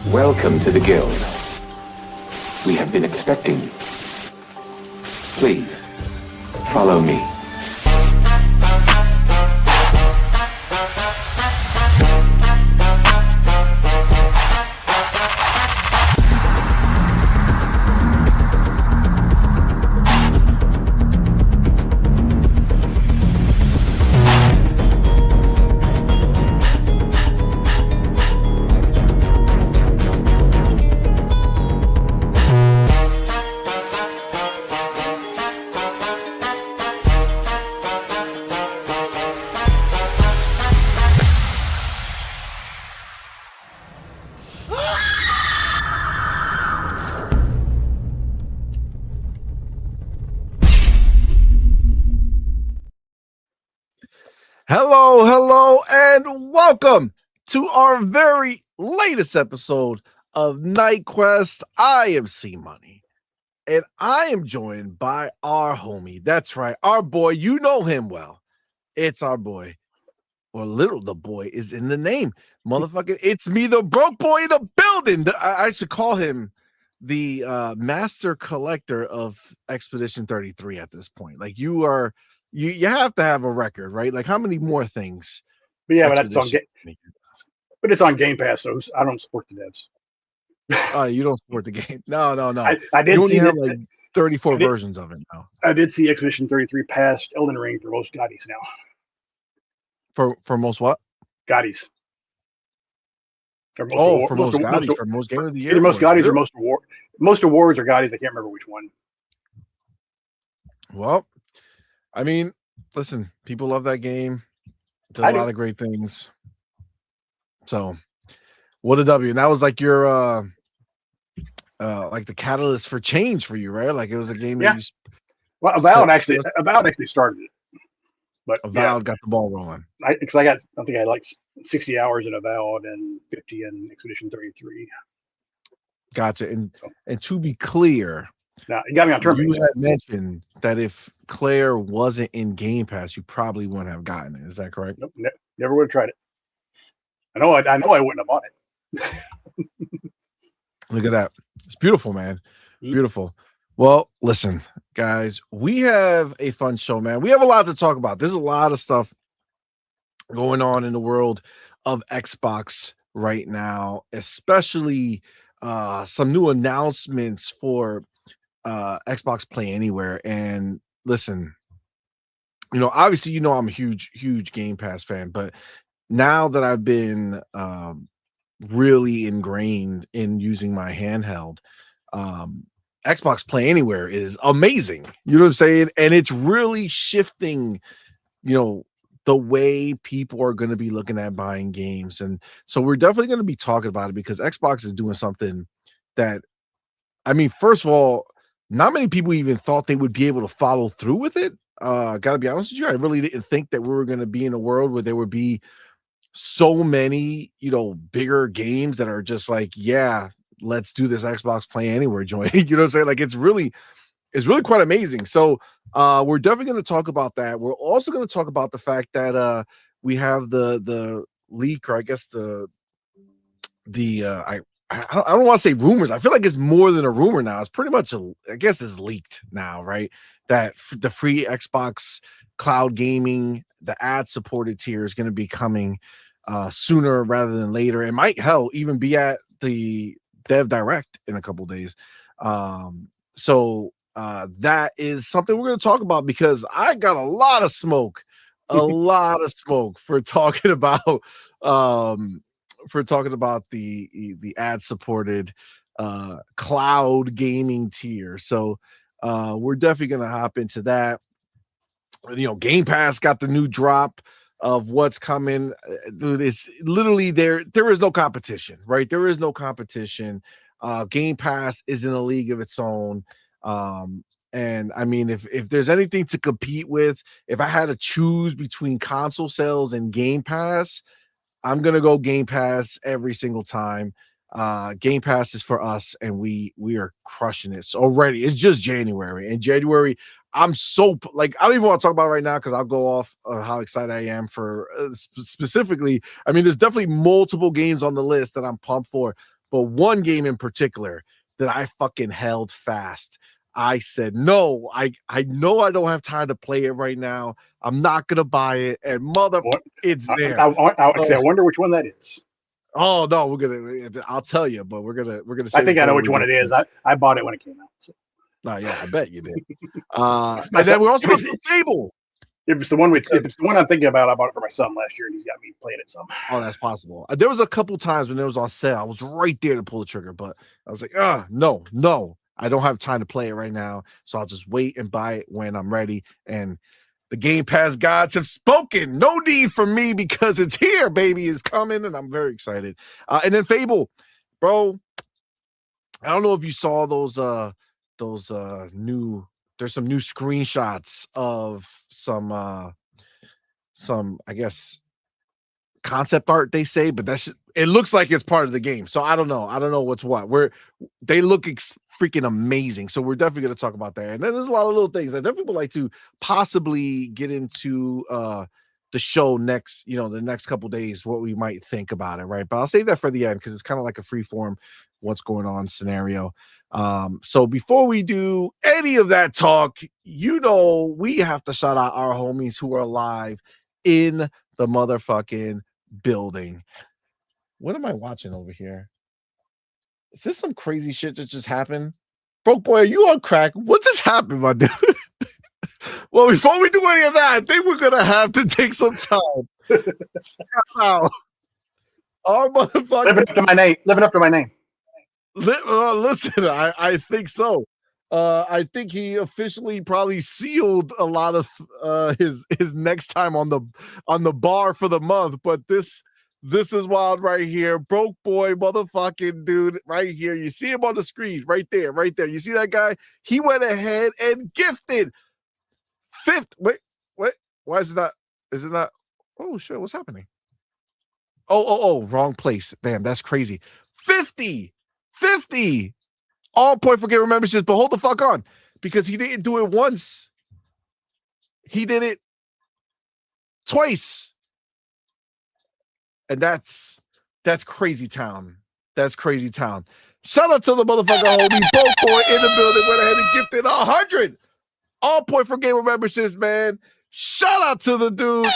Welcome to the Guild. We have been expecting you. Please, follow me. Hello, and welcome to our very latest episode of Night Quest. I am CMoney, and I am joined by our homie. That's right, our boy. You know him well. It's our boy, or little the boy is in the name. Motherfucking, it's me, the broke boy in the building. I should call him the master collector of Expedition 33 at this point. Like you are. You have to have a record, right? Like how many more things? But yeah, but it's on Game Pass, so I don't support the devs. You don't support the game? No. I did you only see have like 34 versions of it now. I did see Expedition 33 past Elden Ring for most Gottis now. For most what? Gottis. For most Gottis, for most Game of the Year. Either most Gottis or most awards are Gottis. I can't remember which one. Well, I mean, listen, people love that game. Did a lot of great things. So, what a W. And that was like your like the catalyst for change for you, right? Like it was a game that you Avowed actually started it. But Avowed got the ball rolling. I think I had like 60 hours in Avowed and 50 in Expedition 33. Gotcha. And to be clear, now, you got me on turn. You had mentioned that if Claire wasn't in Game Pass, you probably wouldn't have gotten it. Is that correct? Nope, never would have tried it. I know I wouldn't have bought it. Look at that. It's beautiful, man. Beautiful. Well, listen, guys, we have a fun show, man. We have a lot to talk about. There's a lot of stuff going on in the world of Xbox right now, especially some new announcements for Xbox Play Anywhere. And listen, obviously, I'm a huge Game Pass fan, but now that I've been really ingrained in using my handheld, Xbox Play Anywhere is amazing. You know what I'm saying? And it's really shifting, the way people are going to be looking at buying games. And so we're definitely going to be talking about it because Xbox is doing something that, I mean, first of all, not many people even thought they would be able to follow through with it. Gotta be honest with you. I really didn't think that we were going to be in a world where there would be so many, bigger games that are just like, yeah, let's do this Xbox Play Anywhere joint. You know what I'm saying? Like it's really quite amazing. So we're definitely going to talk about that. We're also going to talk about the fact that we have the leak, or I guess I don't want to say rumors. I feel like it's more than a rumor now. It's pretty much, I guess it's leaked now, right? That the free Xbox cloud gaming, the ad-supported tier is going to be coming sooner rather than later. It might, even be at the Dev Direct in a couple days. So that is something we're going to talk about because I got a lot of smoke for talking about the ad-supported cloud gaming tier. So we're definitely going to hop into that. Game Pass got the new drop of what's coming. Dude, it's literally there is no competition, right? There is no competition. Game Pass is in a league of its own. And I mean, if there's anything to compete with, if I had to choose between console sales and Game Pass, I'm gonna go Game Pass every single time. Game Pass is for us, and we are crushing it. So already, it's just January. In January, I'm so I don't even want to talk about it right now because I'll go off how excited I am for specifically. I mean, there's definitely multiple games on the list that I'm pumped for, but one game in particular that I fucking held fast. I said, no, I know I don't have time to play it right now. I'm not gonna buy it, and it's there. I wonder which one that is. Oh no, I'll tell you, but we're gonna. I think I know which one it is. I bought it when it came out. So. Yeah, I bet you did. And then we also got Fable. If it's the one I'm thinking about, I bought it for my son last year, and he's got me playing it some. Oh, that's possible. There was a couple times when it was on sale. I was right there to pull the trigger, but I was like, no, I don't have time to play it right now, so I'll just wait and buy it when I'm ready. And the Game Pass gods have spoken. No need for me because it's here, baby. It's coming, and I'm very excited. And then Fable, bro. I don't know if you saw those new. There's some new screenshots of some I guess concept art, they say, but it looks like it's part of the game. So I don't know what's what. They look freaking amazing. So we're definitely going to talk about that. And then there's a lot of little things I definitely would like to possibly get into the show next, the next couple days, what we might think about it, right? But I'll save that for the end because it's kind of like a free form what's going on scenario. So before we do any of that talk, we have to shout out our homies who are live in the motherfucking building. What am I watching over here? Is this some crazy shit that just happened? Broke boy, are you on crack? What just happened, my dude? Well, before we do any of that, I think we're gonna have to take some time. Wow. Our motherfucker living up to my name. Listen, I think so. I think he officially probably sealed a lot of his next time on the bar for the month. But this is wild right here. Broke boy, motherfucking dude, right here. You see him on the screen, right there. You see that guy? He went ahead and gifted fifth. Wait. Why is it not? Is it not? Oh shit! What's happening? Oh, wrong place. Damn, that's crazy. 50 all point for game memberships, but hold the fuck on, because he didn't do it once. He did it twice. And that's crazy town. That's crazy town. Shout out to the motherfucker homie Broke Boy in the building. Went ahead and gifted 100 all point for gamer memberships, man. Shout out to the dude.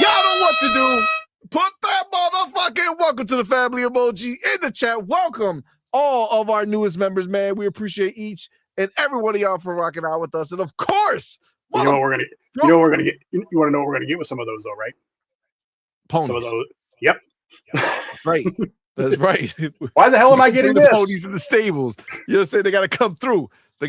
Y'all know what to do. Put that motherfucking welcome to the family emoji in the chat. Welcome all of our newest members, man. We appreciate each and every one of y'all for rocking out with us. And of course, you know what we're gonna get. You want to know what we're gonna get with some of those, though, right? Ponies. Some of those. Yep. Right. That's right. Why the hell am I getting the this? Ponies in the stables? You know what I'm saying? They gotta come through. But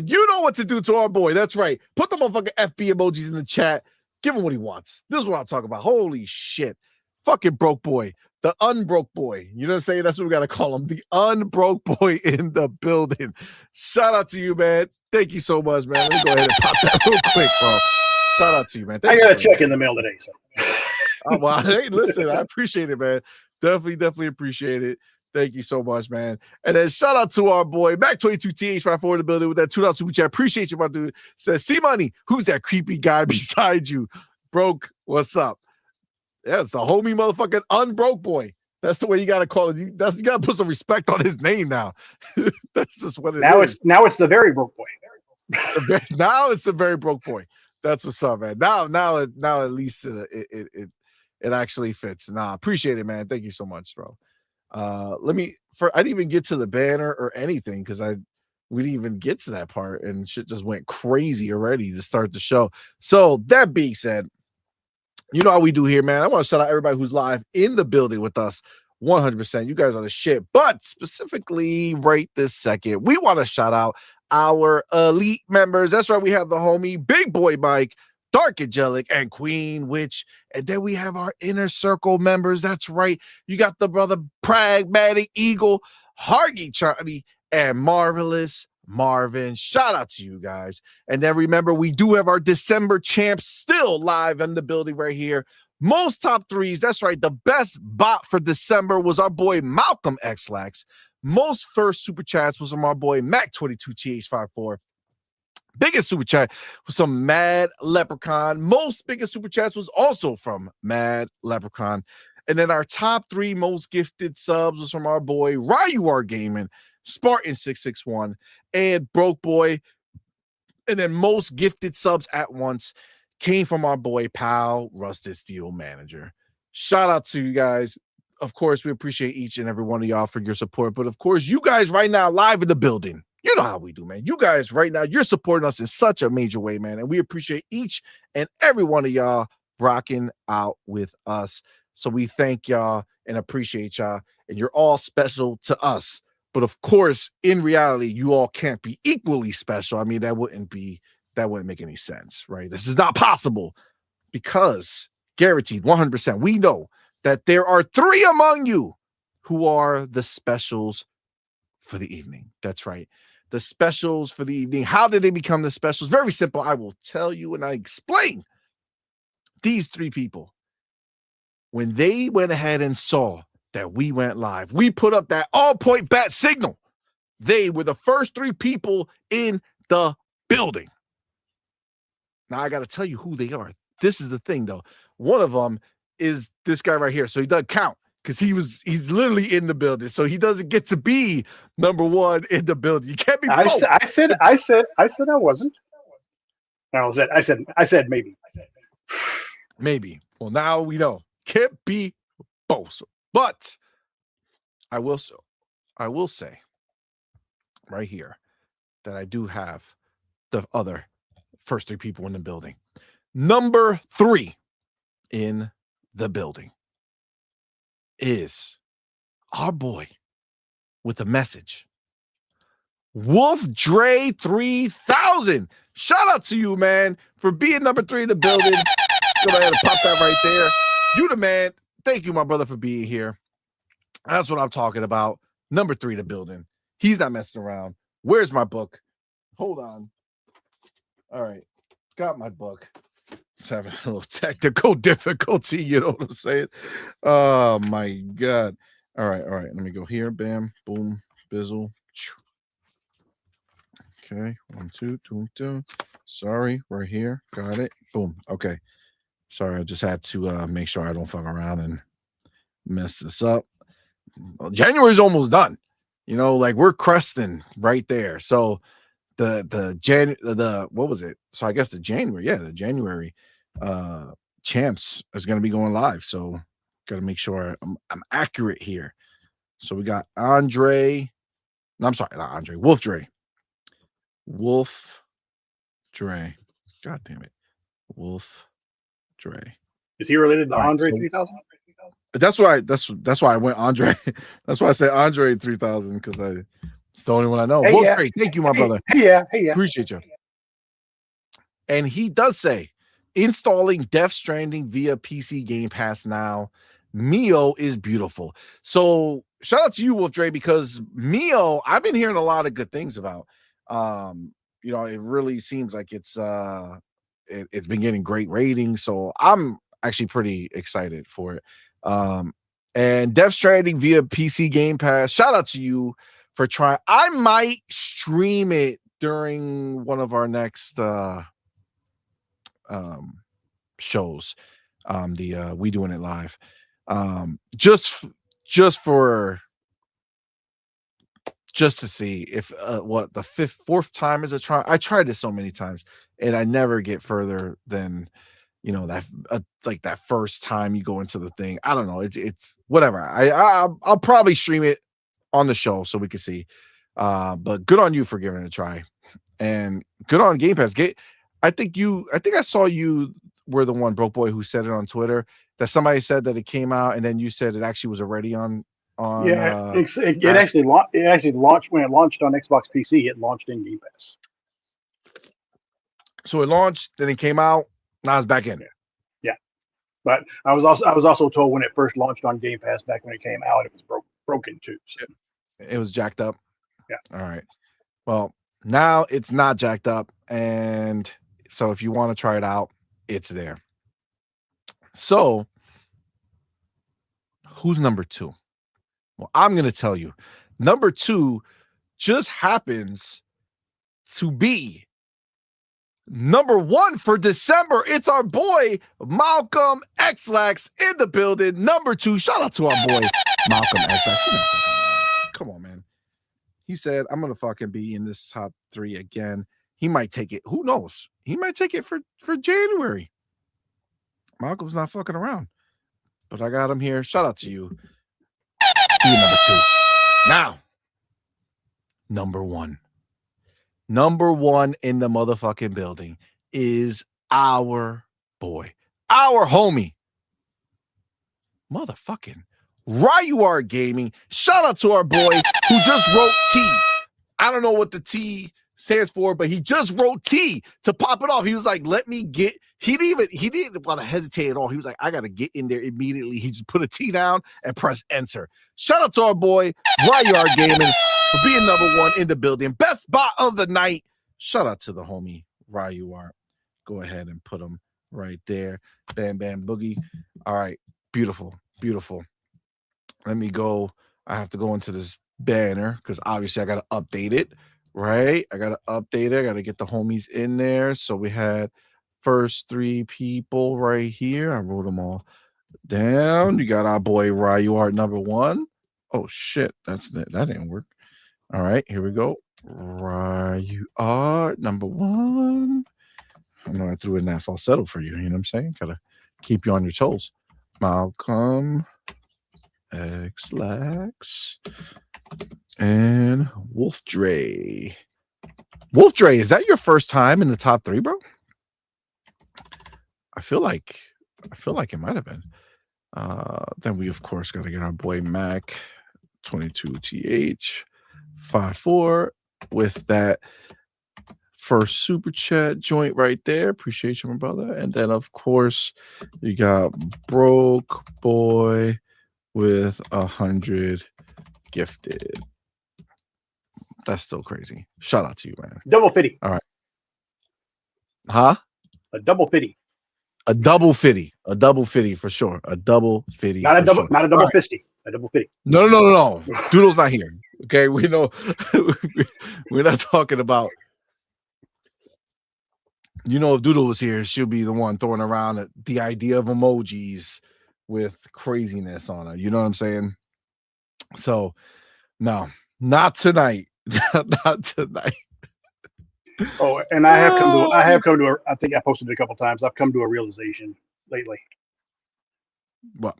you know what to do to our boy. That's right. Put the motherfucking FB emojis in the chat. Give him what he wants. This is what I'm talking about. Holy shit. Fucking broke boy. The unbroke boy. You know what I'm saying? That's what we got to call him. The unbroke boy in the building. Shout out to you, man. Thank you so much, man. Let me go ahead and pop that real quick, bro. Shout out to you, man. I got a check in the mail today. So. Well, hey, listen, I appreciate it, man. Definitely appreciate it. Thank you so much, man. And then shout out to our boy Mac22TH54 in the building with that $2 super chat. Appreciate you, my dude. Says, CMoney, who's that creepy guy beside you? Broke, what's up? Yeah, it's the homie motherfucking unbroke boy. That's the way you gotta call it. You gotta put some respect on his name now. That's just what it is. Now it's the very broke boy. Now it's the very broke boy. That's what's up, man. Now at least it actually fits. Nah, appreciate it, man. Thank you so much, bro. I didn't even get to the banner or anything because we didn't even get to that part and shit just went crazy already to start the show. So that being said, you know how we do here, man. I want to shout out everybody who's live in the building with us. 100%. You guys are the shit. But specifically right this second, we want to shout out our elite members. That's right. We have the homie Big Boy Mike, Dark Angelic, and Queen Witch. And then we have our inner circle members. That's right. You got the brother Pragmatic Eagle, Hargy Charlie, and Marvelous Marvin. Shout out to you guys. And then remember, we do have our December champs still live in the building right here. Most top threes. That's right. The best bot for December was our boy Malcolm Xlax. Most first super chats was from our boy Mac22TH54. Biggest super chat was some Mad Leprechaun. Most biggest super chats was also from Mad Leprechaun. And then our top 3 most gifted subs was from our boy Ryuar Gaming, Spartan661, and Broke Boy. And then most gifted subs at once came from our boy Pal, Rusted Steel Manager. Shout out to you guys. Of course, we appreciate each and every one of y'all for your support. But of course, you guys right now live in the building. You know how we do, man. You guys right now, you're supporting us in such a major way, man. And we appreciate each and every one of y'all rocking out with us. So we thank y'all and appreciate y'all. And you're all special to us. But of course, in reality, you all can't be equally special. I mean, that wouldn't make any sense, right? This is not possible because guaranteed 100%, we know that there are 3 among you who are the specials for the evening. That's right. The specials for the evening. How did they become the specials? Very simple. I will tell you and I explain. These 3 people, when they went ahead and saw that we went live, we put up that all-point bat signal. They were the first 3 people in the building. Now, I got to tell you who they are. This is the thing, though. One of them is this guy right here. So he doesn't count because he's literally in the building. So he doesn't get to be number 1 in the building. You can't be both. I said I wasn't. I said maybe. Maybe. Well, now we know. Can't be both. But I will say right here that I do have the other first 3 people in the building. Number 3 in the building is our boy with a message. Wolf Dre 3000. Shout out to you, man, for being number 3 in the building. Go ahead and pop that right there. You the man. Thank you, my brother, for being here. That's what I'm talking about. Number 3 in the building. He's not messing around. Where's my book? Hold on. All right. Got my book. Just having a little technical difficulty. You know what I'm saying? Oh, my God. All right. Let me go here. Bam. Boom. Bizzle. Okay. 1, 2, 2, 2. Sorry. Right here. Got it. Boom. Okay. Sorry. I just had to make sure I don't fuck around and mess this up. Well, January's almost done. You know, like we're cresting right there. So the what was it? So I guess the January champs is going to be going live. So got to make sure I'm accurate here. So we got Wolf Dre. God damn it. Wolf Dre. Is he related to Andre so 3000? That's why I went Andre. That's why I said Andre 3000 because it's the only one I know. Hey, Wolf yeah. Dre, thank you, my brother. Hey, yeah. Appreciate you. And he does say installing Death Stranding via PC Game Pass now. Mio is beautiful. So shout out to you, Wolf Dre, because Mio, I've been hearing a lot of good things about. You know, it really seems like it's been getting great ratings. So I'm actually pretty excited for it. And Death Stranding via PC Game Pass. Shout out to you for trying. I might stream it during one of our next shows. We doing it live. Just to see if what the fourth time is a try. I tried this so many times and I never get further than that like that first time you go into the thing. I don't know. It's whatever. I'll probably stream it on the show so we can see. But good on you for giving it a try, and good on Game Pass. I think I saw you were the one, Broke Boy, who said it on Twitter that somebody said that it came out and then you said it actually was already on. Yeah, it actually launched when it launched on Xbox PC. It launched in Game Pass. So it launched, then it came out. Now it's back in. Yeah, but I was also told when it first launched on Game Pass back when it came out, it was broken too. So. It was jacked up. Yeah. All right. Well, now it's not jacked up, and so if you want to try it out, it's there. So, who's number 2? Well, I'm going to tell you. Number 2 just happens to be number 1 for December. It's our boy Malcolm Xlax in the building. Number 2, shout out to our boy Malcolm Xlax. Come on, man. He said, I'm gonna fucking be in this top 3 again. He might take it. Who knows? He might take it for January. Malcolm's not fucking around. But I got him here. Shout out to you. Be number 2. Now, number 1. Number 1 in the motherfucking building is our boy, our homie, motherfucking Ryuar Gaming. Shout out to our boy who just wrote T. I don't know what the T stands for, but he just wrote T to pop it off. He was like, let me get, he didn't want to hesitate at all. He was like, I got to get in there immediately. He just put a T down and press enter. Shout out to our boy Ryuar Gaming for being number 1 in the building. Best bot of the night. Shout out to the homie Ryuar. Go ahead and put him right there. Bam, bam, boogie. All right. Beautiful. Beautiful. Let me go. I have to go into this banner because obviously I got to update it, right? I got to update it. I got to get the homies in there. So we had first 3 people right here. I wrote them all down. You got our boy Ryuar number 1. Oh, shit. That didn't work. All right. Here we go. Ryuar number 1. I know I threw in that falsetto for you. You know what I'm saying? Got to keep you on your toes. Malcolm Xlax and Wolf Dre. Wolf Dre, is that your first time in the top 3, bro? I feel like it might have been. Then we of course got to get our boy Mac 22th 54 with that first super chat joint right there. Appreciate you, my brother. And then of course you got Broke Boy with 100 gifted. That's still crazy. Shout out to you, man. Double 50. All right. Huh? A double 50. A double 50. A double 50 for sure. A double 50. Not a double, sure. not a double Right. fisty. A double 50. No. Doodle's not here. Okay, we know we're not talking about. If Doodle was here, she'll be the one throwing around the idea of emojis with craziness on it. You know what I'm saying? So, no, not tonight. Not tonight. Oh, and I have come to I think I posted it a couple times. I've come to a realization lately. What?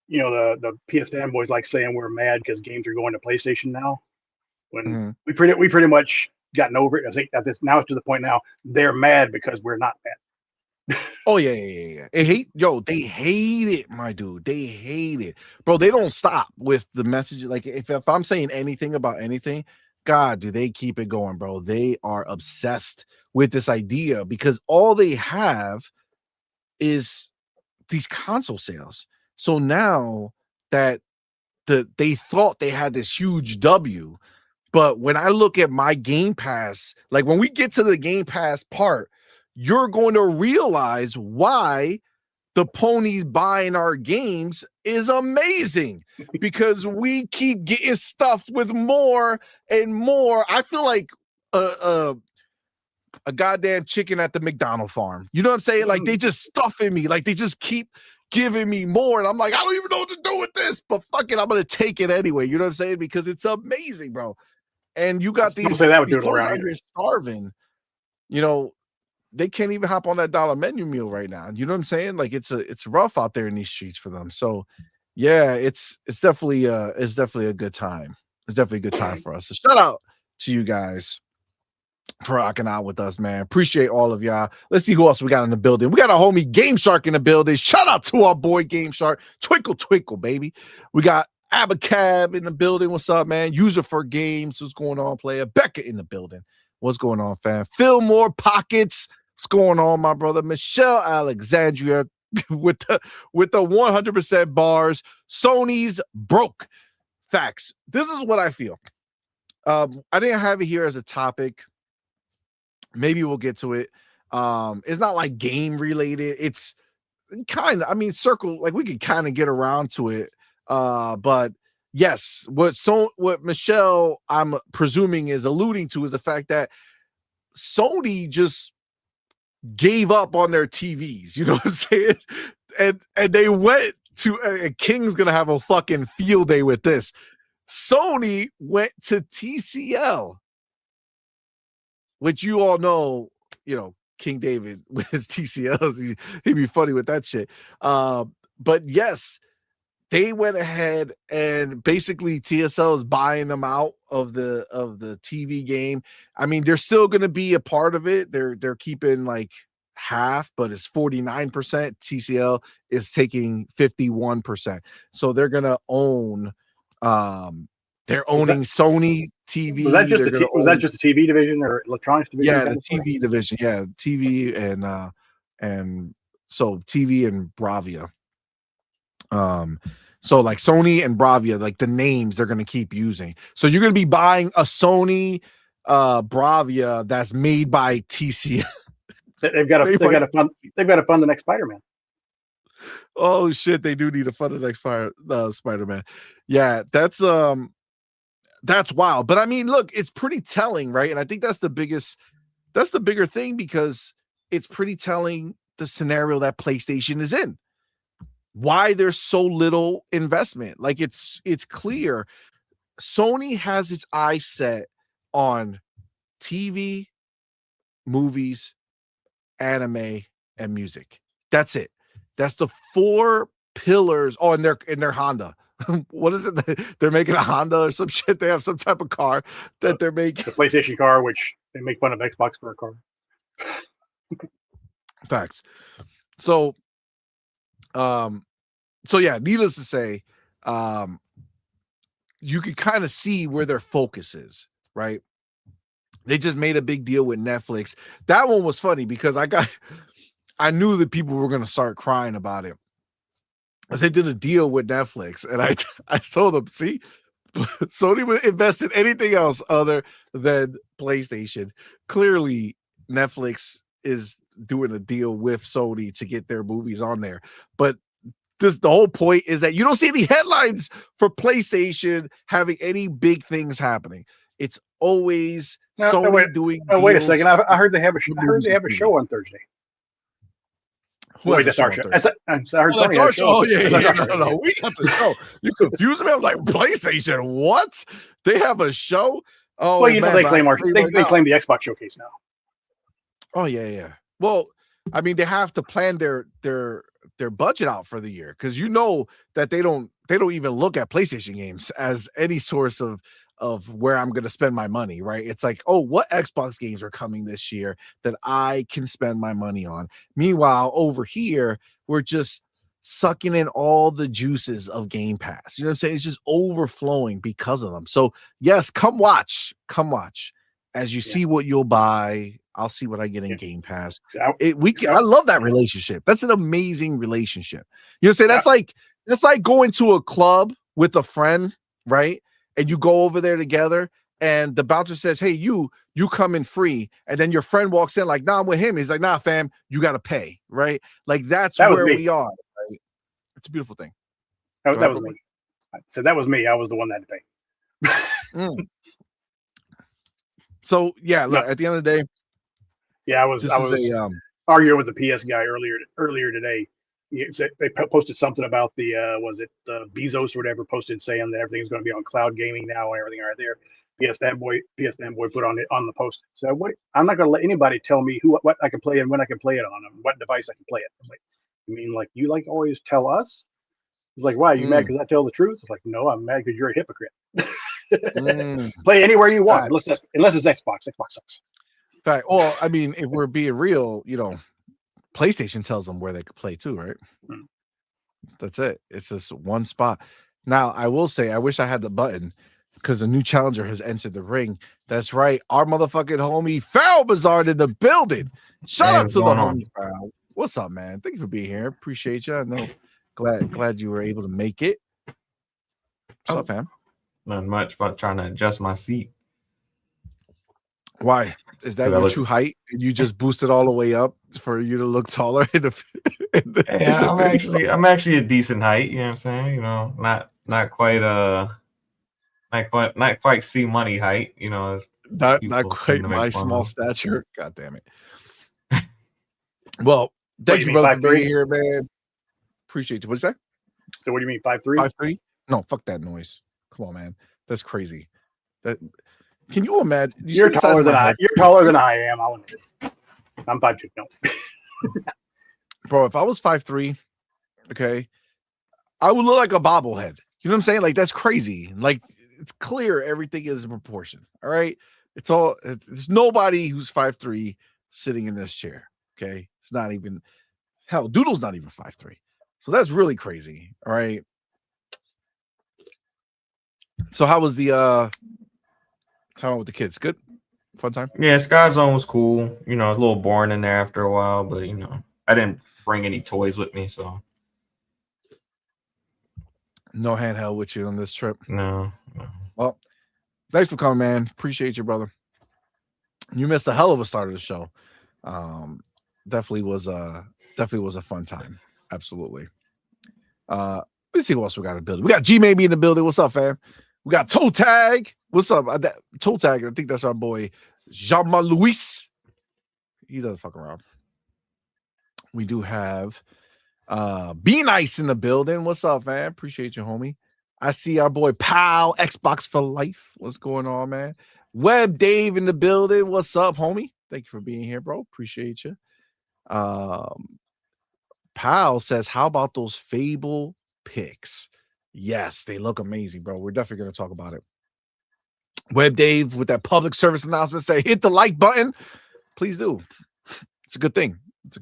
The PS fanboys like saying we're mad because games are going to PlayStation now. When we pretty much gotten over it. I think it's to the point now they're mad because we're not mad. Oh yeah. They hate it, my dude. They hate it, bro. They don't stop with the message. Like if I'm saying anything about anything, God, do they keep it going, bro? They are obsessed with this idea because all they have is these console sales. So now that they thought they had this huge W, but when I look at my Game Pass, like when we get to the Game Pass part, you're going to realize why the ponies buying our games is amazing because we keep getting stuffed with more and more. I feel like a goddamn chicken at the McDonald farm. You know what I'm saying? Like they just stuffing me. Like they just keep giving me more. And I'm like, I don't even know what to do with this, but fuck it. I'm going to take it anyway. You know what I'm saying? Because it's amazing, bro. And you got these ponies out here starving. They can't even hop on that dollar menu meal right now. You know what I'm saying? Like it's rough out there in these streets for them. So yeah, it's definitely a good time. It's definitely a good time for us. So shout out to you guys for rocking out with us, man. Appreciate all of y'all. Let's see who else we got in the building. We got our homie Game Shark in the building. Shout out to our boy Game Shark. Twinkle, twinkle, baby. We got Abacab in the building. What's up, man? User for Games. What's going on, player? Becca in the building. What's going on, fam? Fillmore Pockets. What's going on, my brother? Michelle Alexandria with the 100% bars. Sony's broke. Facts. This is what I feel. I didn't have it here as a topic. Maybe we'll get to it. It's not like game related. It's kind of, circle, like we could kind of get around to it. But yes, what Michelle, I'm presuming, is alluding to is the fact that Sony just gave up on their TVs. You know what I'm saying? And they went to King's gonna have a fucking field day with this. Sony went to TCL, which you all know, King David with his TCLs, he'd be funny with that shit. But yes, they went ahead and basically TSL is buying them out of the TV game. I mean, they're still going to be a part of it. They're keeping like half, but it's 49%. TCL is taking 51%. So they're going to own. They're owning Sony TV. Was that just the TV division or electronics division? Yeah, the TV division. Yeah, TV and so TV and Bravia. So like Sony and Bravia, like the names they're gonna keep using. So you're gonna be buying a Sony Bravia that's made by TCL. They've got to fund the next Spider-Man. Oh shit, they do need to fund the next Spider-Man. Yeah, that's wild. But I mean, look, it's pretty telling, right? And I think that's the bigger thing, because it's pretty telling the scenario that PlayStation is in. Why there's so little investment. Like it's clear Sony has its eyes set on TV, movies, anime, and music. That's it. That's the 4 pillars. Oh, and they're Honda. What is it? They're making a Honda or some shit. They have some type of car that they're making. The PlayStation car, which they make fun of Xbox for a car. Facts. So yeah, needless to say, you can kind of see where their focus is, right? They just made a big deal with Netflix. That one was funny because I knew that people were going to start crying about it. As they did a deal with Netflix, and I told them, see, Sony would invest in anything else other than PlayStation. Clearly, Netflix is doing a deal with Sony to get their movies on there. But the whole point is that you don't see any headlines for PlayStation having any big things happening. It's always Sony doing. Oh, wait a second! I heard they have a show on Thursday. Wait, that's our show. That's our show. Oh, yeah. No. We got the show. You confused me. I was like, PlayStation, what? They have a show? Oh, well, they claim they claim the Xbox showcase now. Oh, yeah. Well, I mean, they have to plan their budget out for the year, because you know that they don't even look at PlayStation games as any source of where I'm going to spend my money, right? It's like, oh, what Xbox games are coming this year that I can spend my money on? Meanwhile, over here, we're just sucking in all the juices of Game Pass. You know what I'm saying? It's just overflowing because of them. So yes, come watch. As you see what you'll buy, I'll see what I get in Game Pass. I love that relationship. That's an amazing relationship. You know what I'm saying? That's like going to a club with a friend, right? And you go over there together, and the bouncer says, hey, you come in free. And then your friend walks in like, nah, I'm with him. He's like, nah, fam, you got to pay, right? Like that's where we are, right? It's a beautiful thing. That was me. So that was me. I was the one that had to pay. So, yeah, look, at the end of the day. Yeah, I was arguing with the PS guy earlier today. They posted something about the Bezos or whatever, posted saying that everything's going to be on cloud gaming now and everything right there. PS Fanboy put on the post. So I'm not going to let anybody tell me what I can play and when I can play it on and what device I can play it. I was like, you mean like you like always tell us? He's like, why? Are you mad because I tell the truth? I was like, no, I'm mad because you're a hypocrite. Play anywhere you want, unless it's Xbox. Xbox sucks. Fact. Well, I mean, if we're being real, PlayStation tells them where they could play too, right? That's it. It's just one spot. Now, I will say, I wish I had the button because a new challenger has entered the ring. That's right. Our motherfucking homie Farrell Bizarre in the building. Shout out to the homie Farrell. What's up, man? Thank you for being here. Appreciate you. I know. Glad you were able to make it. What's up, fam? Not much, about trying to adjust my seat. Why? Is that your true height? And you just boosted all the way up for you to look taller? I'm actually a decent height. You know what I'm saying? Not quite CMoney height. Not People quite seem to my make fun small of. stature. God damn it. Well, What, thank you you, mean brother, for 5'3"? being here, man. Appreciate you. What's that? So what do you mean 5'3"? 5'3"? No, fuck that noise. Come on, man. That's crazy. That can you imagine? You You're see the size taller of my than I. head? You're taller than I am. I'll admit it. I'm 5'2". No. Bro, if I was 5'3", okay, I would look like a bobblehead. You know what I'm saying? Like, that's crazy. Like, it's clear everything is in proportion. All right. There's nobody who's 5'3" sitting in this chair. Okay. It's not even hell. Doodle's not even 5'3". So that's really crazy. All right. So how was the time with the kids? Good? Fun time? Yeah, Sky Zone was cool. You know, it's a little boring in there after a while, but you know, I didn't bring any toys with me, so No handheld with you on this trip. no. Well, thanks for coming, man. Appreciate you, brother. You missed a hell of a start of the show. Definitely was a fun time. Absolutely. Let's see what else we got in the building. We got G Maybe in the building. What's up, fam? We got Toe Tag. What's up? Toe Tag, I think that's our boy Jean-Marc Louis. He doesn't fuck around. We do have Be Nice in the building. What's up, man? Appreciate you, homie. I see our boy Pal, Xbox for Life. What's going on, man? Web Dave in the building. What's up, homie? Thank you for being here, bro. Appreciate you. Pal says, how about those Fable picks? Yes, they look amazing, bro. We're definitely going to talk about it. Web Dave with that public service announcement say, hit the like button. Please do. It's a good thing. It's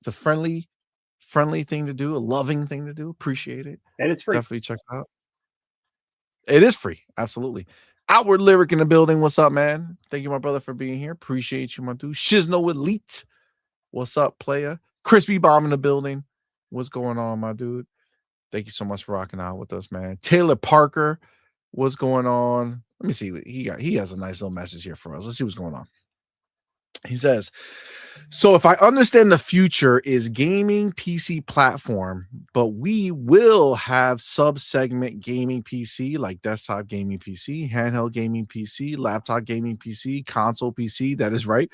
a friendly thing to do, a loving thing to do. Appreciate it. And it's free. Definitely check it out. It is free. Absolutely. Outward Lyric in the building. What's up, man? Thank you, my brother, for being here. Appreciate you, my dude. Shizno Elite. What's up, player? Crispy Bomb in the building. What's going on, my dude? Thank you so much for rocking out with us, man. Taylor Parker. What's going on? Let me see. He has a nice little message here for us. Let's see what's going on. He says, so if I understand the future is gaming PC platform, but we will have sub-segment gaming PC like desktop gaming PC, handheld gaming PC, laptop gaming PC, console PC. That is right.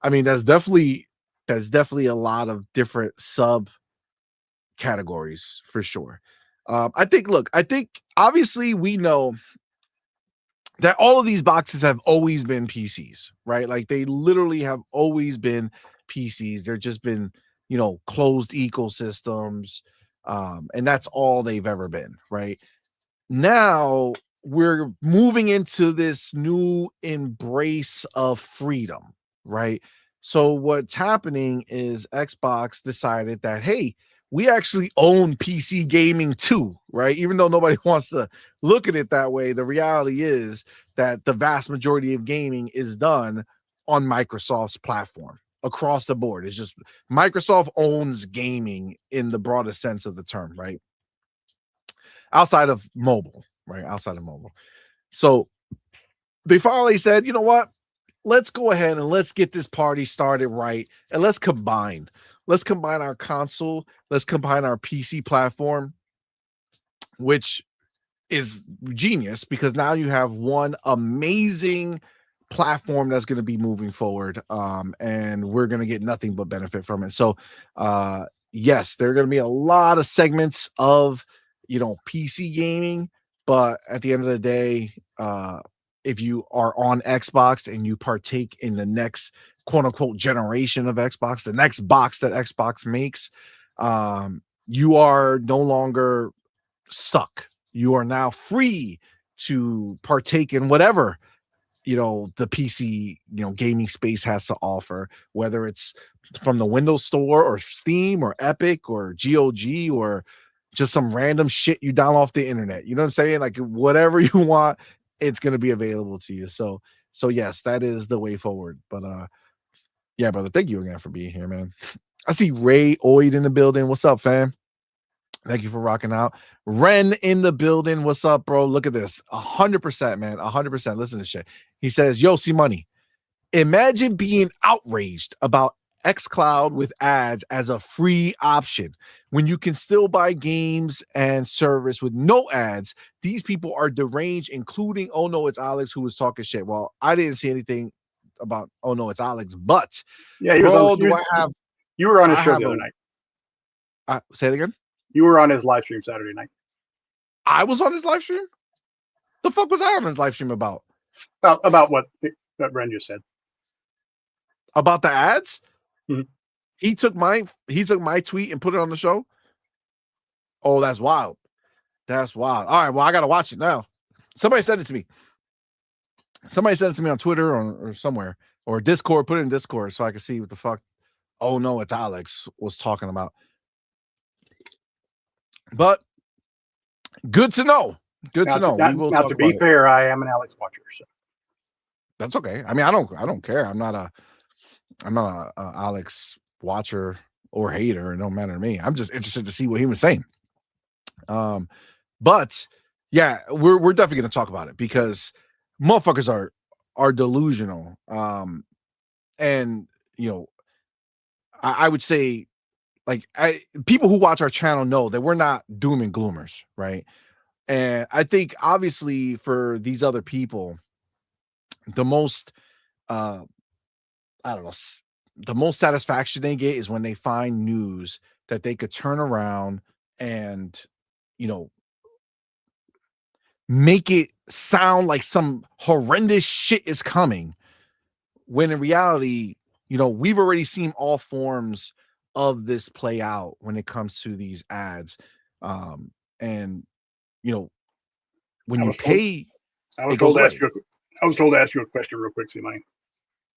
I mean, that's definitely a lot of different sub categories for sure. I think obviously we know that all of these boxes have always been PCs, right? Like they literally have always been PCs. They're just been, closed ecosystems. And that's all they've ever been, right? Now we're moving into this new embrace of freedom, right? So what's happening is Xbox decided that, hey, we actually own PC gaming too, right? Even though nobody wants to look at it that way, the reality is that the vast majority of gaming is done on Microsoft's platform across the board. It's just Microsoft owns gaming in the broadest sense of the term, right? Outside of mobile, right? Outside of mobile. So they finally said, you know what? Let's go ahead and let's get this party started right. And let's combine our console. Let's combine our PC platform, which is genius because now you have one amazing platform that's going to be moving forward. And we're going to get nothing but benefit from it. So, yes, there are going to be a lot of segments of, PC gaming, but at the end of the day, if you are on Xbox and you partake in the next quote unquote generation of Xbox, the next box that Xbox makes, you are no longer stuck. You are now free to partake in whatever, the PC, gaming space has to offer, whether it's from the Windows Store or Steam or Epic or GOG or just some random shit you download off the internet. You know what I'm saying? Like whatever you want, it's going to be available to you. So yes, that is the way forward. But yeah, brother, thank you again for being here, man. I see Ray Oid in the building. What's up, fam? Thank you for rocking out. Ren in the building. What's up, bro? Look at this. 100%, man. 100%. Listen to shit. He says, yo, CMoney, imagine being outraged about xCloud with ads as a free option. When you can still buy games and service with no ads, these people are deranged, including Oh No, It's Alex, who was talking shit. Well, I didn't see anything about Oh No, It's Alex, but Yeah, he was bro, on. do I have You were on his I show have the a other night. say it again? You were on his live stream Saturday night. I was on his live stream? The fuck was I on his live stream about? About what Ren just said. About the ads? Mhm. He took my tweet and put it on the show. Oh, that's wild. That's wild. All right, well, I gotta watch it now. Somebody sent it to me. Somebody sent it to me on Twitter or somewhere or Discord. Put it in Discord so I can see what the fuck. Oh no, it's Alex was talking about. But good to know. Good to know. We will talk to be about fair, I am an Alex watcher, so that's okay. I mean, I don't care. I'm not a Alex watcher or hater. It don't matter to me. I'm just interested to see what he was saying. But yeah, we're definitely gonna talk about it because motherfuckers are delusional. And you know, I would say like people who watch our channel know that we're not doom and gloomers, right? And I think obviously for these other people, the most I don't know, the most satisfaction they get is when they find news that they could turn around and, you know, make it sound like some horrendous shit is coming. When in reality, you know, we've already seen all forms of this play out when it comes to these ads. And, you know, when you pay, I was it goes told to away. ask you a question real quick, CMoney.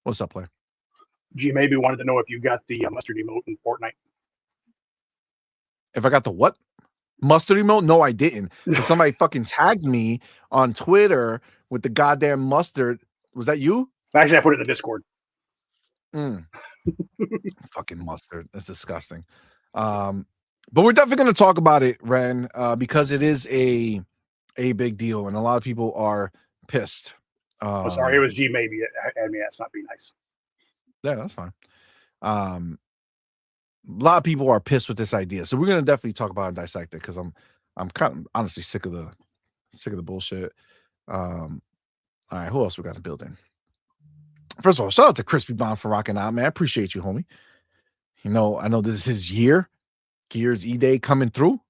What's up, player? G maybe wanted to know if you got the mustard emote in Fortnite. If I got the what? Mustard emote? No, I didn't. But somebody fucking tagged me on Twitter with the goddamn mustard. Was that you? Actually, I put it in the Discord. Fucking mustard. That's disgusting. But we're definitely going to talk about it, Ren, because it is a big deal, and a lot of people are pissed. Sorry, it was G maybe. I mean, that's not be nice. Yeah, that's fine. A lot of people are pissed with this idea, so we're going to definitely talk about and dissect it because I'm kind of honestly sick of the bullshit. All right, who else we got in the building? First of all, shout out to Crispy Bomb for rocking out, man. I appreciate you, homie. You know, I know this is his year. Gears E-Day coming through.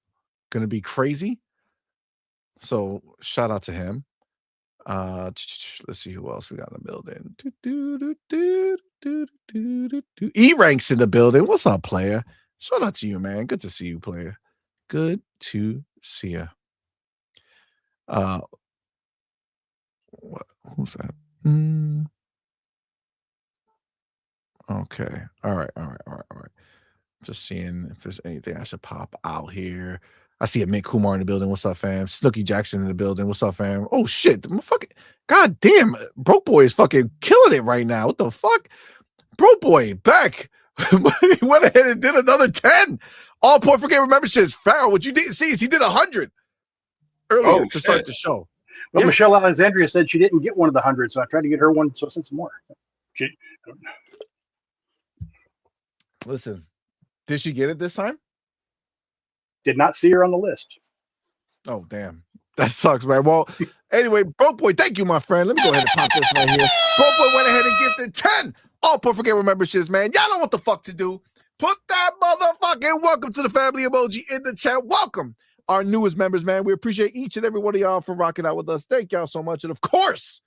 Gonna be crazy. So shout out to him. Let's see who else we got in the building. E-Rank's in the building. What's up, player? Shout out to you, man. Good to see you, player. Good to see you. Who's that? Okay. All right. Just seeing if there's anything I should pop out here. I see a Mick Kumar in the building. What's up, fam? Snooky Jackson in the building. What's up, fam? Oh shit. Fucking god damn. Broke Boy is fucking killing it right now. What the fuck? Broke Boy back. He went ahead and did another 10. All point for game memberships. Farrell, what you didn't see is he did 100 earlier to start the show. Well, Yeah. Michelle Alexandria said she didn't get one of the 100, so I tried to get her one. So I sent some more. Listen, did she get it this time? Did not see her on the list. Oh, damn. That sucks, man. Well, anyway, Broke Boy, thank you, my friend. Let me go ahead and pop this right here. Broke Boy went ahead and gifted 10 all point for game memberships, man. Y'all know what the fuck to do. Put that motherfucking welcome to the family emoji in the chat. Welcome our newest members, man. We appreciate each and every one of y'all for rocking out with us. Thank y'all so much. And of course,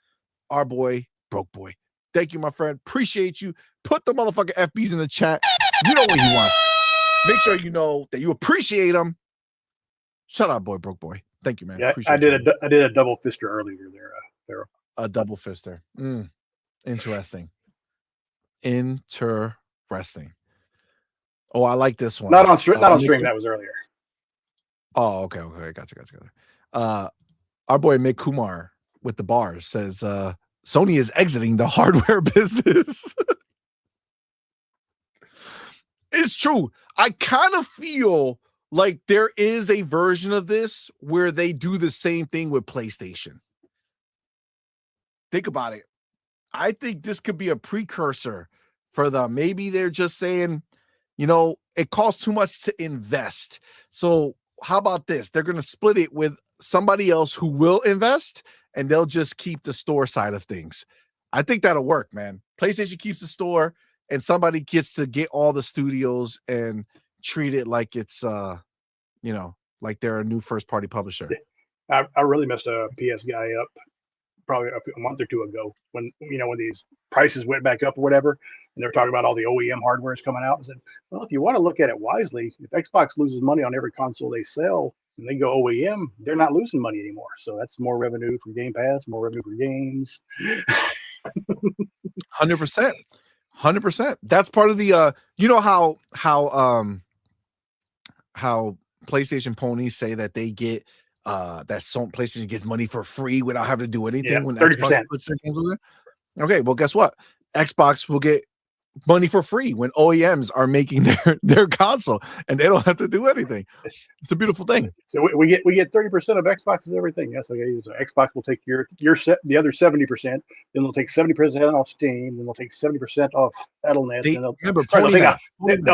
our boy, Broke Boy. Thank you, my friend. Appreciate you. Put the motherfucking FBs in the chat. You know what he wants. Make sure you know that you appreciate him. Shut up, boy, Broke Boy. Thank you, man. Yeah, appreciate I did a double fister earlier there. A double fister. Interesting. Interesting. Oh, I like this one. Not on stream. That was earlier. Oh, okay. Gotcha. Our boy Mick Kumar with the bars says Sony is exiting the hardware business. It's true. I kind of feel like there is a version of this where they do the same thing with PlayStation. Think about it. I think this could be a precursor for them. Maybe they're just saying, it costs too much to invest. So how about this? They're going to split it with somebody else who will invest, and they'll just keep the store side of things. I think that'll work, man. PlayStation keeps the store, and somebody gets to get all the studios and treat it like it's, like they're a new first-party publisher. I really messed a PS guy up probably a month or two ago when these prices went back up or whatever, and they were talking about all the OEM hardware is coming out. I said, well, if you want to look at it wisely, if Xbox loses money on every console they sell and they go OEM, they're not losing money anymore. So that's more revenue for Game Pass, more revenue for games. 100%. 100%. That's part of the how PlayStation ponies say that they get that PlayStation gets money for free without having to do anything when 30%. Xbox puts their games on there. Okay, well, guess what? Xbox will get money for free when OEMs are making their console, and they don't have to do anything. It's a beautiful thing. So we get 30% of Xbox's everything. Yes, okay. So Xbox will take the other 70%. Then they'll take 70% off Steam. Then they'll take 70% off BattleNet. They'll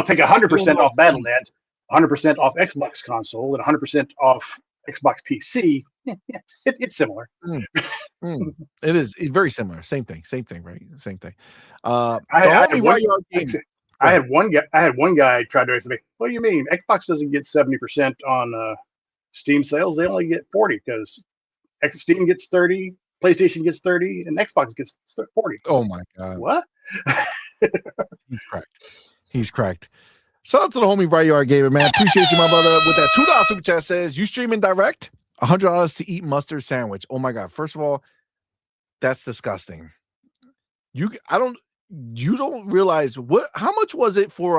take 100% off BattleNet, 100% off Xbox console, and 100% off Xbox PC. It's similar. It is. It's very similar. Same thing, right? Same thing. I had one guy try to say, what do you mean? Xbox doesn't get 70% on Steam sales. They only get 40 because Steam gets 30, PlayStation gets 30, and Xbox gets 40. Oh my God. What? He's cracked. Shout out to the homie Right Yard Gamer, man. Appreciate you, my brother. With that $2 super chat says, you streaming direct? $100 to eat mustard sandwich. Oh my God. First of all, that's disgusting. You don't realize how much was it for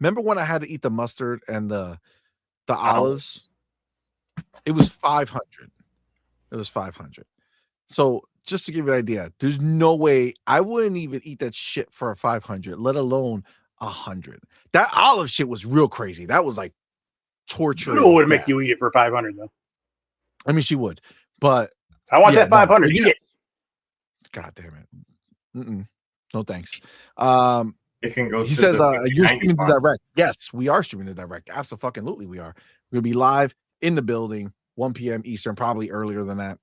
remember when I had to eat the mustard and the olives? It was 500. It was 500. So just to give you an idea, there's no way I wouldn't even eat that shit for a 500, let alone 100. That olive shit was real crazy. That was like torture. Doodle would make you eat it for 500 though. I mean, she would, but I want that 500. Eat it. God damn it. No thanks. It can go. He says, "You're streaming the direct." Yes, we are streaming the direct. Absolutely, we are. We're gonna be live in the building, 1 p.m. Eastern, probably earlier than that.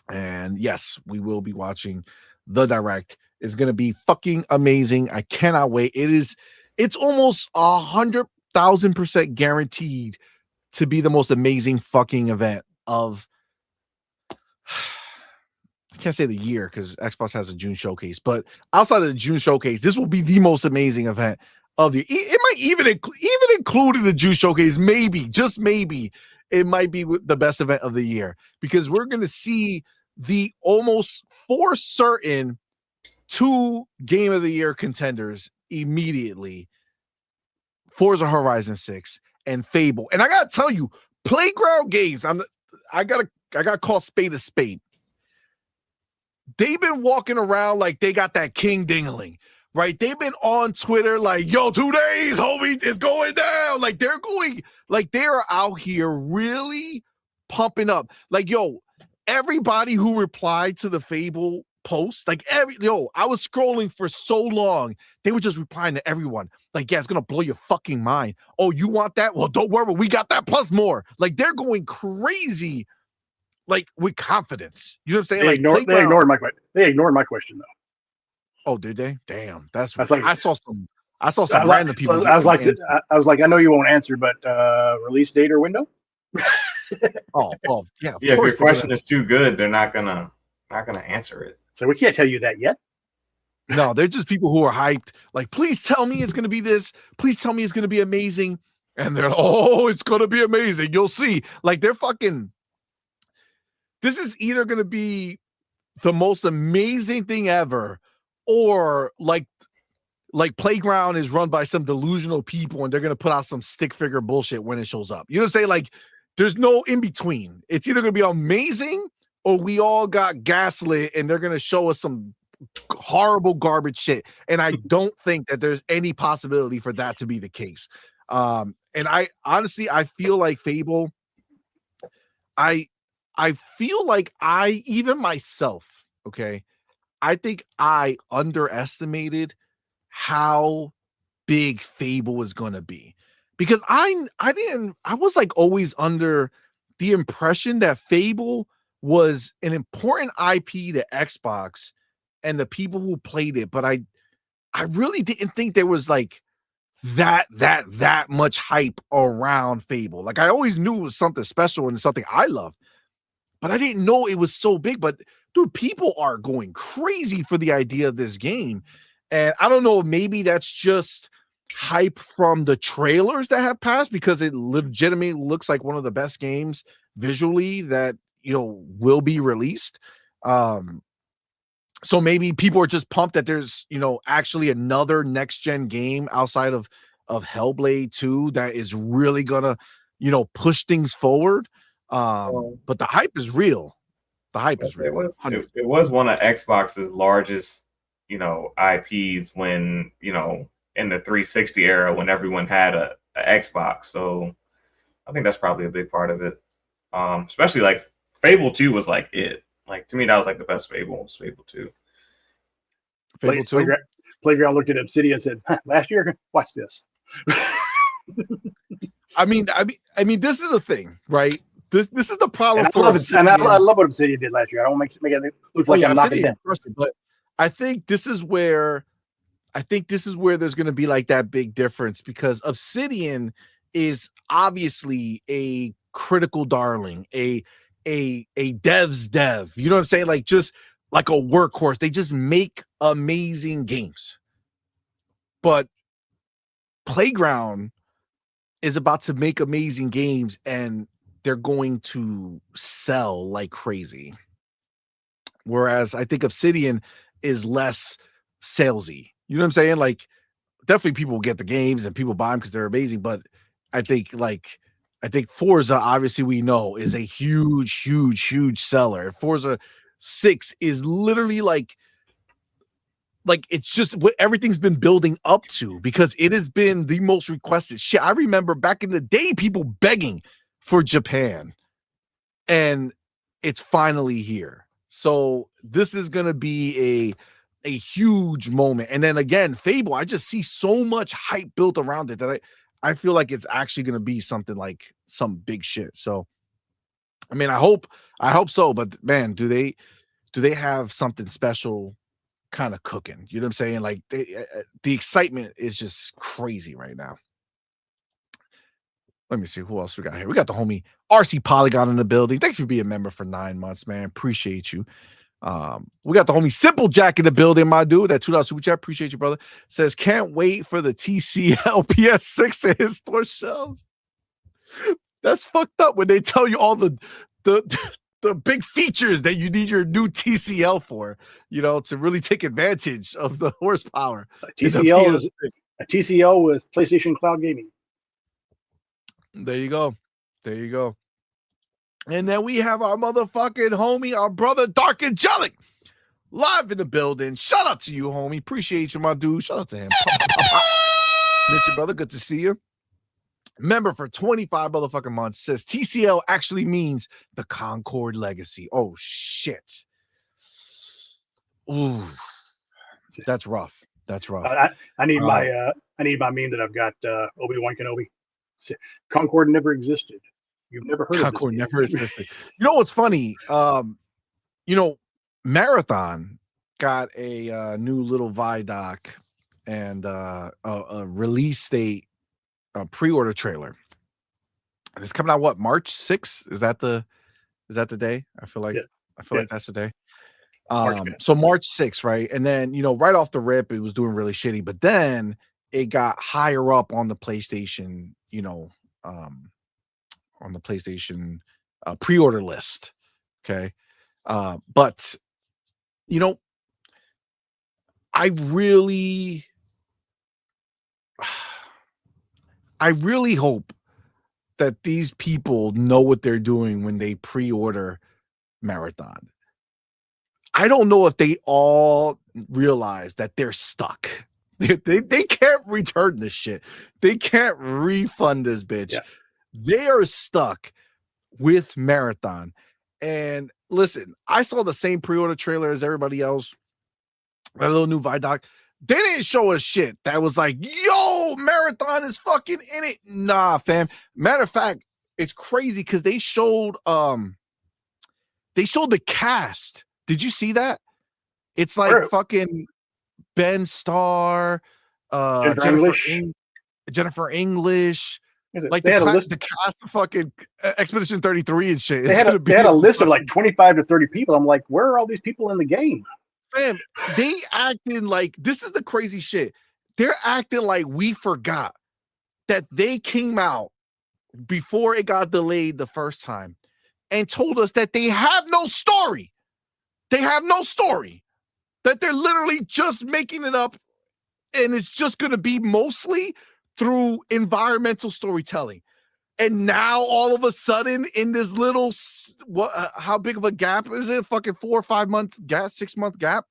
And yes, we will be watching the direct. It's gonna be fucking amazing. I cannot wait. It's almost 100,000% guaranteed to be the most amazing fucking event of. I can't say the year because Xbox has a June showcase, but outside of the June showcase, this will be the most amazing event of the. It might even include in the June showcase. Maybe, just maybe, it might be the best event of the year because we're going to see the almost for certain 2 Game of the Year contenders immediately: Forza Horizon 6 and Fable. And I gotta tell you, Playground Games. I gotta call spade a spade. They've been walking around like they got that king dingling, right? They've been on Twitter like, yo, 2 days, homie, it's going down. Like they're out here really pumping up. Like, yo, everybody who replied to the Fable post, I was scrolling for so long. They were just replying to everyone. Like, yeah, it's going to blow your fucking mind. Oh, you want that? Well, don't worry. We got that plus more. Like, they're going crazy. Like with confidence, you know what I'm saying? They ignored my question though. Oh, did they? Damn, that's like, I saw some random people. I was like, I know you won't answer, but release date or window? Oh, well, yeah. Yeah, if your question is too good, they're not gonna answer it. So we can't tell you that yet. No, they're just people who are hyped. Like, please tell me it's gonna be this. Please tell me it's gonna be amazing. And they're, oh, it's gonna be amazing. You'll see. Like, they're fucking. This is either going to be the most amazing thing ever, or like Playground is run by some delusional people and they're going to put out some stick figure bullshit when it shows up. You know what I'm saying? Like, there's no in between. It's either going to be amazing or we all got gaslit and they're going to show us some horrible garbage shit. And I don't think that there's any possibility for that to be the case. And I honestly, I feel like Fable, I feel like even myself, okay, I think I underestimated how big Fable was going to be, because I was like always under the impression that Fable was an important IP to Xbox and the people who played it, but I really didn't think there was like that much hype around Fable. Like I always knew it was something special and something I loved, but I didn't know it was so big. But dude, people are going crazy for the idea of this game. And I don't know if maybe that's just hype from the trailers that have passed, because it legitimately looks like one of the best games visually that, you know, will be released. So maybe people are just pumped that there's, you know, actually another next gen game outside of Hellblade 2 that is really gonna, you know, push things forward. But the hype is real. The hype is real. It was one of Xbox's largest, you know, IPs when, you know, in the 360 era when everyone had a Xbox. So I think that's probably a big part of it. Especially like Fable 2 was like it. Like to me, that was like the best Fable. Was Fable 2. Fable 2. Playground looked at Obsidian and said, "Last year, watch this." I mean, this is the thing, right? This is the problem. And I love what Obsidian did last year. I don't make it look like I'm knocking them. But I think this is where there's going to be like that big difference, because Obsidian is obviously a critical darling, a dev's dev. You know what I'm saying? Like just like a workhorse. They just make amazing games. But Playground is about to make amazing games, and they're going to sell like crazy. Whereas I think Obsidian is less salesy. You know what I'm saying? Like definitely people will get the games and people buy them because they're amazing. But I think Forza, obviously we know, is a huge seller. Forza 6 is literally like it's just what everything's been building up to, because it has been the most requested shit. I remember back in the day, people begging for Japan, and it's finally here. So this is going to be a huge moment. And then again, Fable, I just see so much hype built around it that I feel like it's actually going to be something like some big shit. So, I mean, I hope so, but man, do they have something special kind of cooking? You know what I'm saying? Like the excitement is just crazy right now. Let me see who else we got here. We got the homie RC Polygon in the building. Thanks for being a member for 9 months, man. Appreciate you. We got the homie Simple Jack in the building, my dude. That $2 super chat. Appreciate you, brother. Says, can't wait for the TCL PS6 to hit store shelves. That's fucked up when they tell you all the big features that you need your new TCL for, you know, to really take advantage of the horsepower. A TCL with PlayStation Cloud Gaming. There you go. And then we have our motherfucking homie, our brother Dark Angelic, live in the building. Shout out to you, homie. Appreciate you, my dude. Shout out to him. Miss you, brother. Good to see you. Member for 25 motherfucking months. Says TCL actually means the Concord Legacy. Oh shit. Ooh, that's rough. I need my meme that I've got. Obi-Wan Kenobi. Concord never existed. You've never heard Concord of this never existed. You know what's funny? You know, Marathon got a new little Vidoc and a release date, a pre-order trailer. And it's coming out what, March 6th? Is that the day? I feel like that's the day. So March 6th, right? And then, you know, right off the rip, it was doing really shitty, but then it got higher up on the PlayStation, you know, on the PlayStation pre-order list. Okay. But you know, I really hope that these people know what they're doing when they pre-order Marathon. I don't know if they all realize that they're stuck. They can't return this shit. They can't refund this bitch. Yeah. They are stuck with Marathon. And listen, I saw the same pre-order trailer as everybody else. that little new Vidoc. They didn't show us shit that was like, yo, Marathon is fucking in it. Nah, fam. Matter of fact, it's crazy because they showed the cast. Did you see that? It's like fucking Ben Starr, Jennifer English. Like they had a list. The cast of fucking Expedition 33 and shit. They had a list of like 25 to 30 people. I'm like, where are all these people in the game? Fam, they acting like this is the crazy shit. They're acting like we forgot that they came out before it got delayed the first time and told us that they have no story. They have no story. That they're literally just making it up, and it's just going to be mostly through environmental storytelling. And now all of a sudden in this little, how big of a gap is it? Fucking 4 or 5 month gap, 6 month gap.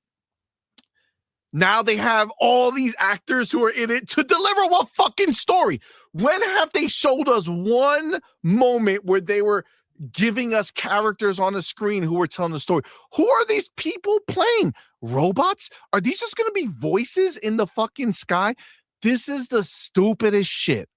Now they have all these actors who are in it to deliver what fucking story? When have they showed us one moment where they were giving us characters on the screen who were telling the story? Who are these people playing? Robots? Are these just going to be voices in the fucking sky? This is the stupidest shit.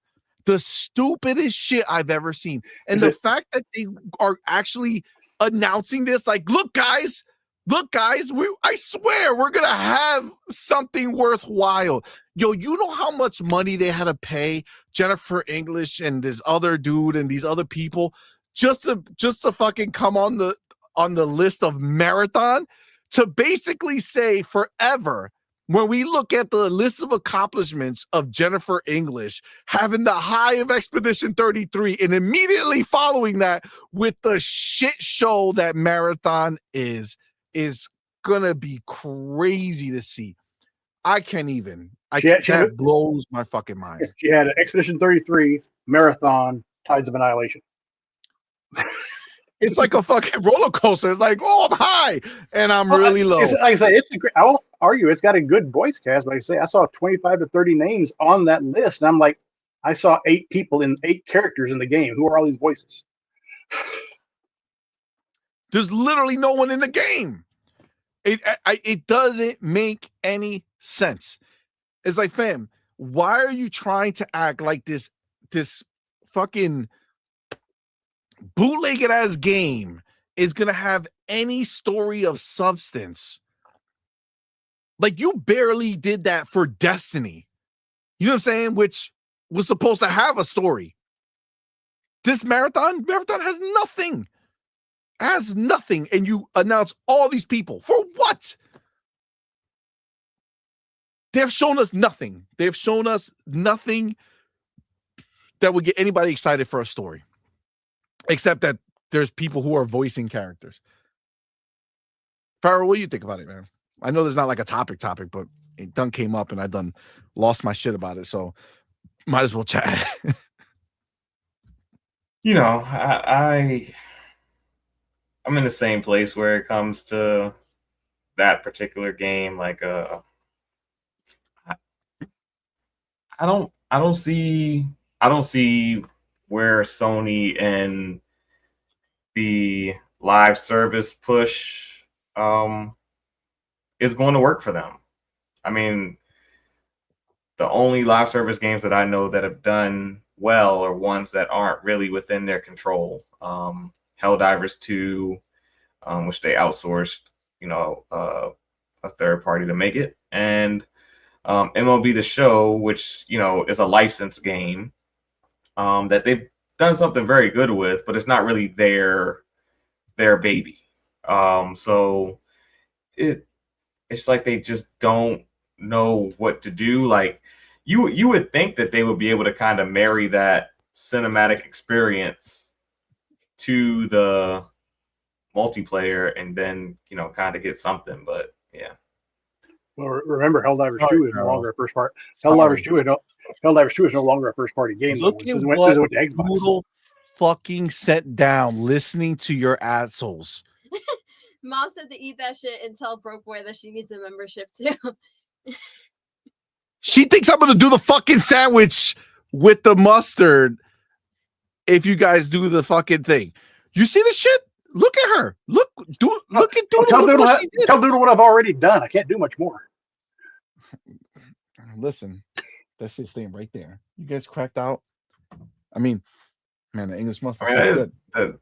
The stupidest shit I've ever seen. And the fact that they are actually announcing this, like, look, guys, I swear we're going to have something worthwhile. Yo, you know how much money they had to pay Jennifer English and this other dude and these other people just to fucking come on the list of Marathon to basically say forever. When we look at the list of accomplishments of Jennifer English having the high of Expedition 33 and immediately following that with the shit show that Marathon is gonna be crazy to see. I can't even. That blows my fucking mind. She had an Expedition 33, Marathon, Tides of Annihilation. It's like a fucking roller coaster. It's like, oh, I'm high and I'm really low. Like I say, I'll argue it's got a good voice cast. But like I say, I saw 25 to 30 names on that list, and I'm like, I saw 8 people in 8 characters in the game. Who are all these voices? There's literally no one in the game. It doesn't make any sense. It's like, fam, why are you trying to act like this fucking bootlegged ass game is gonna have any story of substance? Like, you barely did that for Destiny. You know what I'm saying? Which was supposed to have a story. This Marathon has nothing. Has nothing, and you announce all these people for what? They've shown us nothing. They've shown us nothing that would get anybody excited for a story, except that there's people who are voicing characters. Farrell, what do you think about it, man? I know there's not like a topic, but it done came up, and I done lost my shit about it, so might as well chat. You know, I'm in the same place where it comes to that particular game. Like, I don't see where Sony and the live service push is going to work for them. I mean, the only live service games that I know that have done well are ones that aren't really within their control. Helldivers 2, which they outsourced, a third party to make it, and MLB The Show, which is a licensed game that they've done something very good with, but it's not really their baby. So it's like they just don't know what to do. Like, you would think that they would be able to kind of marry that cinematic experience to the multiplayer and then kind of get something, but yeah. Well, remember, Helldivers 2 is no longer a first part. Helldivers 2 is no longer a first party game. Look at what Doodle fucking sent down listening to your assholes. Mom said to eat that shit and tell Broke Boy that she needs a membership too. She thinks I'm gonna do the fucking sandwich with the mustard if you guys do the fucking thing. You see the shit? Look at her. Look at Doodle. Tell Doodle what I've already done. I can't do much more. Listen, that shit's staying right there. You guys cracked out. I mean, man, the English muffin I mean, smells good.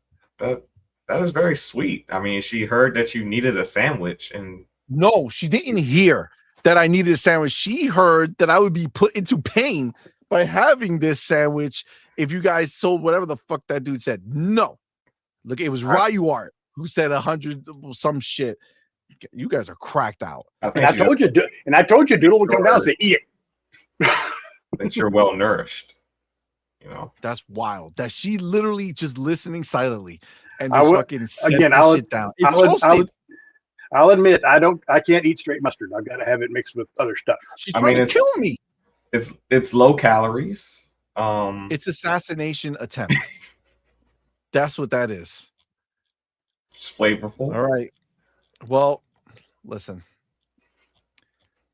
that is very sweet. I mean, she heard that you needed a sandwich, and No, she didn't hear that I needed a sandwich. She heard that I would be put into pain by having this sandwich if you guys sold whatever the fuck that dude said. No. Look, it was Ryu Art who said 100 some shit. You guys are cracked out. And I told you, Doodle would come down and say, "Eat it." That you're well nourished. You know, that's wild. That she literally just listening silently and just fucking again. Shit down. I'll admit I can't eat straight mustard. I've got to have it mixed with other stuff. She's trying to kill me. It's low calories. It's assassination attempt. That's what that is. It's flavorful. All right. Well, listen.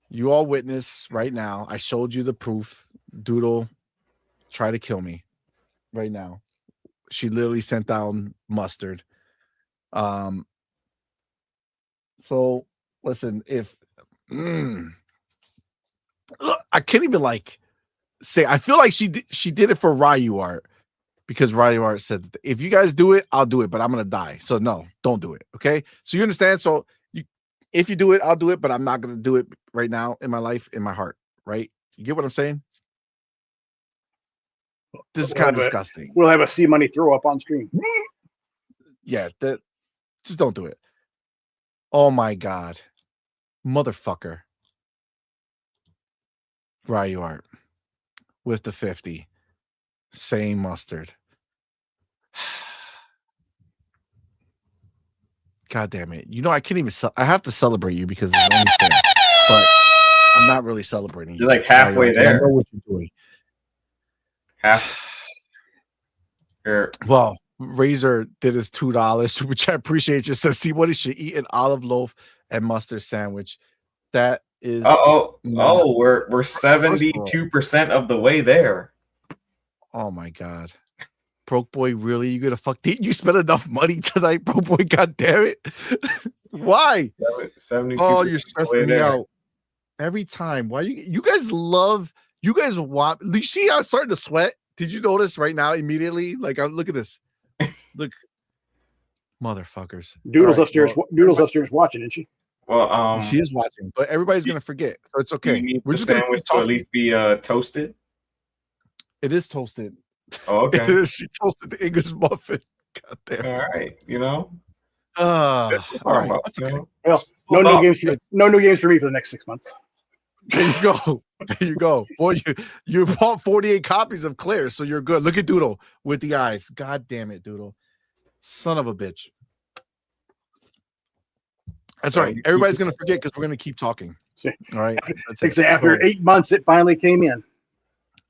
You all witness right now. I showed you the proof. Doodle try to kill me right now. She literally sent down mustard. So listen, if I can't even like say, I feel like she did it for Ryu Art because Ryu Art said, if you guys do it, I'll do it, but I'm gonna die. So no, don't do it. Okay. So you understand? So if you do it, I'll do it, but I'm not gonna do it right now in my life, in my heart. Right? You get what I'm saying? This is kind of disgusting. We'll have a CMoney throw up on stream. Yeah, just don't do it. Oh my god. Motherfucker. Ryu Art with the 50. Same mustard. God damn it. You know, I can't even I have to celebrate you because it's only fair. But I'm not really celebrating you. You're like halfway there. I know what you're doing. Half. Here. Well, Razor did his $2, which I appreciate. Just says, CMoney should eat an olive loaf and mustard sandwich. That is. We're 72% of the way there. Oh my god, Broke Boy, really? You gonna fuck? Didn't you spend enough money tonight, Broke Boy? God damn it! Why? 72%. Oh, you're stressing me out every time. Why you guys love? You guys want? You see, I'm starting to sweat. Did you notice right now immediately? Like, look at this. Look, motherfuckers. Doodle's upstairs. Doodle's upstairs watching, isn't she? Well, she is watching, but everybody's gonna forget, so it's okay. We're just gonna at least be toasted. It is toasted. Oh, okay. She toasted the English muffin. God damn. All right, you know. All right. That's okay. Well, no new games for me for the next 6 months. There you go. There you go. Boy, you bought 48 copies of Claire, so you're good. Look at Doodle with the eyes. God damn it, Doodle. Son of a bitch. That's all right. Everybody's gonna forget because we're gonna keep talking. All right. After 8 months, it finally came in.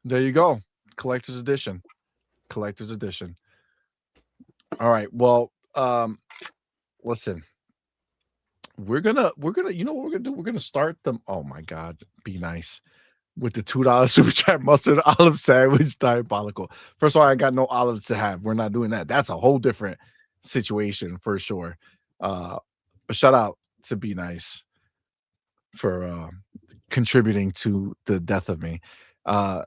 There you go. Collector's edition. Collector's edition. All right. Well, listen. We're gonna, you know what we're gonna do? We're gonna start them. Oh my god, be nice. With the $2 super chat mustard olive sandwich, diabolical. First of all, I got no olives to have. We're not doing that. That's a whole different situation for sure. But shout out to Be Nice for contributing to the death of me. All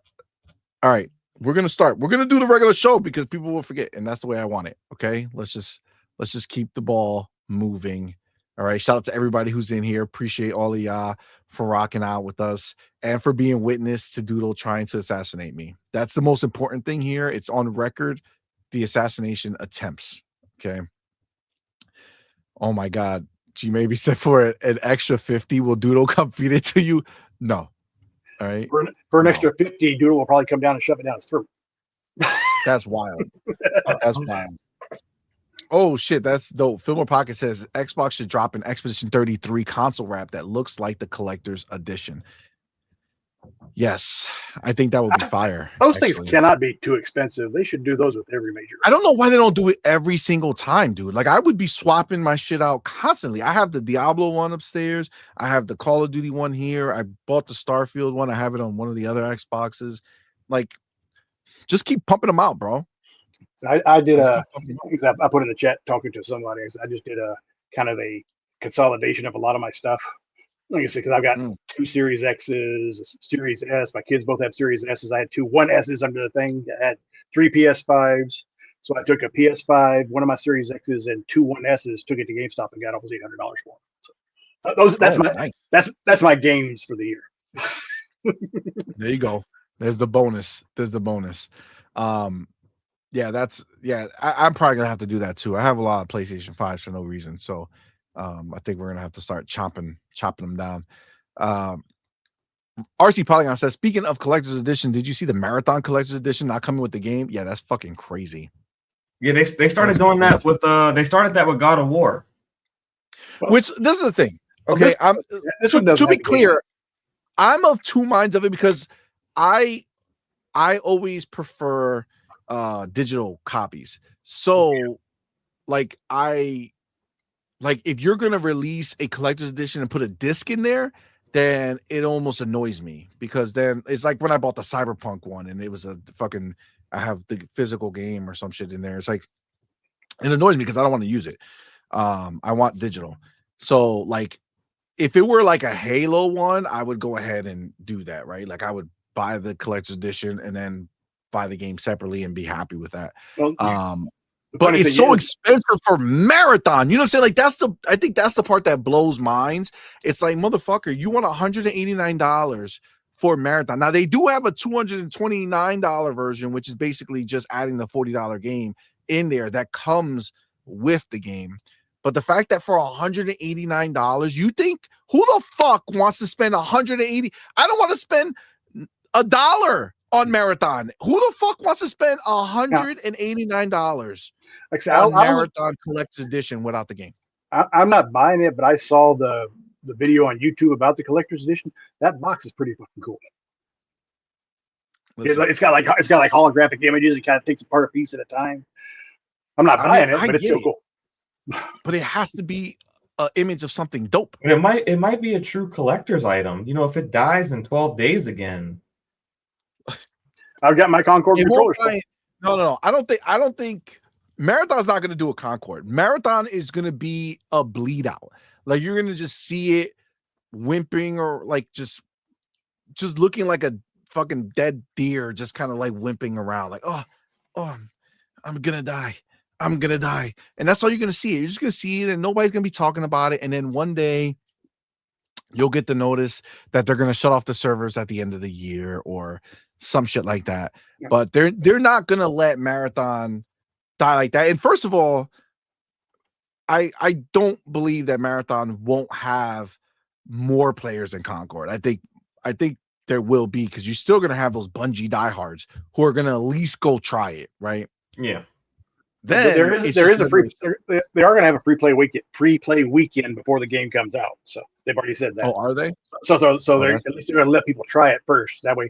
right, we're gonna start. We're gonna do the regular show because people will forget, and that's the way I want it. Okay, let's just keep the ball moving. All right, shout out to everybody who's in here. Appreciate all of y'all for rocking out with us and for being witness to Doodle trying to assassinate me. That's the most important thing here. It's on record, the assassination attempts. Okay. Oh my God. She maybe said for an extra 50, will Doodle come feed it to you? No. All right. For an extra 50, Doodle will probably come down and shove it down his throat. That's wild. That's wild. Oh shit, that's dope. Filmer Pocket says Xbox should drop an Expedition 33 console wrap that looks like the collector's edition. Yes, I think that would be fire. Those things cannot be too expensive. They should do those with every major. I don't know why they don't do it every single time, dude. Like, I would be swapping my shit out constantly. I have the Diablo one upstairs. I have the Call of Duty one here. I bought the Starfield one. I have it on one of the other Xboxes. Like, just keep pumping them out, bro. I did I put in the chat talking to somebody. I just did a kind of a consolidation of a lot of my stuff. like I said, because I've got 2 Series X's, a Series S. My kids both have Series S's. I had 2 1S's under the thing. I had 3 PS5s. So I took a PS5, one of my Series X's, and 2 1S's. Took it to GameStop and got almost $800 for them. So that's my games for the year. There you go. There's the bonus. I'm probably gonna have to do that too. I have a lot of PlayStation 5s for no reason. So I think we're gonna have to start chopping them down. RC Polygon says, speaking of collector's edition, did you see the Marathon collector's edition not coming with the game? Yeah, that's fucking crazy. Yeah, they started doing that with they started that with God of War. Which this is the thing. Okay, to be clear, I'm of 2 minds of it because I always prefer digital copies. So like if you're gonna release a collector's edition and put a disc in there, then it almost annoys me because then it's like when I bought the Cyberpunk one and it was a fucking I have the physical game or some shit in there. It's like it annoys me because I don't want to use it. I want digital. So like if it were like a Halo one, I would go ahead and do that, right? Like I would buy the collector's edition and then buy the game separately and be happy with that. Well, but it's so expensive for Marathon. You know what I'm saying? Like I think that's the part that blows minds. It's like, motherfucker, you want $189 for Marathon. Now they do have a $229 version, which is basically just adding the $40 game in there that comes with the game. But the fact that for $189, you think who the fuck wants to spend $180? I don't want to spend $1 on Marathon. Who the fuck wants to spend $189 on Marathon Collector's Edition without the game? I'm not buying it, but I saw the video on YouTube about the Collector's Edition. That box is pretty fucking cool. It's got like holographic images. It kind of takes apart a piece at a time. I'm not buying it, but it's still cool. But it has to be an image of something dope. It might be a true collector's item. You know, if it dies in 12 days again. I've got my Concord controller. No. I don't think Marathon's not going to do a Concord. Marathon is going to be a bleed out. Like you're going to just see it whimpering or like just looking like a fucking dead deer, just kind of like whimpering around like, oh, I'm going to die. I'm going to die. And that's all you're going to see. You're just going to see it and nobody's going to be talking about it. And then one day you'll get the notice that they're going to shut off the servers at the end of the year or some shit like that. Yeah. But they're not going to let Marathon die like that. And first of all, I don't believe that Marathon won't have more players than Concord. I think there will be, because you're still going to have those Bungie diehards who are going to at least go try it, right? Yeah. Then they are going to have a free play weekend before the game comes out. So they've already said that. Oh, are they? So they're at least they're going to let people try it first. That way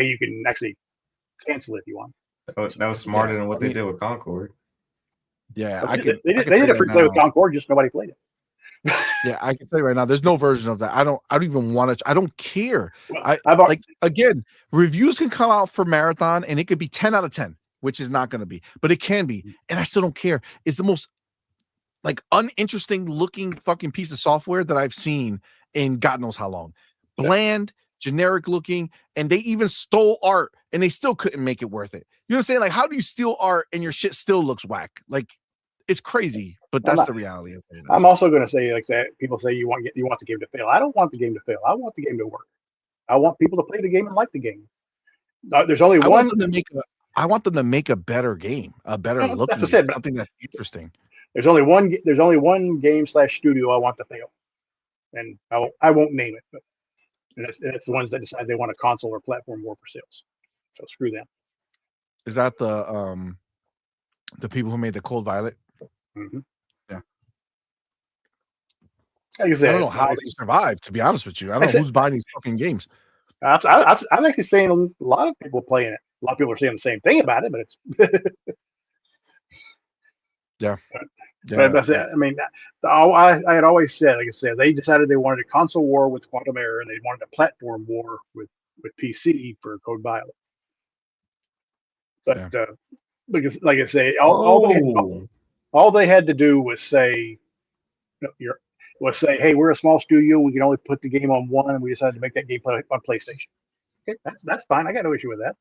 you can actually cancel it if you want. That was smarter than what they did with Concord. Yeah, they did a free play with Concord, just nobody played it. Yeah, I can tell you right now, there's no version of that. I don't even want to. I don't care. Well, again, reviews can come out for Marathon and it could be 10 out of 10. Which is not going to be, but it can be. And I still don't care. It's the most like uninteresting looking fucking piece of software that I've seen in God knows how long. Bland, generic looking, and they even stole art and they still couldn't make it worth it. You know what I'm saying? Like, how do you steal art and your shit still looks whack? Like, it's crazy, but that's the reality of it. I'm also going to say, like that, people say you want the game to fail. I don't want the game to fail. I want the game to work. I want people to play the game and like the game. There's only one. I want them to make a better game, a better looking game, something that's interesting. There's only one game / studio I want to fail, and I won't name it, but that's the ones that decide they want a console or platform war for sales. So screw them. Is that the people who made the Cold Violet? Mm-hmm. Yeah. Like I said, I don't know how they survive. To be honest with you, I don't know who's buying these fucking games. I'm actually saying a lot of people playing it. A lot of people are saying the same thing about it, but it's yeah. But that's it. I mean, I had always said, like I said, they decided they wanted a console war with Quantum Error, and they wanted a platform war with PC for Code Violet. But because, like I say, all they had to do was say, was say, hey, we're a small studio. We can only put the game on one, and we decided to make that game play on PlayStation. Okay, that's fine. I got no issue with that.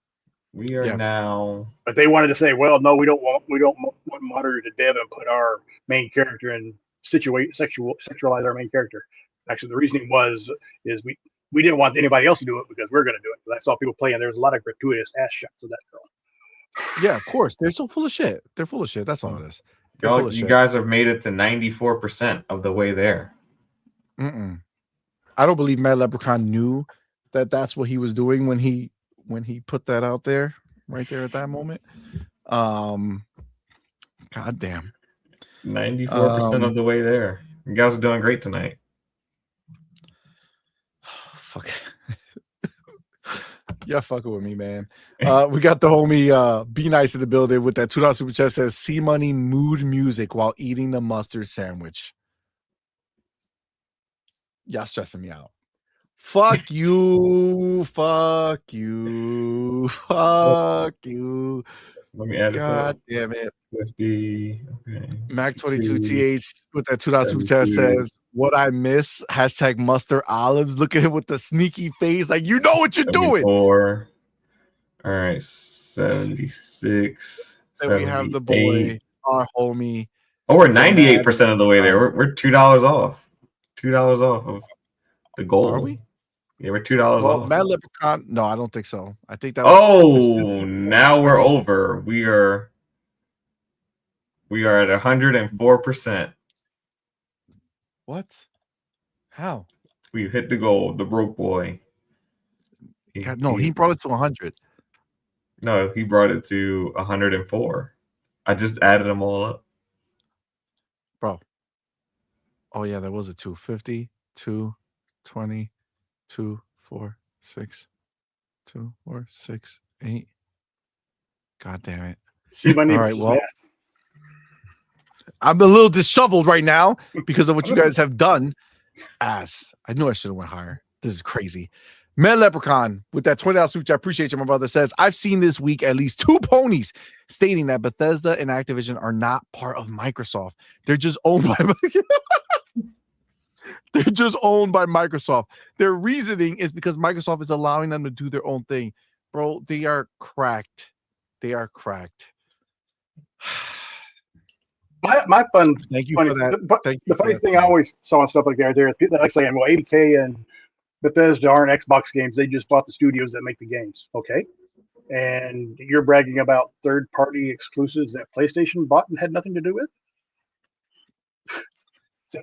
We are now. But they wanted to say, well, no, we don't want monitors to dev and put our main character and sexualize our main character. Actually, the reasoning is we didn't want anybody else to do it because we're going to do it. Because I saw people playing. There was a lot of gratuitous ass shots of that girl. Yeah, of course. They're so full of shit. They're full of shit. That's all it is. You guys have made it to 94% of the way there. I don't believe Mad Leprechaun knew that that's what he was doing when he put that out there, right there at that moment. God damn. 94% of the way there. You guys are doing great tonight. Fuck. Yeah, fucking with me, man. We got the homie Be Nice in the building with that $2 super chat. Says CMoney mood music while eating the mustard sandwich. Y'all stressing me out. Fuck you. Fuck you. Fuck you. Let me add this God up. damn it. 50. Okay. Mac22TH with that $2 super chat says, what I miss, hashtag mustard olives. Look at him with the sneaky face. Like, you know what you're doing. 74. All right. 76. Then we have the boy, our homie. Oh, we're 98% of the way there. We're $2 off. $2 off of the goal. Are we? Yeah, we're $2 off. Mad Leprechaun. No, I don't think so. I think that was now we're over. We are at 104%. What? How? We hit the goal. The broke boy. He brought it to 100. No, he brought it to 104. I just added them all up. Bro. Oh, yeah, there was a 250, 220, 2, 4, 6, 2, 4, 6, 8. God damn it. See my name. All right, well, I'm a little disheveled right now because of what you guys have done. I knew I should have went higher. This is crazy. Mad Leprechaun with that $20 super chat. I appreciate you, my brother. Says, I've seen this week at least 2 ponies stating that Bethesda and Activision are not part of Microsoft. They're just owned by They're just owned by Microsoft. Their reasoning is because Microsoft is allowing them to do their own thing. Bro, they are cracked. They are cracked. My fun. Thank you for that. The funny thing I always saw and stuff like that there is people like saying, well, ABK and Bethesda aren't Xbox games. They just bought the studios that make the games. Okay. And you're bragging about third-party exclusives that PlayStation bought and had nothing to do with? So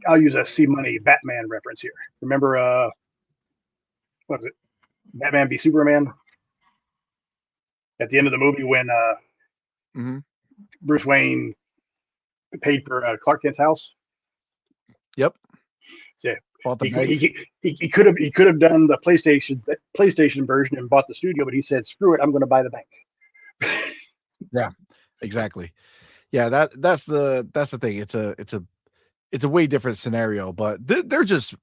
I'll use a CMoney Batman reference here. Remember, what was it? Batman v Superman? At the end of the movie when Bruce Wayne paid for Clark Kent's house? Yep. So he could have done the PlayStation version and bought the studio, but he said, "Screw it, I'm going to buy the bank." Yeah, exactly. Yeah, that's the thing. It's a way different scenario, but they're just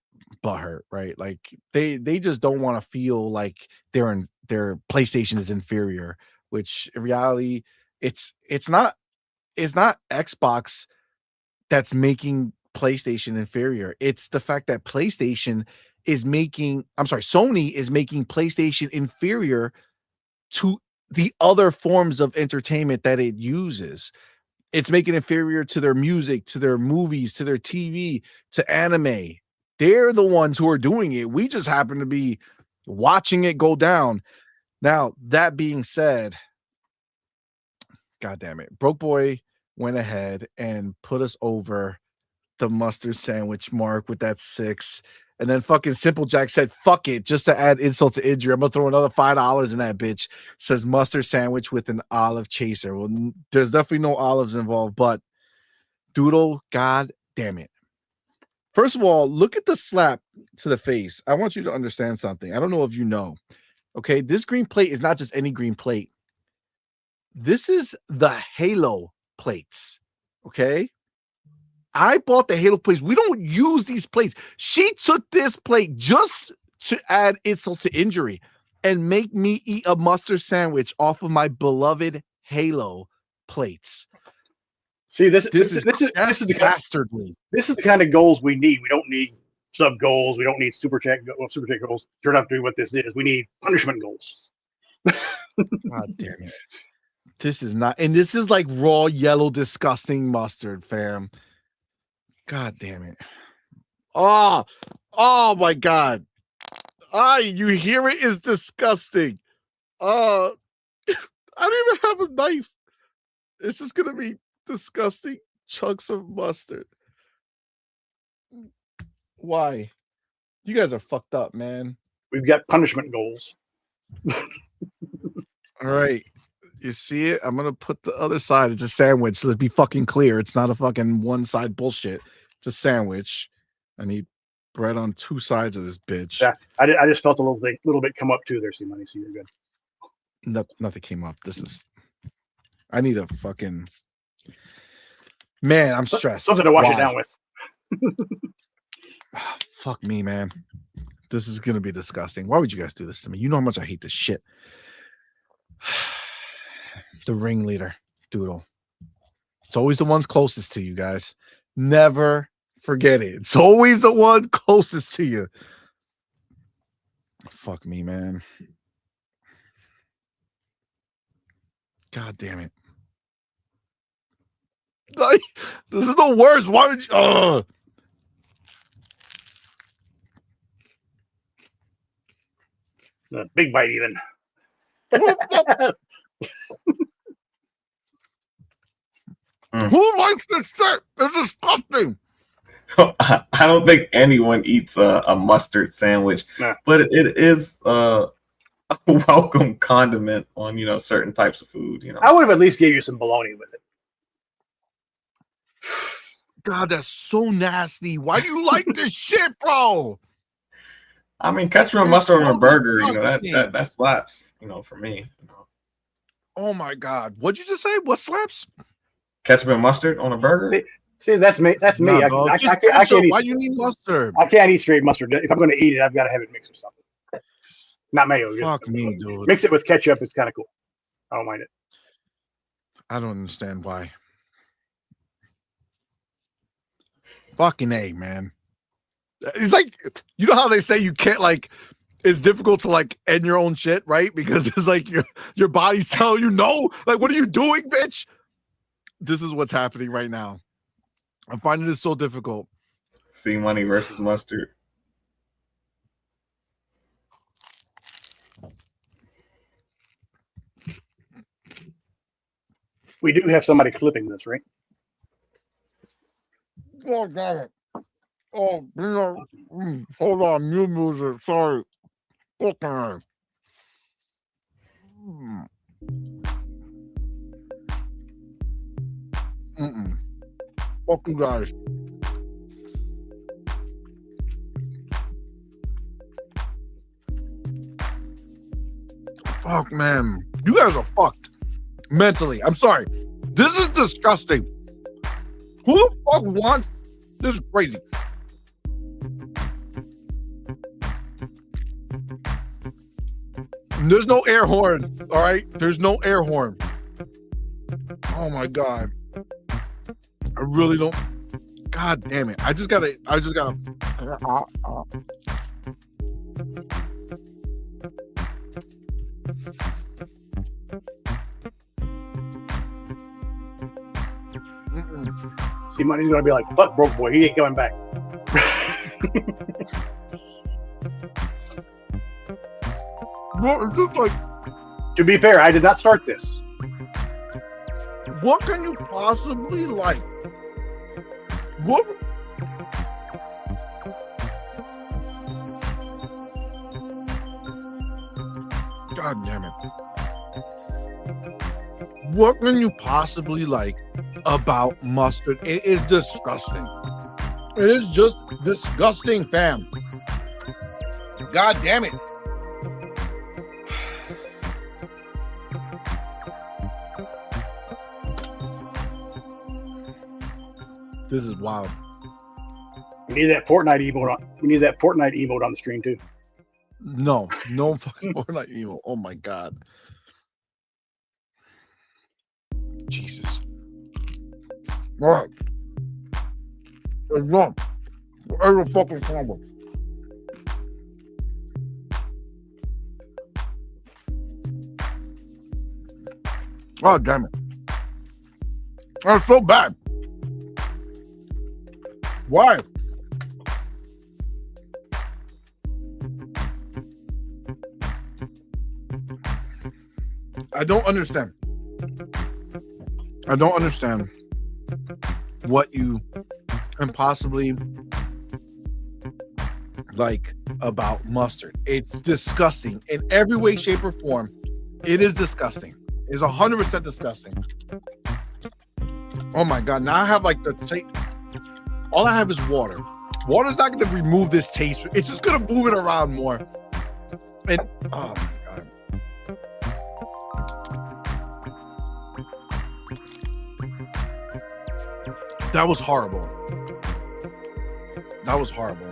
butthurt, right? Like they just don't want to feel like their PlayStation is inferior, which in reality it's not Xbox that's making PlayStation inferior. It's the fact that Sony is making PlayStation inferior to the other forms of entertainment that it uses. It's making it inferior to their music, to their movies, to their TV, to anime. They're the ones who are doing it. We just happen to be watching it go down. Now, that being said, God damn it, Broke Boy went ahead and put us over the mustard sandwich mark with that 6. And then fucking Simple Jack said, fuck it, just to add insult to injury. I'm going to throw another $5 in that bitch. Says mustard sandwich with an olive chaser. Well, there's definitely no olives involved, but Doodle, God damn it. First of all, look at the slap to the face. I want you to understand something. I don't know if you know. Okay, this green plate is not just any green plate. This is the Halo plates. Okay? I bought the Halo plates. We don't use these plates. She took this plate just to add insult to injury and make me eat a mustard sandwich off of my beloved Halo plates. See, this This is is the dastardly. this is the kind of goals we need. We don't need sub goals. We don't need super chat goals. Turn out to be what this is. We need punishment goals. God damn it. This is not, and this is like raw yellow disgusting mustard, fam. God damn it. Oh my god. You hear it is disgusting. I don't even have a knife. It's just gonna be disgusting chunks of mustard. Why? You guys are fucked up, man. We've got punishment goals. All right. You see it? I'm gonna put the other side. It's a sandwich. Let's be fucking clear. It's not a fucking one side bullshit. It's a sandwich. I need bread on two sides of this bitch. Yeah, I just felt a little bit come up too there, CMoney. So you're good. Nothing came up. This is. I need a fucking. Man, I'm stressed. Something to wash Why? it down with. Fuck me, man. This is gonna be disgusting. Why would you guys do this to me? You know how much I hate this shit. The ringleader, Doodle. It's always the ones closest to you guys. Never forget it. It's always the one closest to you. Fuck me, man. God damn it. Like, this is the worst. Why would you? A big bite, even. Who likes this shit? It's disgusting. I don't think anyone eats a mustard sandwich, Nah. but it is a welcome condiment on certain types of food. I would have at least gave you some bologna with it. God, that's so nasty. Why do you like this shit, bro? I mean, ketchup and It's mustard on so a burger, disgusting. that slaps. For me. Oh my god, what'd you just say? What slaps? Ketchup and mustard on a burger. See, that's me. That's me. Nah, I dog, just can't ketchup. eat. Why do you need mustard? I can't eat straight mustard. If I'm going to eat it, I've got to have it mixed with something. Not mayo. Just Fuck me, dude. mix it with ketchup. It's kind of cool. I don't mind it. I don't understand why. Fucking A, man. It's like, you know how they say you can't, like, it's difficult to, like, end your own shit, right? Because it's like your body's telling you no. Like, what are you doing, bitch? This is what's happening right now. I'm finding this so difficult. CMoney versus mustard. We do have somebody clipping this, right? Oh, got it. Oh, hold on. New music. Sorry. Okay. Fuck you guys. Fuck, man. You guys are fucked. Mentally. I'm sorry. This is disgusting. Who the fuck wants this? Is crazy. There's no air horn. All right. There's no air horn. Oh my god. I really don't. God damn it. I just gotta. CMoney's going to be like, fuck broke boy. He ain't coming back. Well, it's just like, To be fair, I did not start this. what can you possibly like? What? God damn it. What can you possibly like about mustard? It is disgusting. It is just disgusting, fam. God damn it. This is wild. We need that Fortnite emote on. We need that Fortnite emote on the stream too. No fucking Fortnite evil. Oh my god. Jesus. All right. It's done. Where's the fucking camera? Oh, damn it. That's so bad. Why? I don't understand. I don't understand what you can possibly like about mustard. It's disgusting in every way, shape, or form. It is disgusting. It's 100% disgusting. Oh my god! Now I have like the taste. All I have is water. Water's not going to remove this taste. It's just going to move it around more. And oh my god. That was horrible. That was horrible.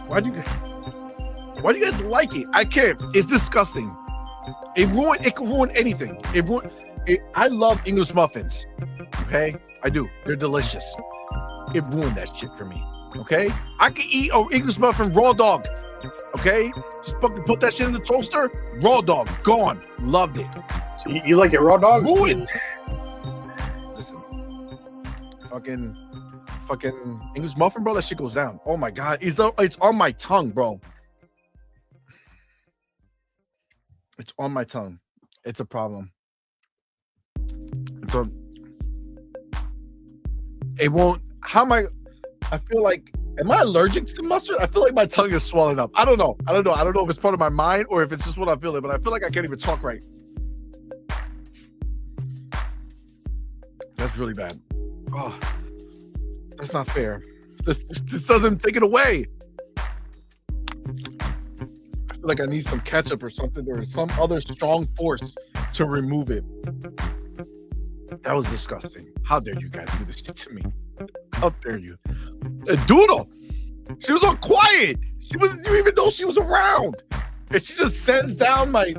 Why do you guys like it? I can't. It's disgusting. It can ruin anything. I love English muffins. Okay? I do. They're delicious. It ruined that shit for me. Okay? I can eat an English muffin raw dog. Okay? Just fucking put that shit in the toaster. Raw dog. Gone. Loved it. So you like it raw dog? Ruined. Listen. Fucking English muffin, bro. That shit goes down. Oh my god. It's on my tongue, bro. It's on my tongue. It's a problem. It won't. I feel like, am I allergic to mustard? I feel like my tongue is swelling up. I don't know if it's part of my mind or if it's just what I'm feeling, but I feel like I can't even talk right. That's really bad. Oh, that's not fair. This doesn't take it away. I feel like I need some ketchup or something or some other strong force to remove it. That was disgusting. How dare you guys do this shit to me? How dare you? Doodle, she was all quiet. You even know she was around. And she just sends down my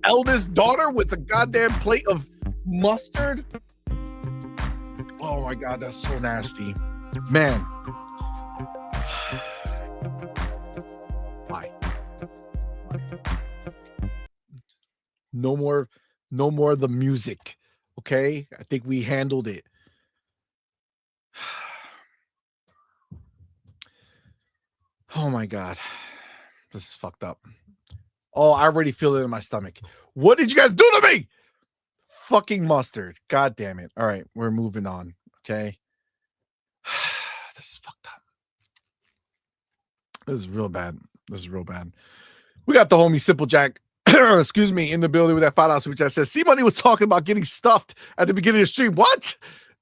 eldest daughter with a goddamn plate of mustard. Oh my god, that's so nasty. Man. Why? No more of the music. Okay? I think we handled it. Oh my god. This is fucked up. Oh, I already feel it in my stomach. What did you guys do to me? Fucking mustard. God damn it. All right, we're moving on. Okay. This is fucked up. This is real bad. We got the homie Simple Jack, excuse me, in the building with that $5 which I said CMoney was talking about getting stuffed at the beginning of the stream. What?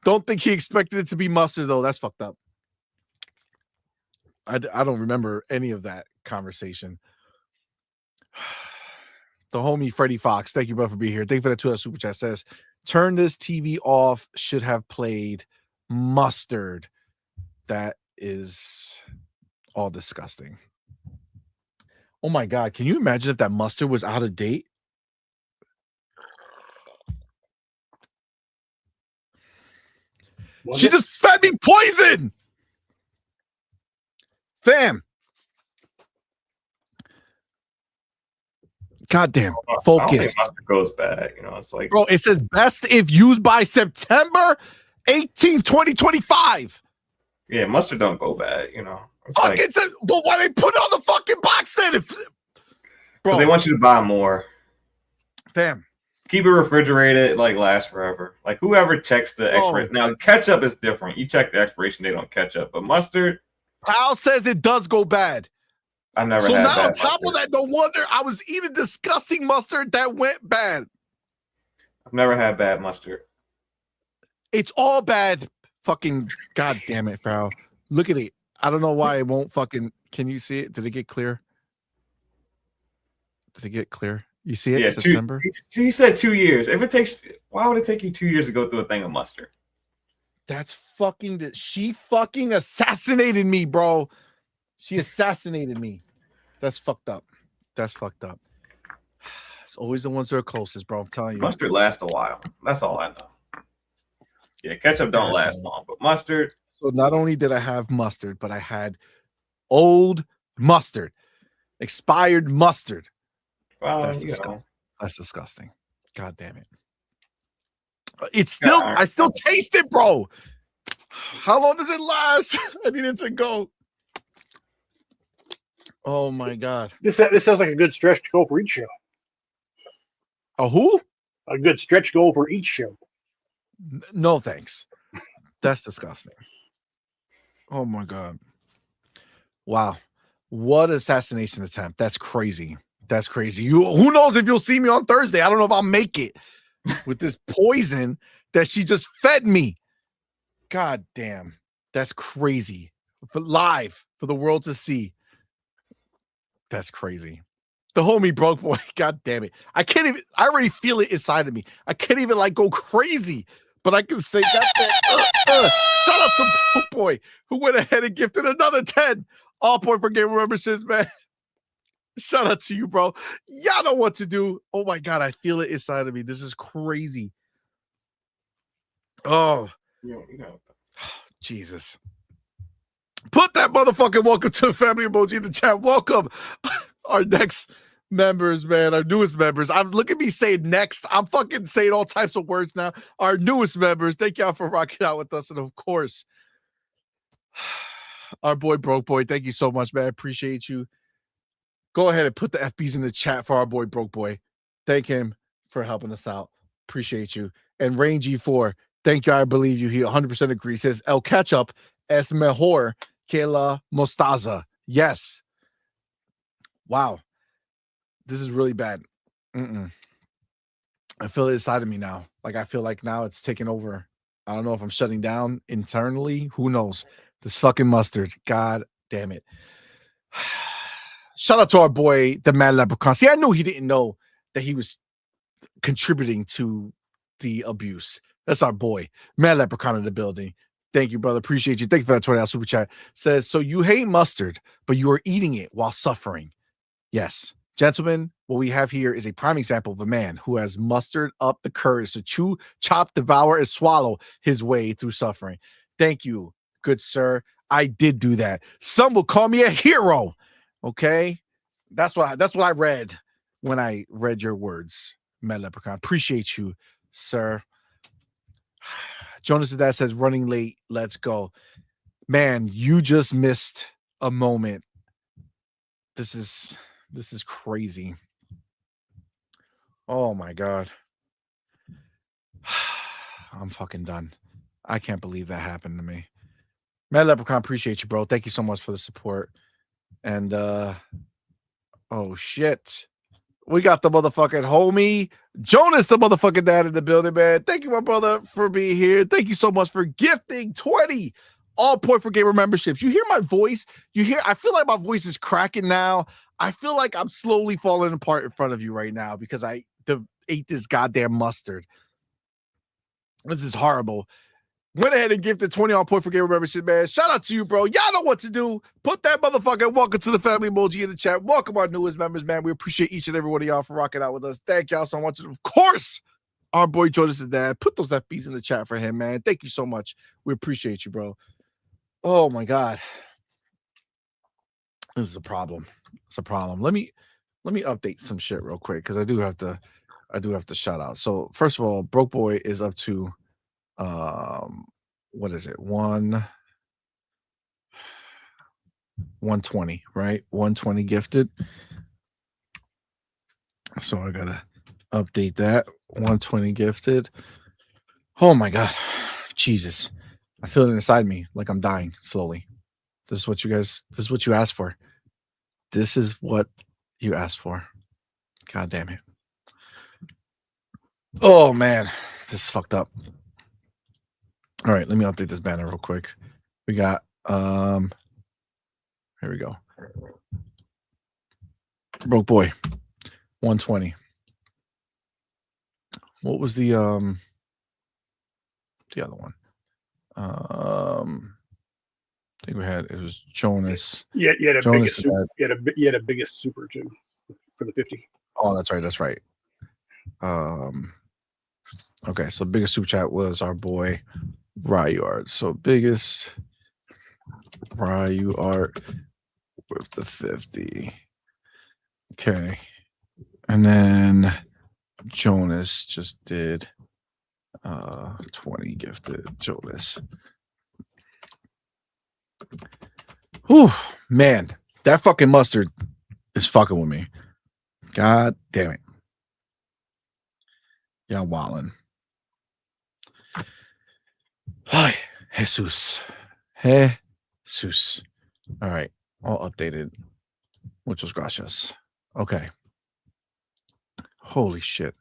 Don't think he expected it to be mustard though. That's fucked up. I don't remember any of that conversation. The homie Freddie Fox, thank you, bro, for being here. Thank you for the $2 super chat. Says, turn this TV off. Should have played mustard. That is all disgusting. Oh my god, can you imagine if that mustard was out of date? She just fed me poison. Fam. Goddamn. Focus. I don't think mustard goes bad. You know, it's like, bro, it says best if used by September 18th, 2025. Yeah, mustard don't go bad, you know. Fuck, it says, but why they put it on the fucking box then? Bro, they want you to buy more. Fam. Keep it refrigerated, like last forever. Like whoever checks the expiration. Now ketchup is different. You check the expiration date on ketchup, but mustard. Pal says it does go bad. I never so had now bad on top mustard. of that, no wonder I was eating disgusting mustard that went bad. I've never had bad mustard. It's all bad. Fucking god damn it, Farrell. Look at it. I don't know why it won't fucking. Can you see it? Did it get clear? Did it get clear? You see it? Yeah, September. He said 2 years. If it takes, why would it take you 2 years to go through a thing of mustard? That's fucking. She fucking assassinated me, bro. She assassinated me. That's fucked up. That's fucked up. always the ones that are closest, bro. I'm telling you. Mustard lasts a while. That's all I know. Yeah, ketchup don't last long, but mustard. So not only did I have mustard, but I had old mustard, expired mustard. Well, That's you disgusting. know. That's disgusting. God damn it. It's still, I still taste it, bro. How long does it last? I need it to go. Oh my God. This sounds like a good stretch goal for each show. A who? A good stretch goal for each show. No, thanks. That's disgusting. Oh my God. Wow. What assassination attempt. That's crazy. That's crazy. Who knows if you'll see me on Thursday? I don't know if I'll make it with this poison that she just fed me. God damn. That's crazy. For live for the world to see. That's crazy. The homie broke boy. God damn it. I can't even, I already feel it inside of me. I can't even like go crazy, but I can say that. Shout out to broke boy who went ahead and gifted another 10. All point for game memberships, man. Shout out to you, bro. Y'all know what to do. Oh my God. I feel it inside of me. This is crazy. Oh, Jesus. Put that motherfucking welcome to the family emoji in the chat. Welcome our next members, man. Our newest members. Look at me saying next. I'm fucking saying all types of words now. Our newest members. Thank y'all for rocking out with us. And of course, our boy Broke Boy. Thank you so much, man. I appreciate you. Go ahead and put the FBs in the chat for our boy Broke Boy. Thank him for helping us out. Appreciate you. And Rain G4. Thank you. I believe you. He 100% agrees. Says El Ketchup es mejor que la mostaza. Yes. Wow. This is really bad. I feel it inside of me now. Like, I feel like now it's taking over. I don't know if I'm shutting down internally. Who knows? This fucking mustard. God damn it. Shout out to our boy, the Mad Leprechaun. See, I knew he didn't know that he was contributing to the abuse. That's our boy, Mad Leprechaun in the building. Thank you, brother. Appreciate you. Thank you for that $20 super chat. Says, so you hate mustard, but you are eating it while suffering. Yes. Gentlemen, what we have here is a prime example of a man who has mustered up the courage to chew, chop, devour, and swallow his way through suffering. Thank you, good sir. I did do that. Some will call me a hero. Okay? That's what I read when I read your words, Mad Leprechaun. Appreciate you, sir. Jonas' dad says, running late. Let's go. Man, you just missed a moment. This is crazy. Oh my God. I'm fucking done. I can't believe that happened to me. Mad Leprechaun, appreciate you, bro. Thank you so much for the support. And oh shit. We got the motherfucking homie Jonas, the motherfucking dad in the building, man. Thank you, my brother, for being here. Thank you so much for gifting 20 all point for gamer memberships. You hear my voice? I feel like my voice is cracking now. I feel like I'm slowly falling apart in front of you right now because I ate this goddamn mustard. This is horrible. Went ahead and gifted 20 all point for gamer membership, man. Shout out to you, bro. Y'all know what to do. Put that motherfucking welcome to the family emoji in the chat. Welcome our newest members, man. We appreciate each and every one of y'all for rocking out with us. Thank y'all so much. And of course, our boy Jonas' dad. Put those FBs in the chat for him, man. Thank you so much. We appreciate you, bro. Oh my God. This is a problem. It's a problem. Let me update some shit real quick because I do have to shout out. So first of all, Broke Boy is up to what is it? 120, right? 120 gifted. So I gotta update that. 120 gifted. Oh my God. Jesus. I feel it inside me like I'm dying slowly. This is what you asked for. This is what you asked for. God damn it. Oh man. This is fucked up. All right, let me update this banner real quick. We got here we go. Broke Boy 120. What was the other one? I think it was Jonas. Yeah, you had a Jonas biggest super, you had a biggest super too for the 50. Oh, that's right. Okay, so biggest super chat was our boy Ryu Art. So biggest Ryu Art with the 50. Okay. And then Jonas just did 20 gifted Jonas. Whew, man, that fucking mustard is fucking with me. God damn it. Yeah, wildin'. Hi, Jesus. Jesus. All right, all updated. Muchas gracias. Okay. Holy shit.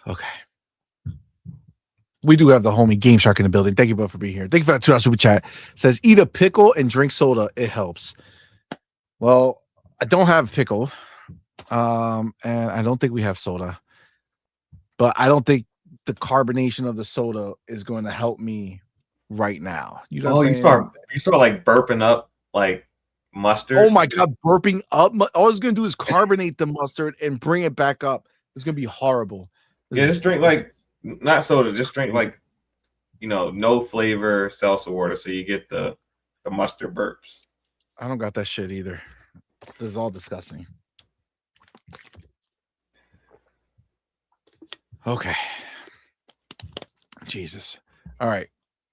Okay. We do have the homie Game Shark in the building. Thank you both for being here. Thank you for that $2 super chat. Says eat a pickle and drink soda. It helps. Well, I don't have pickle. And I don't think we have soda. But I don't think the carbonation of the soda is going to help me right now. You know what I'm saying? You start like burping up like mustard. Oh my god, burping up. All it's going to do is carbonate the mustard and bring it back up. It's going to be horrible. Just drink like not soda, just drink like no flavor seltzer water so you get the mustard burps. I don't got that shit either. This is all disgusting. Okay. Jesus. All right.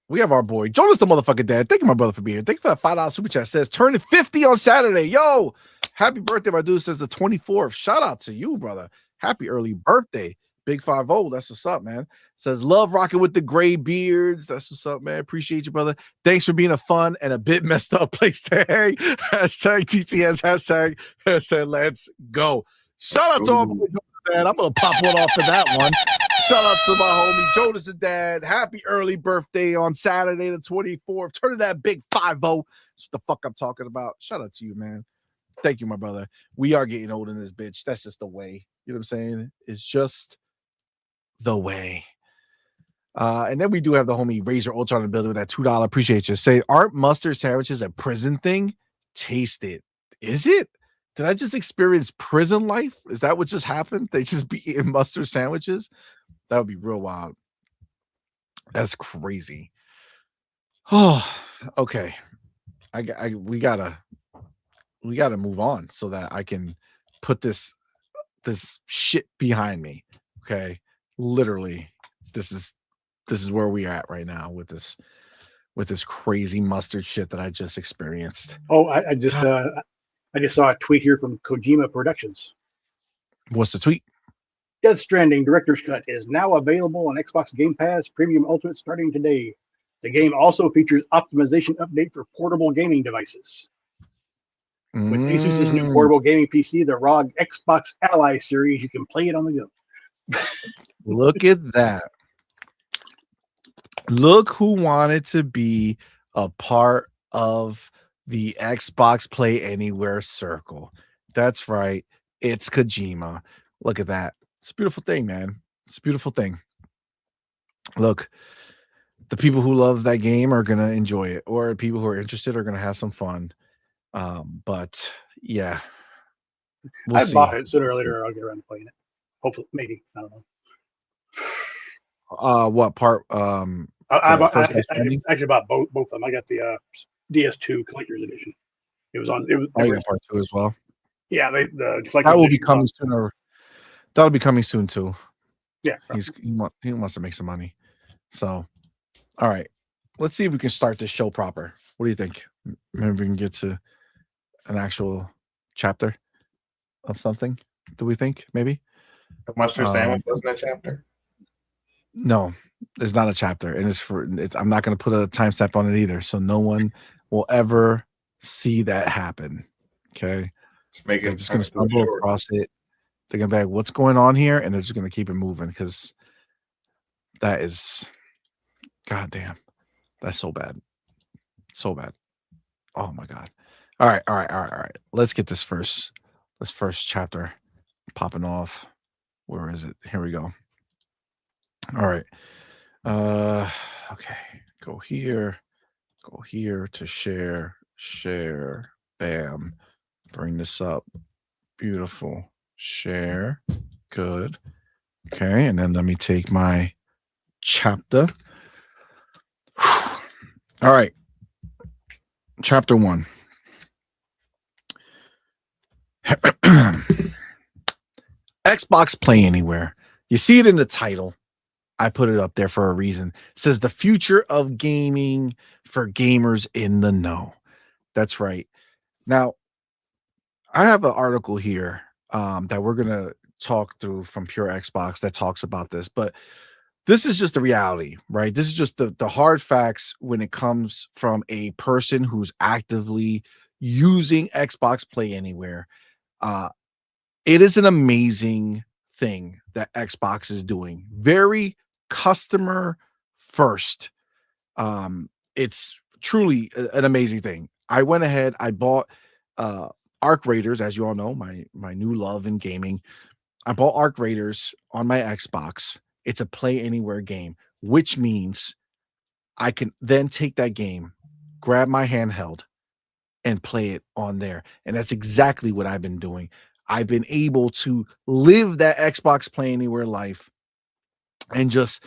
We have our boy Jonas the motherfucking dad. Thank you, my brother, for being here. Thank you for that $5 super chat. Says turning 50 on Saturday. Yo, happy birthday, my dude. Says the 24th. Shout out to you, brother. Happy early birthday. Big 5-0. That's what's up, man. Says love rocking with the gray beards. That's what's up, man. Appreciate you, brother. Thanks for being a fun and a bit messed up place to hang. Hashtag TTS. Hashtag let's go. Shout out to all my dad. I'm gonna pop one off for that one. Shout out to my homie Jonas the dad. Happy early birthday on Saturday the 24th. Turn to that big 5-0. That's what the fuck I'm talking about. Shout out to you, man. Thank you, my brother. We are getting old in this bitch. That's just the way. You know what I'm saying? It's just the way. And then we do have the homie Razor Ultra on the building with that $2. Appreciate you. Say, aren't mustard sandwiches a prison thing? Taste it. Is it? Did I just experience prison life? Is that what just happened? They just be eating mustard sandwiches? That would be real wild. That's crazy. Oh, okay. We gotta move on so that I can put this shit behind me. Okay. Literally, this is where we are at right now with this crazy mustard shit that I just experienced. Oh, I just saw a tweet here from Kojima Productions. What's the tweet? Death Stranding Director's Cut is now available on Xbox Game Pass Premium Ultimate starting today. The game also features optimization update for portable gaming devices. With Asus's new portable gaming PC, the ROG Xbox Ally series, you can play it on the go. Look at that. Look who wanted to be a part of the Xbox Play Anywhere circle. That's right. It's Kojima. Look at that. It's a beautiful thing, man. It's a beautiful thing. Look, the people who love that game are going to enjoy it, or people who are interested are going to have some fun. But yeah, I bought it sooner or later. I'll get around to playing it. Hopefully, maybe. I don't know. What part? I actually bought both of them. I got the DS2 Collector's Edition. It was on. It was. I got part 2 as well. Yeah, that will be coming sooner. That'll be coming soon too. Yeah, he wants to make some money. So, all right, let's see if we can start this show proper. What do you think? Maybe we can get to an actual chapter of something. Do we think maybe? The mustard sandwich wasn't a chapter. No, it's not a chapter, and I'm not going to put a timestamp on it either, so no one will ever see that happen. Okay, they're just going to stumble across it. They're going to be like, "What's going on here?" And they're just going to keep it moving because that is, goddamn, that's so bad, so bad. Oh my god! All right. Let's get this first chapter popping off. Where is it? Here we go. All right. Okay. Go here to share. Bam. Bring this up. Beautiful. Share. Good. Okay, and then let me take my chapter. All right. Chapter 1. Xbox Play Anywhere. You see it in the title. I put it up there for a reason. It says the future of gaming for gamers in the know. That's right. Now, I have an article here that we're going to talk through from Pure Xbox that talks about this, but this is just the reality, right? This is just the hard facts when it comes from a person who's actively using Xbox Play Anywhere. It is an amazing thing that Xbox is doing. Very customer first. It's truly an amazing thing. I went ahead, I bought Arc Raiders, as you all know, my new love in gaming. I bought Arc Raiders on my Xbox. It's a play anywhere game, which means I can then take that game, grab my handheld, and play it on there. And that's exactly what I've been doing. I've been able to live that Xbox Play Anywhere life and just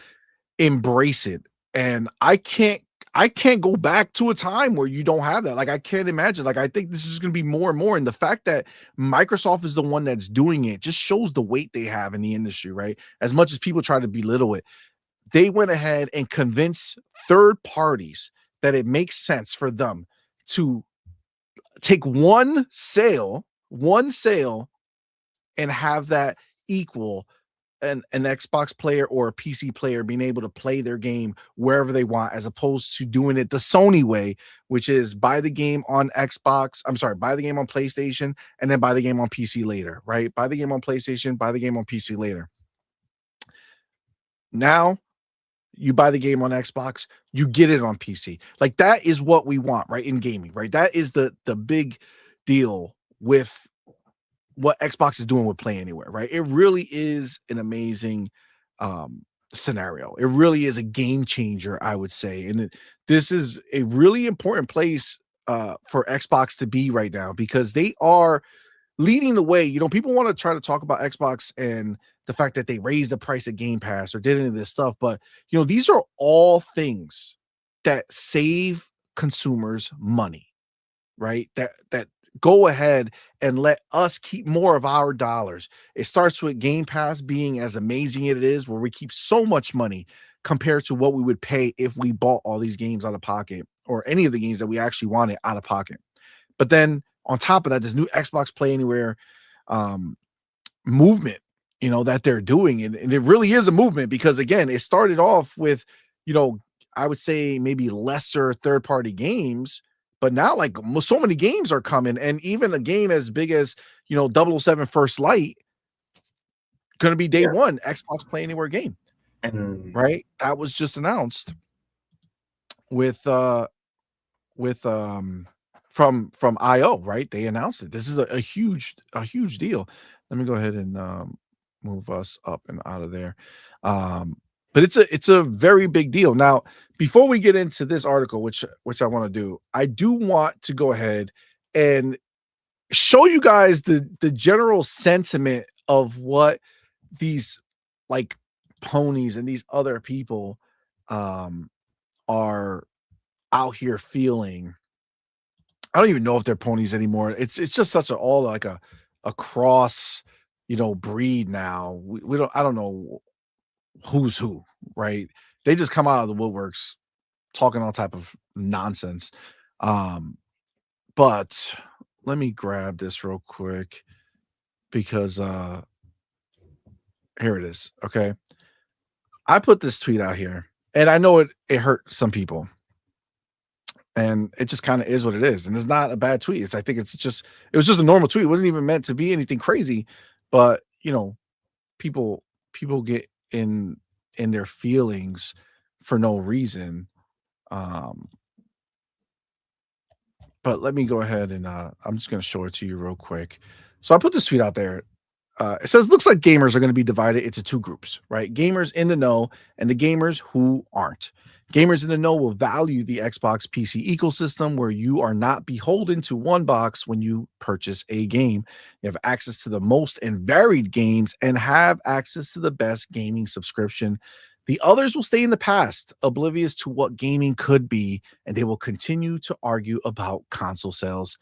embrace it. And I can't go back to a time where you don't have that. Like, I can't imagine. Like, I think this is going to be more and more. And the fact that Microsoft is the one that's doing it just shows the weight they have in the industry, right? As much as people try to belittle it, they went ahead and convinced third parties that it makes sense for them to take one sale, and have that equal an Xbox player or a PC player being able to play their game wherever they want, as opposed to doing it the Sony way, which is buy the game on Xbox. I'm sorry, buy the game on PlayStation and then buy the game on PC later, right? Buy the game on PlayStation, buy the game on PC later. Now you buy the game on Xbox, you get it on PC. Like, that is what we want, right? In gaming, right? That is the big deal with what Xbox is doing with Play Anywhere, right? It really is an amazing scenario. It really is a game changer, I would say. And this is a really important place for Xbox to be right now, because they are leading the way. You know, people want to try to talk about Xbox and the fact that they raised the price of Game Pass or did any of this stuff, but you know, these are all things that save consumers money, right? That go ahead and let us keep more of our dollars. It starts with Game Pass being as amazing as it is, where we keep so much money compared to what we would pay if we bought all these games out of pocket, or any of the games that we actually wanted out of pocket. But then on top of that, this new Xbox Play Anywhere movement, you know, that they're doing. And it really is a movement, because again, it started off with, you know, I would say maybe lesser third-party games, but now like so many games are coming, and even a game as big as, you know, 007 First Light, going to be day one Xbox Play Anywhere game. Right? That was just announced with from IO, right? They announced it. This is a huge deal. Let me go ahead and move us up and out of there. But it's a very big deal. Now, before we get into this article, which I want to do, I do want to go ahead and show you guys the general sentiment of what these like ponies and these other people are out here feeling. I don't even know if they're ponies anymore. It's just such all like a cross, you know, breed now. We don't, I don't know who's who, right? They just come out of the woodworks talking all type of nonsense. But let me grab this real quick, because here it is. Okay. I put this tweet out here, and I know it hurt some people. And it just kind of is what it is. And it's not a bad tweet. I think it was just a normal tweet. It wasn't even meant to be anything crazy, but you know, people get in their feelings for no reason. But let me go ahead and I'm just going to show it to you real quick. So I put this tweet out there. it says looks like gamers are going to be divided into two groups, right? Gamers in the know and the gamers who aren't. Gamers in the know will value the Xbox PC ecosystem where you are not beholden to one box when you purchase a game. You have access to the most and varied games and have access to the best gaming subscription. The others will stay in the past, oblivious to what gaming could be, and they will continue to argue about console sales.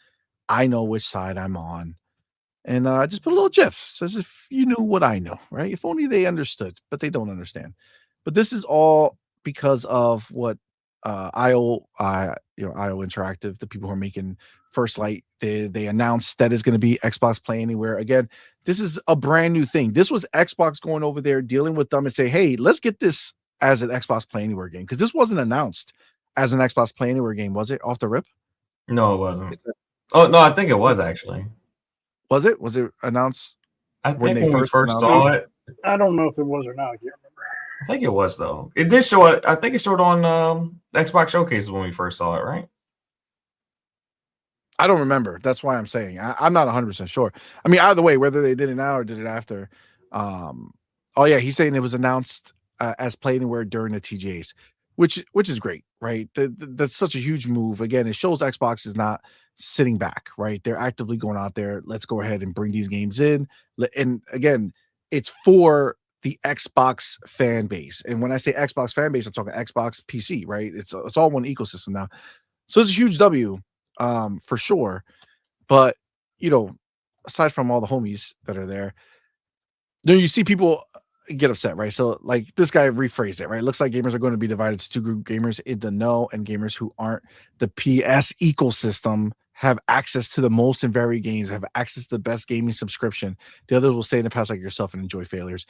I know which side I'm on. And just put a little GIF. Says if you knew what I know, right? If only they understood, but they don't understand. But this is all because of what IO Interactive, the people who are making First Light, they announced that is going to be Xbox Play Anywhere. Again, this is a brand new thing. This was Xbox going over there, dealing with them and say, hey, let's get this as an Xbox Play Anywhere game. Because this wasn't announced as an Xbox Play Anywhere game, was it? Off the rip? No, it wasn't. Oh, no, I think it was actually. Was it? Was it announced? I think when we first saw it. I don't know if there was or not. I can't remember. I think it was, though. It did show it. I think it showed on Xbox Showcases when we first saw it, right? I don't remember. That's why I'm saying I'm not 100% sure. I mean, either way, whether they did it now or did it after. Oh yeah, he's saying it was announced as Play Anywhere during the TGAs, which is great, right? That's such a huge move. Again, it shows Xbox is not sitting back, right? They're actively going out there. Let's go ahead and bring these games in. And again, it's for the Xbox fan base. And when I say Xbox fan base, I'm talking Xbox PC, right? It's all one ecosystem now. So it's a huge W. For sure. But aside from all the homies that are there, you see people get upset, right? So like this guy rephrased it, right? It looks like gamers are going to be divided to two groups: gamers in the know and gamers who aren't. The PS ecosystem have access to the most and varied games, have access to the best gaming subscription. The others will stay in the past like yourself and enjoy failures.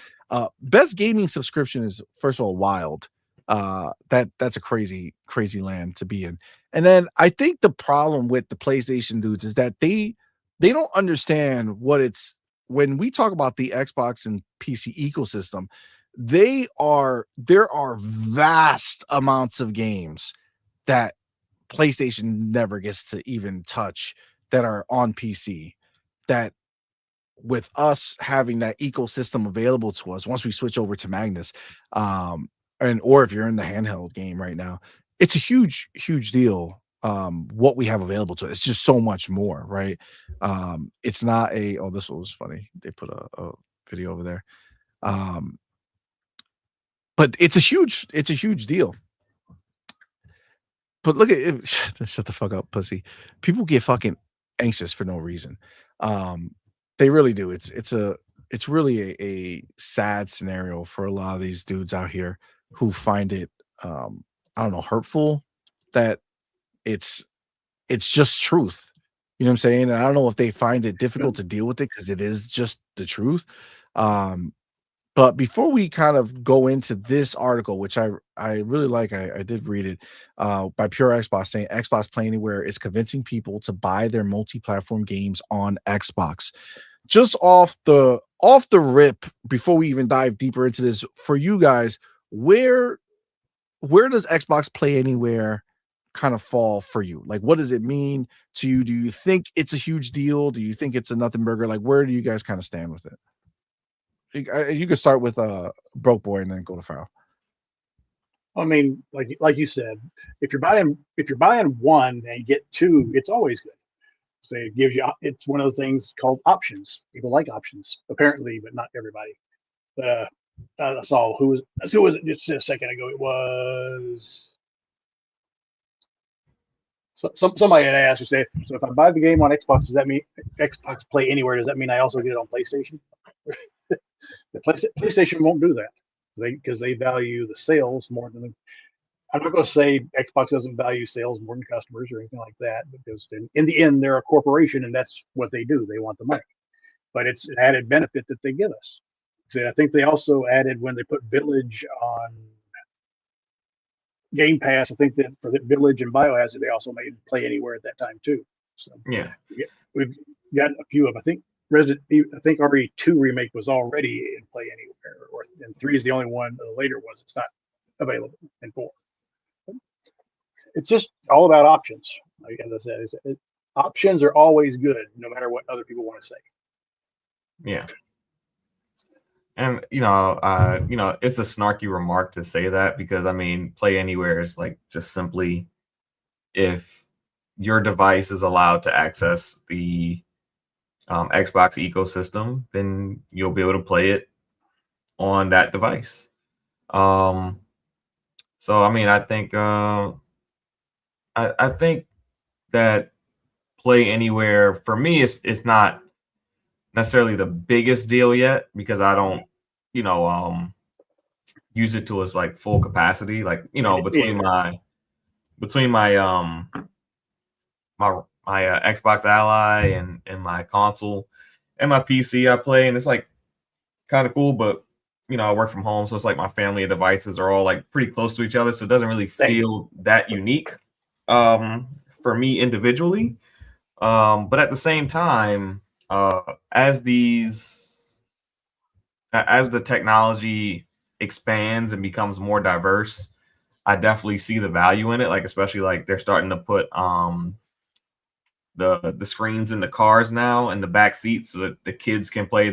Best gaming subscription is, first of all, wild. That's a crazy land to be in. And then I think the problem with the PlayStation dudes is that they don't understand what it's when we talk about the Xbox and PC ecosystem. There are vast amounts of games that PlayStation never gets to even touch that are on PC, that with us having that ecosystem available to us once we switch over to Magnus, or if you're in the handheld game right now, it's a huge deal. What we have available to it. It's just so much more, right? It's not this one was funny. They put a video over there. But it's a huge deal. But look at it. Shut the fuck up, pussy. People get fucking anxious for no reason. They really do. It's really a sad scenario for a lot of these dudes out here who find it I don't know, hurtful that it's just truth. You know what I'm saying? And I don't know if they find it difficult to deal with it because it is just the truth. But before we kind of go into this article, which I really like, I did read it by Pure Xbox, saying Xbox Play Anywhere is convincing people to buy their multi-platform games on Xbox. Just off the rip, before we even dive deeper into this, for you guys, where does Xbox Play Anywhere kind of fall for you? Like, what does it mean to you? Do you think it's a huge deal? Do you think it's a nothing burger? Like, where do you guys kind of stand with it? You can start with Broke Boy and then go to Farrell. I mean, like you said, if you're buying one and get two, it's always good. So it gives you. It's one of those things called options. People like options, apparently, but not everybody. I saw who was it just a second ago. It was somebody had asked. Who said, "So if I buy the game on Xbox, does that mean Xbox Play Anywhere? Does that mean I also get it on PlayStation?" The PlayStation won't do that because they value the sales more than. I'm not going to say Xbox doesn't value sales more than customers or anything like that, because in the end they're a corporation and that's what they do. They want the money, but it's an added benefit that they give us. So I think they also added when they put Village on Game Pass. I think that for the Village and Biohazard, they also made Play Anywhere at that time too. So yeah, we've got a few of. I think RE2 remake was already in Play Anywhere, and 3 is the only one. The later ones it's not available in 4. It's just all about options. Like as I said, options are always good, no matter what other people want to say. Yeah. And it's a snarky remark to say that because I mean, play anywhere is like just simply if your device is allowed to access the Xbox ecosystem, then you'll be able to play it on that device. So I mean, I think that play anywhere for me is not necessarily the biggest deal yet because I don't, use it to its like full capacity. Like, between my Xbox Ally and my console and my PC I play, and it's like kind of cool, but I work from home, so it's like my family of devices are all like pretty close to each other, so it doesn't really feel that unique for me individually. But at the same time, as the technology expands and becomes more diverse, I definitely see the value in it. Like especially like they're starting to put the screens in the cars now in the back seats so that the kids can play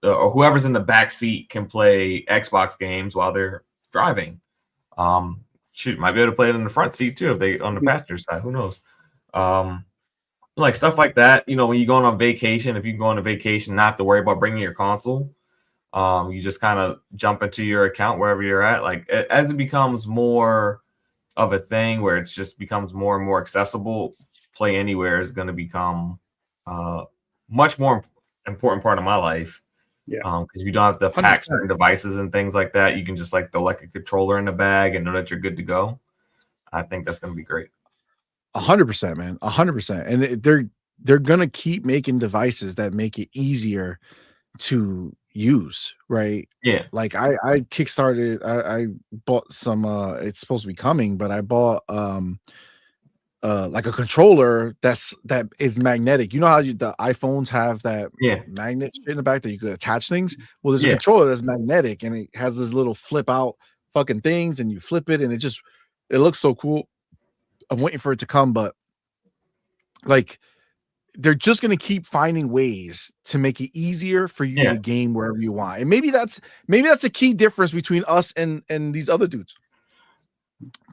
or whoever's in the back seat can play Xbox games while they're driving. Shoot, might be able to play it in the front seat too if they on the passenger side. Who knows? Like stuff like that. When you're going on vacation, if you go on a vacation, not have to worry about bringing your console. You just kind of jump into your account wherever you're at. Like as it becomes more of a thing where it just becomes more and more accessible, play anywhere is going to become much more important part of my life. Yeah. Because you don't have to pack 100%. certain devices and things like that. You can just like throw like a controller in the bag and know that you're good to go. I think that's going to be great. 100%, man. 100%. And they're gonna keep making devices that make it easier to use, right? Yeah. Like I kickstarted, I bought some it's supposed to be coming, but I bought like a controller that is magnetic. You know how the iPhones have that magnet shit in the back that you could attach things? Well, there's a controller that's magnetic and it has this little flip out fucking things, and you flip it and it looks so cool. I'm waiting for it to come, but like they're just going to keep finding ways to make it easier for you to game wherever you want. And maybe that's a key difference between us and these other dudes.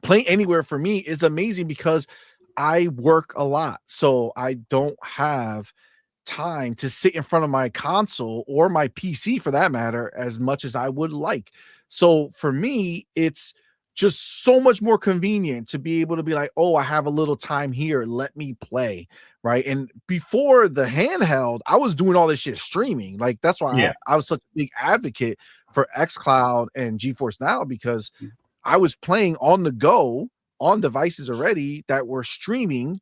Playing anywhere for me is amazing because I work a lot. So I don't have time to sit in front of my console or my PC for that matter as much as I would like. So for me, it's just so much more convenient to be able to be like, oh, I have a little time here, let me play, right? And before the handheld, I was doing all this shit streaming. Like that's why I was such a big advocate for xCloud and GeForce Now, because I was playing on the go on devices already that were streaming,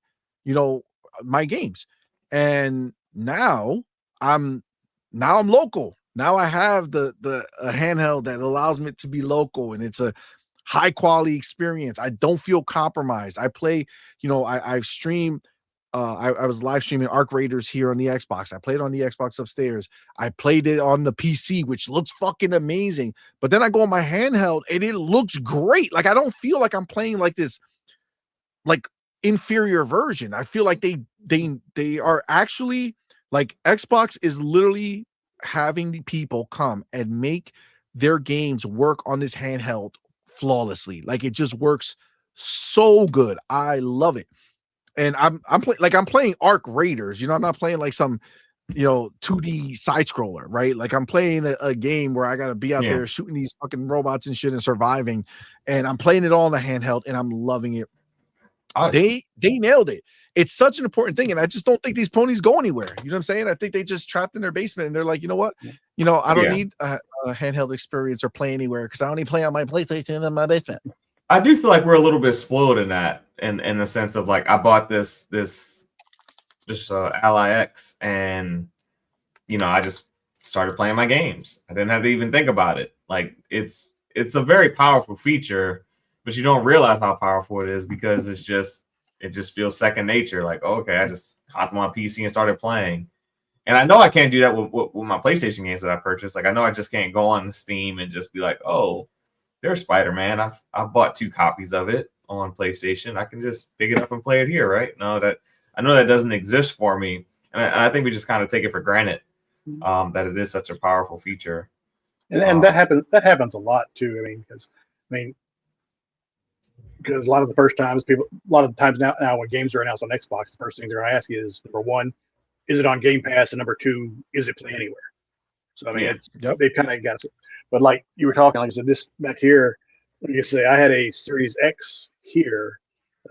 my games. And now I'm local. Now I have the handheld that allows me to be local, and it's a high quality experience. I don't feel compromised. I play, I stream. I was live streaming Arc Raiders here on the Xbox. I played on the Xbox upstairs. I played it on the PC, which looks fucking amazing. But then I go on my handheld and it looks great. Like I don't feel like I'm playing like this, like inferior version. I feel like they are actually like Xbox is literally having the people come and make their games work on this handheld flawlessly. Like it just works so good. I love it. And I'm playing Arc Raiders. I'm not playing like some 2D side scroller, right? Like I'm playing a game where I gotta be out there shooting these fucking robots and shit and surviving. And I'm playing it all on the handheld and I'm loving it. They nailed it. It's such an important thing, and I just don't think these ponies go anywhere. You know what I'm saying? I think they just trapped in their basement, and they're like, you know what? I don't need a handheld experience or play anywhere because I only play on my PlayStation in my basement. I do feel like we're a little bit spoiled in that, in the sense of like I bought this Ally X, and I just started playing my games. I didn't have to even think about it. Like it's a very powerful feature, but you don't realize how powerful it is because it just feels second nature. Like, okay, I just hopped on my PC and started playing. And I know I can't do that with my PlayStation games that I purchased. Like, I know I just can't go on Steam and just be like, oh, there's Spider-Man. I've bought 2 copies of it on PlayStation. I can just pick it up and play it here, right? No, I know that doesn't exist for me. And I think we just kind of take it for granted that it is such a powerful feature. And that happens. That happens a lot too. Because a lot of the times now when games are announced on Xbox, the first thing they're going to ask you is, number one, is it on Game Pass, and number two, is it play anywhere? So they've kind of got it. But like you were talking, like I said, this back here, let me just say, I had a Series X here,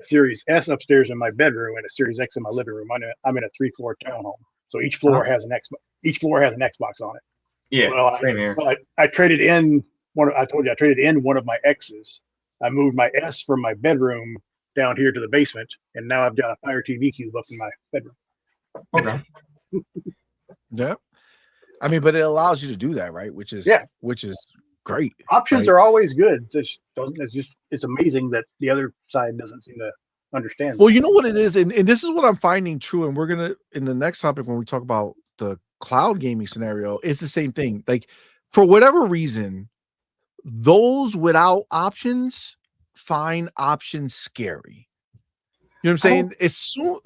a Series S upstairs in my bedroom, and a Series X in my living room. I'm in a 3-floor townhome, so each floor has an Xbox. Each floor has an Xbox on it. Yeah, well, same here. I traded in I told you I traded in one of my X's. I moved my S from my bedroom down here to the basement, and now I've got a Fire TV cube up in my bedroom. Okay. Yeah. I mean, but it allows you to do that, right? Which is great. Options are always good. It's amazing that the other side doesn't seem to understand. Well, you know what it is, and this is what I'm finding true, and we're gonna in the next topic when we talk about the cloud gaming scenario, it's the same thing. Like, for whatever reason, those without options find options scary. You know what I'm saying? It's so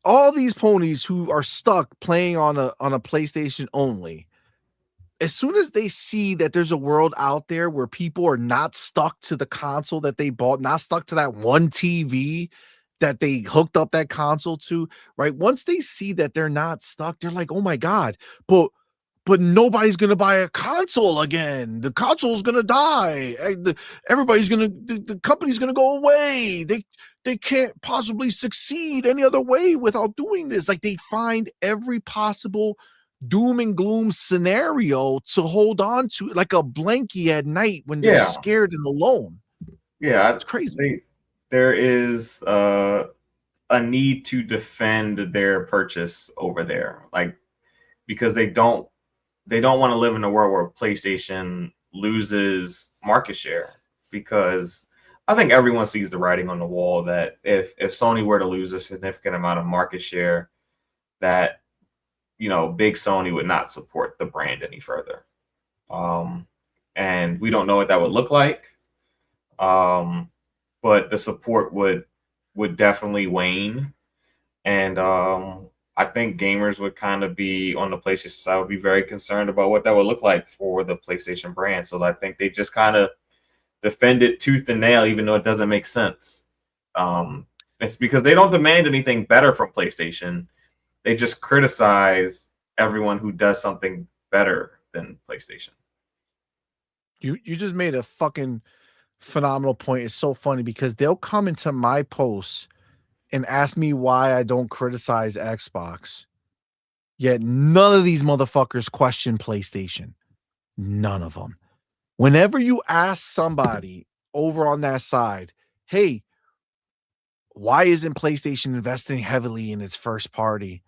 all these ponies who are stuck playing on a PlayStation only, as soon as they see that there's a world out there where people are not stuck to the console that they bought, not stuck to that one TV that they hooked up that console to, right? Once they see that they're not stuck, they're like, oh my God, but nobody's going to buy a console again. The console's going to die. The company's going to go away. They can't possibly succeed any other way without doing this. Like, they find every possible doom and gloom scenario to hold on to, like a blankie at night when they're scared and alone. Yeah, it's crazy. There is a need to defend their purchase over there, like, because they don't want to live in a world where PlayStation loses market share, because I think everyone sees the writing on the wall that if Sony were to lose a significant amount of market share, that, you know, big Sony would not support the brand any further. And we don't know what that would look like. But the support would definitely wane. And I think gamers would kind of be on the PlayStation side, would be very concerned about what that would look like for the PlayStation brand. So I think they just kind of defend it tooth and nail, even though it doesn't make sense. It's because they don't demand anything better from PlayStation. They just criticize everyone who does something better than PlayStation. You just made a fucking phenomenal point. It's so funny because they'll come into my posts and ask me why I don't criticize Xbox, yet none of these motherfuckers question PlayStation. None of them. Whenever you ask somebody over on that side, hey, why isn't PlayStation investing heavily in its first party?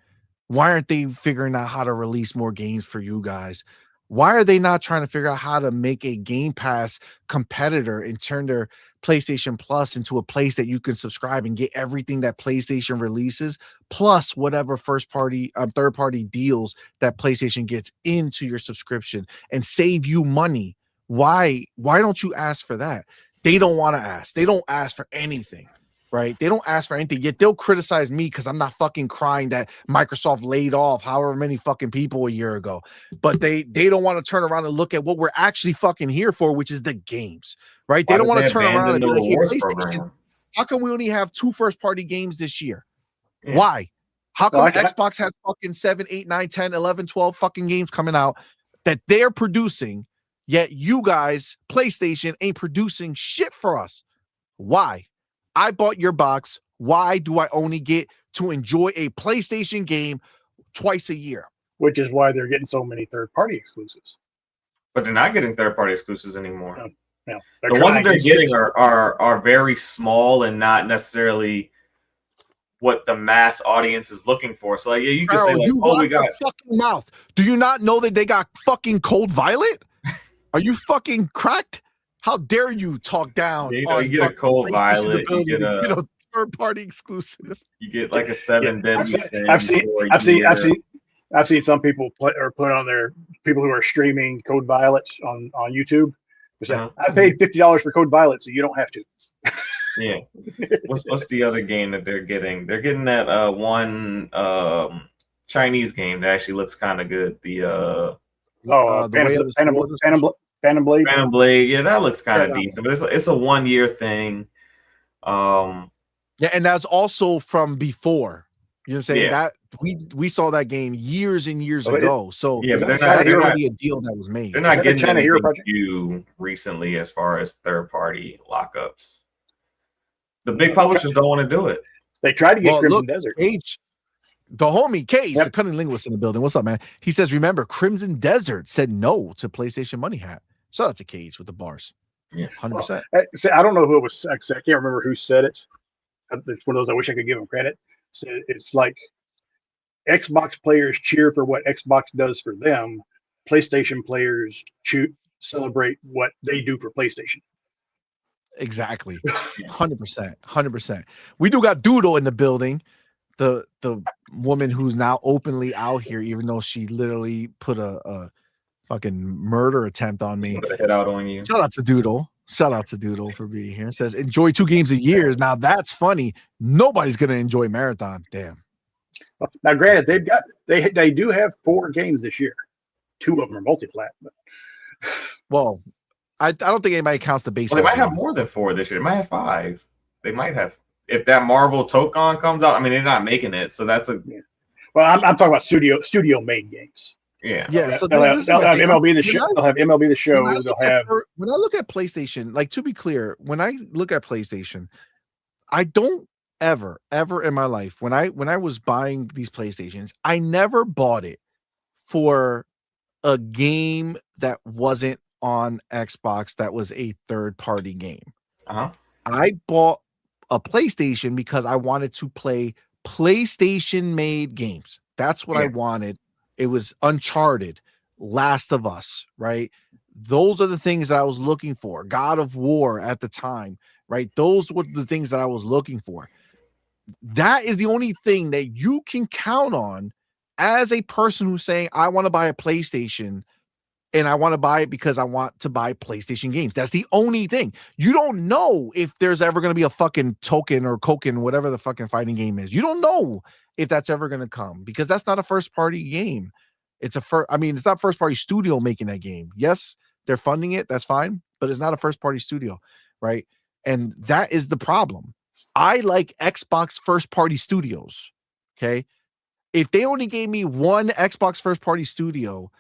Why aren't they figuring out how to release more games for you guys? Why are they not trying to figure out how to make a Game Pass competitor and turn their PlayStation Plus into a place that you can subscribe and get everything that PlayStation releases, plus whatever third party deals that PlayStation gets into your subscription and save you money? Why don't you ask for that? They don't want to ask. They don't ask for anything. Right? They don't ask for anything, yet they'll criticize me because I'm not fucking crying that Microsoft laid off however many fucking people a year ago. But they don't want to turn around and look at what we're actually fucking here for, which is the games, right? They don't want to turn around and be like, hey, PlayStation, how come we only have 2 first-party games this year? Yeah. Why? How come Xbox has fucking 7, 8, 9, 10, 11, 12 fucking games coming out that they're producing, yet you guys, PlayStation, ain't producing shit for us? Why? I bought your box. Why do I only get to enjoy a PlayStation game twice a year? Which is why they're getting so many third-party exclusives. But they're not getting third-party exclusives anymore. No. The ones that they're getting are very small and not necessarily what the mass audience is looking for. So like, yeah, you can say like, oh, we got fucking mouth. Do you not know that they got fucking Cold Violet? Are you fucking cracked? How dare you talk down? You get a Cold Violet, you get a third-party exclusive. You get like a 7 Deadly Sins. I've seen some people put on their people who are streaming Code Violet on YouTube. I paid $50 for Code Violet, so you don't have to. Yeah. What's the other game that they're getting? They're getting that one Chinese game that actually looks kind of good. The the way of the sword. Phantom Blade. Phantom Blade, yeah, that looks kind of Yeah, that decent, but it's a 1 year thing. Yeah, and that's also from before. You know what I'm saying? Yeah. That we saw that game years and years Oh, ago. So Yeah, Is but that they're a not, that's China already a deal that was made. they're Is not that a getting China Hero anything project? new recently as far as third party lockups. The big publishers don't want to do it. They tried to get Well, Crimson look, Desert. the homie Cage, Yep. the cunning linguist in the building. What's up, man? He says, remember, Crimson Desert said no to PlayStation Money Hat. Shout out to Cage with the bars. Yeah. 100%. I don't know who it was. I can't remember who said it. It's one of those I wish I could give him credit. So it's like Xbox players cheer for what Xbox does for them. PlayStation players celebrate what they do for PlayStation. Exactly. 100%. 100%. We do got Doodle in the building. The woman who's now openly out here, even though she literally put a fucking murder attempt on me. Put a hit out on you. Shout out to Doodle. Shout out to Doodle for being here. Says enjoy 2 games a year. Now that's funny. Nobody's gonna enjoy Marathon. Damn. Now, granted, they do have 4 games this year. 2 of them are multi-plat. But Well, I don't think anybody counts the baseball. Well, they might have game. more than 4 this year. They might have 5. They might have. If that Marvel Tokon comes out, I mean, they're not making it, so that's a well, I'm talking about studio made games. yeah. Yeah, so They'll have MLB the show. They'll have MLB the show. when I They'll have. when I look at PlayStation, like to be clear, when I look at PlayStation, I don't ever in my life when I was buying these PlayStations, I never bought it for a game that wasn't on Xbox that was a third party game. Uh-huh. I bought a PlayStation because I wanted to play PlayStation made games. That's what I wanted. It was Uncharted, Last of Us, right? Those are the things that I was looking for. God of War at the time, right? Those were the things that I was looking for. That is the only thing that you can count on as a person who's saying, I want to buy a PlayStation and I want to buy it because I want to buy PlayStation games. That's the only thing. You don't know if there's ever going to be a fucking token or Koken, whatever the fucking fighting game is. You don't know if that's ever going to come because that's not a first party game. It's not first party studio making that game. Yes, they're funding it. That's fine, but it's not a first party studio, right? And that is the problem. I like Xbox first party studios. Okay. If they only gave me one Xbox first party studio,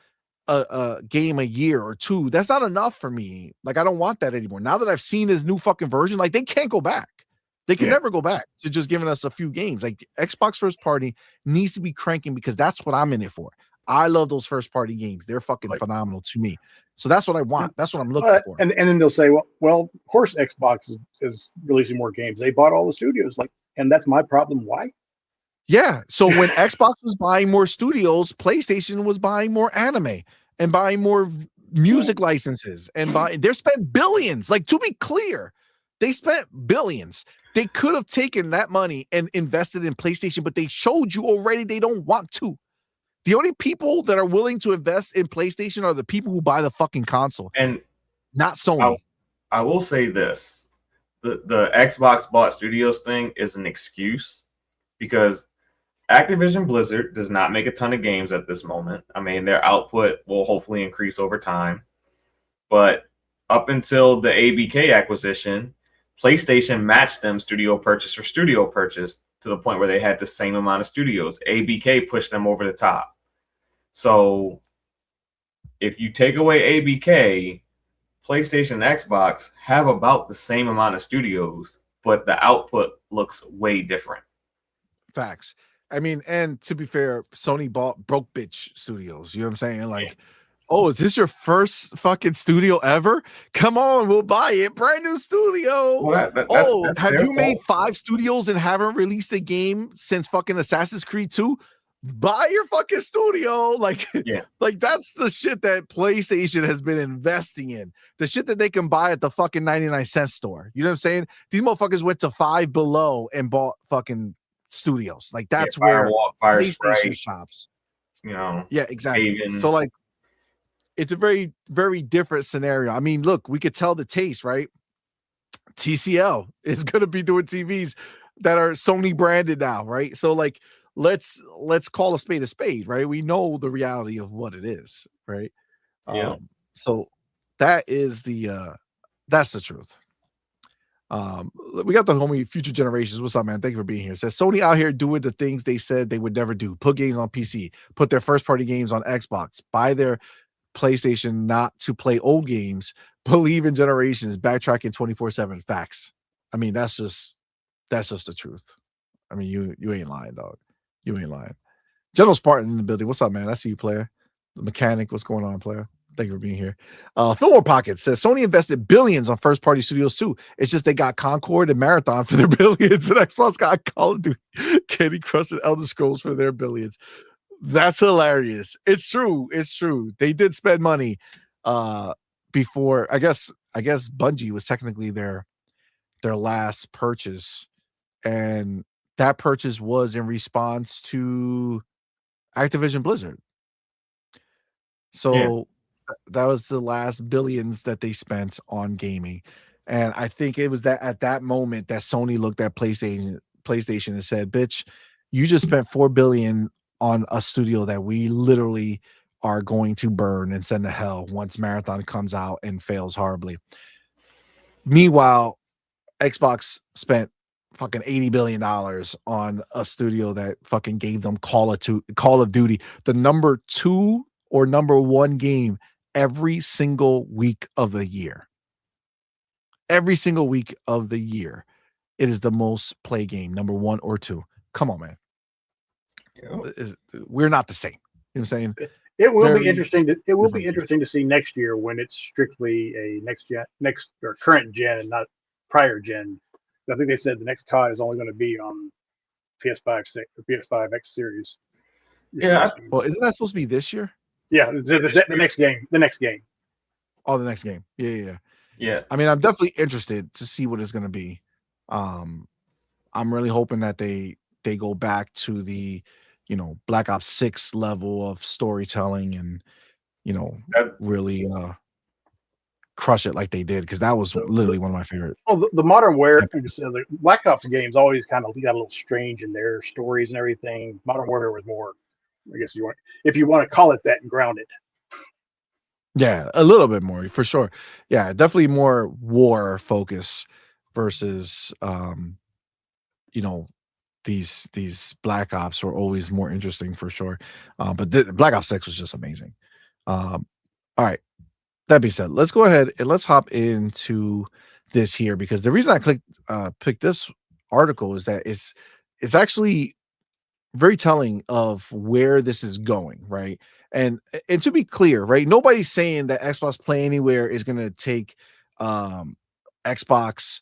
a game a year or 2, that's not enough for me. Like, I don't want that anymore. Now that I've seen this new fucking version, like they can't go back. They can never go back to just giving us a few games. Like Xbox first party needs to be cranking because that's what I'm in it for. I love those first party games. They're fucking phenomenal to me. So that's what I want. That's what I'm looking for. And then they'll say, well, of course Xbox is releasing more games. They bought all the studios. And that's my problem. Why? Yeah. So when Xbox was buying more studios, PlayStation was buying more anime and buying more music licenses and they spent billions. Like, to be clear, they spent billions. They could have taken that money and invested in PlayStation, but they showed you already they don't want to. The only people that are willing to invest in PlayStation are the people who buy the fucking console, And not Sony. I will say this: the Xbox bought studios thing is an excuse because Activision Blizzard does not make a ton of games at this moment. I mean, their output will hopefully increase over time, but up until the ABK acquisition, PlayStation matched them studio purchase for studio purchase to the point where they had the same amount of studios. ABK pushed them over the top. So if you take away ABK, PlayStation and Xbox have about the same amount of studios, but the output looks way different. Facts. I mean, and to be fair, Sony bought Broke Bitch Studios. You know what I'm saying? Like, oh, is this your first fucking studio ever? Come on, we'll buy it. Brand new studio. Well, that's have their you made fault. 5 studios and haven't released a game since fucking Assassin's Creed 2? Buy your fucking studio. Like, like that's the shit that PlayStation has been investing in. The shit that they can buy at the fucking 99-cent store. You know what I'm saying? These motherfuckers went to Five Below and bought fucking studios. Like, that's where PlayStation shops. You know. Yeah, exactly. Haven. So like, it's a very, very different scenario. I mean, look, we could tell the taste, right? TCL is going to be doing TVs that are Sony branded now, right? So like, let's call a spade, right? We know the reality of what it is, right? Yeah. So that is that's the truth. We got the homie Future Generations. What's up, man? Thank you for being here. Says Sony out here doing the things they said they would never do. Put games on PC, put their first party games on Xbox, buy their PlayStation not to play old games, believe in generations, backtracking 24/7. Facts. I mean, that's just the truth. I mean, you ain't lying, dog. You ain't lying. General Spartan in the building. What's up, man? I see you, player. The mechanic. What's going on, player? Thank you for being here. Fillmore Pocket says Sony invested billions on first-party studios too. It's just they got Concord and Marathon for their billions, and Xbox got Call of Duty, Candy Crush, and Elder Scrolls for their billions. That's hilarious. It's true. It's true. They did spend money before. I guess Bungie was technically their last purchase, and that purchase was in response to Activision Blizzard. So that was the last billions that they spent on gaming. And I think it was that at that moment that Sony looked at PlayStation and said, bitch, you just spent $4 billion on a studio that we literally are going to burn and send to hell once Marathon comes out and fails horribly. Meanwhile, Xbox spent fucking $80 billion on a studio that fucking gave them Call of Duty, the number 2 or number 1 game every single week of the year. Every single week of the year, it is the most play game, number 1 or 2. Come on, man. We're not the same. You know what I'm saying? It will be interesting. It will be interesting to see next year when it's strictly a next or current gen and not prior gen. I think they said the next COD is only going to be on PS5 or PS5 X series. Yeah. Well, isn't that supposed to be this year? Yeah, the next game. The next game. Oh, the next game. Yeah. I mean, I'm definitely interested to see what it's going to be. I'm really hoping that they go back to the, Black Ops 6 level of storytelling and, really crush it like they did, because that was literally one of my favorite. Oh, the Modern Warfare, the Black Ops games always kind of got a little strange in their stories and everything. Modern Warfare was more, I guess if you want to call it that, grounded. Yeah, a little bit more for sure. Yeah, definitely more war focus versus these Black Ops were always more interesting for sure. But Black Ops 6 was just amazing. All right. That being said, let's go ahead and let's hop into this here, because the reason I picked this article is that it's actually very telling of where this is going, right? And to be clear, right, nobody's saying that Xbox Play Anywhere is going to take Xbox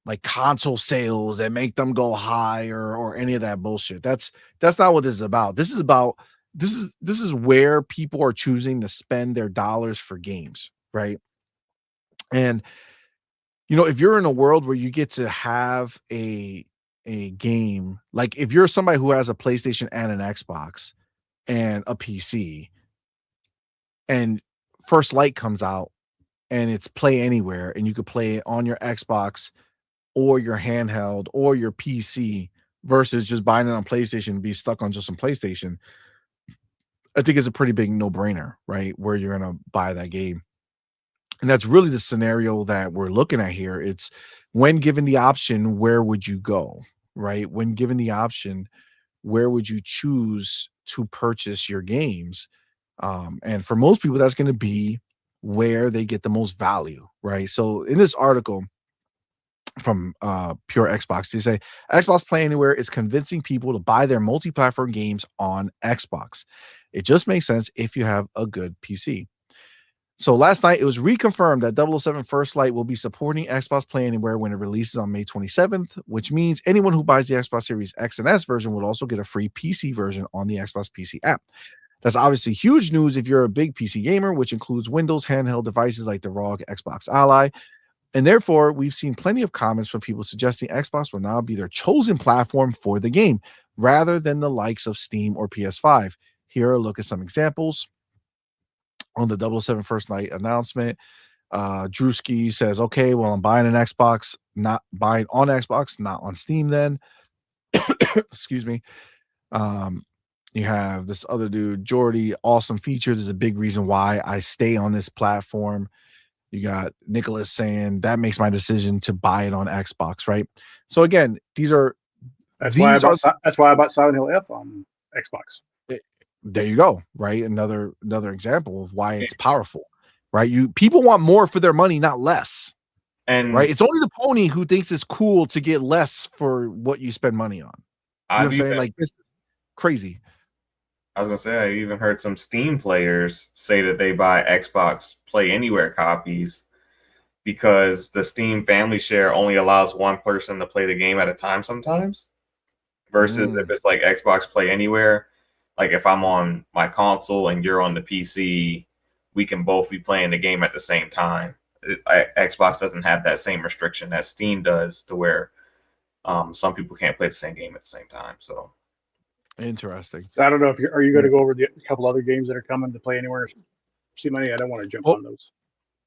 like console sales and make them go higher or any of that bullshit. That's not what this is about. This is where people are choosing to spend their dollars for games, right? And if you're in a world where you get to have a game, like if you're somebody who has a PlayStation and an Xbox and a PC, and First Light comes out and it's Play Anywhere, and you could play it on your Xbox or your handheld or your PC versus just buying it on PlayStation and be stuck on just some PlayStation, I think it's a pretty big no-brainer, right? Where you're going to buy that game. And that's really the scenario that we're looking at here. It's when given the option, where would you go, right? When given the option, where would you choose to purchase your games? And for most people, that's going to be where they get the most value, right? So in this article from Pure Xbox, they say Xbox Play Anywhere is convincing people to buy their multi-platform games on Xbox. It just makes sense if you have a good PC. So last night, it was reconfirmed that 007 First Light will be supporting Xbox Play Anywhere when it releases on May 27th, which means anyone who buys the Xbox Series X and S version will also get a free PC version on the Xbox PC app. That's obviously huge news if you're a big PC gamer, which includes Windows handheld devices like the ROG Xbox Ally. And therefore, we've seen plenty of comments from people suggesting Xbox will now be their chosen platform for the game, rather than the likes of Steam or PS5. Here are a look at some examples. On the 007 First Night announcement, Drewski says, okay, well, I'm buying an Xbox, not buying on Xbox, not on Steam then. Excuse me. You have this other dude, Jordy, awesome features is a big reason why I stay on this platform. You got Nicholas saying that makes my decision to buy it on Xbox, right? So again, That's why I these bought Silent Hill F on Xbox. there you go, right? Another example of why it's powerful, right? People want more for their money, not less. And right, it's only the pony who thinks it's cool to get less for what you spend money on. You know what I'm saying? Like, this is crazy. I was gonna say, I even heard some Steam players say that they buy Xbox Play Anywhere copies because the Steam family share only allows one person to play the game at a time sometimes, versus if it's like Xbox Play Anywhere, like if I'm on my console and you're on the PC, we can both be playing the game at the same time. Xbox doesn't have that same restriction that Steam does, to where some people can't play the same game at the same time. So interesting. So I don't know if are you going to go over a couple other games that are coming to Play Anywhere? CMoney, I don't want to jump on those.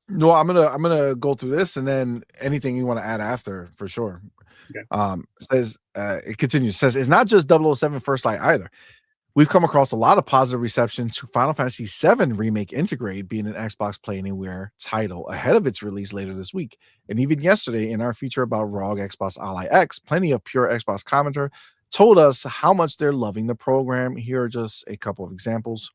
No, I'm gonna go through this and then anything you want to add after, for sure. Okay. Says it continues. Says it's not just 007 First Light either. We've come across a lot of positive reception to Final Fantasy VII Remake Integrate being an Xbox Play Anywhere title ahead of its release later this week. And even yesterday, in our feature about ROG Xbox Ally X, plenty of pure Xbox commenter told us how much they're loving the program. Here are just a couple of examples.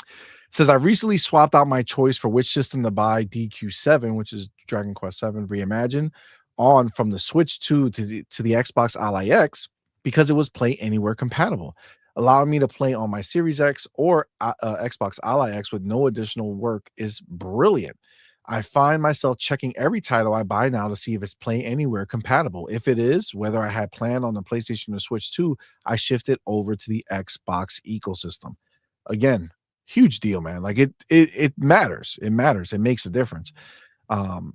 It says, I recently swapped out my choice for which system to buy DQ7, which is Dragon Quest 7 Reimagined, on from the Switch 2 to the Xbox Ally X because it was Play Anywhere compatible, allowing me to play on my Series X or Xbox Ally X with no additional work is brilliant. I find myself checking every title I buy now to see if it's Play Anywhere compatible. If it is, whether I had planned on the PlayStation or Switch 2, I shift it over to the Xbox ecosystem. Again, huge deal, man. Like it matters. It matters. It makes a difference. And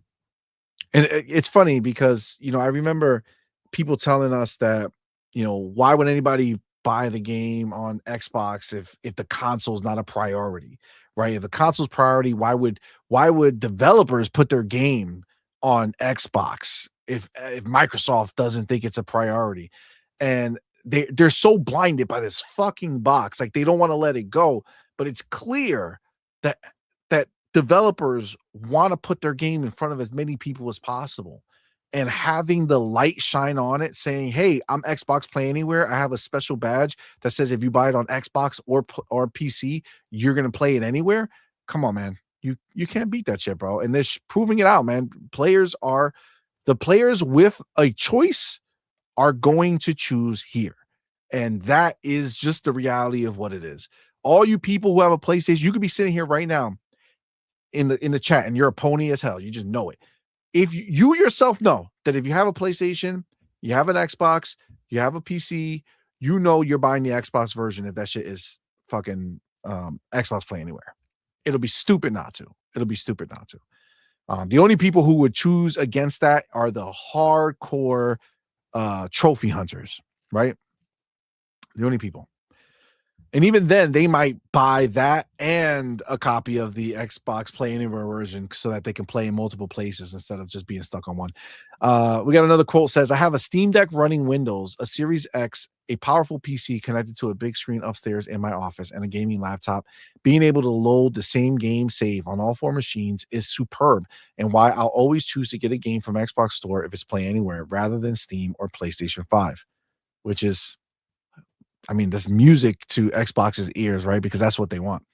it's funny because, I remember people telling us that, why would anybody buy the game on Xbox if the console's not a priority, right? If the console's priority, why would developers put their game on Xbox if Microsoft doesn't think it's a priority? And they're so blinded by this fucking box, like they don't want to let it go. But it's clear that developers want to put their game in front of as many people as possible. And having the light shine on it saying, hey, I'm Xbox Play Anywhere. I have a special badge that says if you buy it on Xbox or PC, you're going to play it anywhere. Come on, man. You can't beat that shit, bro. And they're proving it out, man. The players with a choice are going to choose here. And that is just the reality of what it is. All you people who have a PlayStation, you could be sitting here right now in the chat and you're a pony as hell. You just know it. If you yourself know that if you have a PlayStation, you have an Xbox, you have a PC, you're buying the Xbox version if that shit is fucking Xbox Play Anywhere. It'll be stupid not to. The only people who would choose against that are the hardcore trophy hunters, right? The only people. And even then, they might buy that and a copy of the Xbox Play Anywhere version so that they can play in multiple places instead of just being stuck on one. We got another quote says, I have a Steam Deck running Windows, a Series X, a powerful PC connected to a big screen upstairs in my office, and a gaming laptop. Being able to load the same game save on all four machines is superb, and why I'll always choose to get a game from Xbox Store if it's Play Anywhere rather than Steam or PlayStation 5, which is, that's music to Xbox's ears, right? Because that's what they want.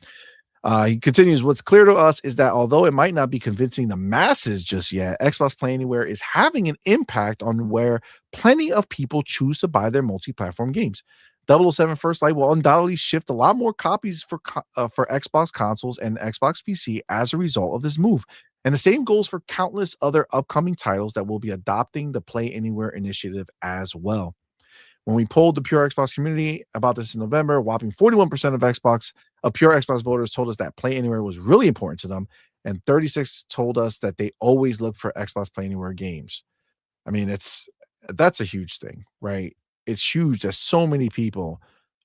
He continues, what's clear to us is that although it might not be convincing the masses just yet, Xbox Play Anywhere is having an impact on where plenty of people choose to buy their multi-platform games. 007 First Light will undoubtedly shift a lot more copies for Xbox consoles and Xbox PC as a result of this move. And the same goes for countless other upcoming titles that will be adopting the Play Anywhere initiative as well. When we polled the pure Xbox community about this in November, a whopping 41% of pure Xbox voters told us that Play Anywhere was really important to them, and 36% told us that they always look for Xbox Play Anywhere games. That's a huge thing, right? It's huge that so many people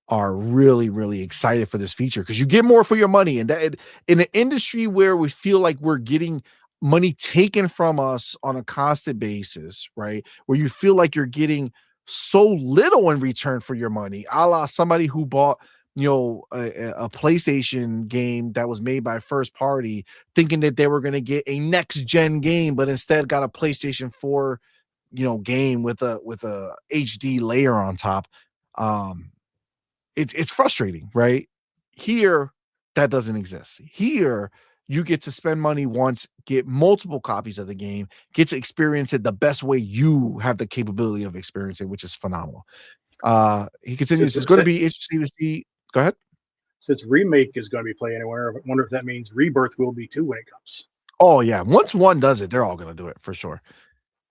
are really, really excited for this feature because you get more for your money. And that in an industry where we feel like we're getting money taken from us on a constant basis, right? Where you feel like you're getting so little in return for your money, a la somebody who bought a PlayStation game that was made by first party, thinking that they were going to get a next gen game, but instead got a PlayStation 4 game with a HD layer on top. It's frustrating, right? Here, that doesn't exist. Here, you get to spend money once, get multiple copies of the game, get to experience it the best way you have the capability of experiencing, which is phenomenal. He continues, it's going to be interesting to see. Go ahead. Since Remake is going to be Play Anywhere, I wonder if that means Rebirth will be too when it comes. Oh, yeah. Once one does it, they're all going to do it for sure.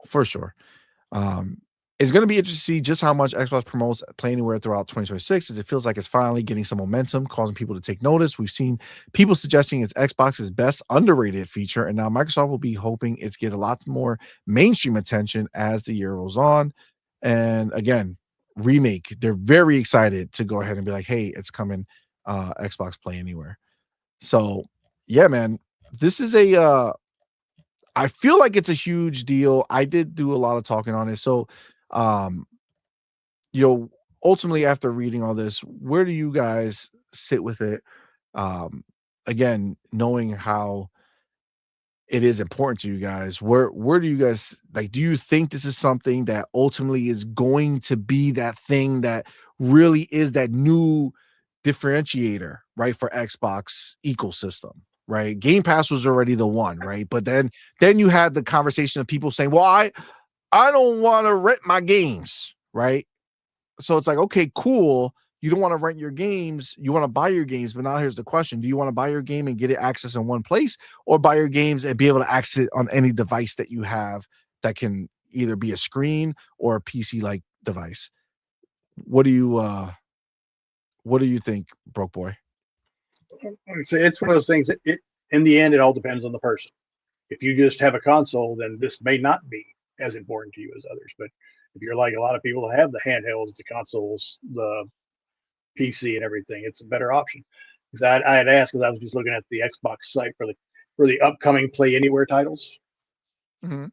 For sure. It's going to be interesting to see just how much Xbox promotes Play Anywhere throughout 2026, as it feels like it's finally getting some momentum, causing people to take notice. We've seen people suggesting it's Xbox's best underrated feature, and now Microsoft will be hoping it's get a lot more mainstream attention as the year rolls on. And again, Remake, they're very excited to go ahead and be like, hey, it's coming, Xbox Play Anywhere. So yeah, man, this is I feel like it's a huge deal. I did do a lot of talking on it. So ultimately, after reading all this, where do you guys sit with it? Again, knowing how it is important to you guys, where do you guys do you think this is something that ultimately is going to be that thing that really is that new differentiator, right, for Xbox ecosystem? Right, Game Pass was already the one, right? But then you had the conversation of people saying, well, I don't want to rent my games, right? So it's like, okay, cool. You don't want to rent your games. You want to buy your games. But now here's the question. Do you want to buy your game and get it access in one place, or buy your games and be able to access it on any device that you have that can either be a screen or a PC-like device? What do you think, Broke Boy? It's one of those things. In the end, it all depends on the person. If you just have a console, then this may not be as important to you as others. But if you're like a lot of people that have the handhelds, the consoles, the PC, and everything, it's a better option. Because I had asked, because I was just looking at the Xbox site for the upcoming Play Anywhere titles. Mm-hmm.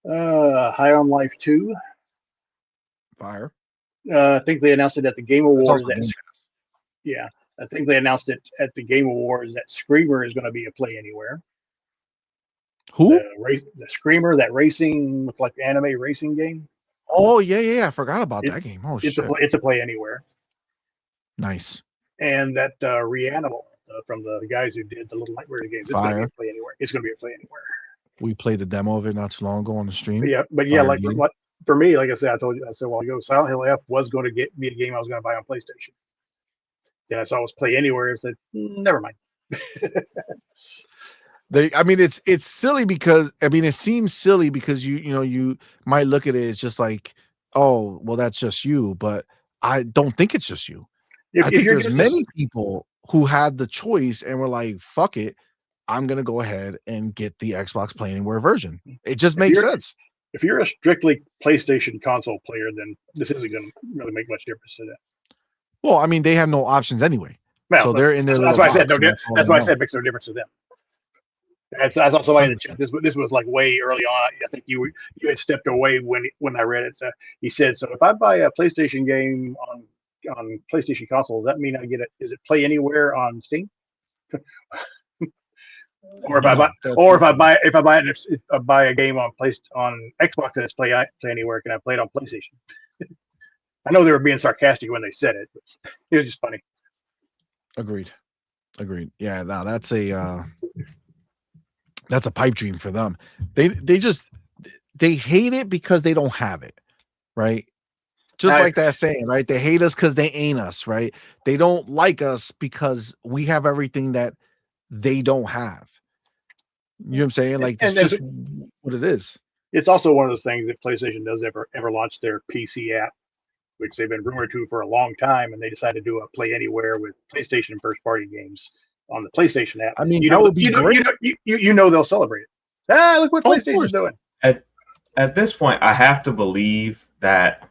High on Life 2. Fire. I think they announced it at the Game Awards. Yeah. I think they announced it at the Game Awards that Screamer is going to be a Play Anywhere. Who? The Screamer, that racing, look like anime racing game. Oh yeah. I forgot about that game. Oh shit. It's a Play Anywhere. Nice. And that Reanimal from the guys who did the Little Nightmare game. It's going to be a Play Anywhere. It's going to be a Play Anywhere. We played the demo of it not too long ago on the stream. Yeah, but yeah, like for me, like I said, I said a while ago, Silent Hill F was going to be a game I was going to buy on PlayStation. Then I saw it was Play Anywhere and said, never mind. It's silly because it seems silly because you might look at it as just like, oh, well, that's just you, but I don't think it's just you. I think there's many people who had the choice and were like, fuck it, I'm gonna go ahead and get the Xbox Play Anywhere version. It just makes sense. If you're a strictly PlayStation console player, then this isn't going to really make much difference to that. Well, they have no options anyway. Well, so they're in there. That's why I said that's why I said it makes no difference to them. I saw somebody in the chat. This was like way early on. I think you had stepped away when I read it. He said, "So if I buy a PlayStation game on PlayStation console, does that mean I get it? Is it Play Anywhere on Steam? Or if I buy a game on Xbox that's Play Anywhere, can I play it on PlayStation?" I know they were being sarcastic when they said it, but it was just funny. Agreed. Yeah, no, that's a pipe dream for them. They hate it because they don't have it, right? Just like that saying, right? They hate us because they ain't us, right? They don't like us because we have everything that they don't have. You know what I'm saying? Like, it's just what it is. It's also one of those things that PlayStation does ever launch their PC app, which they've been rumored to for a long time, and they decided to do a Play Anywhere with PlayStation first-party games on the PlayStation app. That would be great. They'll celebrate it. Look what PlayStation's doing. At this point, I have to believe that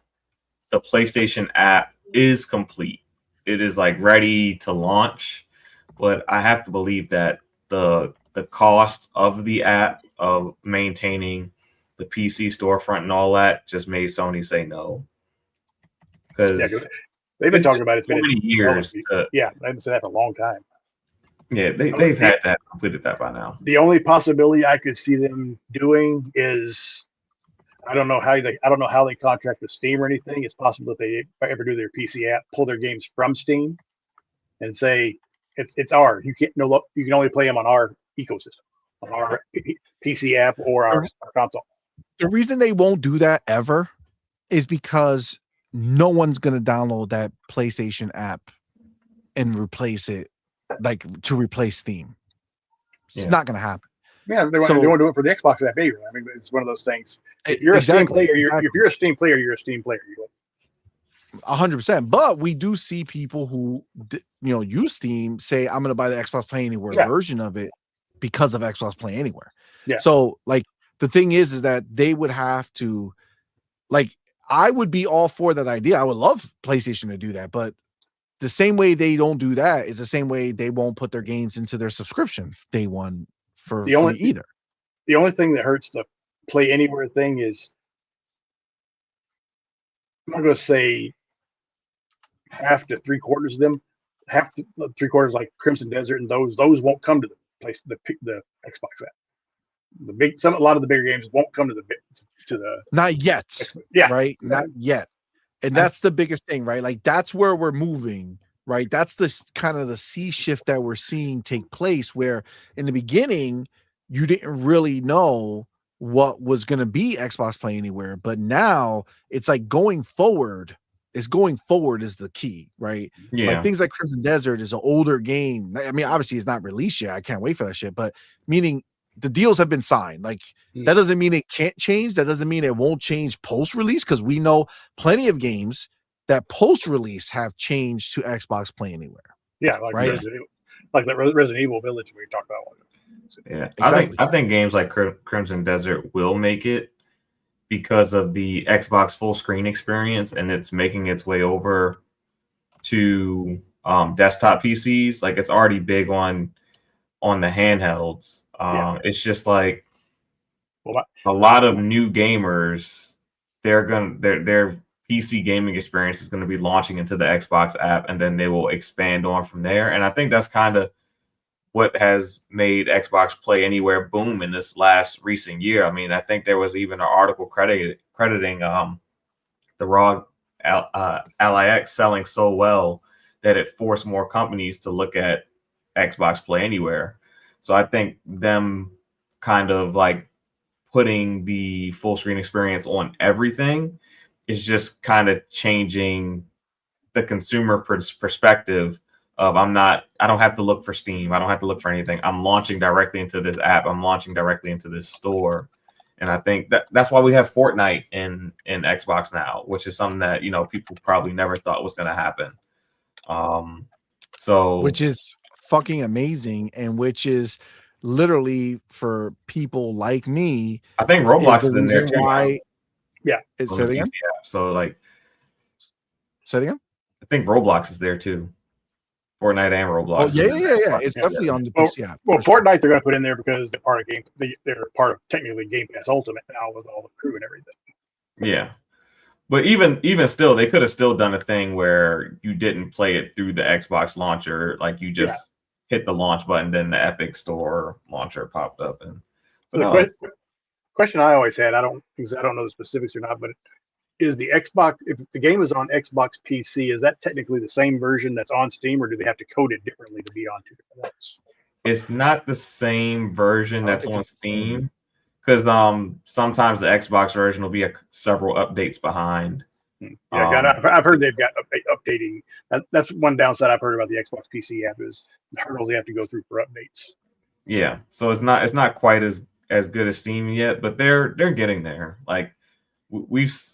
the PlayStation app is complete. It is ready to launch, but I have to believe that the cost of the app, of maintaining the PC storefront and all that, just made Sony say no. because they've been talking about it. It's so been many years. Yeah, they've been saying that for a long time. Yeah, they've had that completed that by now. The only possibility I could see them doing is I don't know how they contract with Steam or anything. It's possible that they ever do their PC app, pull their games from Steam, and say it's ours. You can only play them on our ecosystem, on our PC app or our console. The reason they won't do that ever is because no one's gonna download that PlayStation app and replace it, like to replace Steam. It's not gonna happen. Yeah, they want to do it for the Xbox app either. I mean, it's one of those things. If you're a Steam player, if you're a Steam player, you're a Steam player. 100%. But we do see people who use Steam say, "I'm gonna buy the Xbox Play Anywhere version of it because of Xbox Play Anywhere." Yeah. So like the thing is that they would have to, like, I would be all for that idea. I would love PlayStation to do that, but the same way they don't do that is the same way they won't put their games into their subscription day one for free either. The only thing that hurts the Play Anywhere thing is, I'm not going to say half to three quarters of them, half to three quarters like Crimson Desert and those won't come to the Xbox app. A lot of the bigger games won't come to the not yet. Right. Not yet. And that's the biggest thing, right? Like that's where we're moving, right? That's the kind of the sea shift that we're seeing take place, where in the beginning you didn't really know what was going to be Xbox Play Anywhere, but now it's like going forward is the key, right? Yeah. Like things like Crimson Desert is an older game. I mean, obviously it's not released yet. I can't wait for that shit, but meaning the deals have been signed. Like that doesn't mean it can't change. That doesn't mean it won't change post-release, because we know plenty of games that post-release have changed to Xbox Play Anywhere. Yeah, like right? the Resident Evil Village we talked about. Yeah, exactly. I think games like Crimson Desert will make it because of the Xbox full screen experience, and it's making its way over to desktop PCs. Like it's already big on the handhelds. It's just like a lot of new gamers, their PC gaming experience is going to be launching into the Xbox app, and then they will expand on from there. And I think that's kind of what has made Xbox Play Anywhere boom in this last recent year. I mean, I think there was even an article crediting the ROG LIX selling so well that it forced more companies to look at Xbox Play Anywhere. So I think them kind of like putting the full screen experience on everything is just kind of changing the consumer perspective of I don't have to look for Steam. I don't have to look for anything. I'm launching directly into this app. I'm launching directly into this store. And I think that's why we have Fortnite in Xbox now, which is something that, people probably never thought was going to happen. Which is fucking amazing, and which is literally for people like me. I think Roblox is in there too. It's it again. So like, say it again. I think Roblox is there too. Fortnite and Roblox. Oh yeah. It's definitely on the PC app. Well, Fortnite they're going to put in there because they're part of they're part of technically Game Pass Ultimate now with all the crew and everything. Yeah, but even still, they could have still done a thing where you didn't play it through the Xbox launcher, like you just hit the launch button, then the Epic Store launcher popped up. And the question I always had, I don't know the specifics or not, but is the Xbox, if the game is on Xbox PC, is that technically the same version that's on Steam, or do they have to code it differently to be on two different ones? It's not the same version that's on Steam, because sometimes the Xbox version will be several updates behind. Yeah, I've heard they've got updating. That's one downside I've heard about the Xbox PC app is the hurdles they have to go through for updates. Yeah, so it's not quite as good as Steam yet, but they're getting there. Like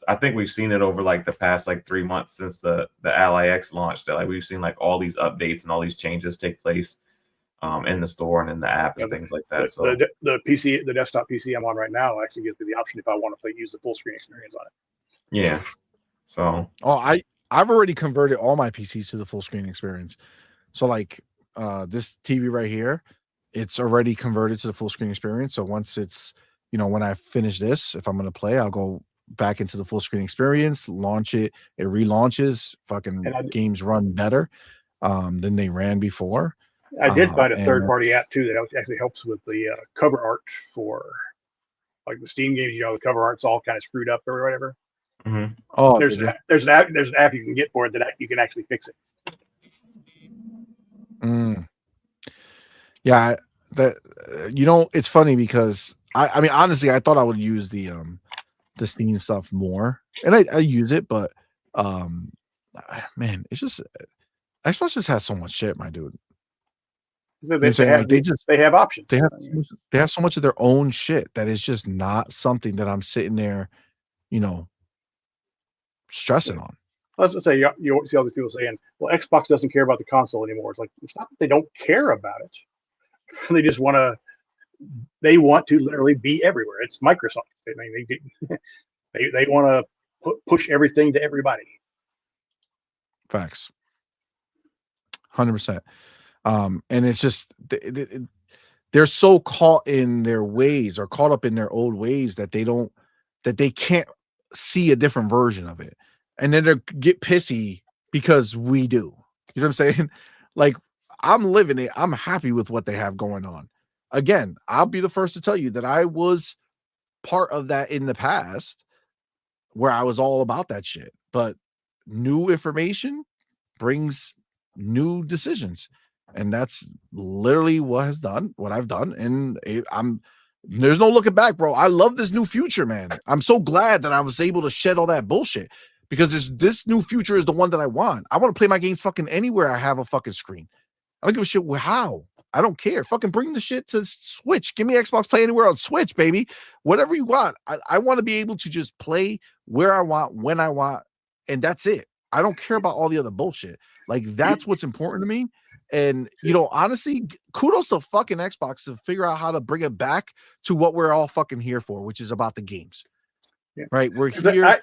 I think we've seen it over like the past like 3 months since the LIX launched. That like we've seen like all these updates and all these changes take place in the store and in the app and things like that. So the desktop PC I'm on right now actually gives me the option if I want to use the full screen experience on it. Yeah. So I've already converted all my PCs to the full screen experience. So like this TV right here, it's already converted to the full screen experience. So once it's when I finish this, if I'm going to play, I'll go back into the full screen experience, launch it, it relaunches, fucking And games run better than they ran before. I did find a and- third-party app too that actually helps with the cover art for like the Steam games. You know, the cover art's all kind of screwed up or whatever. Mm-hmm. Oh, There's an app you can get for it that you can actually fix it. Yeah, that it's funny because I mean honestly I thought I would use the Steam stuff more, and I use it, but man, it's just Xbox just has so much shit, my dude. So You know what I'm saying? Like they have options. they have so much of their own shit that is just not something that I'm sitting there, stressing on. Let's just say you see all these people saying, "Well, Xbox doesn't care about the console anymore." It's like it's not that they don't care about it; they just want to. They want to literally be everywhere. It's Microsoft. I mean, they want to push everything to everybody. Facts. 100%. And it's just they're so caught in their ways or caught up in their old ways that they can't see a different version of it, and then they get pissy because we do. You know what I'm saying? Like, I'm living it. I'm happy with what they have going on. Again, I'll be the first to tell you that I was part of that in the past where I was all about that shit, but new information brings new decisions, and that's literally what I've done, and there's no looking back, bro. I love this new future, man. I'm so glad that I was able to shed all that bullshit, because this new future is the one that I want. I want to play my game fucking anywhere I have a fucking screen. I don't give a shit how. I don't care. Fucking bring the shit to Switch. Give me Xbox Play Anywhere on Switch, baby. Whatever you want. I want to be able to just play where I want, when I want, and that's it. I don't care about all the other bullshit. Like, that's what's important to me. And, honestly, kudos to fucking Xbox to figure out how to bring it back to what we're all fucking here for, which is about the games. Yeah. Right? We're here to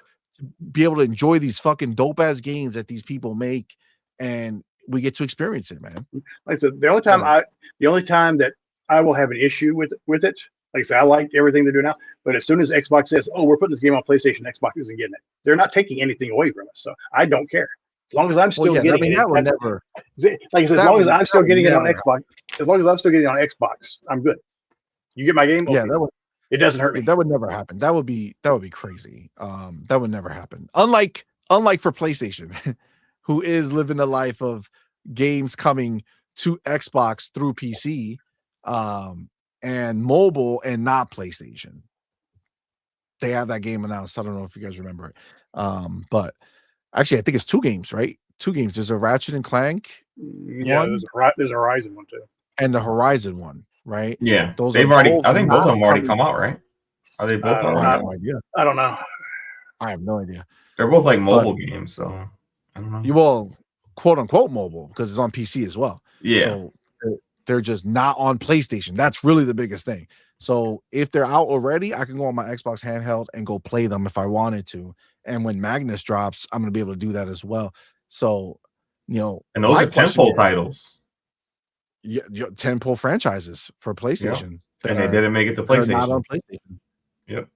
be able to enjoy these fucking dope-ass games that these people make, and we get to experience it, man. Like I said, the only time that I will have an issue with it, like I said, I like everything they're doing now, but as soon as Xbox says, "Oh, we're putting this game on PlayStation," Xbox isn't getting it. They're not taking anything away from us, so I don't care. As long as I'm still getting it. That would never. Like I said, as long as I'm still getting it on Xbox, I'm good. You get my game, Yeah, okay. It doesn't hurt me. That would never happen. That would be crazy. That would never happen. Unlike for PlayStation, who is living the life of games coming to Xbox through PC, and mobile, and not PlayStation. They have that game announced. I don't know if you guys remember it. But actually, I think it's 2 games, right? 2 games. There's a Ratchet and Clank. Yeah, there's a Horizon one too. And the Horizon one, right? Yeah, those they've already. I think both of them already coming. come out, right? Are they both? I have no idea. I don't know. I have no idea. They're both like mobile games, so I don't know. Well, quote unquote mobile, because it's on PC as well. Yeah. So they're just not on PlayStation. That's really the biggest thing. So if they're out already, I can go on my Xbox handheld and go play them if I wanted to. And when Magnus drops, I'm going to be able to do that as well. So, and those are tentpole titles. Yeah, tentpole franchises for PlayStation. Yeah. And they didn't make it to PlayStation. Not on PlayStation. Yep.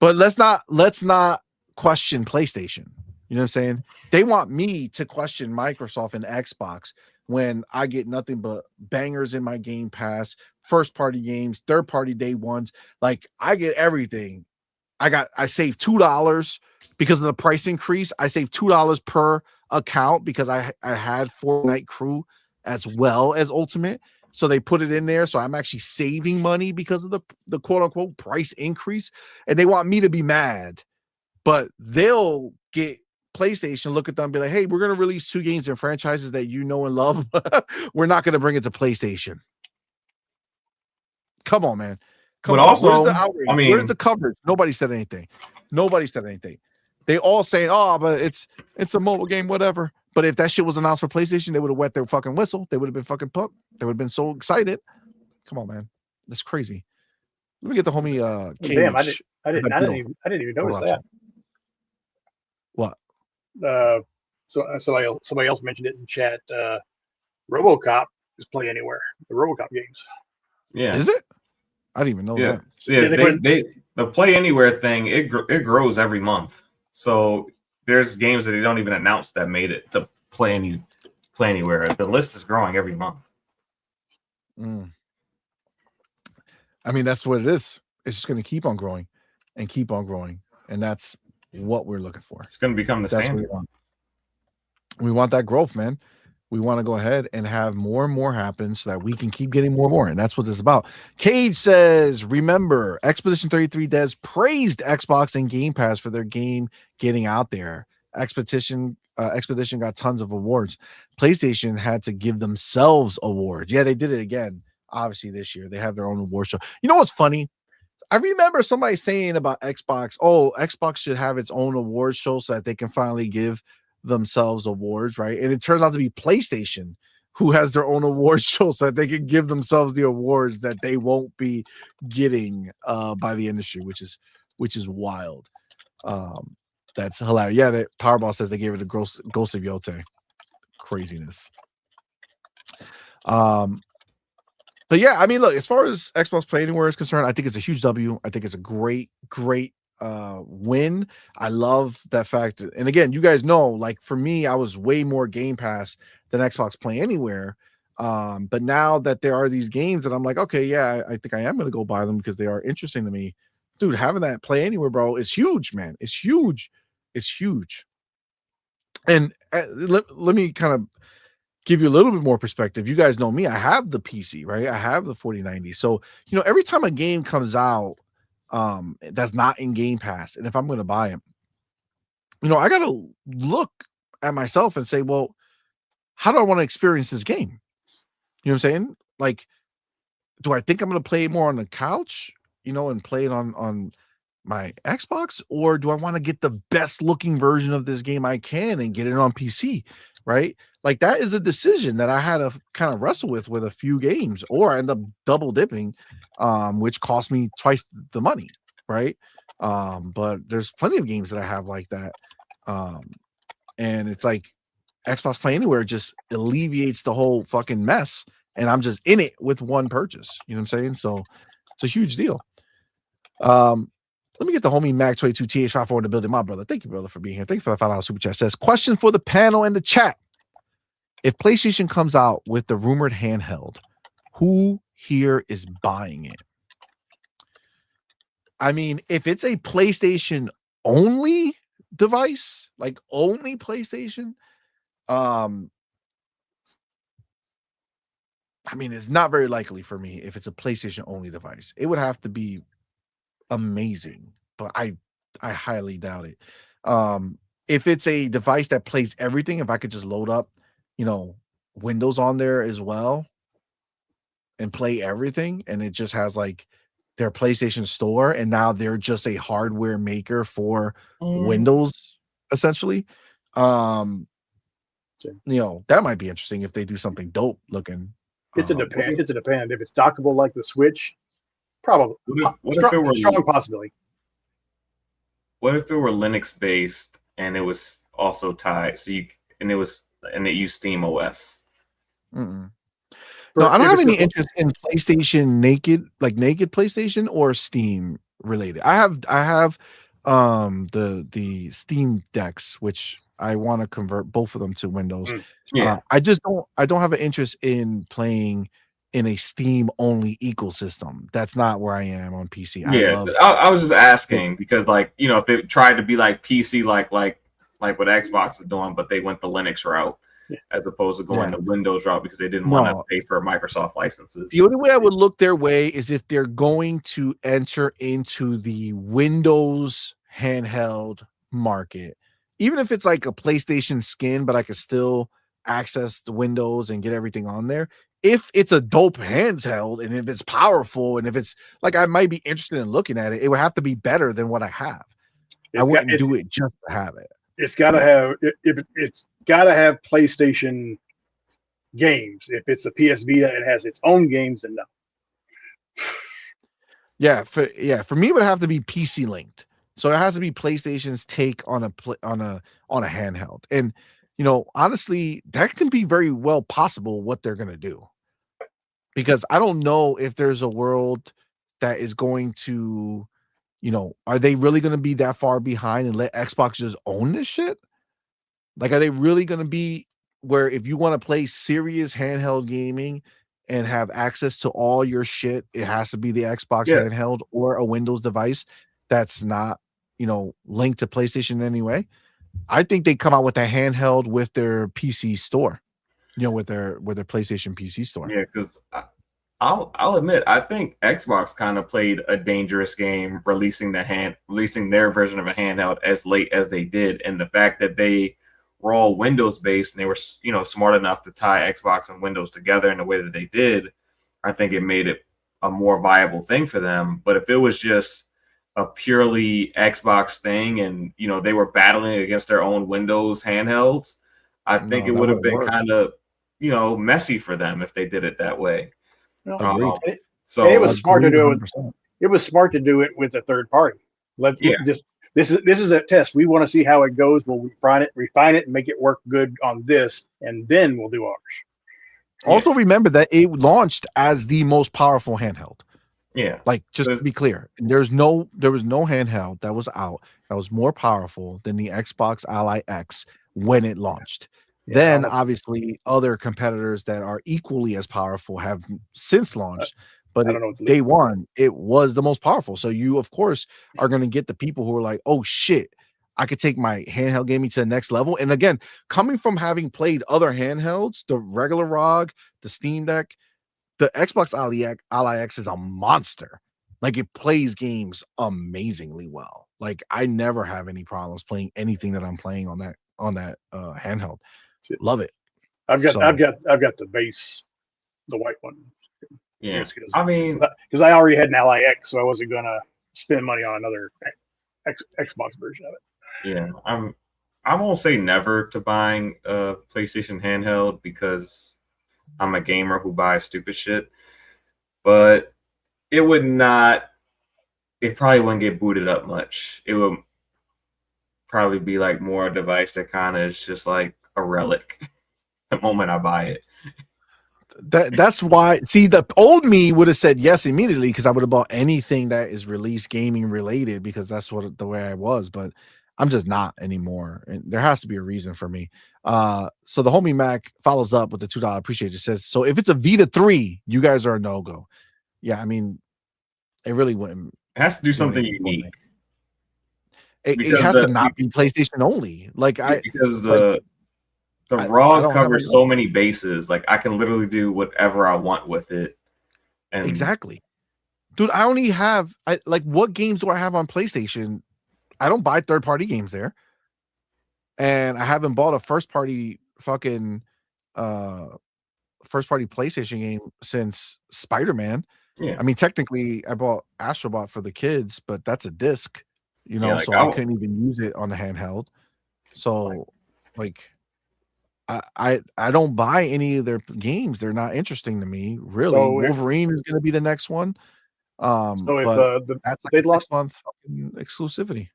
But let's not question PlayStation. You know what I'm saying? They want me to question Microsoft and Xbox when I get nothing but bangers in my Game Pass, first-party games, third-party day ones. Like, I get everything. I saved $2 because of the price increase. I saved $2 per account because I had Fortnite Crew as well as Ultimate. So they put it in there. So I'm actually saving money because of the quote-unquote price increase. And they want me to be mad. But they'll get PlayStation, look at them and be like, hey, we're going to release 2 games and franchises that you know and love. We're not going to bring it to PlayStation. Come on, man. But also, where's the outrage? Where's the coverage? Nobody said anything. They all saying, oh, but it's a mobile game, whatever. But if that shit was announced for PlayStation, they would have wet their fucking whistle. They would have been fucking pumped. They would have been so excited. Come on, man. That's crazy. Let me get the homie Cage. Damn, I didn't even notice that. What? So somebody else mentioned it in chat. RoboCop is Play Anywhere. The RoboCop games. Yeah. Is it? I didn't even know that. Yeah, the Play Anywhere thing, it grows every month. So there's games that they don't even announce that made it to Play Anywhere. The list is growing every month. I mean, that's what it is. It's just going to keep on growing and keep on growing, and that's what we're looking for. It's going to become the standard. We want that growth, man. We want to go ahead and have more and more happen so that we can keep getting more and more. And that's what this is about. Cage says, remember, Expedition 33 Des praised Xbox and Game Pass for their game getting out there. Expedition got tons of awards. PlayStation had to give themselves awards. Yeah, they did it again. Obviously, this year they have their own award show. You know what's funny? I remember somebody saying about Xbox, oh, Xbox should have its own award show so that they can finally give themselves awards, right? And it turns out to be PlayStation who has their own award show so that they can give themselves the awards that they won't be getting by the industry, which is wild. That's hilarious. Yeah, that Powerball says they gave it a Ghost of Yote. Craziness. But yeah, I mean, look, as far as Xbox Play Anywhere is concerned, I think it's a huge W. I think it's a great win. I love that fact. And again, you guys know, like for me, I was way more Game Pass than Xbox Play Anywhere. But now that there are these games that I'm like, okay, yeah, I think I am going to go buy them because they are interesting to me. Dude, having that Play Anywhere, bro, is huge, man. It's huge. It's huge. And let me kind of give you a little bit more perspective. You guys know me. I have the PC, right? I have the 4090. So, you know, every time a game comes out that's not in Game Pass, and if I'm going to buy it, you know, I got to look at myself and say, well, how do I want to experience this game? You know what I'm saying? Like, do I think I'm going to play it more on the couch, you know, and play it on my Xbox, or do I want to get the best looking version of this game I can and get it on PC, right? Like that is a decision that I had to kind of wrestle with a few games, or I end up double dipping, which cost me twice the money, right? But there's plenty of games that I have like that. And it's like Xbox Play Anywhere just alleviates the whole fucking mess, and I'm just in it with one purchase. You know what I'm saying? So it's a huge deal. Let me get the homie Mac22TH54 in the building. My brother. Thank you, brother, for being here. Thank you for the $5 super chat. Says, question for the panel and the chat. If PlayStation comes out with the rumored handheld, who here is buying it? I mean, if it's a PlayStation only device, like only PlayStation, I mean, it's not very likely for me if it's a PlayStation only device. It would have to be amazing, but I highly doubt it. If it's a device that plays everything, if I could just load up, you know, Windows on there as well and play everything, and it just has like their PlayStation Store, and now they're just a hardware maker for Windows, essentially. You know, that might be interesting if they do something dope looking. It's a depend. It's a depend. If it's dockable like the Switch, probably strong possibility. What if it were Linux based and it was also tied? So it used Steam OS. No, I don't have any interest in PlayStation naked PlayStation or Steam related. I have the Steam decks, which I want to convert both of them to Windows. Yeah. I don't have an interest in playing in a Steam only ecosystem. That's not where I am on PC. I was just asking because, like, you know, if it tried to be like PC, like what Xbox is doing, but they went the Linux route as opposed to going the Windows route because they didn't want to pay for Microsoft licenses. The only way I would look their way is if they're going to enter into the Windows handheld market, even if it's like a PlayStation skin, but I could still access the Windows and get everything on there. If it's a dope handheld and if it's powerful and if it's like, I might be interested in looking at it. It would have to be better than what I have. I wouldn't do it just to have it. It's got to have it's got to have PlayStation games. If it's a PS Vita and has its own games, then no. For me, it would have to be PC linked. So it has to be PlayStation's take on a handheld. And you know, honestly, that can be very well possible what they're gonna do. Because I don't know if there's a world that is going to are they really going to be that far behind and let Xbox just own this shit? Like, are they really going to be where if you want to play serious handheld gaming and have access to all your shit, it has to be the Xbox Yeah. handheld or a Windows device that's not, linked to PlayStation in any way? I think they come out with a handheld with their PC store, with their PlayStation PC store. Yeah, because I'll admit, I think Xbox kind of played a dangerous game releasing their version of a handheld as late as they did, and the fact that they were all Windows based and they were smart enough to tie Xbox and Windows together in the way that they did, I think it made it a more viable thing for them. But if it was just a purely Xbox thing and they were battling against their own Windows handhelds, I think it would have been kind of messy for them if they did it that way. Agreed. So it was smart to do it. 100%. It was smart to do it with a third party. Yeah. This is a test. We want to see how it goes. We'll refine it, and make it work good on this, and then we'll do ours. Also, remember that it launched as the most powerful handheld. Yeah. Like, just to be clear, there was no handheld that was out that was more powerful than the Xbox Ally X when it launched. Then, obviously, other competitors that are equally as powerful have since launched. But day one, it was the most powerful. So you, of course, are going to get the people who are like, oh, shit, I could take my handheld gaming to the next level. And again, coming from having played other handhelds, the regular ROG, the Steam Deck, the Xbox Ally X is a monster. Like, it plays games amazingly well. Like, I never have any problems playing anything that I'm playing on that handheld. Love it. I've got the base, the white one. Yeah, because I already had an Ally X, so I wasn't gonna spend money on another Xbox version of it. Yeah, I won't say never to buying a PlayStation handheld because I'm a gamer who buys stupid shit, but it probably wouldn't get booted up much. It would probably be like more a device that kind of is just like a relic the moment I buy it. That's why, see, the old me would have said yes immediately because I would have bought anything that is release gaming related because that's the way I was, but I'm just not anymore. And there has to be a reason for me. So the homie Mac follows up with the $2 appreciate it. Says, so if it's a Vita 3, you guys are a no-go. Yeah, I mean, it really wouldn't. It has to do something unique. It has to not be PlayStation only. Because the ROG covers so many bases. Like, I can literally do whatever I want with it. And exactly. Dude, I only have what games do I have on PlayStation? I don't buy third-party games there. And I haven't bought a first-party PlayStation game since Spider-Man. Yeah. I mean, technically, I bought Astrobot for the kids, but that's a disc, so I couldn't even use it on the handheld. So, I don't buy any of their games. They're not interesting to me, really. So Wolverine is going to be the next one. So that's like a 6-month exclusivity.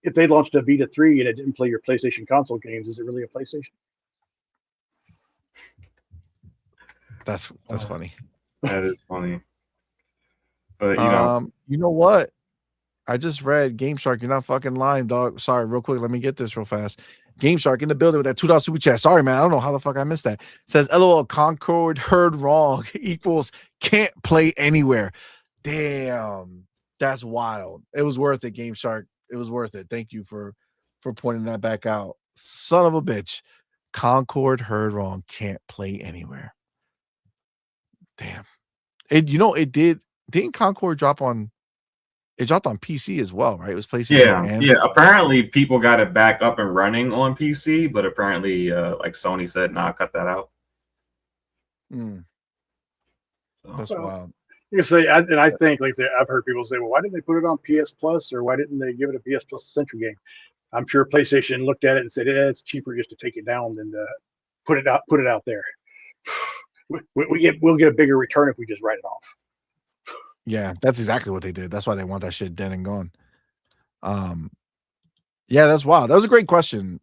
If they launched a Vita 3 and it didn't play your PlayStation console games, is it really a PlayStation? That's funny. That is funny. But you know what? I just read Game Shark. You're not fucking lying, dog. Sorry, real quick. Let me get this real fast. Game Shark in the building with that $2 super chat. Sorry, man. I don't know how the fuck I missed that. Says LOL Concord heard wrong equals can't play anywhere. Damn, that's wild. It was worth it, Game Shark. It was worth it. Thank you for pointing that back out. Son of a bitch. Concord heard wrong. Can't play anywhere. Damn. It did. Didn't Concord drop on? It dropped on PC as well, right? It was PlayStation. Yeah. Apparently, people got it back up and running on PC, but apparently, Sony said, "Nah, cut that out." That's wild. You can say, and I think I've heard people say, "Well, why didn't they put it on PS Plus, or why didn't they give it a PS Plus Essential game?" I'm sure PlayStation looked at it and said, "It's cheaper just to take it down than to put it out there. We'll get a bigger return if we just write it off." Yeah, that's exactly what they did. That's why they want that shit dead and gone. Yeah, that's wild. That was a great question,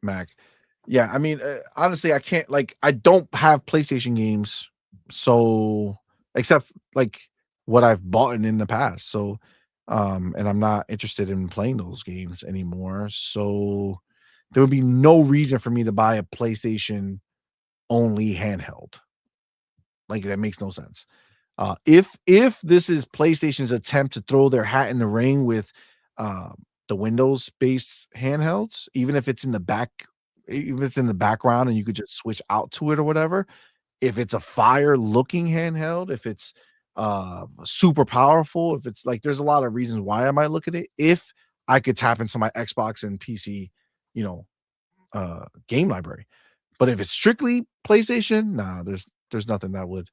Mac. Yeah, I mean, honestly, I can't I don't have PlayStation games, so except what I've bought in the past. So and I'm not interested in playing those games anymore. So there would be no reason for me to buy a PlayStation only handheld. Like that makes no sense. If this is PlayStation's attempt to throw their hat in the ring with the Windows based handhelds, even if it's in the background and you could just switch out to it or whatever, if it's a fire looking handheld, if it's super powerful, if it's like there's a lot of reasons why I might look at it if I could tap into my Xbox and PC, game library. But if it's strictly PlayStation, nah, there's nothing that would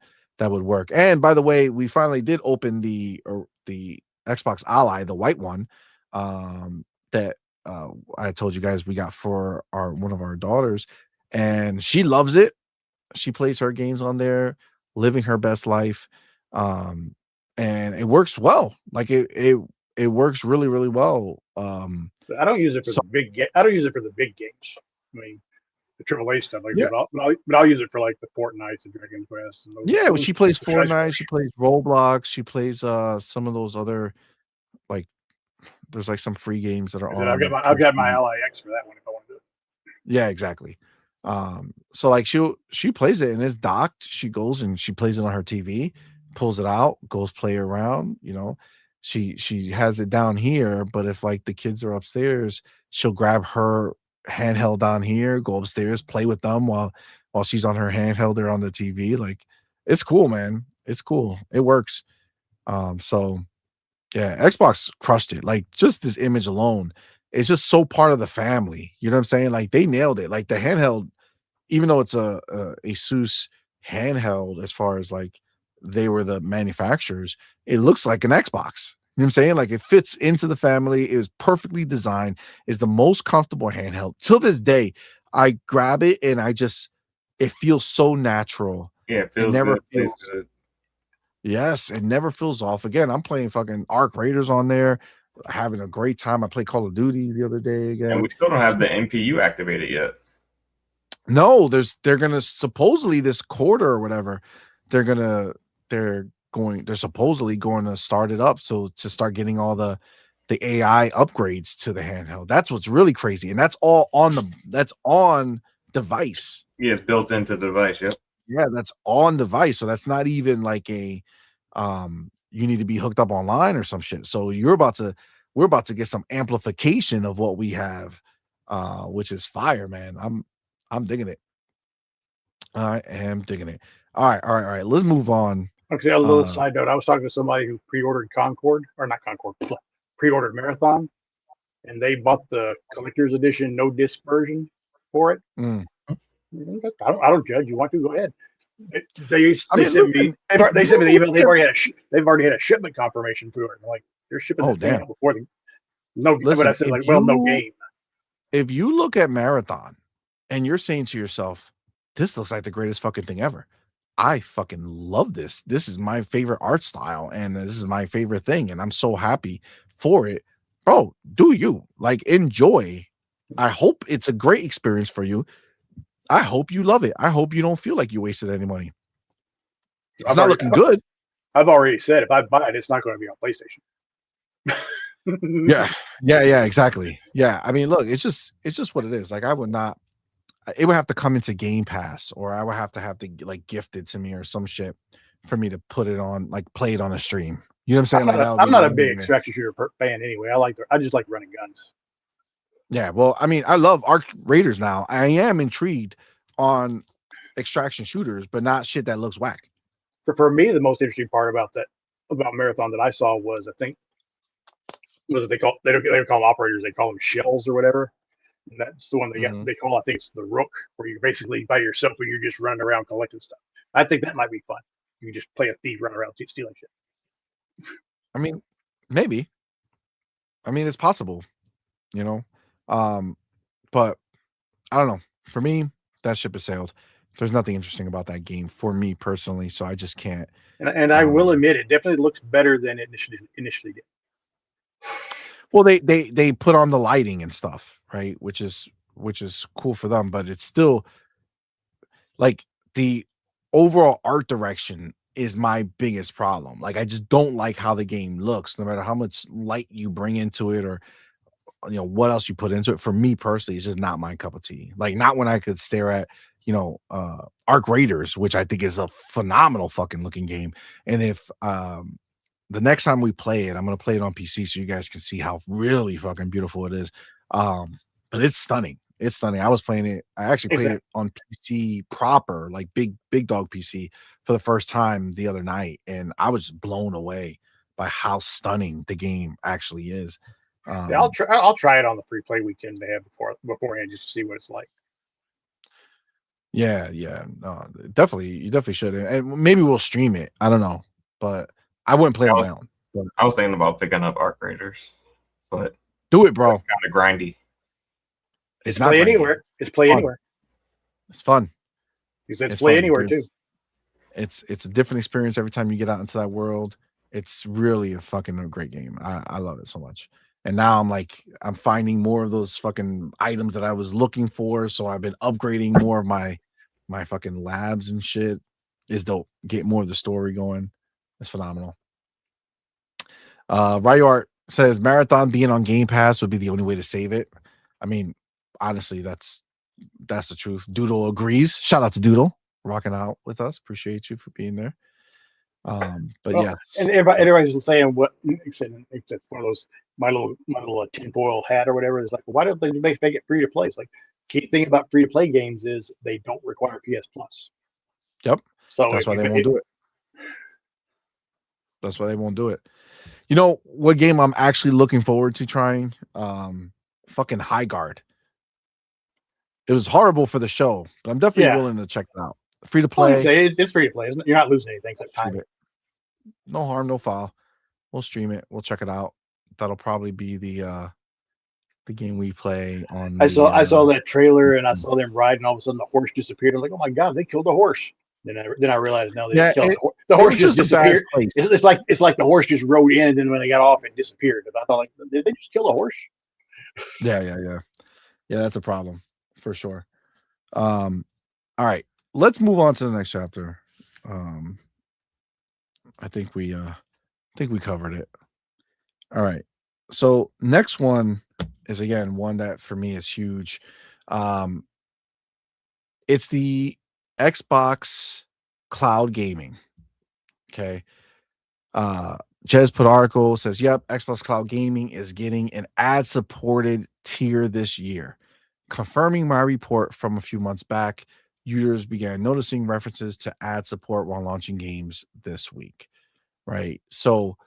work. And by the way, we finally did open the Xbox Ally, the white one, that I told you guys we got for one of our daughters, and she loves it. She plays her games on there, living her best life, and it works well. Like it works really, really well. I don't use it for the big. I don't use it for the big games. I mean, the AAA stuff, like, Yeah. but I'll use it for like the Fortnites and Dragon Quest. And Well, she plays those Fortnite, she plays Roblox, she plays some of those other, like, there's like some free games that are on. I've got my Ally X for that one if I want to do it. Yeah, exactly. So like she plays it and it's docked. She goes and she plays it on her TV, pulls it out, goes play around. She has it down here, but if like the kids are upstairs, she'll grab her handheld down here, go upstairs, play with them while she's on her handheld or on the TV. Like, it's cool, man. It's cool. It works. So yeah, Xbox crushed it. Like, just this image alone, it's just so part of the family. You know what I'm saying? Like, they nailed it. Like, the handheld, even though it's a Asus handheld, as far as like they were the manufacturers, it looks like an Xbox. You know what I'm saying? Like, it fits into the family. It was perfectly designed. It's the most comfortable handheld. Till this day, I grab it and it feels so natural. Yeah, it feels never good. feels good. Yes, it never feels off. Again, I'm playing fucking Arc Raiders on there, having a great time. I played Call of Duty the other day again. And we still don't have the NPU activated yet. No, they're gonna supposedly this quarter or whatever, they're supposedly going to start it up, so to start getting all the AI upgrades to the handheld. That's what's really crazy, and that's all on device. Yeah, it's built into the device. Yep. Yeah, that's on device. So that's not even like a you need to be hooked up online or some shit. So we're about to get some amplification of what we have, which is fire, man. I'm digging it. I am digging it. All right. Let's move on. Okay, a little side note. I was talking to somebody who pre-ordered pre-ordered Marathon, and they bought the collector's edition no disc version for it. I don't judge. You want to go ahead. They sent me the email. They've already had a shipment confirmation for it. Like, they're shipping it before no. Listen, but I said, like, no game. If you look at Marathon and you're saying to yourself, this looks like the greatest fucking thing ever. I fucking love this. This is my favorite art style, and this is my favorite thing, and I'm so happy for it. Bro, do you like enjoy? I hope it's a great experience for you. I hope you love it. I hope you don't feel like you wasted any money. It's not looking good. I've already said if I buy it, it's not going to be on PlayStation. Yeah, exactly. Yeah, I mean, look, it's just what it is. Like, I would not. It would have to come into Game Pass, or I would have to like gifted to me or some shit for me to put it on, like, play it on a stream. You know what I'm saying? I'm not a big extraction shooter fan anyway. I just like running guns. Yeah, well, I mean, I love Arc Raiders now. I am intrigued on extraction shooters, but not shit that looks whack. For me, the most interesting part about Marathon that I saw was, I think, they don't call them operators, they call them shells or whatever. And that's the one they call, I think it's the Rook, where you're basically by yourself and you're just running around collecting stuff. I think that might be fun. You can just play a thief, run around stealing shit. I mean, maybe. I mean, it's possible, but I don't know. For me, that ship has sailed. There's nothing interesting about that game for me personally, so I just can't. And I will admit, it definitely looks better than it initially did. Well, they put on the lighting and stuff, right? Which is cool for them, but it's still like the overall art direction is my biggest problem. Like, I just don't like how the game looks, no matter how much light you bring into it or what else you put into it. For me personally, it's just not my cup of tea. Like, not when I could stare at Arc Raiders, which I think is a phenomenal fucking looking game. And if the next time we play it, I'm gonna play it on PC so you guys can see how really fucking beautiful it is. But it's stunning. It's stunning. I was playing it. I actually played it on PC proper, like big dog PC, for the first time the other night, and I was blown away by how stunning the game actually is. Yeah, I'll try it on the free play weekend they have beforehand just to see what it's like. Yeah, no, definitely, you definitely should, and maybe we'll stream it. I don't know, but I wouldn't play on my own. But I was thinking about picking up Arc Raiders, but do it, bro. It's kind of grindy. It's not play grindy. anywhere. It's play anywhere. It's fun. You said it's play fun, anywhere dude. Too. It's a different experience every time you get out into that world. It's really a fucking great game. I love it so much. And now I'm finding more of those fucking items that I was looking for. So I've been upgrading more of my fucking labs and shit. Is dope. Get more of the story going. It's phenomenal. Ryart says Marathon being on Game Pass would be the only way to save it. I mean, honestly, that's the truth. Doodle agrees. Shout out to Doodle rocking out with us. Appreciate you for being there. But yes, and everybody's saying what except one of those my little tinfoil hat or whatever. It's like, why don't they make it free to play? It's like, key thing about free to play games is they don't require PS Plus. Yep. So that's why they won't do it. That's why they won't do it. You know what game I'm actually looking forward to trying? Fucking High Guard. It was horrible for the show, but I'm definitely willing to check it out. Free to play. It's free to play, isn't it? You're not losing anything. No harm, no foul. We'll stream it. We'll check it out. That'll probably be the game we play on. I saw that trailer and I saw them ride, and all of a sudden the horse disappeared. I'm like, oh my god, they killed the horse. Then I realized no, they didn't kill the horse. Just disappeared. It's like the horse just rode in, and then when they got off, it disappeared. And I thought, like, did they just kill the horse? Yeah. That's a problem for sure. All right, let's move on to the next chapter. I think we covered it. All right. So next one is again one that for me is huge. It's the Xbox cloud gaming. Okay. Jez put article says, yep, Xbox cloud gaming is getting an ad-supported tier this year. Confirming my report from a few months back, users began noticing references to ad support while launching games this week. Right. So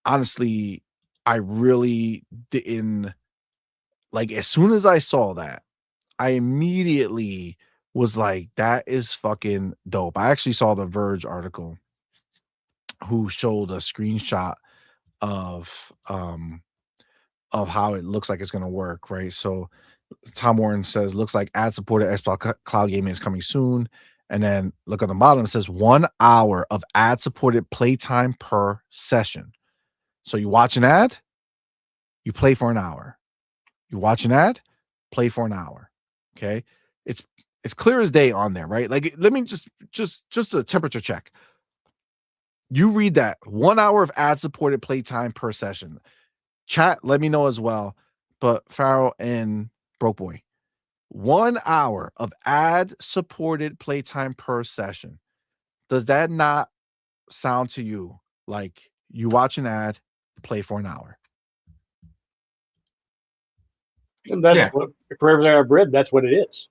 honestly, I really didn't like, as soon as I saw that, I immediately was like, that is fucking dope. I actually saw the Verge article who showed a screenshot of how it looks like it's going to work. Right. So Tom Warren says, looks like ad supported Xbox cloud gaming is coming soon. And then look on the bottom, it says 1 hour of ad supported playtime per session. So you watch an ad, you play for an hour. You watch an ad, play for an hour. Okay. It's clear as day on there, right? Like, let me just a temperature check. You read that 1 hour of ad supported playtime per session. Chat, let me know as well. But Farrell and Broke Boy, 1 hour of ad supported playtime per session. Does that not sound to you like you watch an ad, play for an hour? And that's what, for everything I've read, that's what it is.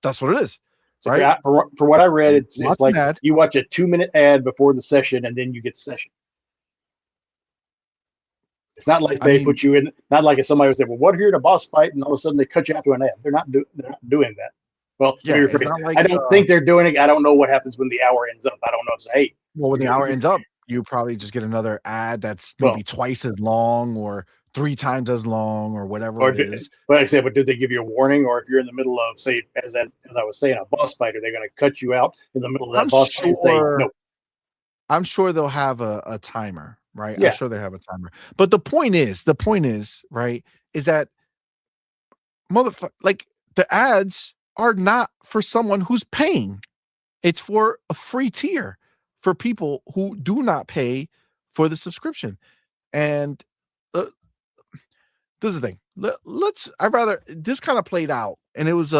That's what it is. So right? For what I read, it's like ad. You watch a 2-minute ad before the session, and then you get the session. It's not like they put you in. Not like if somebody would say, "Well, what if you're in a boss fight?" and all of a sudden they cut you out to an ad. They're not doing that. Well, like, I don't think they're doing it. I don't know what happens when the hour ends up. I don't know if hey. Well, when the hour ends up, you probably just get another ad that's maybe twice as long or 3 times as long or whatever it is. But I said, but did they give you a warning? Or if you're in the middle of, say, as I was saying, a boss fight, are they going to cut you out in the middle of that boss fight and say no? I'm sure they'll have a timer, right? Yeah. I'm sure they have a timer. But the point is, right, is that like the ads are not for someone who's paying. It's for a free tier for people who do not pay for the subscription. And this is the thing. I'd rather this kind of played out, and it was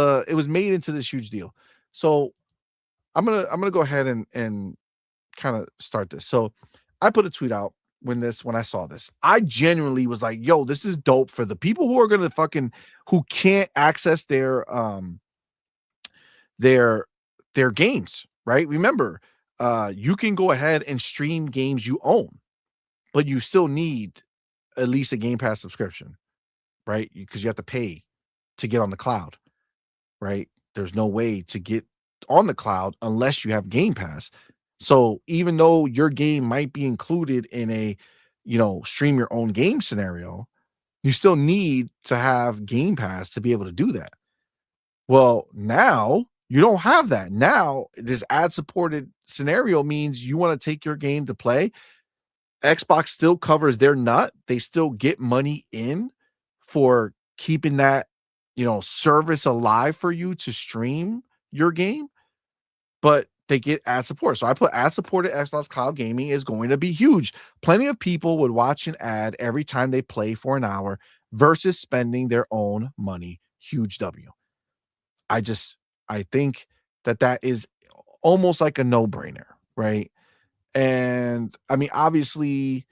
made into this huge deal. So I'm gonna go ahead and kind of start this. So I put a tweet out when I saw this. I genuinely was like, yo, this is dope for the people who are gonna who can't access their games, right? Remember, you can go ahead and stream games you own, but you still need at least a Game Pass subscription, right? Because you have to pay to get on the cloud, right? There's no way to get on the cloud unless you have Game Pass. So even though your game might be included in a, stream your own game scenario, you still need to have Game Pass to be able to do that. Well, now you don't have that. Now this ad-supported scenario means you want to take your game to play. Xbox still covers their nut. They still get money in for keeping that, service alive for you to stream your game, but they get ad support. So I put ad-supported Xbox Cloud Gaming is going to be huge. Plenty of people would watch an ad every time they play for an hour versus spending their own money. Huge W. I think that is almost like a no-brainer, right? And I mean, obviously,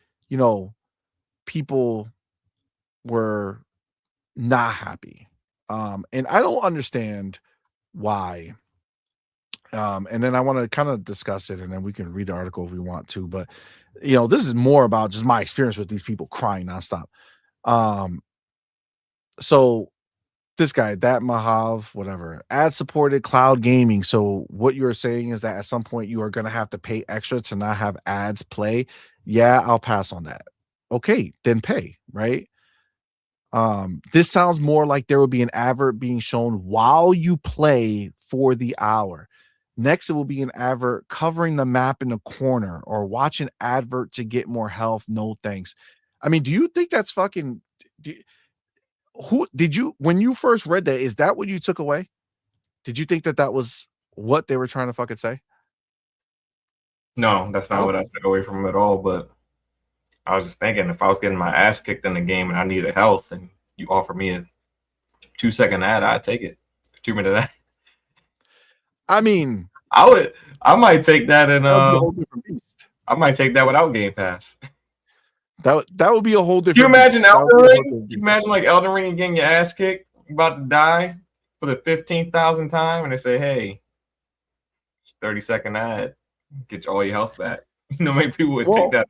people were not happy. And I don't understand why. And then I want to kind of discuss it, and then we can read the article if we want to. But this is more about just my experience with these people crying nonstop. So this guy, that Mahav, whatever, ad-supported cloud gaming. So what you're saying is that at some point you are going to have to pay extra to not have ads play. Yeah, I'll pass on that. Okay, then pay, right? This sounds more like there will be an advert being shown while you play for the hour. Next, it will be an advert covering the map in the corner, or watch an advert to get more health. No thanks. I mean, do you think that's fucking... when you first read that, is that what you took away? Did you think that was what they were trying to fucking say? No, that's not what I took away from it at all. But I was just thinking, if I was getting my ass kicked in the game and I needed health, and you offer me a 2-second ad, I'd take it. 2-minute ad. I mean, I might take that, and I might take that without Game Pass. That would be a whole different. Can you imagine Elden Ring? Can you imagine like Elden Ring getting your ass kicked, about to die for the 15,000th time, and they say, "Hey, 30-second ad, get all your health back." Maybe people would take that.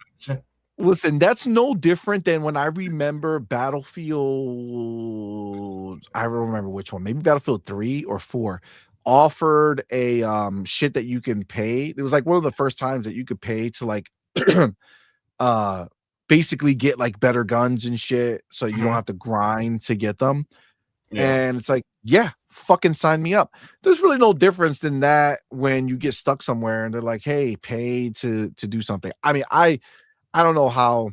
Listen, that's no different than when I remember Battlefield. I don't remember which one. Maybe Battlefield 3 or 4 offered a shit that you can pay. It was like one of the first times that you could pay to like basically get like better guns and shit, so you don't have to grind to get them. Yeah. And it's like, yeah, fucking sign me up. There's really no difference than that when you get stuck somewhere and they're like, hey, pay to do something. I mean, I don't know how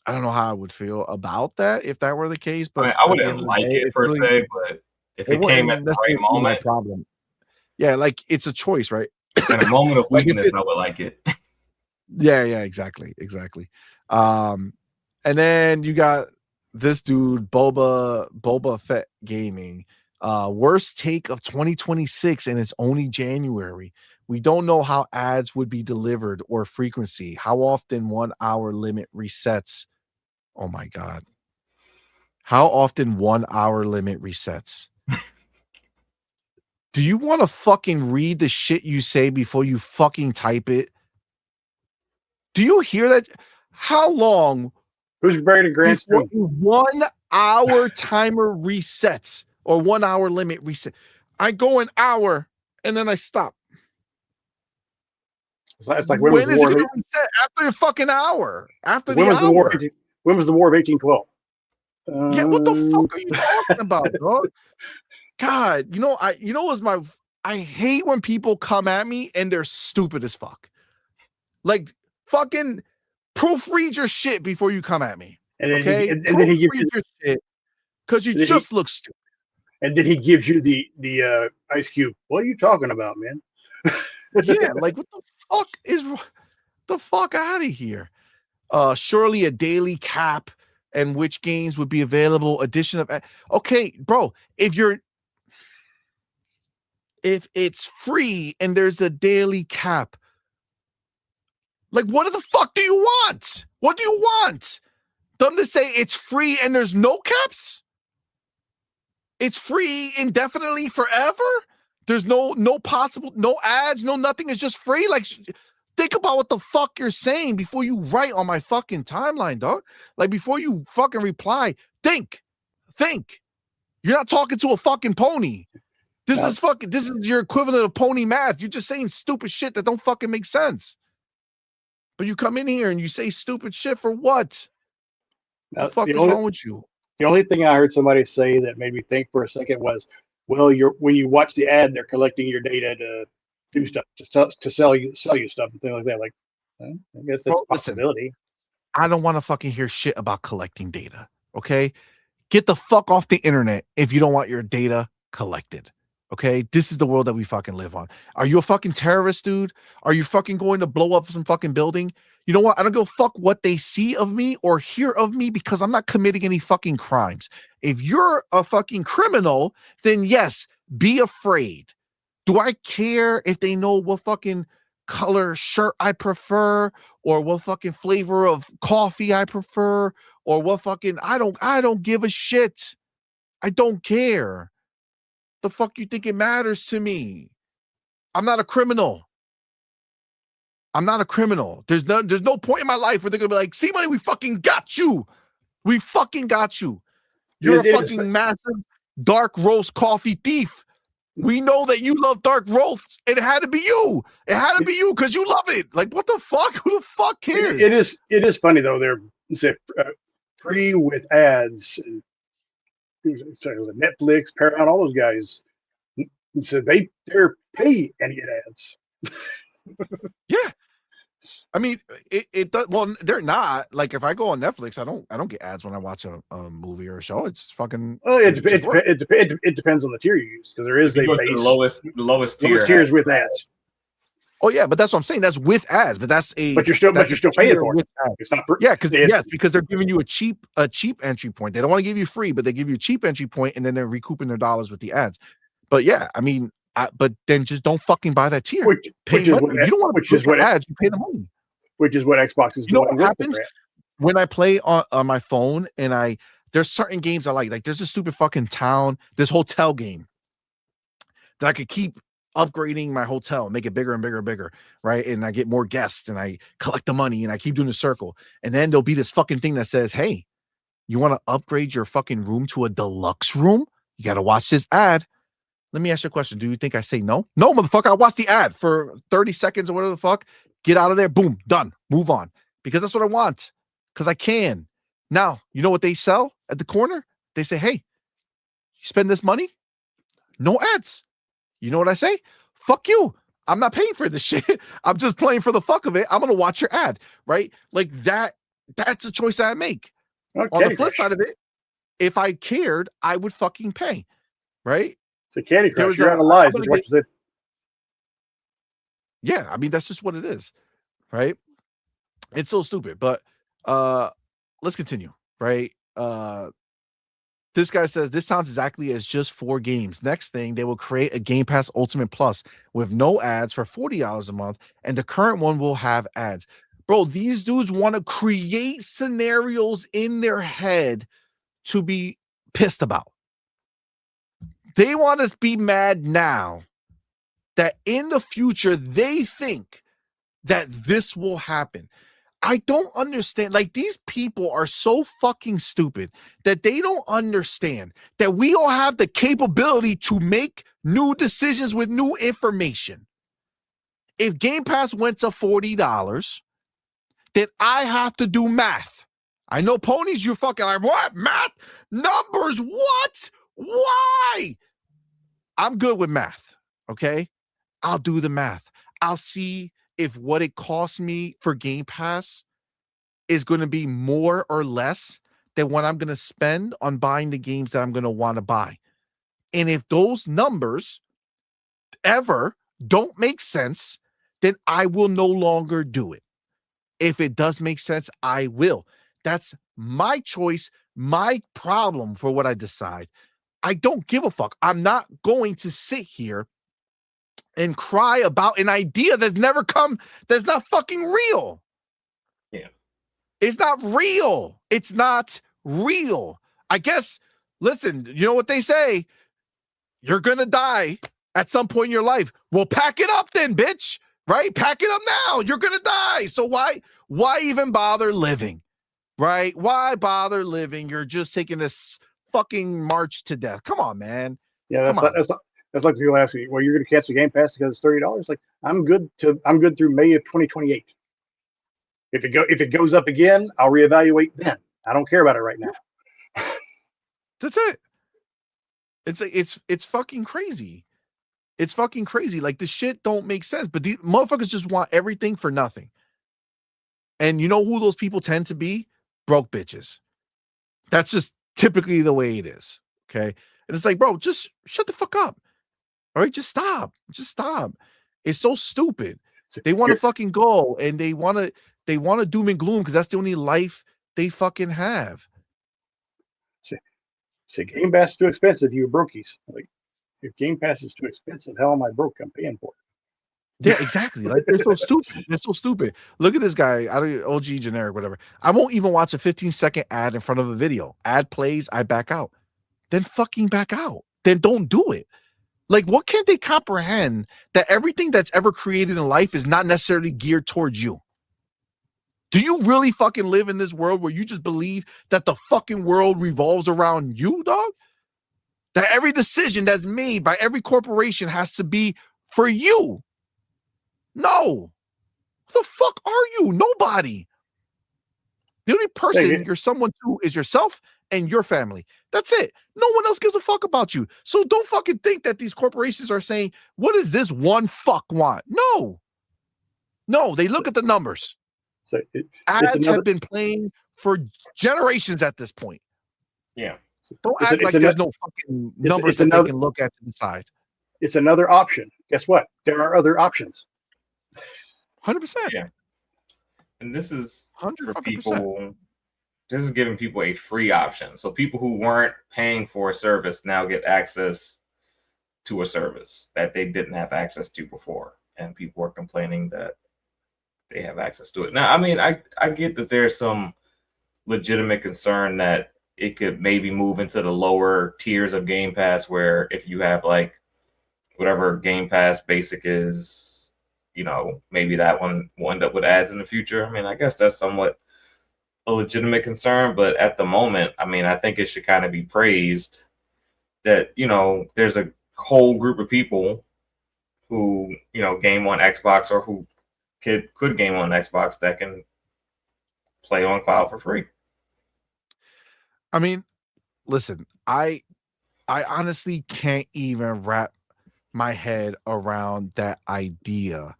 I would feel about that if that were the case, but I wouldn't like it per se, but if it came at the right moment, problem. Yeah, like it's a choice, right? In a moment of weakness, I would like it. Yeah, exactly. And then you got this dude, Boba Fett Gaming. Worst take of 2026, and it's only January. We don't know how ads would be delivered or frequency. How often 1 hour limit resets? Oh my God. How often 1 hour limit resets? Do you want to fucking read the shit you say before you fucking type it? Do you hear that? How long? Who's Brady Grant? 1 hour timer resets, or 1 hour limit reset. I go an hour and then I stop. It's like when is it going to reset? After a fucking hour. After the hour. When was the War of 1812? Yeah, what the fuck are you talking about, dog? God, I hate when people come at me and they're stupid as fuck. Like, fucking proofread your shit before you come at me. And then okay? And then he gives you your shit because you just look stupid. And then he gives you the ice cube. What are you talking about, man? Yeah, like what the fuck is the fuck out of here? Surely a daily cap and which games would be available. Addition of okay, bro. If it's free and there's a daily cap, like what the fuck do you want? What do you want? Them to say it's free and there's no caps? It's free indefinitely forever? There's no possible, no ads, no nothing. It's just free. Like, think about what the fuck you're saying before you write on my fucking timeline, dog. Like, before you fucking reply, think. You're not talking to a fucking pony. This is your equivalent of pony math. You're just saying stupid shit that don't fucking make sense. But you come in here and you say stupid shit for what? What the fuck is wrong with you? The only thing I heard somebody say that made me think for a second was, well, when you watch the ad, they're collecting your data to do stuff, to sell you stuff and things like that. Like, I guess that's a possibility. Listen, I don't want to fucking hear shit about collecting data. Okay, get the fuck off the internet if you don't want your data collected. Okay, this is the world that we fucking live on. Are you a fucking terrorist, dude? Are you fucking going to blow up some fucking building? You know what? I don't give a fuck what they see of me or hear of me because I'm not committing any fucking crimes. If you're a fucking criminal, then yes, be afraid. Do I care if they know what fucking color shirt I prefer or what fucking flavor of coffee I prefer or what fucking I don't give a shit. I don't care. The fuck you think it matters to me? I'm not a criminal. There's no point in my life where they're gonna be like, CMoney, we fucking got you. We fucking got you. You're a fucking massive dark roast coffee thief. We know that you love dark roast. It had to be you. It had to be you because you love it. Like, what the fuck? Who the fuck cares? It is funny though. They're free with ads. It was Netflix, Paramount, all those guys said they're pay and get ads. Yeah. I mean, it does. Well, they're not. Like, if I go on Netflix, I don't get ads when I watch a movie or a show. It's fucking. Well, it depends on the tier you use because there is a base, the lowest tier tiers with ads. Oh yeah, but that's what I'm saying. That's with ads, but that's a. But you're still paying for it. It's not free. Yeah, because they're giving you a cheap entry point. They don't want to give you free, but they give you a cheap entry point, and then they're recouping their dollars with the ads. But yeah, I mean, but then just don't fucking buy that tier. Which is what you don't want to pay for ads. You pay the money. Which is what Xbox is. You know what happens when I play on my phone and there's certain games I like. Like there's this stupid fucking this hotel game that I could keep upgrading my hotel, make it bigger and bigger and bigger, right? And I get more guests and I collect the money and I keep doing the circle. And then there'll be this fucking thing that says, hey, you want to upgrade your fucking room to a deluxe room? You got to watch this ad. Let me ask you a question. Do you think I say no? No, motherfucker. I watched the ad for 30 seconds or whatever the fuck. Get out of there. Boom. Done. Move on. Because that's what I want. Because I can. Now, you know what they sell at the corner? They say, hey, you spend this money? No ads. You know what I say? Fuck you. I'm not paying for this shit. I'm just playing for the fuck of it. I'm going to watch your ad, right? Like that's a choice I make. Okay, on the flip side of it, if I cared, I would fucking pay, right? So Candy Crush, you're out of live. Yeah, I mean, that's just what it is, right? It's so stupid, but let's continue, right? This guy says, this sounds exactly as just 4 games. Next thing, they will create a Game Pass Ultimate Plus with no ads for $40 a month, and the current one will have ads. Bro, these dudes want to create scenarios in their head to be pissed about. They want us to be mad now that in the future, they think that this will happen. I don't understand. Like, these people are so fucking stupid that they don't understand that we all have the capability to make new decisions with new information. If Game Pass went to $40, then I have to do math. I know ponies, you're fucking like, what? Math? Numbers? What? Why? I'm good with math, okay? I'll do the math. I'll see if what it costs me for Game Pass is going to be more or less than what I'm going to spend on buying the games that I'm going to want to buy. And if those numbers ever don't make sense, then I will no longer do it. If it does make sense, I will. That's my choice, my problem for what I decide. I don't give a fuck. I'm not going to sit here and cry about an idea that's never come, that's not fucking real. Yeah. It's not real. It's not real. I guess, listen, you know what they say? You're going to die at some point in your life. Well, pack it up then, bitch. Right? Pack it up now. You're going to die. So why even bother living? Right? Why bother living? You're just taking this fucking march to death. Come on, man. Yeah, Come on. that's like people ask me, well, you're going to cancel Game Pass because it's $30. Like, I'm good through May of 2028. If it goes up again, I'll reevaluate then. I don't care about it right now. That's it. It's fucking crazy. It's fucking crazy. Like, this shit don't make sense. But these motherfuckers just want everything for nothing. And you know who those people tend to be? Broke bitches. That's just typically the way it is. Okay. And it's like, bro, just shut the fuck up. All right. Just stop. Just stop. It's so stupid. They want to fucking go and they want to doom and gloom because that's the only life they fucking have. Say Game Pass is too expensive, you brokies. Like, if Game Pass is too expensive, how am I broke? I'm paying for it. Yeah, exactly. Like, they're so stupid. They're so stupid. Look at this guy. I don't OG generic, whatever. I won't even watch a 15-second ad in front of a video. Ad plays, I back out. Then fucking back out. Then don't do it. Like, what can't they comprehend that everything that's ever created in life is not necessarily geared towards you? Do you really fucking live in this world where you just believe that the fucking world revolves around you, dog? That every decision that's made by every corporation has to be for you? No. Who the fuck are you? Nobody. The only person you're someone to is yourself and your family. That's it. No one else gives a fuck about you. So don't fucking think that these corporations are saying, what does this one fuck want? No. No, they look at the numbers. So ads have been playing for generations at this point. Yeah. Don't act like there's no fucking numbers that they can look at to decide. It's another option. Guess what? There are other options. 100%. Yeah. And this is 100%. for people. This is giving people a free option. So people who weren't paying for a service now get access to a service that they didn't have access to before. And people are complaining that they have access to it. Now, I mean, I get that there's some legitimate concern that it could maybe move into the lower tiers of Game Pass, where if you have like whatever Game Pass basic is, you know, maybe that one will end up with ads in the future. I mean, I guess that's somewhat a legitimate concern, but at the moment, I mean, I think it should kind of be praised that, you know, there's a whole group of people who, you know, game on Xbox or who could game on Xbox that can play on cloud for free. I mean, listen, I honestly can't even wrap my head around that idea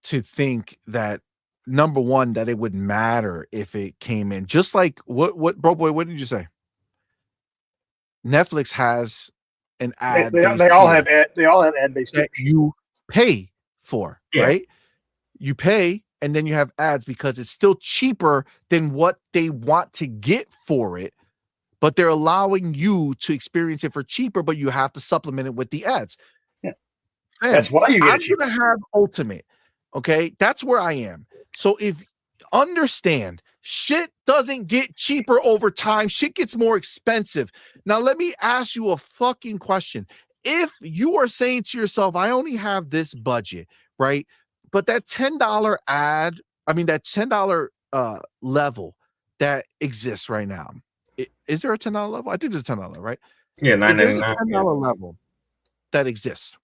to think that, number one, that it would matter if it came in. Just like what Bro Boy, what did you say? Netflix has an ad. They all have ad-based that you pay for, Yeah. right? You pay and then you have ads because it's still cheaper than what they want to get for it, but they're allowing you to experience it for cheaper, but you have to supplement it with the ads. Yeah. Man, that's why you get I'm it gonna have Ultimate. Okay, that's where I am. So if understand, shit doesn't get cheaper over time, shit gets more expensive. Now let me ask you a fucking question. If you are saying to yourself, I only have this budget, right? But that $10 ad, I mean that $10 level that exists right now. Is there a $10 level? I think there's a $10 level, right? Yeah, There's a $9.99. $10 level that exists.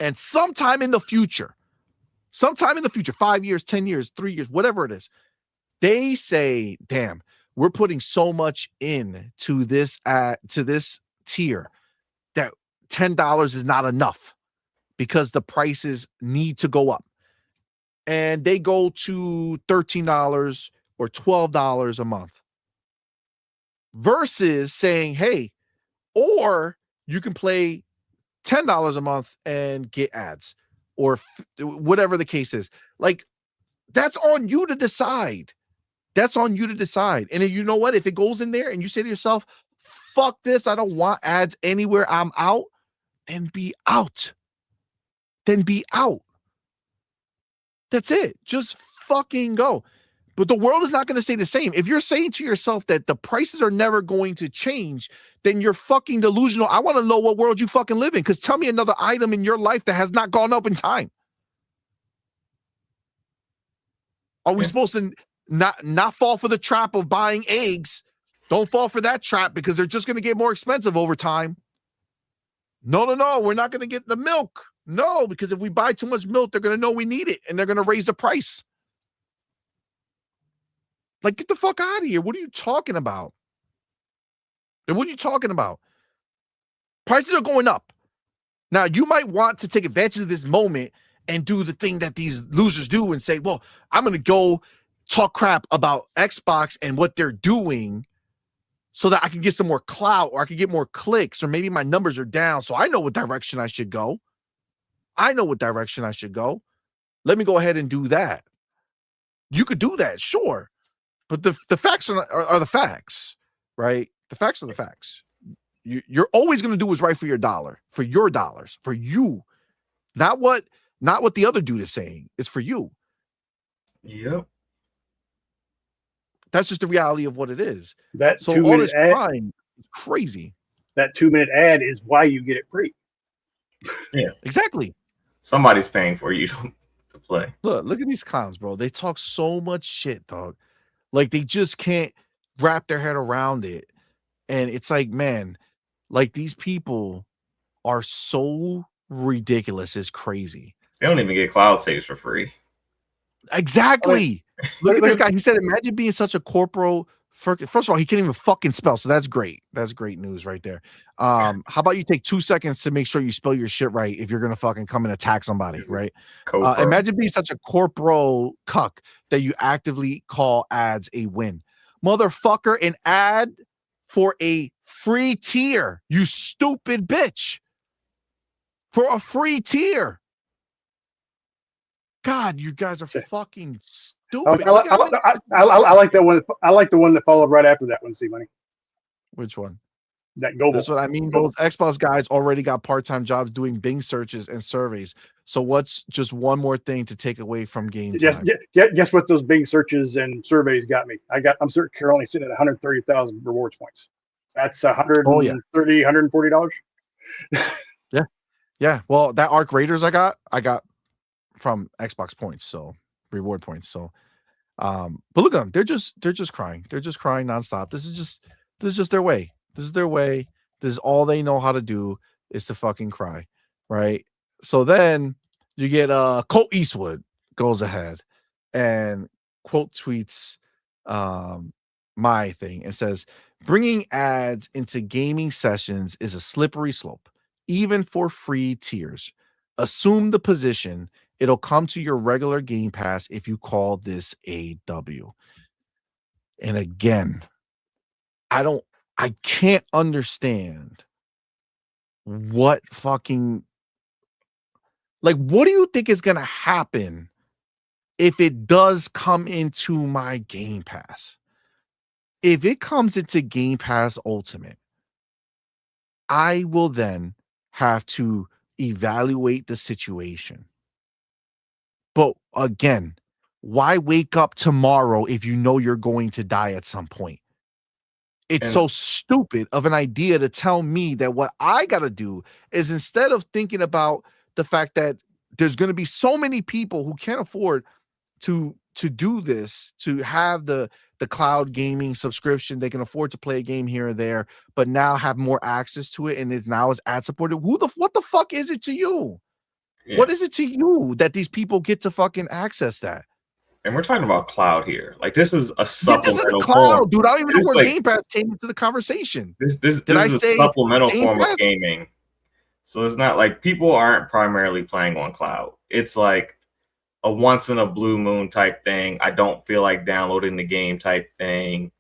And sometime in the future, 5 years, 10 years, 3 years, whatever it is, they say, damn, we're putting so much in to this tier that $10 is not enough because the prices need to go up. And they go to $13 or $12 a month versus saying, hey, or you can play $10 a month and get ads, or whatever the case is. Like, that's on you to decide. That's on you to decide. And you know what? If it goes in there and you say to yourself, fuck this, I don't want ads anywhere, I'm out, then be out. Then be out. That's it. Just fucking go. But the world is not going to stay the same. If you're saying to yourself that the prices are never going to change, then you're fucking delusional. I want to know what world you fucking live in, because tell me another item in your life that has not gone up in time. Are we supposed to not fall for the trap of buying eggs? Don't fall for that trap, because they're just going to get more expensive over time. No, we're not going to get the milk. No, because if we buy too much milk, they're going to know we need it, and they're going to raise the price. Like, get the fuck out of here. What are you talking about? And what are you talking about? Prices are going up. Now, you might want to take advantage of this moment and do the thing that these losers do and say, well, I'm going to go talk crap about Xbox and what they're doing so that I can get some more clout, or I can get more clicks, or maybe my numbers are down, so I know what direction I should go. Let me go ahead and do that. You could do that, sure. But the facts are the facts, right? The facts are the facts. You're always going to do what's right for your dollar, for your dollars, for you. Not what the other dude is saying. It's for you. Yep. That's just the reality of what it is. That so 2 all minute this ad, crime is crazy. That 2 minute ad is why you get it free. Yeah, exactly. Somebody's paying for you to play. Look at these clowns, bro. They talk so much shit, dog. Like, they just can't wrap their head around it. And it's like, man, like, these people are so ridiculous. It's crazy. They don't even get cloud saves for free. Exactly. Look at this guy. He said, imagine being such a corporal. First of all, he can't even fucking spell. So that's great. That's great news right there. How about you take 2 seconds to make sure you spell your shit right if you're going to fucking come and attack somebody, right? Imagine being such a corporal cuck that you actively call ads a win. Motherfucker, an ad for a free tier. You stupid bitch. For a free tier. God, you guys are fucking stupid. I like that one. I like the one that followed right after that one, CMoney. Which one? That Goble. That's what I mean. Those Xbox guys already got part-time jobs doing Bing searches and surveys. So what's just one more thing to take away from game time? Guess what those Bing searches and surveys got me? I'm currently sitting at 130,000 rewards points. That's $130, $140. Yeah. Well, that Arc Raiders I got from Xbox points, so reward points. So but look at them. They're just crying. They're just crying nonstop. This is just their way. This is their way. This is all they know how to do, is to fucking cry, right? So then you get Colt Eastwood goes ahead and quote tweets my thing and says, bringing ads into gaming sessions is a slippery slope, even for free tiers. Assume the position. It'll come to your regular Game Pass if you call this a W. And again, I can't understand what fucking, like, what do you think is going to happen if it does come into my Game Pass? If it comes into Game Pass Ultimate, I will then have to evaluate the situation. But again, why wake up tomorrow if you know you're going to die at some point? It's so stupid of an idea to tell me that what I got to do is, instead of thinking about the fact that there's going to be so many people who can't afford to do this, to have the cloud gaming subscription, they can afford to play a game here or there, but now have more access to it, and it's now is ad supported. What the fuck is it to you? Yeah. What is it to you that these people get to fucking access that? And we're talking about cloud here. Like, this is a supplemental this is a cloud, form. dude. I don't even know where Game Pass came into the conversation. This is a supplemental form of gaming. So it's not like people aren't primarily playing on cloud. It's like a once in a blue moon type thing. I don't feel like downloading the game type thing.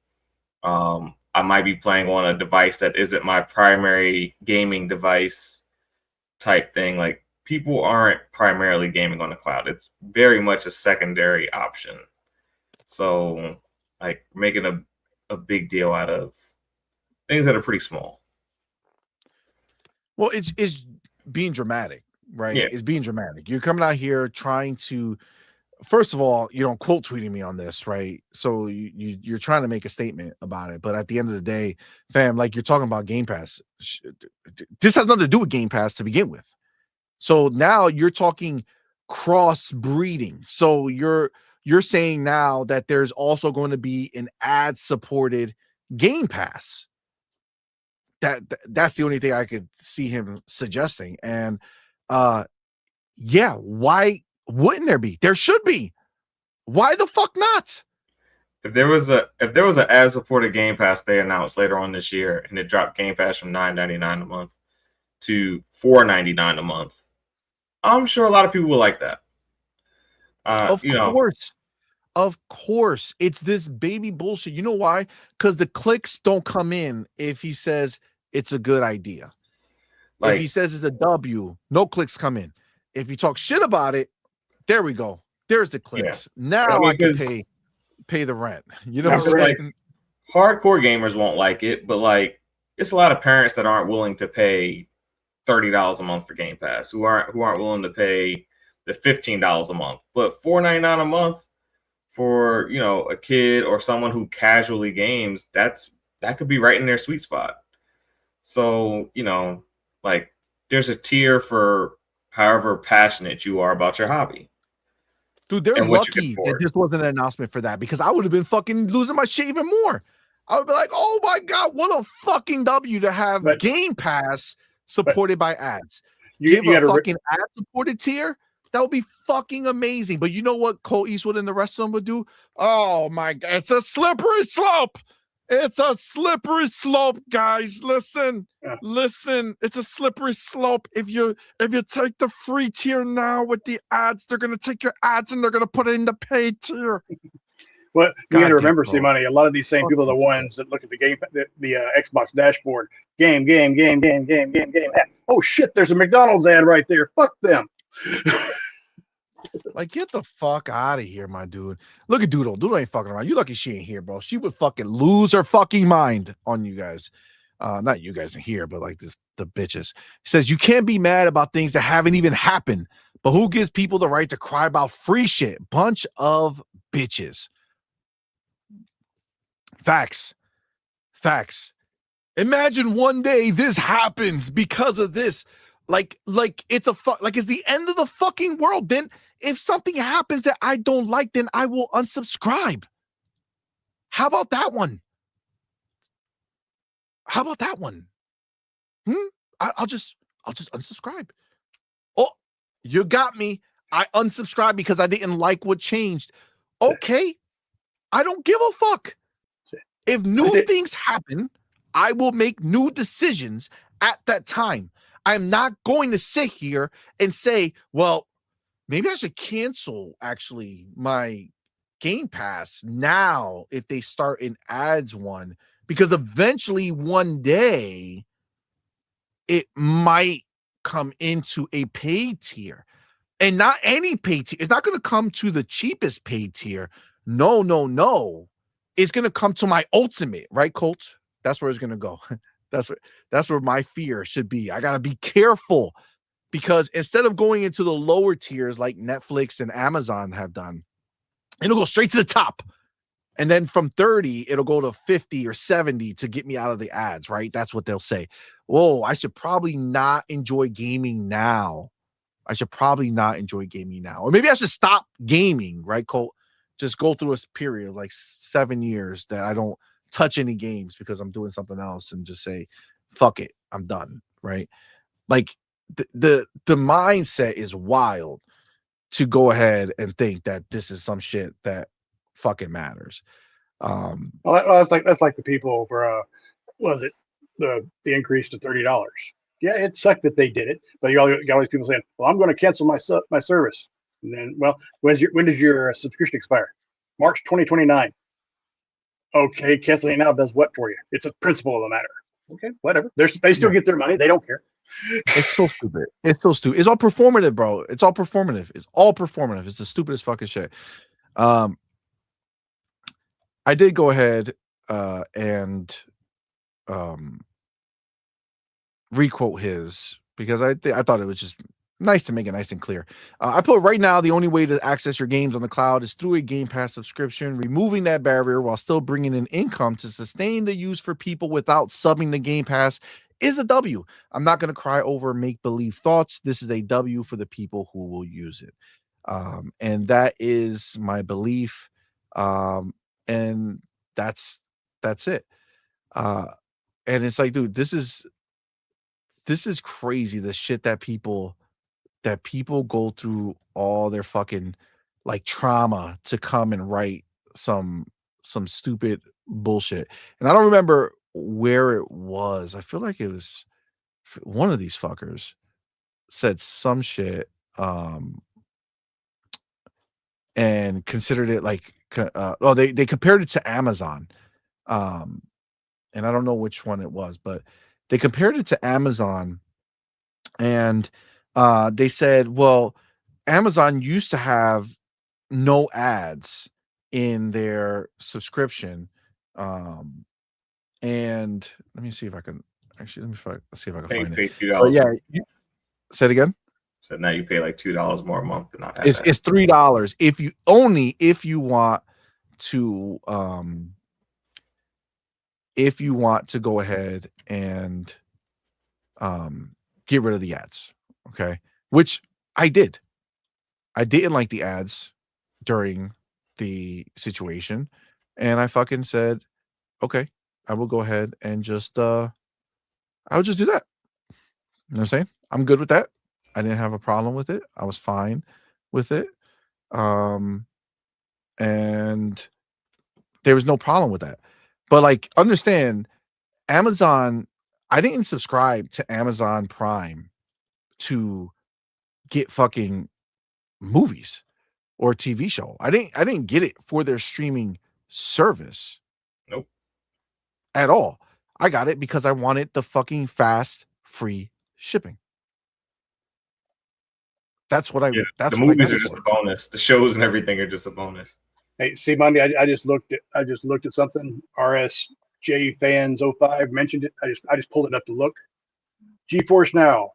I might be playing on a device that isn't my primary gaming device. type thing. Like people aren't primarily gaming on the cloud. It's very much a secondary option. So like making a big deal out of things that are pretty small. Well, it's being dramatic, right? Yeah. It's being dramatic. You're coming out here trying to, first of all, quote tweeting me on this, right? So you're trying to make a statement about it, but at the end of the day, fam, like you're talking about Game Pass. This has nothing to do with Game Pass to begin with. So now you're talking cross breeding. So you're saying now that there's also going to be an ad supported Game Pass. That's the only thing I could see him suggesting. And yeah, why wouldn't there be? There should be. Why the fuck not? If there was an ad supported Game Pass they announced later on this year, and it dropped Game Pass from $9.99 a month to $4.99 a month, I'm sure a lot of people will like that. Of course, it's this baby bullshit. You know why? Because the clicks don't come in if he says it's a good idea. If he says it's a W, no clicks come in. If you talk shit about it, there we go. There's the clicks. Yeah. Now I can pay the rent. You know what I'm saying? Hardcore gamers won't like it, but like it's a lot of parents that aren't willing to pay $30 a month for Game Pass, who aren't willing to pay the $15 a month. But $4.99 a month for a kid or someone who casually games, that could be right in their sweet spot. So, like there's a tier for however passionate you are about your hobby. Dude, they're lucky that this wasn't an announcement for that, because I would have been fucking losing my shit even more. I would be like, oh my God, what a fucking W to have Game Pass supported by ads. Give a fucking ad supported tier. That would be fucking amazing. But you know what Cole Eastwood and the rest of them would do? Oh my God, it's a slippery slope. It's a slippery slope, guys. Listen, it's a slippery slope. If you take the free tier now with the ads, they're gonna take your ads and they're gonna put it in the paid tier. Well, you got to remember, CMoney, a lot of these same people are the ones that look at the Xbox dashboard. Game. Oh shit, there's a McDonald's ad right there. Fuck them. Like, get the fuck out of here, my dude. Look at Doodle. Doodle ain't fucking around. You lucky she ain't here, bro. She would fucking lose her fucking mind on you guys. Not you guys in here, but like the bitches. He says you can't be mad about things that haven't even happened. But who gives people the right to cry about free shit? Bunch of bitches. Facts. Imagine one day this happens because of this. Like it's it's the end of the fucking world. Then if something happens that I don't like, then I will unsubscribe. How about that one? I'll just unsubscribe. Oh, you got me. I unsubscribed because I didn't like what changed. Okay. I don't give a fuck. If new things happen, I will make new decisions at that time. I'm not going to sit here and say, well, maybe I should cancel actually my Game Pass now if they start an ads one, because eventually one day it might come into a paid tier, and not any paid tier. It's not going to come to the cheapest paid tier. No. It's going to come to my ultimate, right, Colt? That's where it's going to go. That's where my fear should be. I got to be careful, because instead of going into the lower tiers like Netflix and Amazon have done, it'll go straight to the top. And then from 30, it'll go to 50 or 70 to get me out of the ads, right? That's what they'll say. Whoa, I should probably not enjoy gaming now. Or maybe I should stop gaming, right, Colt? Just go through a period of like 7 years that I don't touch any games because I'm doing something else, and just say, fuck it, I'm done, right? Like the mindset is wild to go ahead and think that this is some shit that fucking matters. Well, that's like the people for what was it, the increase to $30. Yeah, it sucked that they did it, but you got all these people saying, well, I'm going to cancel my service. And then, well, when does your subscription expire? March 2029. Okay, canceling now does what for you? It's a principle of the matter. Okay, whatever. They still get their money. They don't care. It's so stupid. It's so stupid. It's all performative, bro. It's all performative. It's all performative. It's the stupidest fucking shit. I did go ahead and requote his because I thought it was just nice to make it nice and clear. I put right now the only way to access your games on the cloud is through a Game Pass subscription, removing that barrier while still bringing in income to sustain the use for people without subbing the Game Pass is a W. I'm not going to cry over make-believe thoughts. This is a W for the people who will use it. And that is my belief. And that's it. And it's like, dude, this is crazy. The shit that people go through all their fucking like trauma to come and write some stupid bullshit. And I don't remember where it was. I feel like it was one of these fuckers said some shit and considered it like they compared it to Amazon. And I don't know which one it was, but they compared it to Amazon and they said, well, Amazon used to have no ads in their subscription. And let me see if I can actually see if I can find it. $2. Yeah. Say it again. So now you pay like $2 more a month to not have it's $3 if you want to go ahead and get rid of the ads. Okay. Which I did. I didn't like the ads during the situation. And I fucking said, okay, I will go ahead and just I would just do that. You know what I'm saying? I'm good with that. I didn't have a problem with it. I was fine with it. And there was no problem with that. But like, understand, Amazon, I didn't subscribe to Amazon Prime to get fucking movies or a TV show. I didn't get it for their streaming service. Nope. At all. I got it because I wanted the fucking fast, free shipping. That's what I. Yeah, that's the what movies are just a bonus. The shows and everything are just a bonus. Hey, CMoney, I just looked at something. RSJ fans 05 mentioned it. I just pulled it up to look. GeForce Now.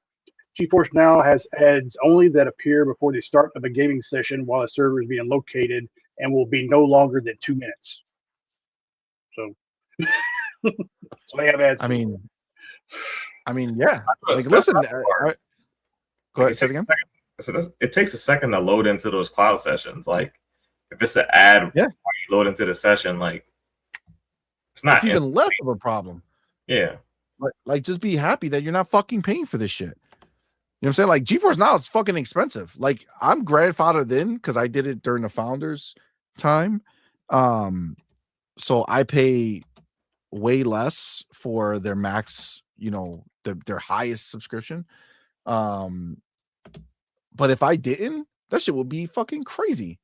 GeForce Now has ads only that appear before the start of a gaming session while a server is being located and will be no longer than 2 minutes. So, so they have ads. I mean, yeah. Like, listen. Go ahead. Say it again. It takes a second to load into those cloud sessions. Like, if it's an ad, yeah, when you load into the session, like, it's not. It's even less of a problem. Yeah. Like, just be happy that you're not fucking paying for this shit. You know what I'm saying? Like, GeForce Now is fucking expensive. Like, I'm grandfathered in because I did it during the founders' time. So I pay way less for their max, their highest subscription. But if I didn't, that shit would be fucking crazy.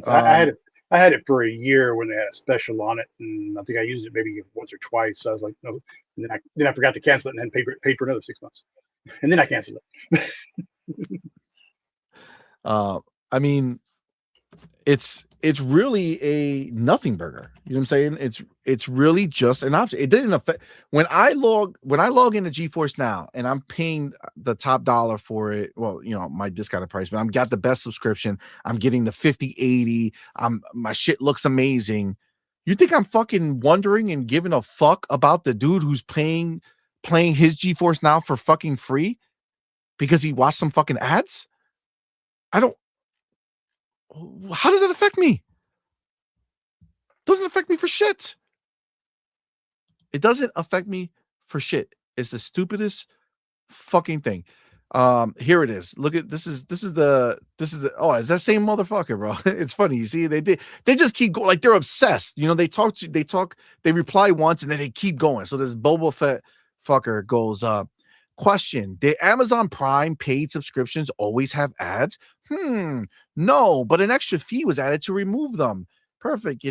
I had it for a year when they had a special on it, and I think I used it maybe once or twice. So I was like, no, and then I forgot to cancel it, and then paid for another 6 months, and then I canceled it. I mean, it's really a nothing burger. You know what I'm saying? It's really just an option. It didn't affect when I log into GeForce Now and I'm paying the top dollar for it. Well, my discounted price, but I'm got the best subscription. I'm getting the 50/80. My shit looks amazing. You think I'm fucking wondering and giving a fuck about the dude who's playing his GeForce Now for fucking free because he watched some fucking ads? I don't. How does it affect me? Doesn't affect me for shit. It doesn't affect me for shit. It's the stupidest fucking thing. Here it is. Look at this is the it's that same motherfucker, bro. It's funny. You see, they just keep going, like they're obsessed. They reply once and then they keep going. So this Boba Fett fucker goes, question: did Amazon Prime paid subscriptions always have ads? No, but an extra fee was added to remove them. Perfect.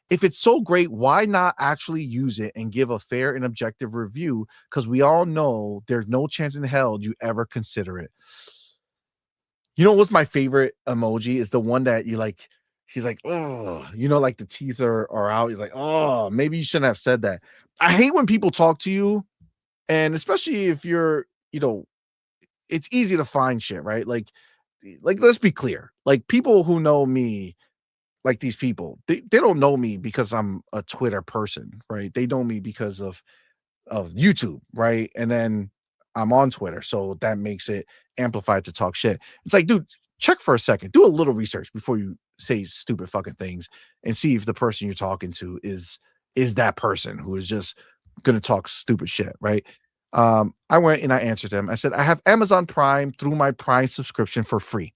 if it's so great, why not actually use it and give a fair and objective review? Because we all know there's no chance in hell you ever consider it. You know what's my favorite emoji is the one that you like, he's like, oh, you know, like the teeth are out. He's like, oh, maybe you shouldn't have said that. I hate when people talk to you, and especially if you're, you know, it's easy to find shit, right? Like let's be clear. Like people who know me, like these people, they don't know me because I'm a Twitter person, right? They know me because of YouTube, right? And then I'm on Twitter, so that makes it amplified to talk shit. It's like, dude, check for a second, do a little research before you say stupid fucking things, and see if the person you're talking to is that person who is just gonna talk stupid shit, right? I went and I answered them. I said, I have Amazon Prime through my Prime subscription for free.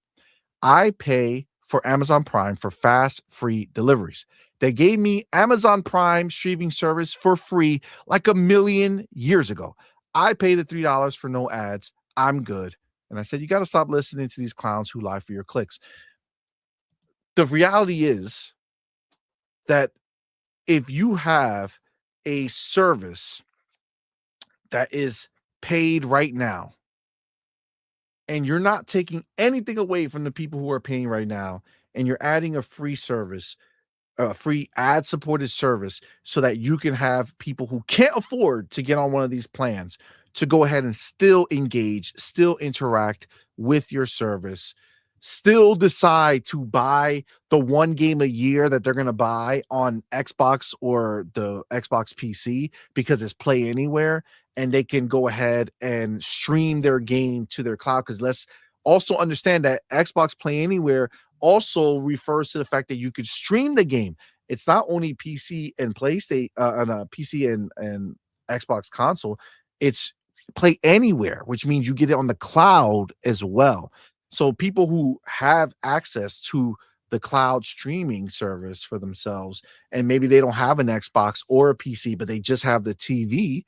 I pay for Amazon Prime for fast, free deliveries. They gave me Amazon Prime streaming service for free like a million years ago. I paid the $3 for no ads. I'm good. And I said, you got to stop listening to these clowns who lie for your clicks. The reality is that if you have a service that is paid right now, and you're not taking anything away from the people who are paying right now, and you're adding a free service, a free ad supported service, so that you can have people who can't afford to get on one of these plans to go ahead and still engage, still interact with your service, still decide to buy the one game a year that they're going to buy on Xbox or the Xbox PC because it's Play Anywhere, and they can go ahead and stream their game to their cloud. Because let's also understand that Xbox Play Anywhere also refers to the fact that you could stream the game. It's not only PC and PlayStation, PC and Xbox console. It's Play Anywhere, which means you get it on the cloud as well. So people who have access to the cloud streaming service for themselves, and maybe they don't have an Xbox or a PC, but they just have the TV,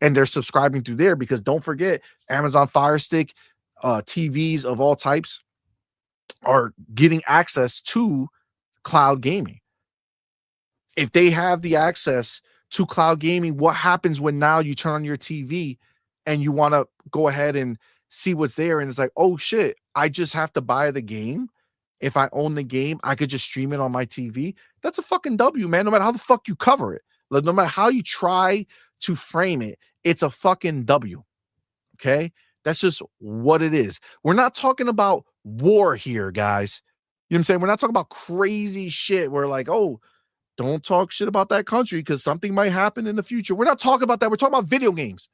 and they're subscribing through there, because don't forget, Amazon Fire Stick, TVs of all types are getting access to cloud gaming. If they have the access to cloud gaming, what happens when now you turn on your TV and you want to go ahead and see what's there, and it's like, oh shit, I just have to buy the game. If I own the game, I could just stream it on my TV. That's a fucking W, man. No matter how the fuck you cover it, like, no matter how you try to frame it, it's a fucking W. Okay, that's just what it is. We're not talking about war here, guys. You know what I'm saying? We're not talking about crazy shit. We're like, oh, don't talk shit about that country because something might happen in the future. We're not talking about that. We're talking about video games.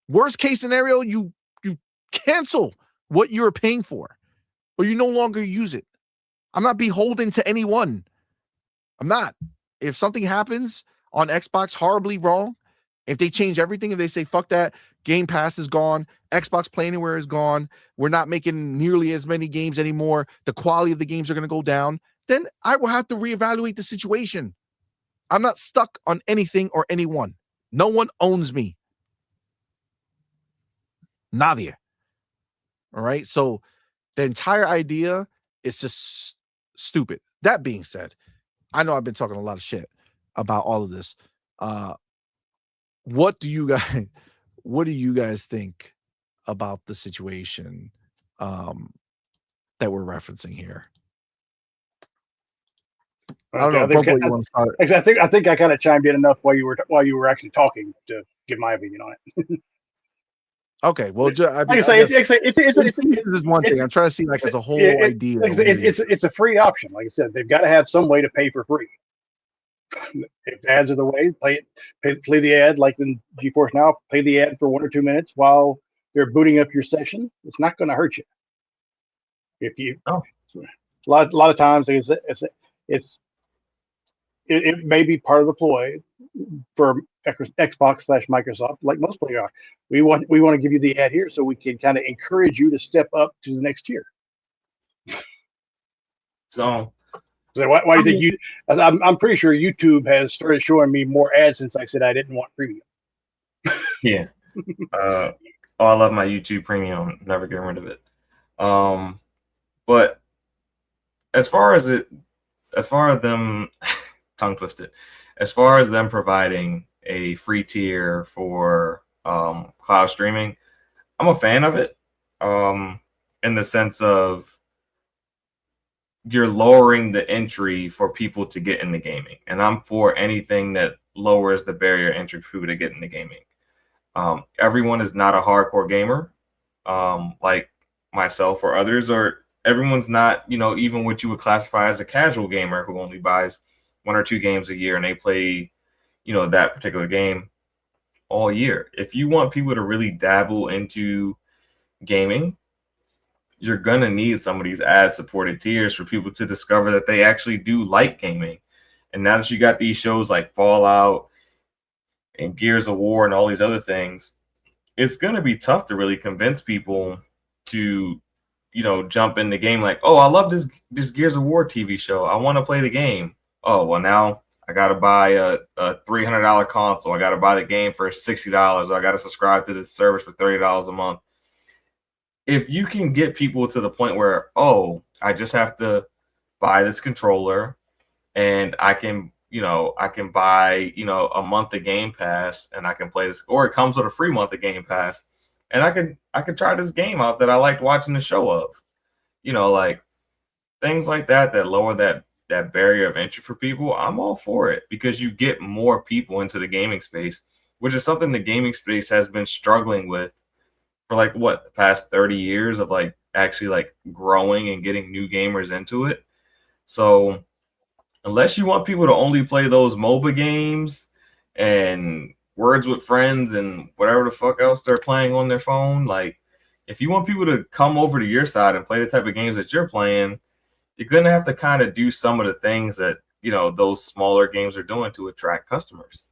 Worst case scenario, you cancel what you're paying for, or you no longer use it. I'm not beholden to anyone. I'm not. If something happens on Xbox horribly wrong, if they change everything, if they say, fuck that, Game Pass is gone, Xbox Play Anywhere is gone, we're not making nearly as many games anymore, the quality of the games are going to go down, then I will have to reevaluate the situation. I'm not stuck on anything or anyone. No one owns me. Nadia. All right. So the entire idea is just stupid. That being said, I know I've been talking a lot of shit about all of this. What do you guys think about the situation that we're referencing here? I don't know. Broco, you want to start? I think I kind of chimed in enough while you were actually talking to give my opinion on it. Okay, well, it's one thing. I'm trying to see like as a whole idea. It's a free option. Like I said, they've got to have some way to pay for free. If ads are the way, play the ad like in GeForce Now. Play the ad for 1 or 2 minutes while they're booting up your session. It's not going to hurt you. If you a lot of times it may be part of the ploy for Xbox/Microsoft, like most players are. We want to give you the ad here so we can kind of encourage you to step up to the next tier. So why do you think I'm pretty sure YouTube has started showing me more ads since I said I didn't want premium. Yeah. I love my YouTube premium. Never get rid of it. But as far as them tongue twisted. As far as them providing a free tier for cloud streaming, I'm a fan of it, in the sense of you're lowering the entry for people to get into gaming, and I'm for anything that lowers the barrier entry for people to get into gaming. Everyone is not a hardcore gamer, like myself or others, or everyone's not, even what you would classify as a casual gamer who only buys 1 or 2 games a year and they play, that particular game all year. If you want people to really dabble into gaming, you're gonna need some of these ad-supported tiers for people to discover that they actually do like gaming. And now that you got these shows like Fallout and Gears of War and all these other things, it's gonna be tough to really convince people to, jump in the game like, oh, I love this Gears of War TV show. I want to play the game. Oh, well, now I gotta buy a $300 console. I gotta buy the game for $60. Or I gotta subscribe to this service for $30 a month. If you can get people to the point where, oh, I just have to buy this controller and I can buy, a month of Game Pass and I can play this, or it comes with a free month of Game Pass and I can try this game out that I liked watching the show of, like things like that lower that barrier of entry for people. I'm all for it because you get more people into the gaming space, which is something the gaming space has been struggling with for the past 30 years of actually growing and getting new gamers into it. So unless you want people to only play those MOBA games and Words with Friends and whatever the fuck else they're playing on their phone, if you want people to come over to your side and play the type of games that you're playing, you're going to have to kind of do some of the things that, those smaller games are doing to attract customers.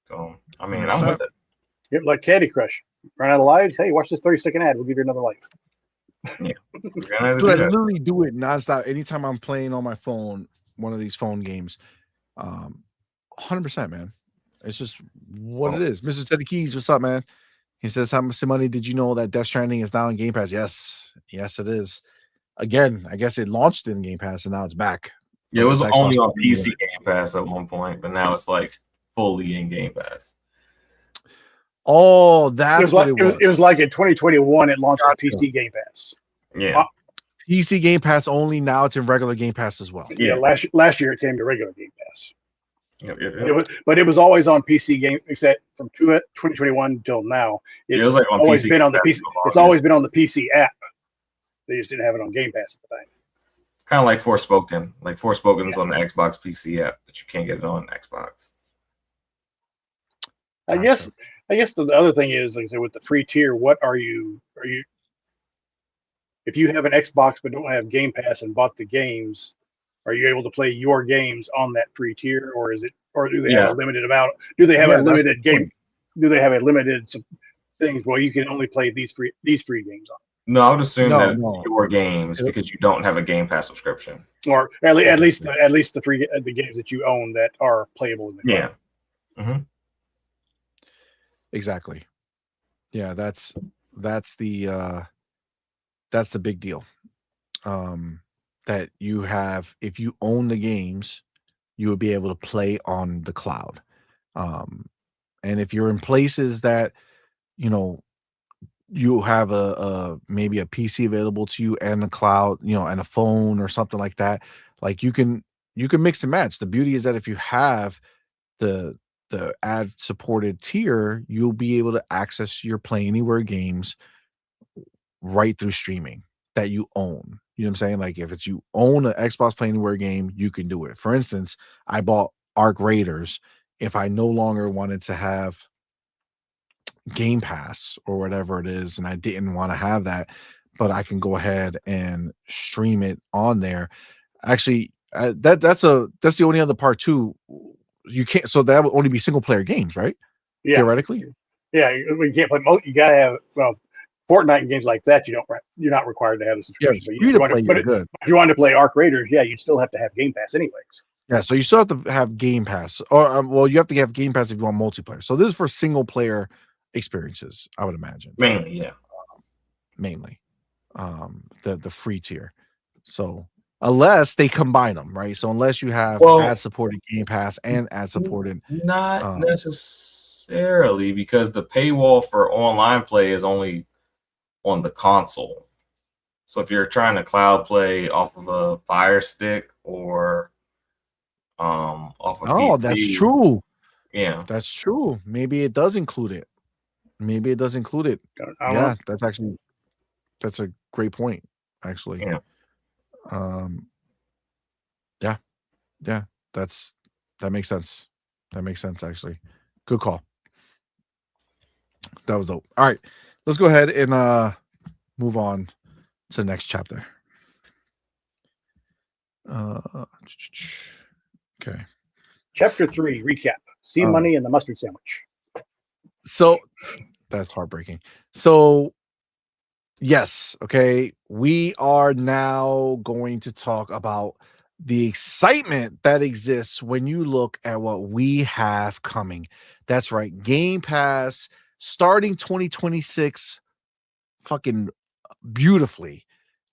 So, I mean, I'm with it. Yep, like Candy Crush. Run out of lives. Hey, watch this 30-second ad. We'll give you another life. Yeah. Dude, I literally do it nonstop. Anytime I'm playing on my phone, one of these phone games, 100%, man. It's just what it is. Mr. Teddy Keys, what's up, man? He says, how much money did you know that Death Stranding is now in Game Pass? Yes, it is. Again, I guess it launched in Game Pass and now it's back. Yeah, it was only on PC Game Pass at one point, but now it's fully in Game Pass. Oh, that's what it was. It was like in 2021, it launched on PC Game Pass. Yeah. PC Game Pass only. Now it's in regular Game Pass as well. Yeah, last year it came to regular Game Pass. Yep. It was always on PC Game, except from 2021 till now. It's always been on the PC. It's always been on the PC app. They just didn't have it on Game Pass at the time. Kind of like Forspoken. Forspoken's on the Xbox PC app, but you can't get it on Xbox. I guess the other thing is, with the free tier, what are you? If you have an Xbox but don't have Game Pass and bought the games, are you able to play your games on that free tier, or do they have a limited amount? Do they have a limited game? Do they have a limited things? Well, you can only play these free games on. No, I would assume that it's your games because you don't have a Game Pass subscription, or at least the games that you own that are playable in the game. Yeah. Mm-hmm. Exactly. Yeah, that's the big deal. That you have, if you own the games, you will be able to play on the cloud. And if you're in places that, you have maybe a PC available to you and the cloud, and a phone or something like that, you can mix and match. The beauty is that if you have the ad supported tier, you'll be able to access your Play Anywhere games right through streaming that you own. You know what I'm saying? If you own an Xbox Play Anywhere game, you can do it. For instance, I bought Arc Raiders. If I no longer wanted to have Game Pass or whatever it is, and I didn't want to have that, but I can go ahead and stream it on there. Actually, that's the only other part too. You can't, so that would only be single player games, right? Yeah, theoretically. Yeah, you can't play. You gotta have Fortnite and games like that. You're not required to have a subscription. Yeah, if you want to play Arc Raiders, you'd still have to have Game Pass anyways. Yeah, so you still have to have Game Pass, or you have to have Game Pass if you want multiplayer. So this is for single player experiences, I would imagine. Mainly, yeah. Mainly, the free tier. So unless they combine them, right? So unless you have ad-supported Game Pass and ad-supported, not necessarily, because the paywall for online play is only on the console. So if you're trying to cloud play off of a Fire Stick or off of PC, that's true. Yeah, that's true. Maybe it does include it. Yeah, that's a great point, actually. Yeah. Yeah, that makes sense. Actually. Good call. That was dope. All right, let's go ahead and move on to the next chapter. Okay. Chapter 3 recap: CMoney and the mustard sandwich. So that's heartbreaking. So yes, okay, we are now going to talk about the excitement that exists when you look at what we have coming. That's right, Game Pass starting 2026 fucking beautifully,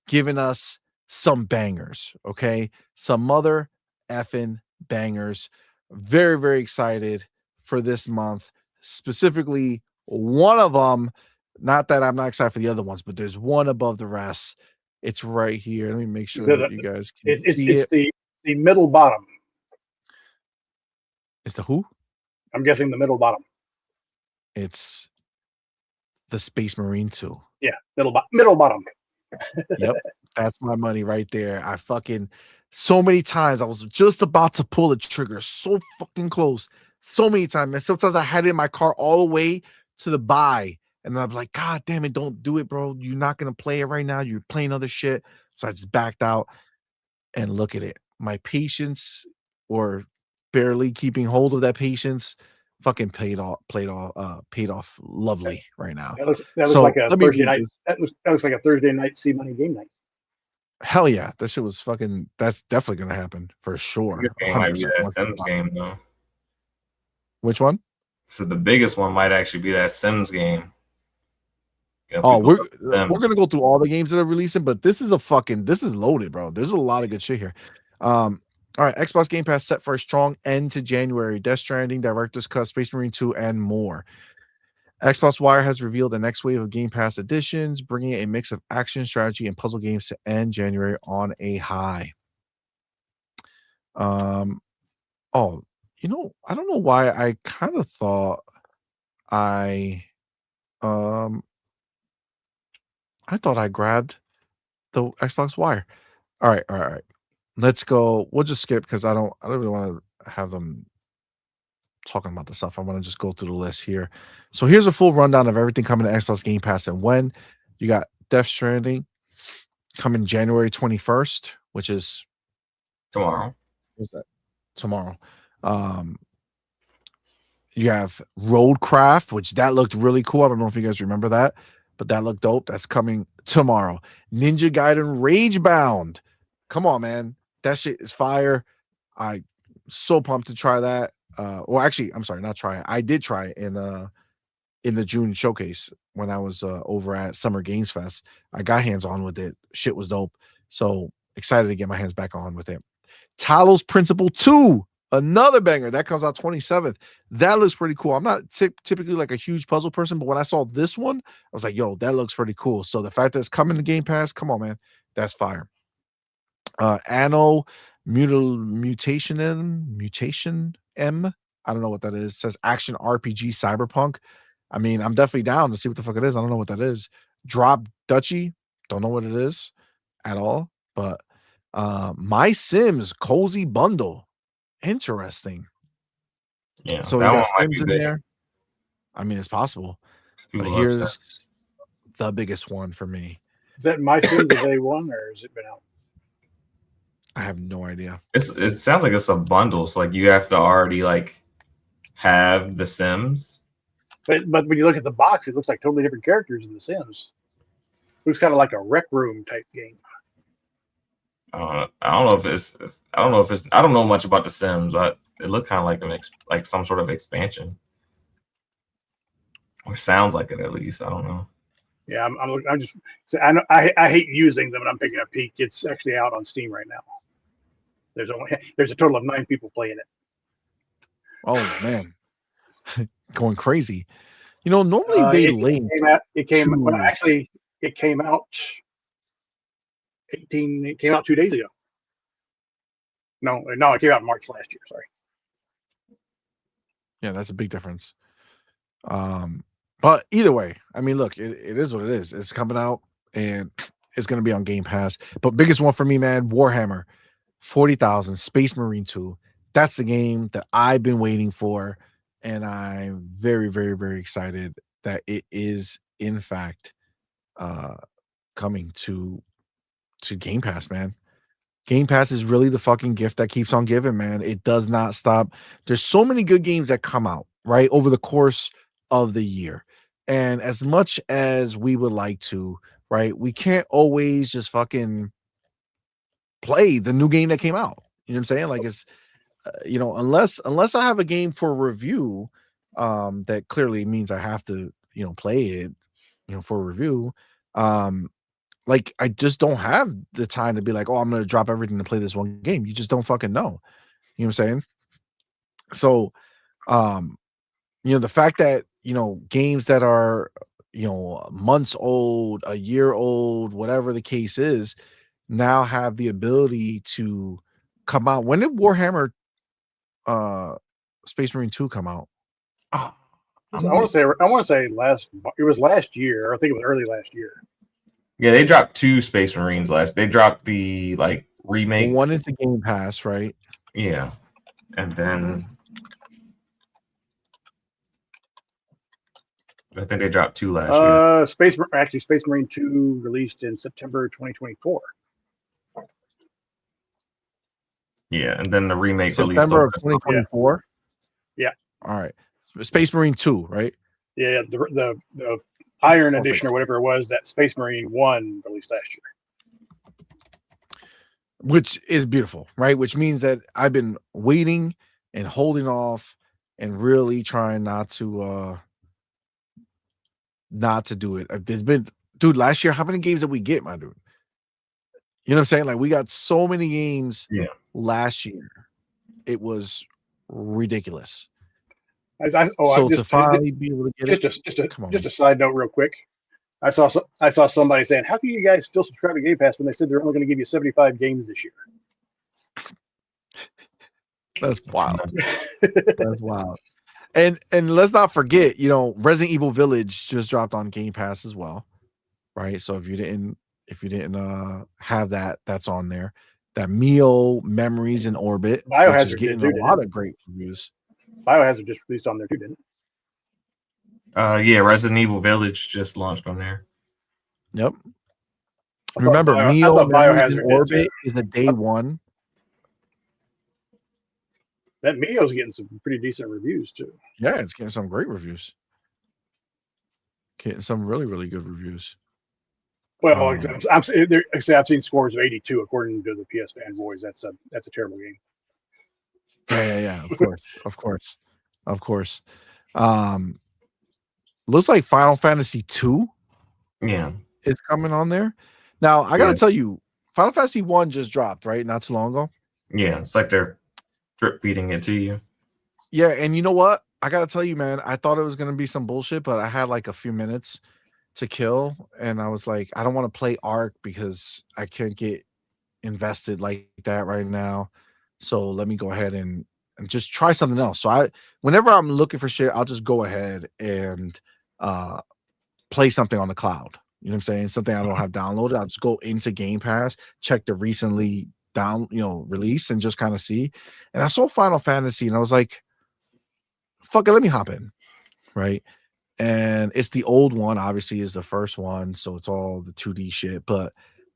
giving us some bangers, okay? Some mother effing bangers. Very, very excited for this month. Specifically, one of them, not that I'm not excited for the other ones, but there's one above the rest. It's right here. Let me make sure that you guys can see it's the middle bottom. It's the who? I'm guessing the middle bottom. It's the Space Marine 2. Yeah, middle bottom. Yep, that's my money right there. I fucking so many times I was just about to pull the trigger, so fucking close, so many times. And sometimes I had it in my car all the way to the buy, and I'm like, God damn it, don't do it, bro. You're not gonna play it right now. You're playing other shit. So I just backed out, and look at it. My patience, or barely keeping hold of that patience, fucking paid off lovely right now. That looks like a Thursday night. That looks like a Thursday night CMoney game night. Hell yeah, that shit was fucking. That's definitely gonna happen for sure. Game might be that Sims game though. Which one? So the biggest one might actually be that Sims game. You know, we're gonna go through all the games that are releasing, but this is loaded, bro. There's a lot of good shit here. All right, Xbox Game Pass set for a strong end to January. Death Stranding, Director's Cut, Space Marine 2, and more. Xbox Wire has revealed the next wave of Game Pass additions, bringing a mix of action, strategy, and puzzle games to end January on a high. Oh, you know, I don't know why I kind of thought I thought I grabbed the Xbox Wire. All right. Let's go. We'll just skip because I don't really want to have them talking about the stuff. I want to just go through the list here. So here's a full rundown of everything coming to Xbox Game Pass and when. You got Death Stranding coming January 21st, which is tomorrow. What's that? Tomorrow. You have Roadcraft, which that looked really cool. I don't know if you guys remember that, but that looked dope. That's coming tomorrow. Ninja Gaiden Ragebound. Come on, man. That shit is fire. I so pumped to try that. Well, actually, I'm sorry, not try it. I did try it in the June showcase when I was over at Summer Games Fest. I got hands on with it. Shit was dope. So excited to get my hands back on with it. Talos Principle 2, another banger. That comes out 27th. That looks pretty cool. I'm not typically like a huge puzzle person, but when I saw this one, I was like, yo, that looks pretty cool. So the fact that it's coming to Game Pass, come on, man. That's fire. Anno Mutation M. I don't know what that is. It says action RPG Cyberpunk. I mean, I'm definitely down to see what the fuck it is. I don't know what that is. Drop Duchy. Don't know what it is at all. But My Sims Cozy Bundle. Interesting. Yeah. So we got Sims in there. I mean, it's possible. But here's the biggest one for me. Is that My Sims Day One or has it been out? I have no idea. It sounds like it's a bundle. So like you have to already like have the Sims. But when you look at the box, it looks like totally different characters in the Sims. It looks kind of like a Rec Room type game. I don't know if it's. I don't know much about the Sims, but it looked kind of like some sort of expansion, or sounds like it at least. I don't know. Yeah, I'm just. I know I hate using them, and I'm taking a peek. It's actually out on Steam right now. There's a total of 9 people playing it. Oh man, going crazy. You know, normally they link. It came out 18. It came out 2 days ago. No, it came out in March last year. Sorry. Yeah, that's a big difference. But either way, I mean, look, it is what it is. It's coming out and it's going to be on Game Pass. But biggest one for me, man, Warhammer 40,000 Space Marine 2. That's the game that I've been waiting for, and I'm very, very, very excited that it is in fact coming to Game Pass, man. Game Pass is really the fucking gift that keeps on giving, man. It does not stop. There's so many good games that come out, right, over the course of the year. And as much as we would like to, right, we can't always just fucking play the new game that came out. You know what I'm saying? Like it's, you know, unless I have a game for review, that clearly means I have to, you know, play it, you know, for review. Like I just don't have the time to be like, oh, I'm gonna drop everything to play this one game. You just don't fucking know. You know what I'm saying? So, you know, the fact that, you know, games that are, you know, months old, a year old, whatever the case is, now have the ability to come out. When did Warhammer Space Marine 2 come out? Oh, I want to say it was last year. I think it was early last year. yeah, they dropped 2 Space Marines last. They dropped the like remake. One into Game Pass, right? Yeah, and then I think they dropped 2 last year. Space Marine 2 released in September 2024. Yeah, and then the remake September released of 2024. Yeah. All right. Space Marine 2, right? Yeah, the Iron Perfect. Edition or whatever it was that Space Marine 1 released last year. Which is beautiful, right? Which means that I've been waiting and holding off and really trying not to do it. There's been, dude, last year, how many games did we get, my dude? You know what I'm saying? Like we got so many games last year. It was ridiculous. To finally be able to get just a side note real quick. I saw somebody saying, how can you guys still subscribe to Game Pass when they said they're only going to give you 75 games this year? That's wild. That's wild. And let's not forget, you know, Resident Evil Village just dropped on Game Pass as well, right? So if you didn't have that, that's on there. That Mio Memories in Orbit, which is getting a lot of great reviews. Biohazard just released on there too, didn't it? Yeah, Resident Evil Village just launched on there. Yep. Remember, Mio Memories in Orbit is a day one. That Mio's getting some pretty decent reviews too. Yeah, it's getting some great reviews. Getting some really, really good reviews. Well, I've seen scores of 82 according to the PS fanboys. That's a terrible game. Yeah. Of course. Looks like Final Fantasy 2. Yeah, is coming on there. Now I gotta tell you, Final Fantasy 1 just dropped, right? Not too long ago. Yeah, it's like they're drip feeding it to you. Yeah, and you know what? I gotta tell you, man, I thought it was gonna be some bullshit, but I had like a few minutes to kill, and I was like, I don't want to play Arc because I can't get invested like that right now. So let me go ahead and just try something else. So whenever I'm looking for shit, I'll just go ahead and play something on the cloud. You know what I'm saying? Something I don't have downloaded. I'll just go into Game Pass, check the recently release, and just kind of see. And I saw Final Fantasy, and I was like, fuck it, let me hop in. Right. And it's the old one, obviously, is the first one, so it's all the 2D shit. But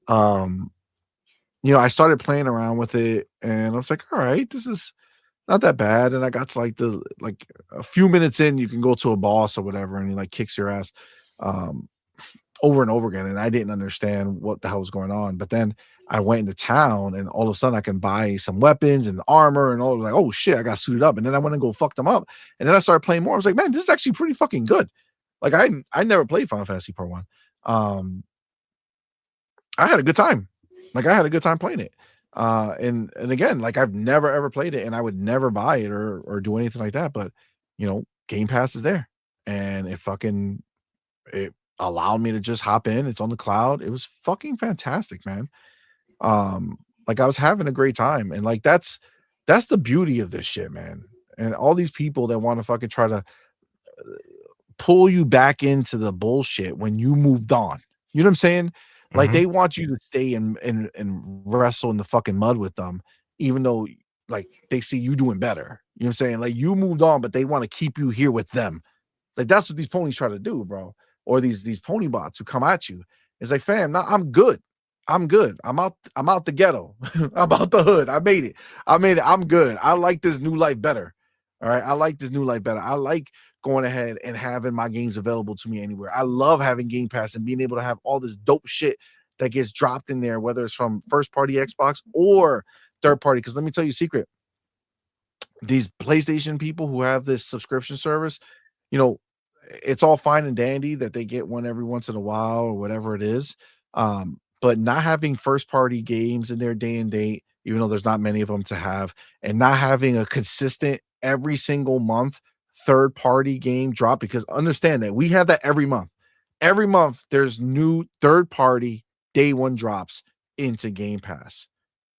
I started playing around with it, and I was like, all right, this is not that bad. And I got to like a few minutes in, you can go to a boss or whatever, and he like kicks your ass over and over again. And I didn't understand what the hell was going on. But then I went into town, and all of a sudden I can buy some weapons and armor and all. Like, oh shit, I got suited up. And then I went and go fuck them up. And then I started playing more. I was like, man, this is actually pretty fucking good. Like I never played Final Fantasy Part 1. I had a good time. Like, I had a good time playing it. And again, like, I've never ever played it, and I would never buy it or do anything like that. But Game Pass is there, and it allowed me to just hop in. It's on the cloud. It was fucking fantastic, man. Like, I was having a great time, and like that's the beauty of this shit, man. And all these people that want to fucking try to pull you back into the bullshit when you moved on. You know what I'm saying? Like, they want you to stay and wrestle in the fucking mud with them, even though like they see you doing better. You know what I'm saying? Like, you moved on, but they want to keep you here with them. Like, that's what these ponies try to do, bro. Or these pony bots who come at you. It's like, fam, no, I'm good. I'm good. I'm out the ghetto. I'm out the hood. I made it. I'm good. I like this new life better. All right. I like this new life better. I like going ahead and having my games available to me anywhere. I love having Game Pass and being able to have all this dope shit that gets dropped in there, whether it's from first party Xbox or third party. Because let me tell you a secret. These PlayStation people who have this subscription service, it's all fine and dandy that they get one every once in a while or whatever it is. But not having first party games in their day and date, even though there's not many of them to have, and not having a consistent every single month third party game drop, because understand that we have that every month. Every month there's new third party day one drops into Game Pass.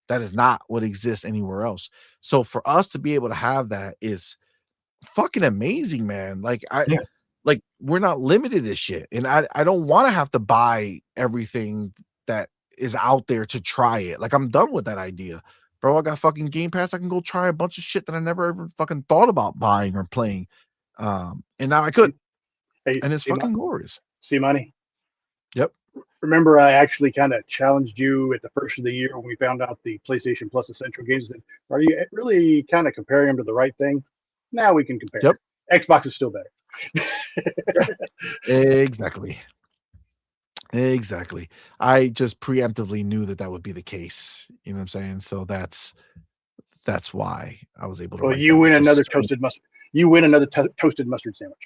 That is not what exists anywhere else. So for us to be able to have that is fucking amazing, man. Like, like, we're not limited to shit, and I don't want to have to buy everything that is out there to try it. Like, I'm done with that idea, bro. I got fucking Game Pass. I can go try a bunch of shit that I never ever fucking thought about buying or playing. And now I could. Hey, and it's fucking glorious. CMoney. Yep. Remember, I actually kind of challenged you at the first of the year when we found out the PlayStation Plus Essential games. That are you really kind of comparing them to the right thing? Now we can compare. Yep. Xbox is still better. Exactly. I just preemptively knew that would be the case. You know what I'm saying? So that's why I was able to. Well, you win another toasted mustard. You win another toasted mustard sandwich.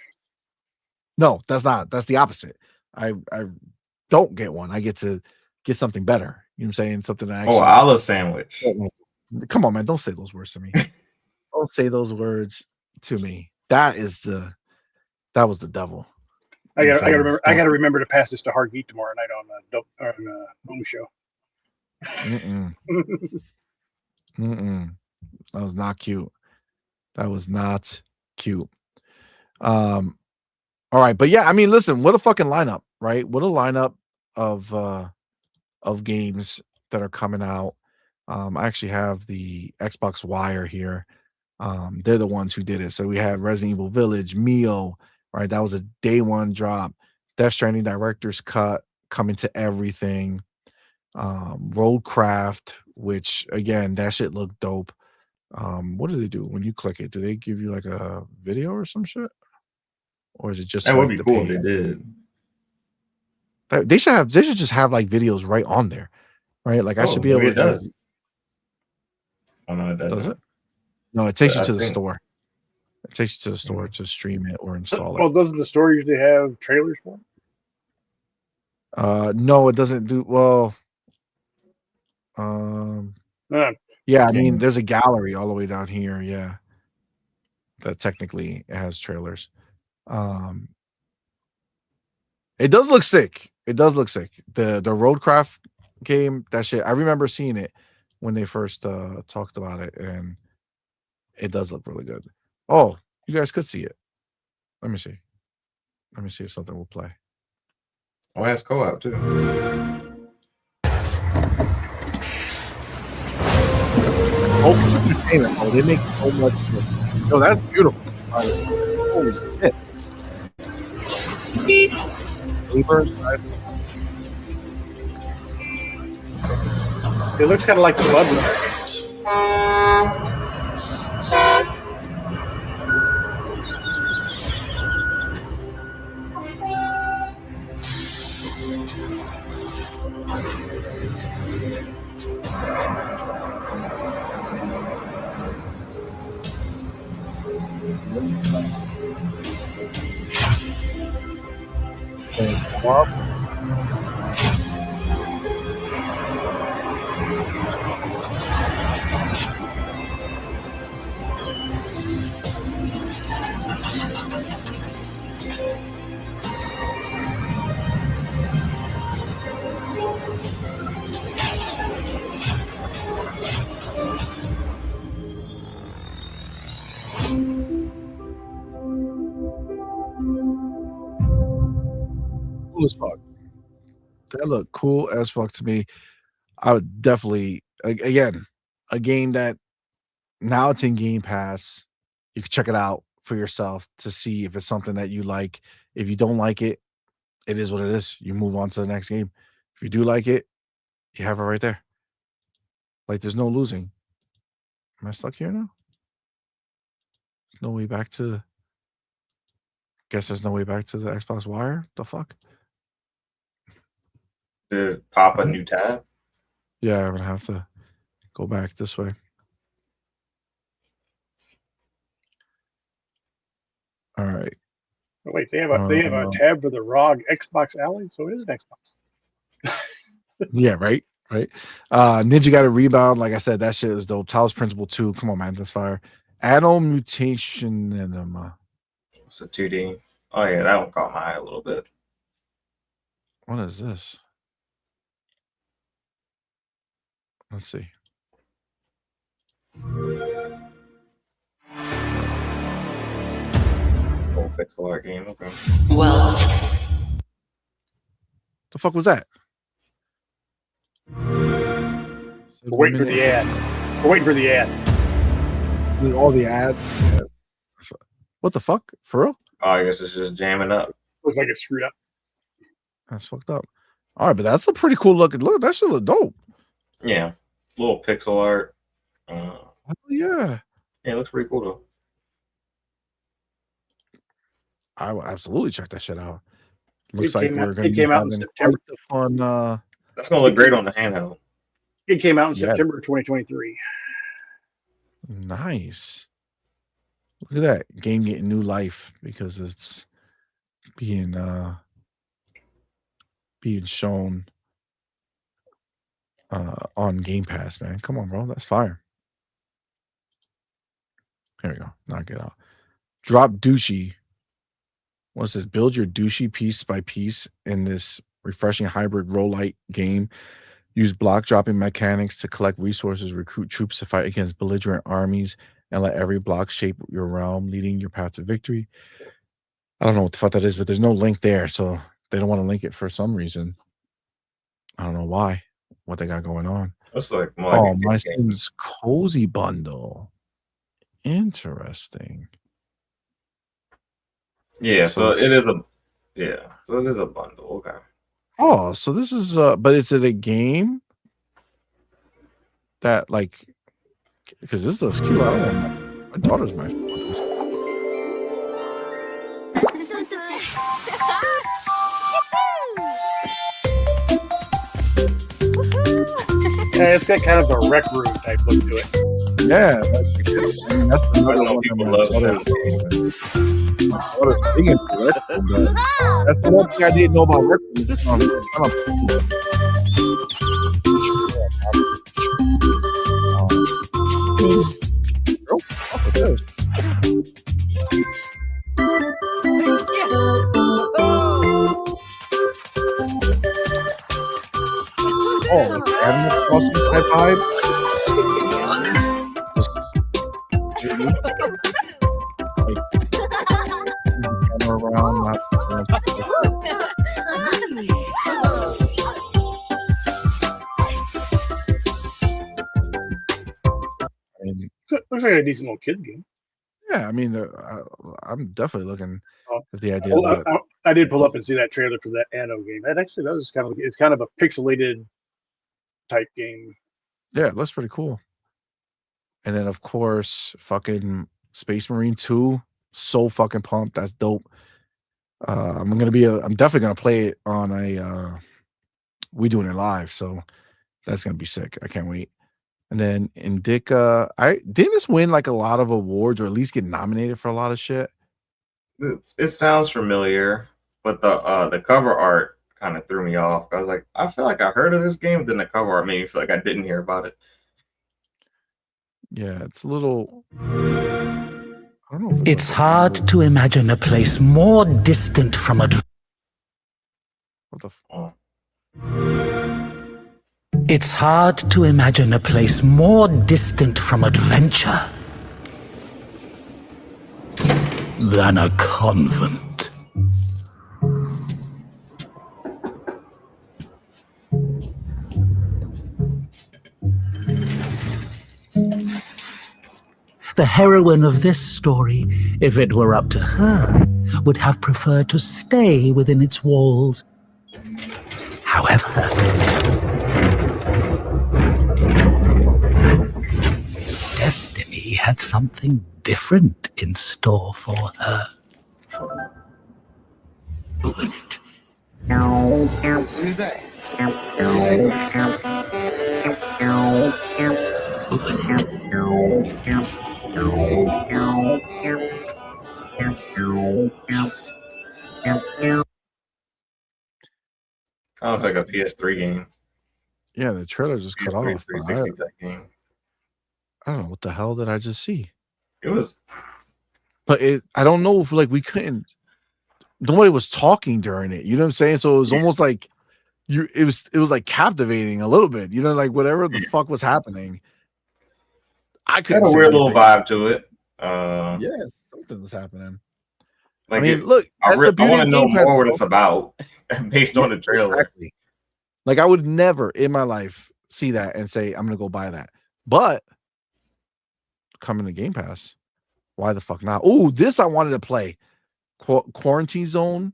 No, that's not. That's the opposite. I don't get one. I get to get something better. You know what I'm saying? Something that actually. Olive sandwich. Come on, man! Don't say those words to me. Don't say those words to me. That was the devil. I gotta remember to pass this to Hard Geek tomorrow night on Boom Show. That was not cute. All right, but yeah, I mean, listen, what a fucking lineup, right? What a lineup of games that are coming out. I actually have the Xbox Wire here. They're the ones who did it. So we have Resident Evil Village, Mio, right? That was a day one drop. Death Stranding Director's Cut coming to everything. Roadcraft, which again, that shit looked dope. What do they do when you click it? Do they give you like a video or some shit? Or is it just that would be cool if they did? They should just have like videos right on there, right? Like I should be able to. It does. Oh no, it doesn't. Does it? No, it takes you to the store. It takes you to the store to stream it or install it. Well, doesn't the store usually have trailers for it? No, it doesn't do well. Yeah, I mean, there's a gallery all the way down here. Yeah, that technically has trailers. It does look sick. The Roadcraft game, that shit. I remember seeing it when they first talked about it, and it does look really good. Oh, you guys could see it. Let me see if something will play. Oh, it has co-op too. Oh, they make so much. No, that's beautiful. Holy shit. It looks kind of like the Bloodrunner games. cool as fuck. They look cool as fuck to me. I would definitely, again, a game that now it's in Game Pass. You can check it out for yourself to see if it's something that you like. If you don't like it, it is what it is. You move on to the next game. If you do like it, you have it right there. Like, there's no losing. Am I stuck here now? No way back to. Guess there's no way back to the Xbox Wire. The fuck? Did it pop a new tab? Yeah, I'm gonna have to go back this way. All right. Oh, wait, they have a tab for the ROG Xbox Alley, so it is an Xbox. Yeah, right. Ninja got a rebound. Like I said, that shit is dope. Talos Principle 2. Come on, man. That's fire. Addle Mutation Enema. It's a 2D. Oh yeah, that one caught my eye a little bit. What is this? Let's see. Old pixel art game. Okay. Well, The fuck was that? We're waiting for the ad. We're waiting for the ad. All the ads. Yeah. What the fuck? For real? Oh, I guess it's just jamming up. Looks like it's screwed up. That's fucked up. All right, but that's a pretty cool looking. Look, that shit look dope. Yeah, little pixel art. Oh, yeah. Yeah, it looks pretty cool though. I will absolutely check that shit out. Looks It like came we're out- going it to be came out in having September. quite the fun. That's gonna look great on the handheld. It came out in Yeah. September 2023. Nice. Look at that game getting new life because it's being shown on Game Pass, man. Come on, bro. That's fire. There we go. Knock it out. Drop douchey. What's this? Build your douchey piece by piece in this refreshing hybrid roguelite game. Use block dropping mechanics to collect resources, recruit troops to fight against belligerent armies, and let every block shape your realm, leading your path to victory. I don't know what the fuck that is, but there's no link there, so they don't want to link it for some reason. I don't know why. What they got going on. Looks like more like Oh, a my kid's game. Sims cozy bundle. Interesting. Yeah, so So it is a bundle. Okay. Oh, so this is but is it a game that like because this looks cute. I don't know. My daughter's my Yeah, it's got kind of a rec room type look to it. yeah. That's I another don't know one people that love my sound games. daughter's big into it, but that's the one thing I didn't know about rec rooms. Girl, fuck with this. Oh, like Animal Crossing type vibe. Just like camera around, not. I mean, Looks like a decent little kids game. yeah, I mean, I'm definitely looking Oh, at the idea Well, that I did pull up and see that trailer for that Anno game. That actually does it's kind of a pixelated type game. yeah, it looks pretty cool. And then of course, fucking Space Marine 2, so fucking pumped. That's dope. I'm definitely gonna play it on a we doing it live, so that's gonna be sick. I can't wait. And then Indica, didn't this win like a lot of awards or at least get nominated for a lot of shit? It sounds familiar, but the cover art kind of threw me off. I was like, I feel like I heard of this game, then the cover art made me feel like I didn't hear about it. Yeah, it's a little. I don't know. It's hard to imagine a place more distant from What the? Oh. It's hard to imagine a place more distant from adventure than a convent. the heroine of this story, if it were up to her, would have preferred to stay within its walls. However, destiny had something different in store for her. Kind of like a PS3 game. Yeah, the trailer just cut PS3 off. 360 type game. I don't know what the hell did I just see. It was. But I don't know if like we couldn't. Nobody was talking during it. You know what I'm saying? So it was almost like it was like captivating a little bit. You know, like whatever the fuck was happening. I couldn't. Had a say weird little anything. vibe to it. Yes, something was happening. Like I mean, look, I that's the beauty want to of know Game Pass, more what bro. it's about based on the trailer. Exactly. Like I would never in my life see that and say I'm gonna go buy that. But coming to Game Pass, why the fuck not? Oh, this I wanted to play. Quarantine Zone,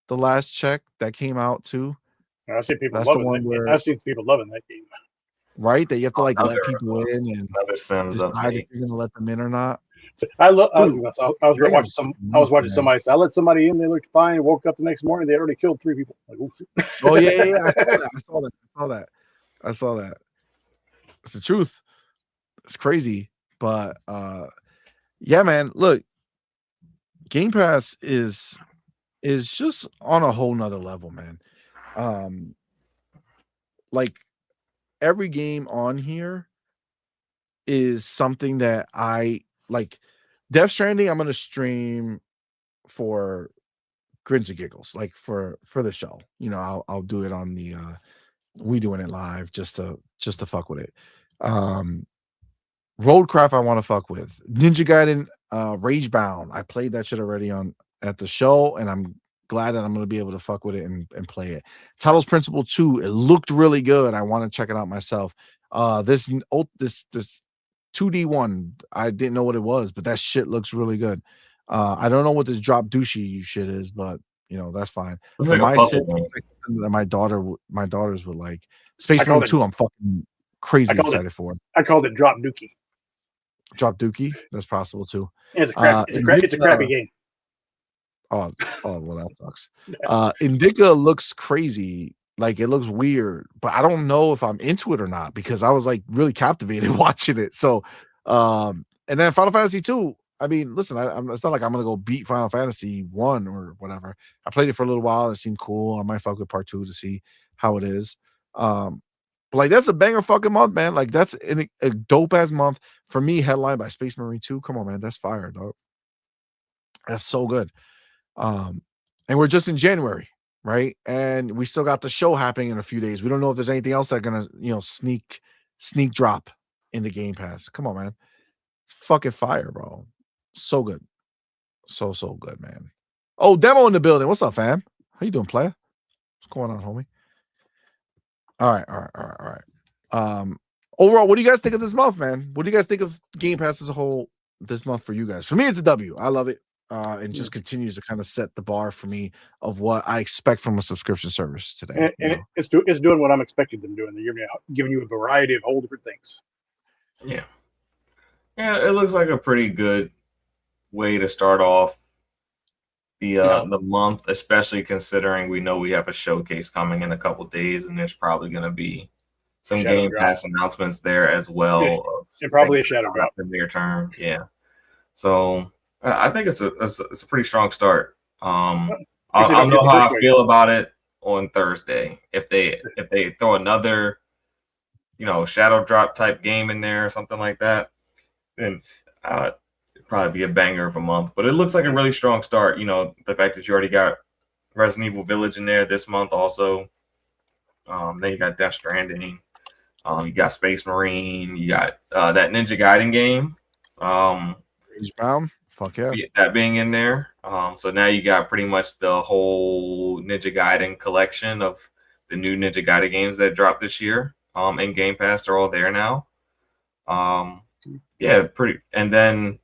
the last check that came out too. I see people That's the loving one that. where- I've seen people loving that game. Right? That you have to like let Another, people in and Another Sims decide update. if you're gonna let them in or not. So I was I watching gotta- somebody say I let somebody in. They looked fine. Woke up the next morning. They already killed 3 people. Like, oh, shit. Oh yeah. I saw that. It's the truth. It's crazy, but yeah, man. Look, Game Pass is just on a whole nother level, man. Like every game on here is something that I like. Death Stranding, I'm gonna stream for grins and giggles, like for the show. You know, I'll do it on the we doing it live just to fuck with it. Roadcraft I want to fuck with. Ninja Gaiden, Ragebound. I played that shit already at the show, and I'm glad that I'm gonna be able to fuck with it and play it. Talos Principle 2, it looked really good. I want to check it out myself. This 2D one, I didn't know what it was, but that shit looks really good. I don't know what this drop douchey shit is, but you know, that's fine. It's But like a puzzle game. that my daughters would like. Space I called Marine 2, I'm fucking crazy excited for. I called it Drop Dookie. Drop Dookie, that's possible too. Yeah, it's a crappy game. Oh, well, that sucks. Indica looks crazy, like it looks weird, but I don't know if I'm into it or not because I was like really captivated watching it. So, and then Final Fantasy 2. I mean, listen, it's not like I'm gonna go beat Final Fantasy 1 or whatever. I played it for a little while. It seemed cool. I might fuck with part 2 to see how it is. But like that's a banger fucking month, man. Like that's a dope ass month for me. Headlined by Space Marine 2. Come on, man, that's fire, dog. That's so good. And we're just in January, right? And we still got the show happening in a few days. We don't know if there's anything else that's gonna, sneak drop in the Game Pass. Come on, man. It's fucking fire, bro. So good. So good, man. Oh, Demo in the building. What's up, fam? How you doing, player? What's going on, homie? All right. Overall, what do you guys think of this month, man? What do you guys think of Game Pass as a whole this month for you guys? For me, it's a W. I love it. And just continues to kind of set the bar for me of what I expect from a subscription service today. And it's doing what I'm expecting them doing. They're giving you a variety of whole different things. Yeah, it looks like a pretty good way to start off the month, especially considering we know we have a showcase coming in a couple days, and there's probably going to be some Shadow Game drop. Pass announcements there as well. And probably a shadow drop in the near term. Yeah, so I think it's a pretty strong start. I'll know how I feel about it on Thursday. If they throw another, shadow drop type game in there or something like that, then it'd probably be a banger of a month. But it looks like a really strong start. The fact that you already got Resident Evil Village in there this month also. Then you got Death Stranding. You got Space Marine. You got that Ninja Gaiden game. Ragebound. Fuck yeah. That being in there. So now you got pretty much the whole Ninja Gaiden collection of the new Ninja Gaiden games that dropped this year in Game Pass. They're all there now. Yeah, pretty. And then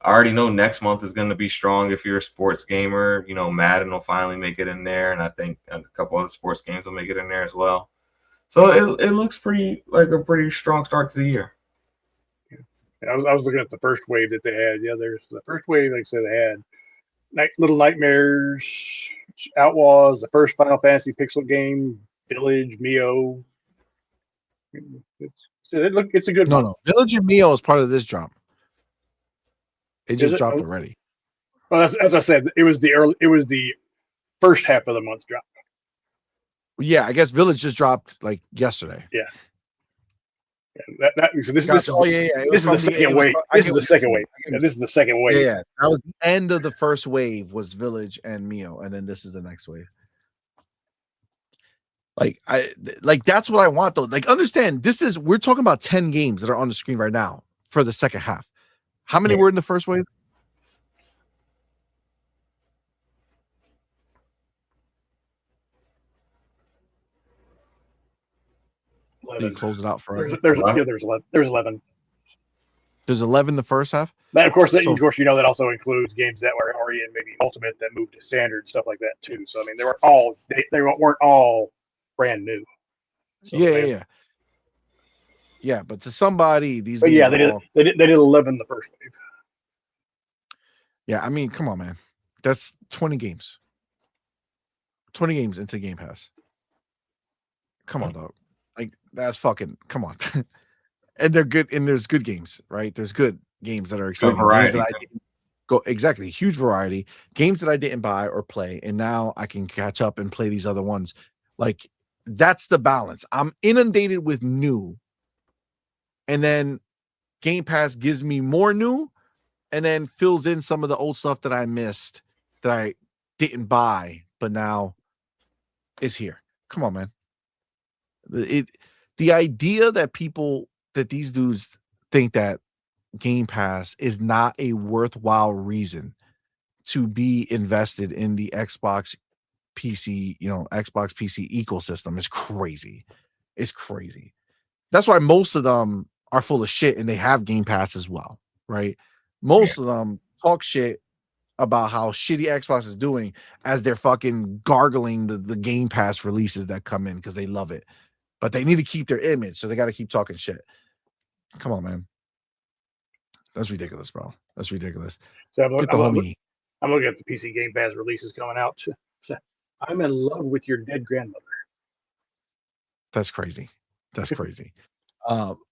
I already know next month is going to be strong if you're a sports gamer. You know, Madden will finally make it in there, and I think a couple other sports games will make it in there as well. So it looks pretty like a pretty strong start to the year. Yeah, I was looking at the first wave that they had. Yeah, there's the first wave. Like I said, they had Little Nightmares, Outlaws, the first Final Fantasy pixel game, Village, Mio. It's a good No, month. no. Village and Mio is part of this drop. It just it? dropped already. Well, as I said, it was the first half of the month drop. Yeah, I guess Village just dropped like yesterday. Yeah. So this is the second wave. This is the second wave. This is the second wave. Yeah, that was the end of the first wave was Village and Mio, and then this is the next wave. Like that's what I want though. Like understand we're talking about 10 games that are on the screen right now for the second half. How many were in the first wave? Can you close it out for us? There's 11. There's 11 the first half. But of course, you know that also includes games that were already in maybe Ultimate that moved to Standard, stuff like that too. So I mean, they weren't all brand new. So Yeah, but to somebody, these. But yeah, they did 11 the first wave. Yeah, I mean, come on, man. That's 20 games. 20 games into Game Pass. Come on, dog. Like that's fucking. Come on. And they're good. And there's good games, right? There's good games that are exciting. Games that I didn't go exactly. Huge variety. Games that I didn't buy or play, and now I can catch up and play these other ones. Like that's the balance. I'm inundated with new, and then Game Pass gives me more new, and then fills in some of the old stuff that I missed that I didn't buy, but now is here. Come on, man. The idea that these dudes think that Game Pass is not a worthwhile reason to be invested in the Xbox PC ecosystem is crazy. It's crazy. That's why most of them are full of shit and they have Game Pass as well, right? Most of them talk shit about how shitty Xbox is doing as they're fucking gargling the Game Pass releases that come in because they love it. But they need to keep their image, so they got to keep talking shit. Come on, man. That's ridiculous, bro. That's ridiculous. So I'm looking at the PC Game Pass releases coming out. So I'm in love with your dead grandmother. That's crazy. That's crazy.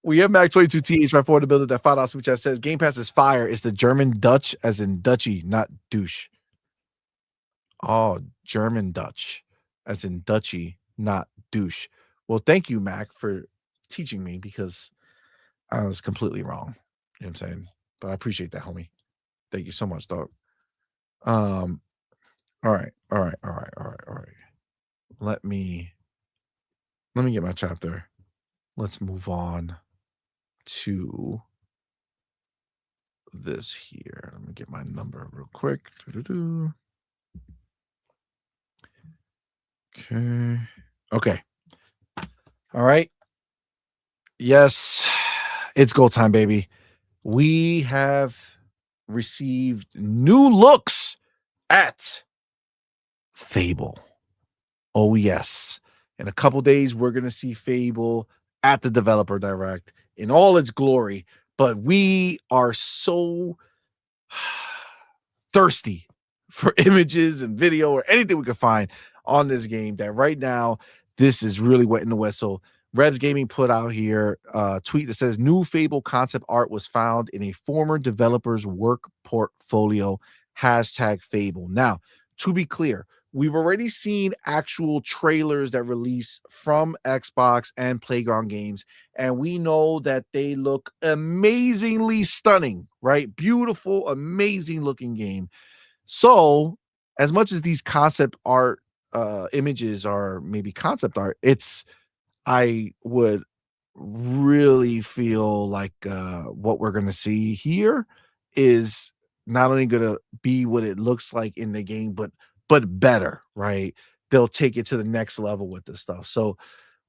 We have Mac22TH right forward the builder that $5 super chat says Game Pass is fire. It's the German Dutch as in Dutchy, not douche. Oh, German Dutch as in Dutchy, not douche. Well, thank you, Mac, for teaching me because I was completely wrong. You know what I'm saying? But I appreciate that, homie. Thank you so much, dog. All right. Let me get my chapter. Let's move on to this here. Let me get my number real quick. Okay. All right. Yes, it's go time, baby. We have received new looks at Fable. Oh, yes. In a couple days, we're going to see Fable at the Developer Direct in all its glory. But we are so thirsty for images and video or anything we can find on this game that right now, this is really wetting the whistle. Revs Gaming put out here a tweet that says new Fable concept art was found in a former developer's work portfolio, #Fable. Now, to be clear, we've already seen actual trailers that release from Xbox and Playground Games, and we know that they look amazingly stunning, right? Beautiful, amazing looking game. So, as much as these concept art images are maybe concept art, I would really feel like what we're going to see here is not only going to be what it looks like in the game, but better, right? They'll take it to the next level with this stuff. So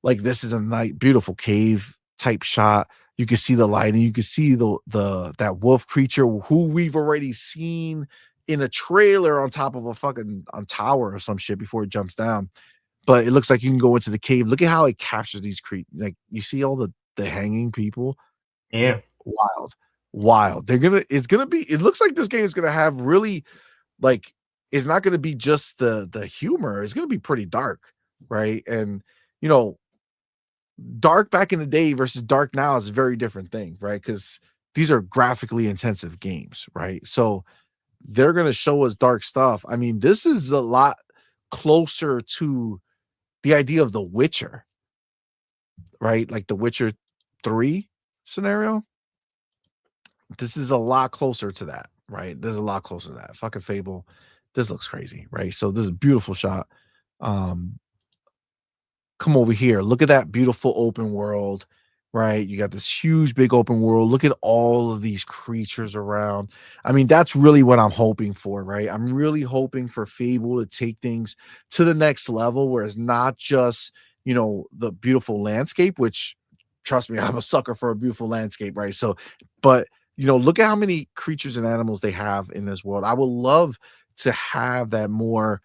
like this is a nice, beautiful cave type shot. You can see the lighting. You can see the that wolf creature who we've already seen in a trailer on top of a fucking tower or some shit before it jumps down. But it looks like you can go into the cave. Look at how it captures these creatures. Like you see all the hanging people. Yeah. Wild. It looks like this game is gonna have really like it's not gonna be just the humor, it's gonna be pretty dark, right? And you know, dark back in the day versus dark now is a very different thing, right? Because these are graphically intensive games, right? So they're gonna show us dark stuff. I mean, this is a lot closer to the idea of The Witcher, right? Like The Witcher 3 scenario. This is a lot closer to that, right? There's a lot closer to that. Fucking Fable. This looks crazy, right? So this is a beautiful shot. Come over here. Look at that beautiful open world, right? You got this huge, big open world. Look at all of these creatures around. I mean, that's really what I'm hoping for, right? I'm really hoping for Fable to take things to the next level where it's not just, you know, the beautiful landscape, which trust me, I'm a sucker for a beautiful landscape, right? So, but you know, look at how many creatures and animals they have in this world. I would love to have that more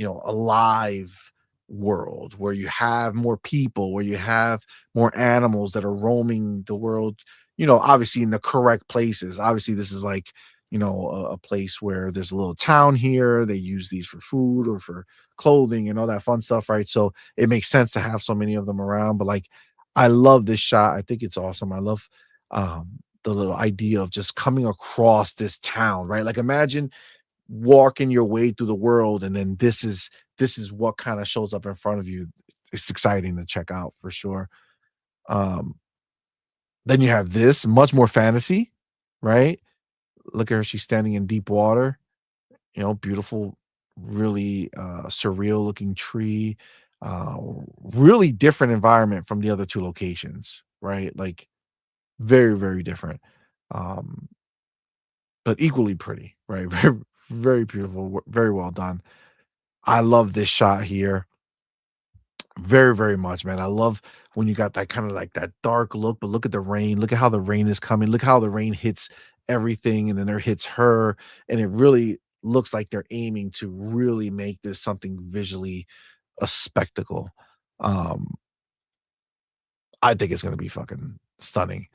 alive world where you have more people, where you have more animals that are roaming the world, you know, obviously in the correct places. Obviously, this is like, you know, a place where there's a little town here. They use these for food or for clothing and all that fun stuff, right? So it makes sense to have so many of them around. But like, I love this shot. I think it's awesome. I love the little idea of just coming across this town, right? Like imagine walking your way through the world and then this is what kind of shows up in front of you. It's exciting to check out for sure. Then you have this much more fantasy, right? Look at her, she's standing in deep water, you know, beautiful, really surreal looking tree, really different environment from the other two locations, right? Like very, very different. But equally pretty, right? Very, very beautiful, very well done. I love this shot here very, very much, man. I love when you got that kind of like that dark look, but look at the rain. Look at how the rain is coming. Look how the rain hits everything, and then there hits her, and it really looks like they're aiming to really make this something visually a spectacle. Um, I think it's gonna be fucking stunning.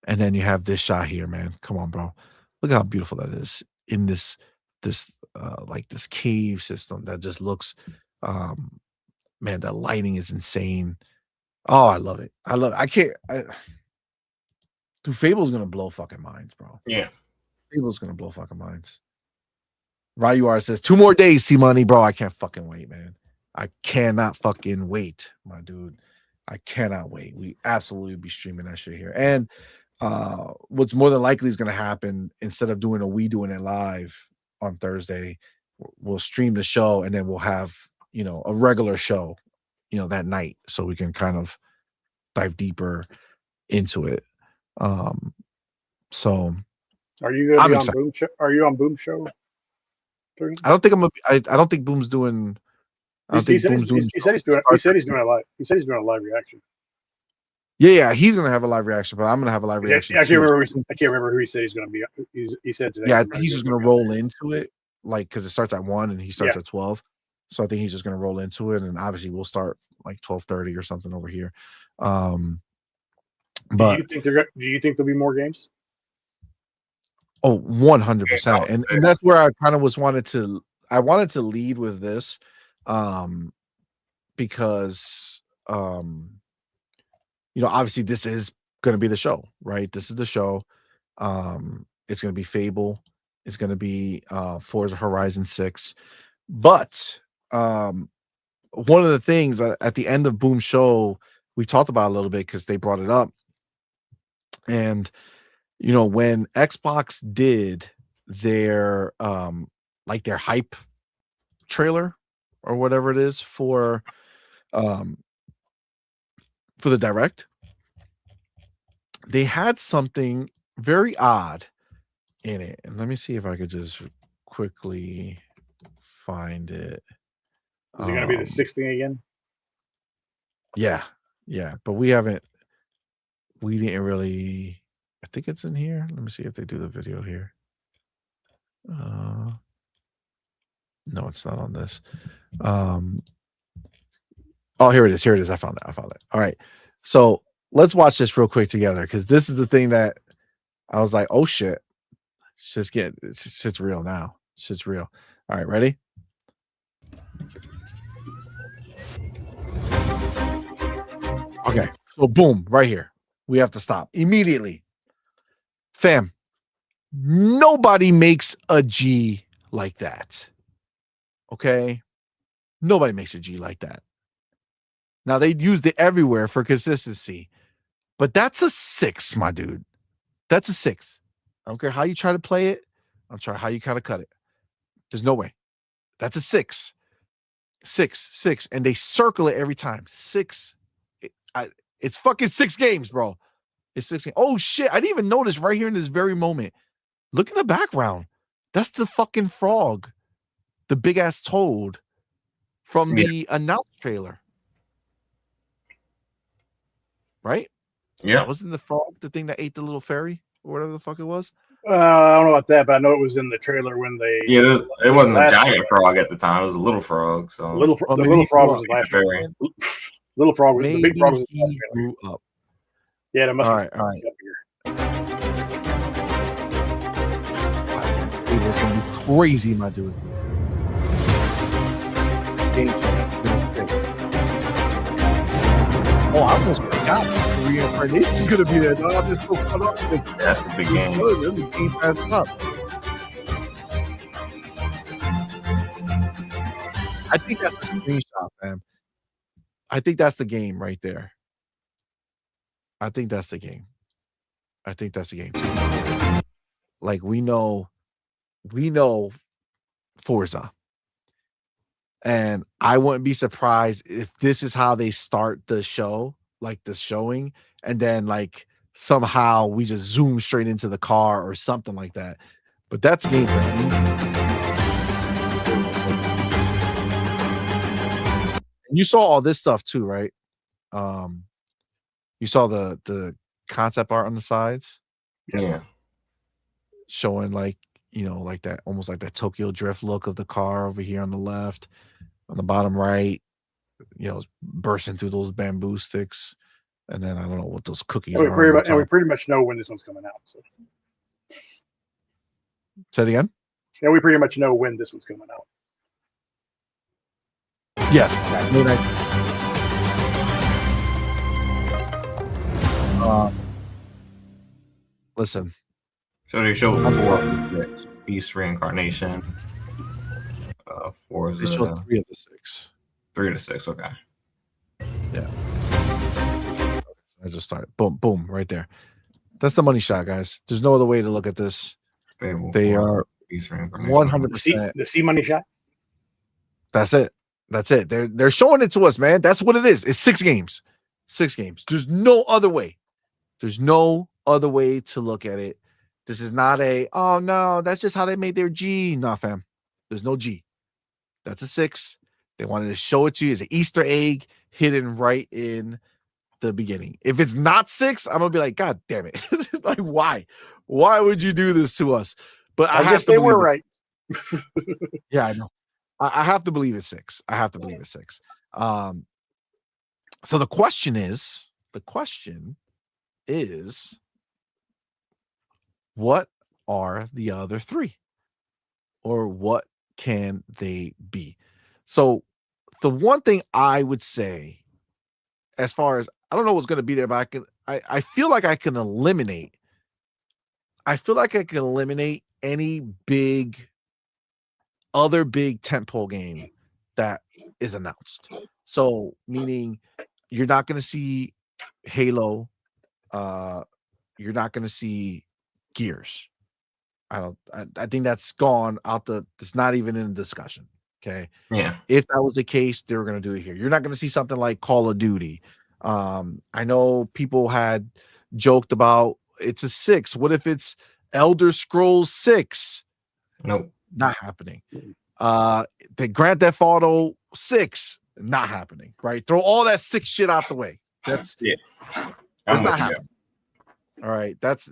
And then you have this shot here, man. Come on, bro. Look how beautiful that is in this like this cave system that just looks man, that lighting is insane. Oh, I love it. I love it. Dude, Fable's gonna blow fucking minds, bro. Yeah. Fable's gonna blow fucking minds. Ryuar says 2 more days, CMoney, bro. I can't fucking wait, man. I cannot fucking wait, my dude. I cannot wait. We absolutely be streaming that shit here. And what's more than likely is going to happen, instead of doing it live on Thursday, we'll stream the show and then we'll have, you know, a regular show, you know, that night, so we can kind of dive deeper into it. So are you going to be on excited. Boom Show? Are you on Boom Show? I don't think I don't think Boom's doing. I don't think Boom's doing. He said he's doing a live. He said he's doing a live reaction. Yeah, he's gonna have a live reaction, but I'm gonna have a live reaction. I can't remember who he said he's going to be. He said today. Yeah, I think he's just gonna roll into it, like, because it starts at 1 and he starts at 12. So I think he's just gonna roll into it, and obviously we'll start like 12:30 or something over here. But do you think there'll be more games? Oh, 100%. And that's where I kind of wanted to lead with this, because you know, obviously this is going to be the show, right? This is the show. It's going to be Fable. It's going to be Forza Horizon 6. But one of the things at the end of Boom Show, we talked about a little bit because they brought it up. And, you know, when Xbox did their like their hype trailer or whatever it is for the Direct, they had something very odd in it. And let me see if I could just quickly find it. Is it going to be the 16 again? Yeah, but we haven't we didn't really. I think it's in here. Let me see if they do the video here. No, it's not on this. Oh, here it is. Here it is. I found it. All right. So let's watch this real quick together because this is the thing that I was like, oh shit. It's just real now. It's just real. All right, ready? Okay. So boom, right here. We have to stop immediately. Fam, nobody makes a G like that. Okay? Nobody makes a G like that. Now, they used it everywhere for consistency, but that's a 6, my dude. That's a 6. I don't care how you try to play it. I'll try how you kind of cut it. There's no way. That's a 6. 6. And they circle it every time. 6. It's fucking 6 games, bro. It's 6 games. Oh, shit. I didn't even notice right here in this very moment. Look in the background. That's the fucking frog. The big-ass toad from the announce trailer. Right? Yeah. Wasn't the frog the thing that ate the little fairy or whatever the fuck it was? I don't know about that, but I know it was in the trailer when they. Yeah, it wasn't a last giant frog at the time. It was a little frog. So the little frog was the last fairy. Little frog was Maybe the big frog was the he last trailer. grew up. Yeah, that must All have right, all right. up here. It was gonna be crazy, my dude. Oh, I almost forgot the reincarnation is gonna be there. Dog. I'm just so caught up with it. That's a big game. This is a game passed up. I think that's the screenshot, man. I think that's the game right there. I think that's the game. Too. Like we know Forza. And I wouldn't be surprised if this is how they start the show, like the showing, and then like somehow we just zoom straight into the car or something like that. But that's gameplay. And you saw all this stuff too, right? You saw the concept art on the sides. Yeah. Showing like, like that, almost like that Tokyo Drift look of the car over here on the left. On the bottom right, bursting through those bamboo sticks, and then I don't know what those cookies And are. we pretty much know when this one's coming out. So. Say it again. Yeah, we pretty much know when this one's coming out. Yes. Listen. So they showed 4 of the 6. Beast Reincarnation. Forza. They showed 3 of the 6. 3 of the 6, okay. Yeah. I just started. Boom, boom, right there. That's the money shot, guys. There's no other way to look at this. Fable, they Forza, are Beast Reincarnation. 100%. The CMoney shot. That's it. They're showing it to us, man. That's what it is. It's 6 games. 6 games. There's no other way. There's no other way to look at it. This is not oh no, that's just how they made their G. Nah, fam. There's no G. That's a 6. They wanted to show it to you as an Easter egg hidden right in the beginning. If it's not 6, I'm gonna be like, God damn it. Like, why? Why would you do this to us? But I guess they were right. Yeah, I know. I have to believe it's 6. I have to believe it's 6. So the question is, what are the other 3? Or what can they be? So the one thing I would say, as far as I don't know what's going to be there, but I feel like I can eliminate. I feel like I can eliminate any other big tentpole game that is announced. So meaning you're not going to see Halo. You're not going to see Gears. I think that's gone out it's not even in discussion. Okay. Yeah. If that was the case, they were going to do it here. You're not going to see something like Call of Duty. I know people had joked about it's a 6. What if it's Elder Scrolls 6? Nope. Not happening. The Grand Theft Auto 6, not happening. Right? Throw all that 6 shit out the way. That's yeah. That's not happening. All right, that's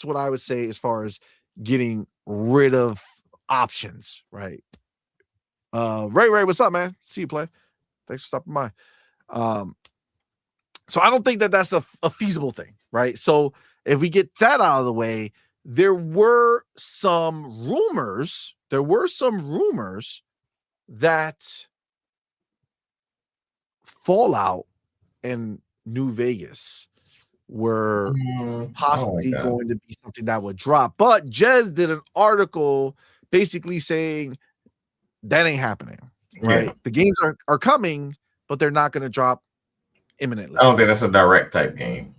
what I would say as far as getting rid of options, right? Ray, what's up, man? See you play. Thanks for stopping by. So I don't think that that's a feasible thing, right? So if we get that out of the way, there were some rumors that Fallout and New Vegas were possibly going to be something that would drop. But Jez did an article basically saying that ain't happening, right? Yeah. The games are coming, but they're not going to drop imminently. I don't think that's a direct type game.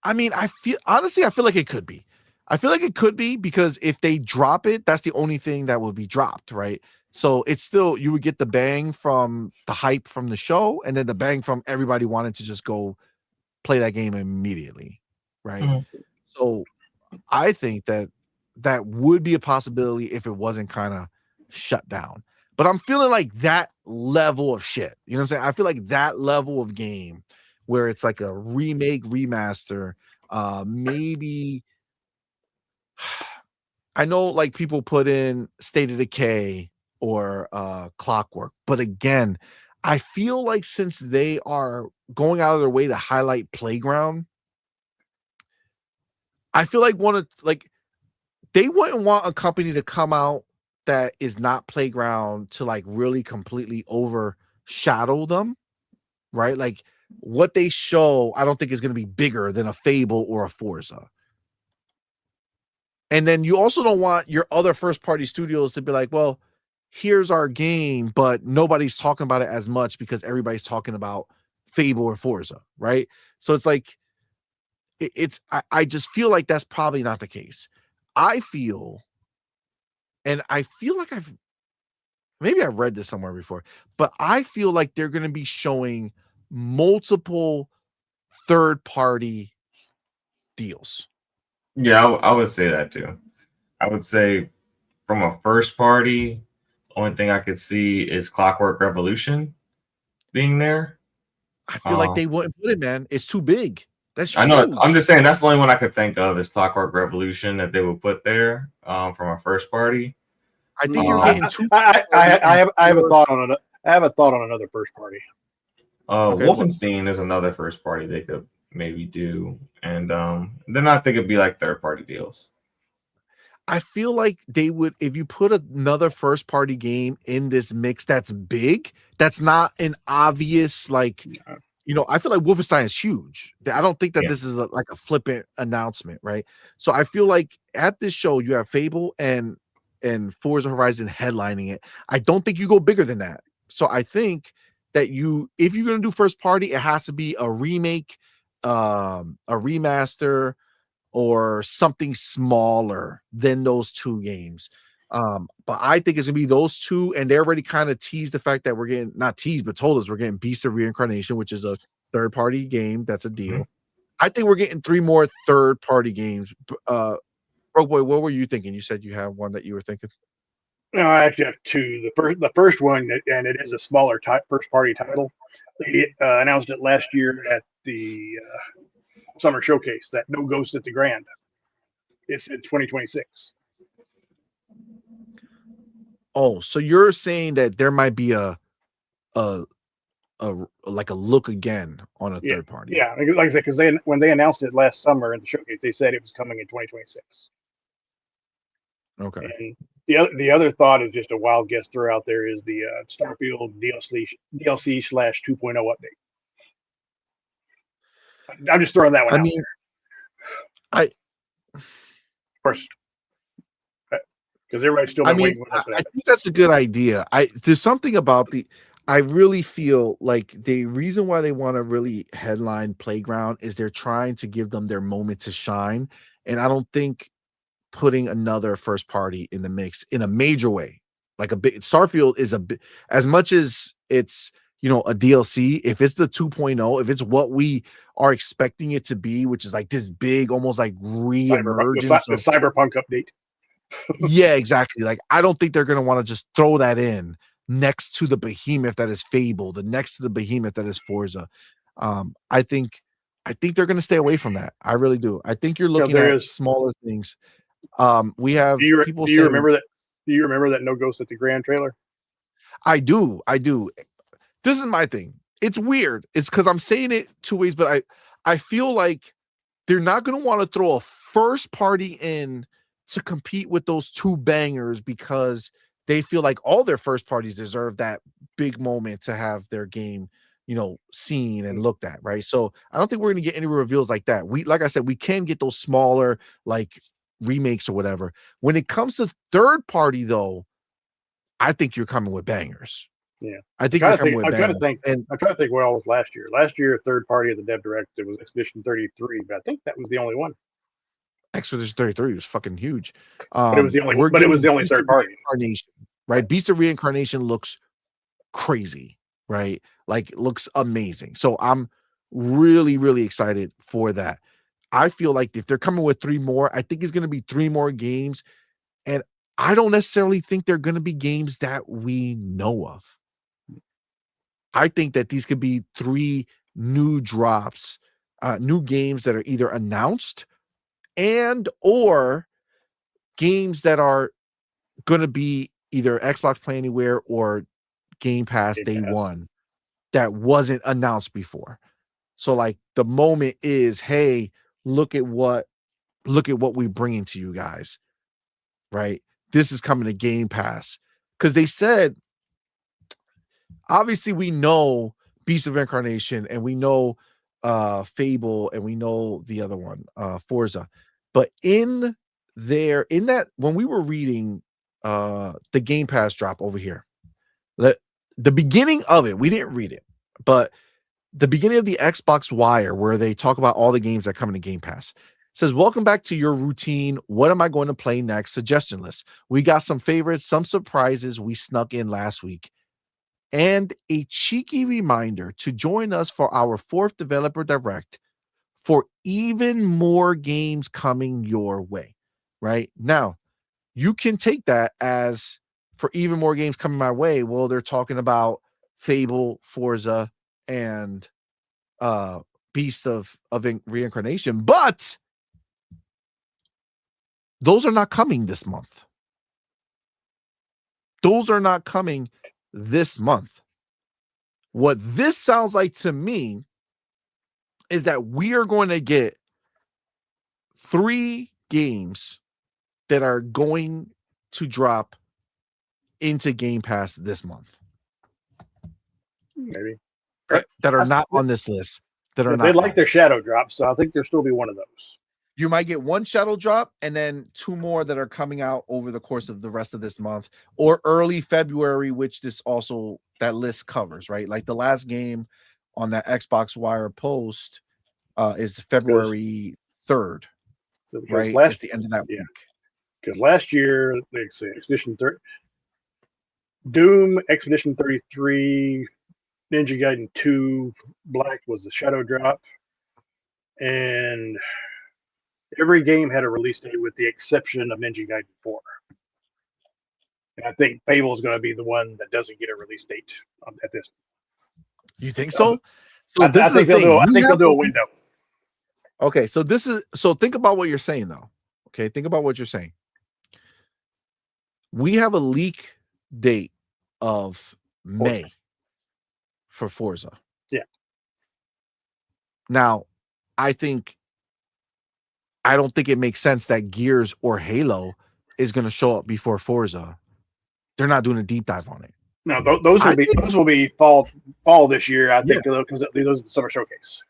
I mean, I feel like it could be. I feel like it could be because if they drop it, that's the only thing that will be dropped, right? So it's still, you would get the bang from the hype from the show, and then the bang from everybody wanting to just go play that game immediately, right? Mm-hmm. So I think that would be a possibility if it wasn't kind of shut down. But I'm feeling like that level of shit. You know what I'm saying? I feel like that level of game where it's like a remake, remaster, maybe. I know like people put in State of Decay or Clockwork, but again, I feel like since they are going out of their way to highlight Playground, I feel like they wouldn't want a company to come out that is not Playground to like really completely overshadow them, right? Like what they show, I don't think is going to be bigger than a Fable or a Forza. And then you also don't want your other first party studios to be like, well, here's our game, but nobody's talking about it as much because everybody's talking about Fable or Forza, right? So it's like, I just feel like that's probably not the case. I feel like maybe I've read this somewhere before, but I feel like they're going to be showing multiple third party deals. Yeah, I would say that too. I would say from a first party, the only thing I could see is Clockwork Revolution being there. I feel like they wouldn't put it, man. It's too big. That's huge. I know. I'm just saying that's the only one I could think of is Clockwork Revolution that they would put there from a first party. I think you're getting too. I have a thought on it. I have a thought on another first party. Okay, Wolfenstein is another first party they could maybe do, and then I think it'd be like third party deals. I feel like they would, if you put another first party game in this mix that's big, that's not an obvious, like, you know, I feel like Wolfenstein is huge. I don't think that this is like a flippant announcement, right? So I feel like at this show, you have Fable and Forza Horizon headlining it. I don't think you go bigger than that. So I think that if you're going to do first party, it has to be a remake, a remaster, or something smaller than those two games. But I think it's gonna be those two, and they already kind of teased the fact that we're getting, not teased, but told us we're getting Beast of Reincarnation, which is a third-party game. That's a deal. I think we're getting 3 more third-party games. Broke Boy, what were you thinking? You said you have one that you were thinking. No, I actually have 2. The first one, and it is a smaller first-party title. They announced it last year at the Summer Showcase, that No Ghost at the Grand. It said 2026. Oh, so you're saying that there might be a like a look again on a third party? Yeah, like I said, because when they announced it last summer in the showcase, they said it was coming in 2026. Okay. And the other thought is just a wild guess throw out there is the Starfield DLC / 2.0 update. I'm just throwing that one out there. Of course, because everybody's still. I think that's a good idea. There's something about I really feel like the reason why they want to really headline Playground is they're trying to give them their moment to shine, and I don't think putting another first party in the mix in a major way, like a big Starfield is a bit, as much as it's, you know, a DLC, if it's the 2.0, if it's what we are expecting it to be, which is like this big, almost like re-emergence the Cyberpunk update. Yeah, exactly. Like, I don't think they're going to want to just throw that in next to the behemoth that is Fable, next to the behemoth that is Forza. I think I think they're going to stay away from that. I really do. I think you're looking there at is- smoller things. We have people do you saying, remember that? Do you remember that No Ghost at the Grand trailer? I do. This is my thing. It's weird. It's because I'm saying it two ways, but I feel like they're not going to want to throw a first party in to compete with those two bangers because they feel like all their first parties deserve that big moment to have their game, seen and looked at, right? So I don't think we're going to get any reveals like that. Like I said, we can get those smaller like remakes or whatever. When it comes to third party, though, I think you're coming with bangers. Yeah, I think you're coming with bangers. I'm trying to think what all was last year. Last year, third party of the Dev Direct, it was Expedition 33, but I think that was the only one. Expedition 33 was fucking huge. But it was the only. But it was the only third party. Reincarnation, right? Beast of Reincarnation looks crazy, right? Like looks amazing. So I'm really, really excited for that. I feel like if they're coming with 3 more, I think it's going to be 3 more games, and I don't necessarily think they're going to be games that we know of. I think that these could be 3 new drops, new games that are either announced and or games that are going to be either Xbox Play Anywhere or Game Pass day one that wasn't announced before. So like the moment is, hey, look at what we're bringing to you guys, right? This is coming to Game Pass because they said, obviously we know Beast of Incarnation and we know Fable and we know the other one, Forza, but in that when we were reading the Game Pass drop over here, the beginning of it, we didn't read it, but the beginning of the Xbox Wire where they talk about all the games that come into Game Pass says, welcome back to your routine. What am I going to play next? Suggestion list. We got some favorites, some surprises we snuck in last week, and a cheeky reminder to join us for our 4th Developer Direct for even more games coming your way. Right now, you can take that as for even more games coming my way. Well, they're talking about Fable, Forza, and Beast of Reincarnation, but those are not coming this month. Those are not coming this month. What this sounds like to me is that we are going to get 3 games that are going to drop into Game Pass this month. Maybe. That are not on this list. That are not. They like their shadow drops, so I think there'll still be one of those. You might get 1 shadow drop and then 2 more that are coming out over the course of the rest of this month or early February, which that list covers, right? Like the last game on that Xbox Wire post is February 3rd, So right? It's the end of that week. Because last year, they say Expedition 30, Doom, Expedition 33, Ninja Gaiden 2, Black was the shadow drop, and every game had a release date with the exception of Ninja Gaiden 4. And I think Fable is going to be the one that doesn't get a release date at this. You think so? I think they'll do a window. Okay, so think about what you're saying though. Okay, think about what you're saying. We have a leak date of May for Forza. Yeah. Now, I don't think it makes sense that Gears or Halo is going to show up before Forza. They're not doing a deep dive on it. No, those will be fall this year. I think because those are the summer showcase.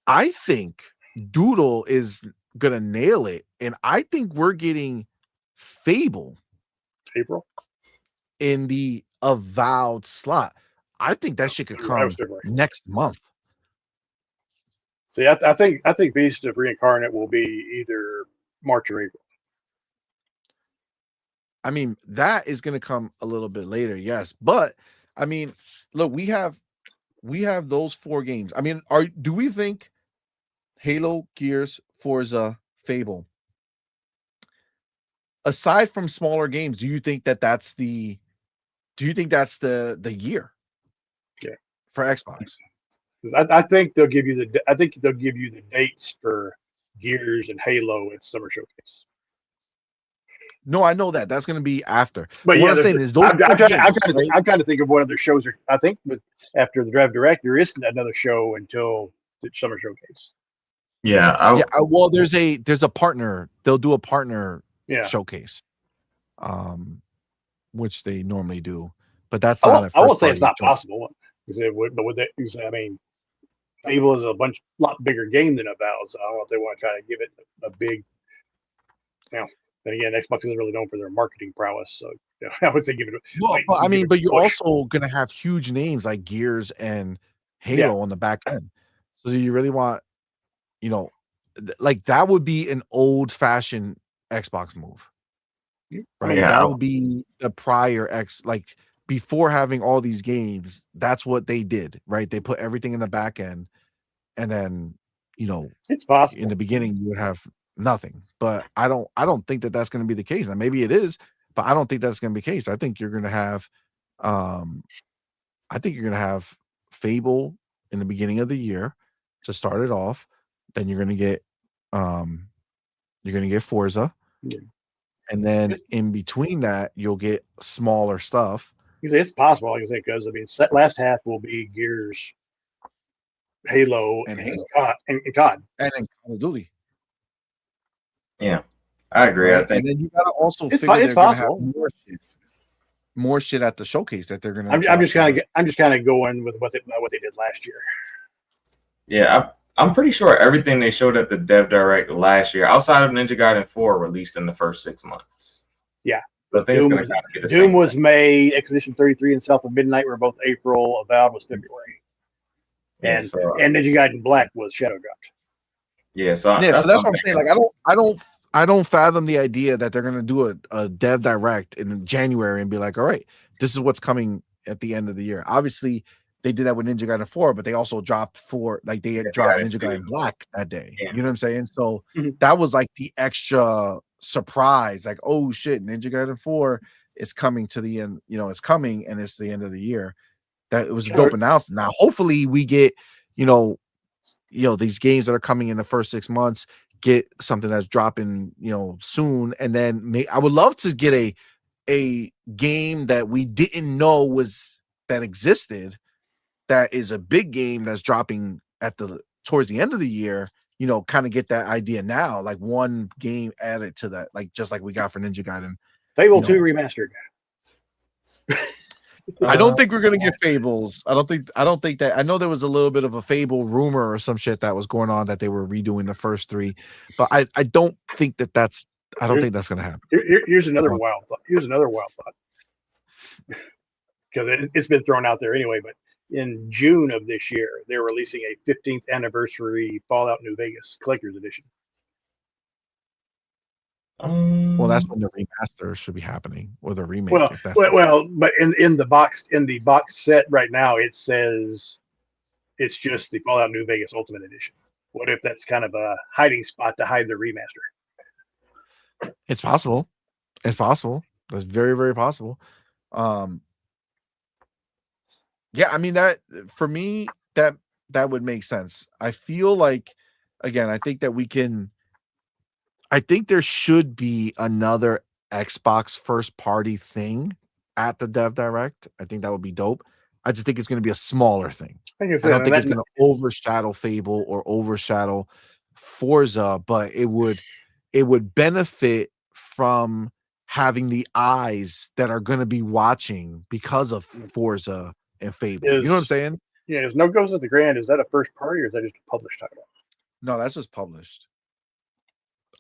I think Doodle is gonna nail it, and I think we're getting Fable April in the avowed slot. I think that shit could come next month. See, I think Beast of Reincarnate will be either March or April. I mean, that is going to come a little bit later, yes. But I mean, look, we have those 4 games. I mean, do we think Halo, Gears, Forza, Fable, aside from smaller games, do you think that's the year? Yeah. For Xbox? I think they'll give you the dates for Gears and Halo at Summer Showcase. No, I know that. That's going to be after. But what yeah, I'm saying is those I'm trying to right? I'm trying to think of what other shows are. I think, but after the Drive Direct, there isn't another show until the Summer Showcase. Yeah. Well, there's a partner. They'll do a partner Yeah. showcase, which they normally do, but that's I not won't, at I first won't say it's party not show. possible because it would, but with it, because, I mean, Fable is a lot bigger game than Avowed, so I don't know if they want to try to give it a big, then again, Xbox isn't really known for their marketing prowess, so I would say give it. Well, but I mean, but you're push. also gonna have huge names like Gears and Halo Yeah. on the back end. So do you really want, like that would be an old-fashioned Xbox move, right? Yeah. That would be the prior like before having all these games. That's what they did, right? They put everything in the back end, and then It's possible. in the beginning you would have nothing. But I don't think that that's going to be the case. Now maybe it is, but I don't think that's going to be the case. I think you're going to have Fable in the beginning of the year to start it off. Then you're going to get Forza. Yeah. And then in between that you'll get smaller stuff. It's possible, like I say, because I mean, last half will be Gears, Halo, and COD, and then Call of Duty. Yeah, I agree. Right? I think, and then you gotta also it's figure they're gonna have possible. more shit at the showcase that they're gonna. I'm just kind of going with what they did last year. Yeah, I'm pretty sure everything they showed at the Dev Direct last year, outside of Ninja Gaiden 4, released in the first 6 months. Yeah. So I think it's going to kind of be the Doom same was thing. May, Expedition 33 and South of Midnight were both April, Avowed was February. And Ninja Gaiden Black was Shadow Dropped. Yeah, so that's what I'm saying. Like I don't fathom the idea that they're gonna do a Dev Direct in January and be like, all right, this is what's coming at the end of the year. Obviously, they did that with Ninja Gaiden 4, but they also dropped dropped Ninja Gaiden Black that day. Yeah. You know what I'm saying? So that was like the extra surprise, like, oh shit, Ninja Gaiden 4 is coming to the end, it's coming and it's the end of the year. That it was a dope announcement. Now, hopefully we get, these games that are coming in the first 6 months get something that's dropping, soon. And then I would love to get a game that we didn't know that existed, that is a big game that's dropping towards the end of the year, kind of get that idea now, like one game added to that, like just like we got for Ninja Gaiden. Fable 2 remastered. I don't think we're gonna get Fables. I don't think that. I know there was a little bit of a Fable rumor or some shit that was going on that they were redoing the first 3, but I don't think that's. I don't think that's gonna happen. Here's another wild thought. Because it's been thrown out there anyway. But in June of this year, they're releasing a 15th anniversary Fallout New Vegas Collector's Edition. Well, that's when the remaster should be happening, or the remake. Well, if that's but in the box set right now, it says it's just the Fallout New Vegas Ultimate Edition. What if that's kind of a hiding spot to hide the remaster? It's possible. It's possible. That's very, very possible. Yeah, I mean that for me that would make sense. I feel like, again, I think there should be another Xbox first party thing at the Dev Direct. I think that would be dope. I just think it's going to be a smaller thing. I don't think it's going to overshadow Fable or overshadow Forza, but it would benefit from having the eyes that are going to be watching because of Forza and Fable. You know what I'm saying? Yeah, there's No Ghost at the Grand. Is that a first party or is that just a published title? No, that's just published.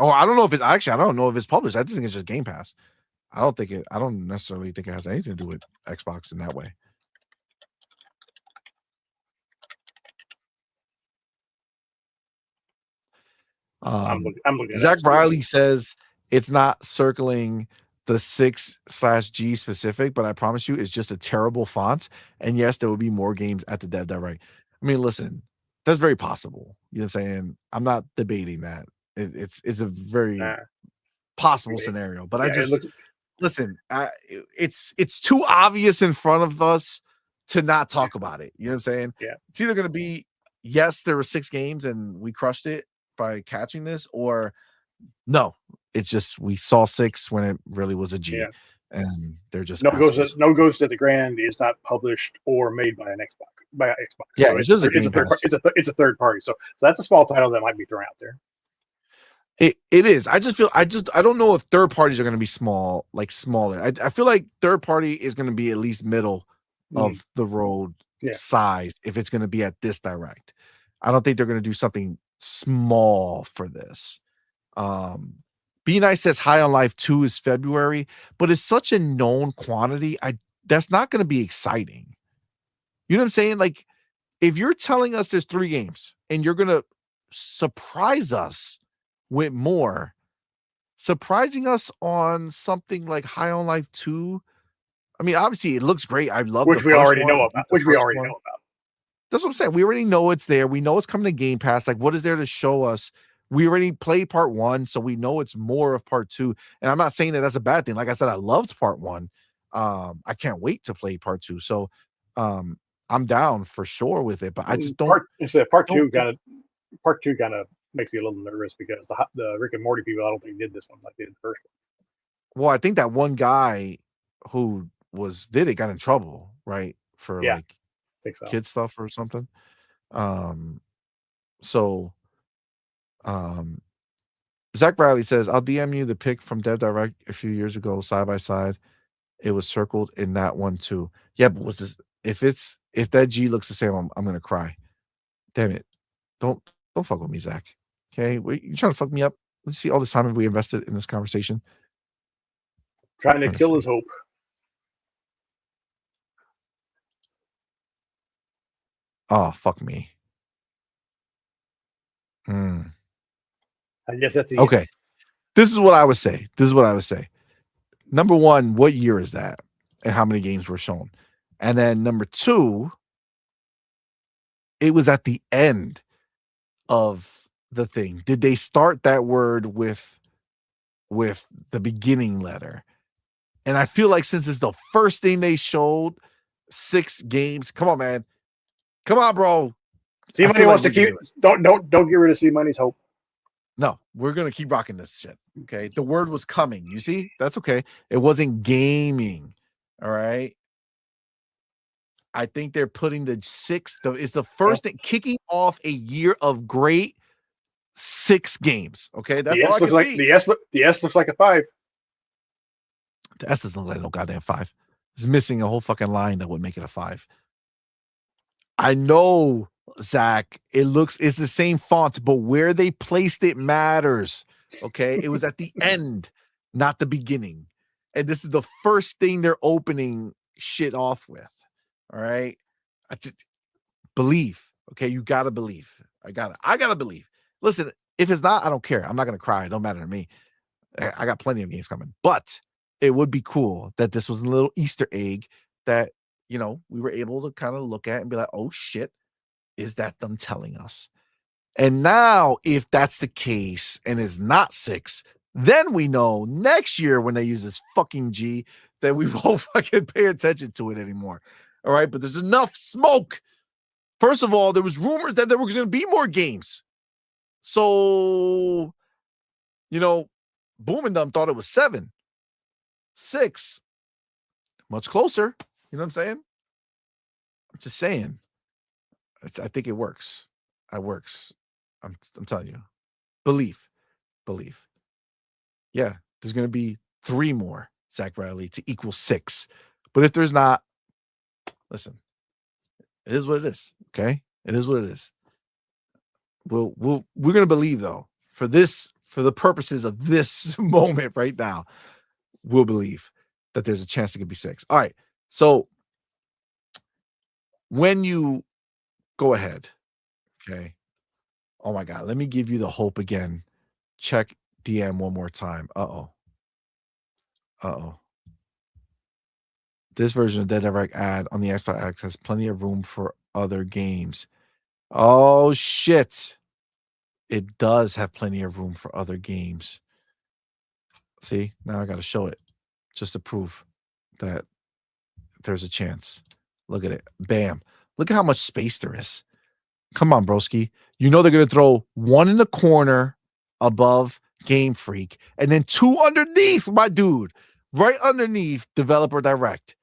Oh, I don't know if I don't know if it's published. I just think it's just Game Pass. I don't necessarily think it has anything to do with Xbox in that way. I'm looking. Zach Riley says it's not circling the 6/G specific, but I promise you it's just a terrible font. And yes, there will be more games at the Dev Direct. I mean, listen, that's very possible. You know what I'm saying? I'm not debating that. It's a very possible scenario, but listen. It's too obvious in front of us to not talk about it. You know what I'm saying? Yeah. It's either going to be yes, there were 6 games and we crushed it by catching this, or no, it's just we saw 6 when it really was a G. Yeah. And they're just No Ghost assholes. No Ghost at the Grand is not published or made by an Xbox Xbox. Yeah, So it's just a it's a Game third Pass. it's a third party. So that's a small title that might be thrown out there. It is. I don't know if third parties are going to be small, like smaller. I feel like third party is going to be at least middle of the road size if it's going to be at this direct. I don't think they're going to do something small for this. Be Nice says High on Life 2 is February, but it's such a known quantity. That's not going to be exciting. You know what I'm saying? Like, if you're telling us there's 3 games and you're going to surprise us with more, surprising us on something like High on Life 2. I mean, obviously it looks great. I love which we already know about. That's what I'm saying. We already know it's there. We know it's coming to Game Pass. Like, what is there to show us? We already played part 1, so we know it's more of part 2. And I'm not saying that that's a bad thing. Like I said, I loved part 1. I can't wait to play part 2. So I'm down for sure with it, but I just don't. Part two kind of makes me a little nervous because the Rick and Morty people, I don't think did this one like they did the first one. Well, I think that one guy who did it got in trouble, right? For I think so. kid stuff or something. Zach Riley says, I'll DM you the pic from Dev Direct a few years ago, side by side. It was circled in that one too. Yeah, but what's this? If that G looks the same, I'm gonna cry. Damn it. Don't fuck with me, Zach. Okay. You trying to fuck me up? Let's see all this time we invested in this conversation. Trying to kill his hope. Oh, fuck me. I guess that's the okay. Yes. This is what I would say. Number 1, what year is that? And how many games were shown? And then number 2, it was at the end of the thing. Did they start that word with the beginning letter? And I feel like since it's the first thing they showed, 6 games. Come on, man. Come on, bro. CMoney wants to keep. Don't get rid of CMoney's hope. No, we're gonna keep rocking this shit. Okay. The word was coming. You see? That's okay. It wasn't gaming. All right. I think they're putting the 6th. It's the first thing kicking off a year of great 6 games. Okay. That's all I can see. The S looks like a 5. The S doesn't look like no goddamn 5. It's missing a whole fucking line that would make it a 5. I know, Zach, it's the same font, but where they placed it matters. Okay. It was at the end, not the beginning. And this is the first thing they're opening shit off with. All right. I just believe. Okay. You gotta believe. I gotta believe. Listen, if it's not, I don't care. I'm not gonna cry. It don't matter to me. I got plenty of games coming, but it would be cool that this was a little Easter egg that, we were able to kind of look at and be like, oh shit, is that them telling us? And now, if that's the case and is not 6, then we know next year when they use this fucking G that we won't fucking pay attention to it anymore. All right. But there's enough smoke. First of all, there was rumors that there were going to be more games. So, Boom and Dumb thought it was 7. 6. Much closer. You know what I'm saying? I'm just saying. I think it works. It works. I'm telling you. Belief. Yeah, there's going to be 3 more, Zach Riley, to equal 6. But if there's not, listen, it is what it is. Okay, it is what it is. We're going to believe though for the purposes of this moment right now, we'll believe that there's a chance it could be 6. All right, so when you go ahead, okay. Oh my God, let me give you the hope again. Check DM one more time. Uh-oh. This version of Dead Direct ad on the Xbox X has plenty of room for other games. Oh shit. It does have plenty of room for other games. See, now I got to show it just to prove that there's a chance. Look at it. Bam. Look at how much space there is. Come on, broski. You know they're gonna throw one in the corner above Game Freak, and then two underneath, my dude, right underneath Developer Direct,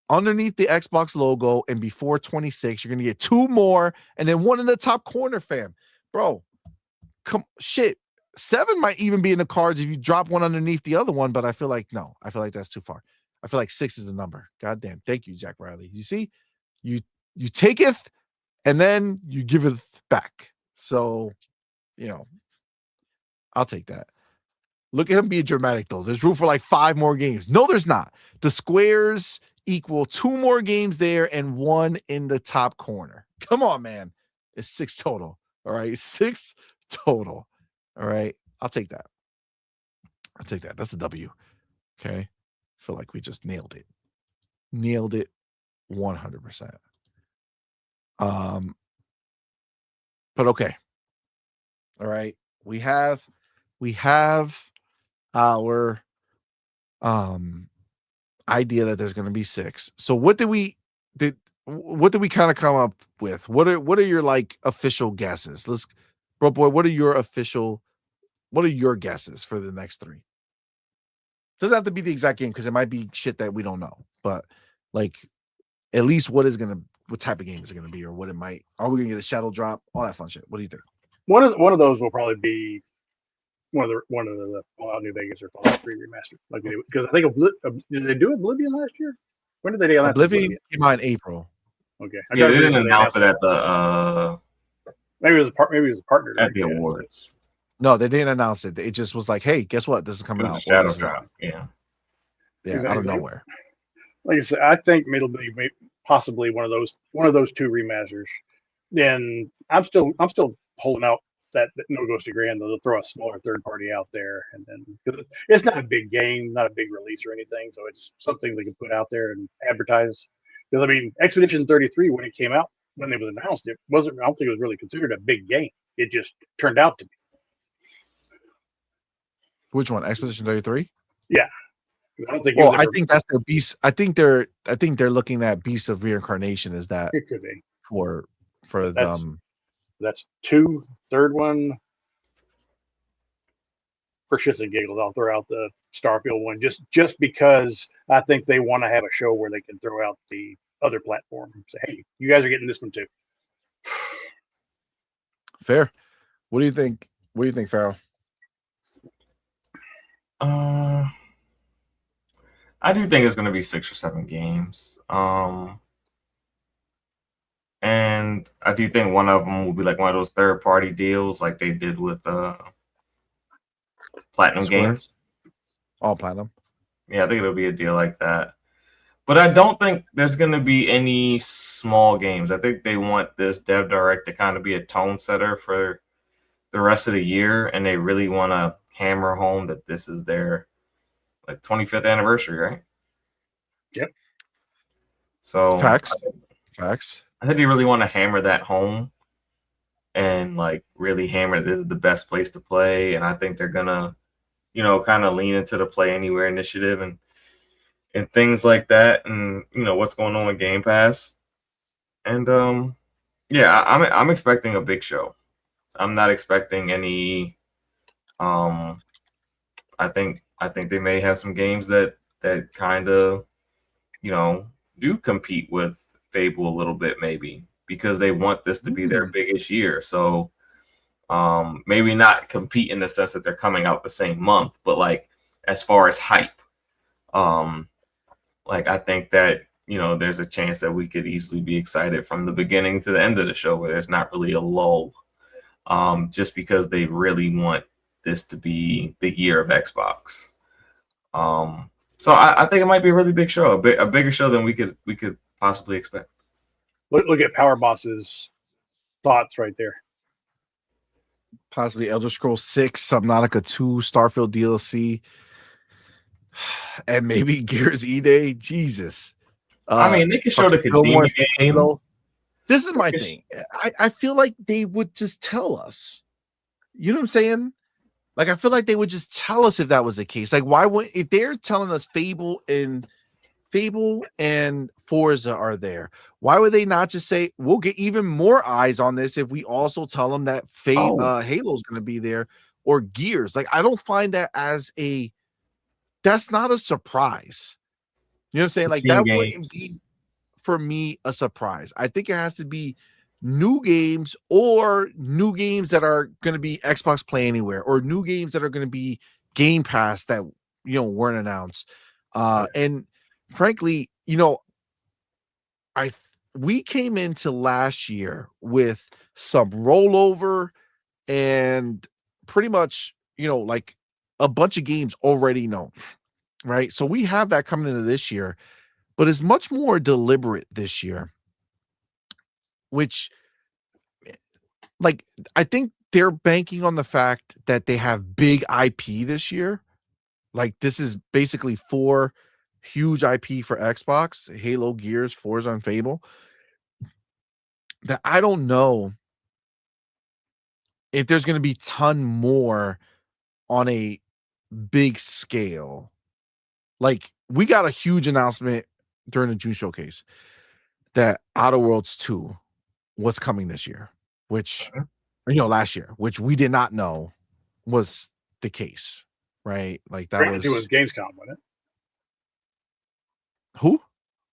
underneath the Xbox logo, and before 26, you're gonna get two more, and then one in the top corner, fam. Bro, come shit. 7 might even be in the cards if you drop one underneath the other one, but I feel like no, I feel like that's too far. I feel like 6 is the number. God damn. Thank you, Jack Riley. You see, you taketh and then you give it back. So, I'll take that. Look at him being dramatic, though. There's room for like 5 more games. No, there's not. The squares equal 2 more games there and 1 in the top corner. Come on, man. It's 6 total. All right. 6 total. All right. I'll take that. That's a W. Okay. Feel like we just nailed it. Nailed it 100%. But okay. All right. We have our idea that there's going to be 6. So what did we kind of come up with? What are your like official guesses? Bro boy, what are your guesses for the next 3? Doesn't have to be the exact game because it might be shit that we don't know, but like at least what type of game is it going to be, or what it might. Are we going to get a shadow drop? All that fun shit. What do you think? One of those will probably be one of the Fallout New Vegas or Fallout 3 remastered. Like because I think did they do Oblivion last year? When did they announce Oblivion? Came out in April. Okay. Yeah, they didn't announce it at the maybe it was a partner at the awards. No, they didn't announce it. It just was like, hey, guess what? This is coming out. Shadow drop. Yeah. Yeah, out of nowhere. Like I said, I think it'll be possibly one of those 2 remasters. Then I'm still holding out that No Ghost of Grand. They'll throw a smaller third party out there, and then it's not a big game, not a big release or anything, so it's something they can put out there and advertise. Because I mean, Expedition 33 when it came out, when it was announced, I don't think it was really considered a big game. It just turned out to be. Which one? Expedition 33? Yeah. I don't think. Well, I think that's their beast. I think they're looking at Beast of Reincarnation as that. It could be for them. That's 2. Third one, for shits and giggles, I'll throw out the Starfield one just because I think they want to have a show where they can throw out the other platform and say, hey, you guys are getting this one too. Fair. What do you think? What do you think, Farrell? I do think it's going to be 6 or 7 games. And I do think one of them will be like one of those third-party deals like they did with Platinum Games. All Platinum. Yeah, I think it'll be a deal like that. But I don't think there's going to be any small games. I think they want this Dev Direct to kind of be a tone setter for the rest of the year, and they really want to hammer home that this is their 25th anniversary, right? Yep. So Facts. I think they really want to hammer that home and really hammer this is the best place to play. And I think they're gonna, kind of lean into the Play Anywhere initiative and things like that, and what's going on with Game Pass. And yeah, I'm expecting a big show. I'm not expecting any. I think they may have some games that kind of, do compete with Fable a little bit, maybe because they want this to be their biggest year. So maybe not compete in the sense that they're coming out the same month, but as far as hype, I think that there's a chance that we could easily be excited from the beginning to the end of the show where there's not really a lull, just because they really want this to be the year of Xbox. So I think it might be a really big show, a bigger show than we could possibly expect. Look at Power Boss's thoughts right there. Possibly Elder Scrolls 6, Subnautica 2, Starfield DLC, and maybe Gears E-Day. Jesus. I mean, they could show the Kojima game. Halo. This is my thing. I feel like they would just tell us. You know what I'm saying? I feel like they would just tell us if that was the case. Why would if they're telling us Fable and Fable and Forza are there. Why would they not just say we'll get even more eyes on this if we also tell them that Halo's going to be there or Gears? Like, I don't find that that's not a surprise. You know what I'm saying? Like, that wouldn't be for me a surprise. I think it has to be new games or new games that are going to be Xbox Play Anywhere or new games that are going to be Game Pass that, weren't announced. And frankly, we came into last year with some rollover and pretty much, like a bunch of games already known, right? So we have that coming into this year, but it's much more deliberate this year, which, like, I think they're banking on the fact that they have big IP this year. Like, this is basically 4 huge IP for Xbox: Halo, Gears, Forza, and Fable. That I don't know if there's going to be ton more on a big scale. Like, we got a huge announcement during the June showcase that Outer Worlds 2 was coming this year, which, last year, which we did not know was the case, right? Like, that Grounded 2 was Gamescom, wasn't it? Who?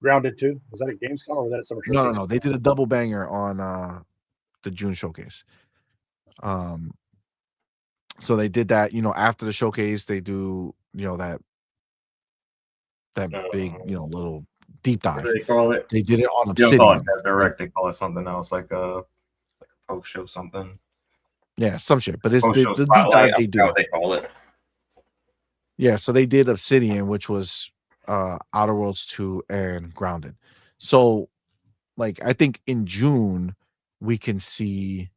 Grounded 2? Was that at Gamescom or was that at Summer Showcase? No. They did a double banger on the June showcase. So they did that, after the showcase, they do, that big, little deep dive. What do they call it? They did it on They don't call it Obsidian. that direct. They call it something else, like a post show something. Yeah, some shit. But it's Post-show the deep spotlight, dive they I do. forgot what they call it. Yeah, so they did Obsidian, which was Outer Worlds 2 and Grounded. So, like, I think in June we can see,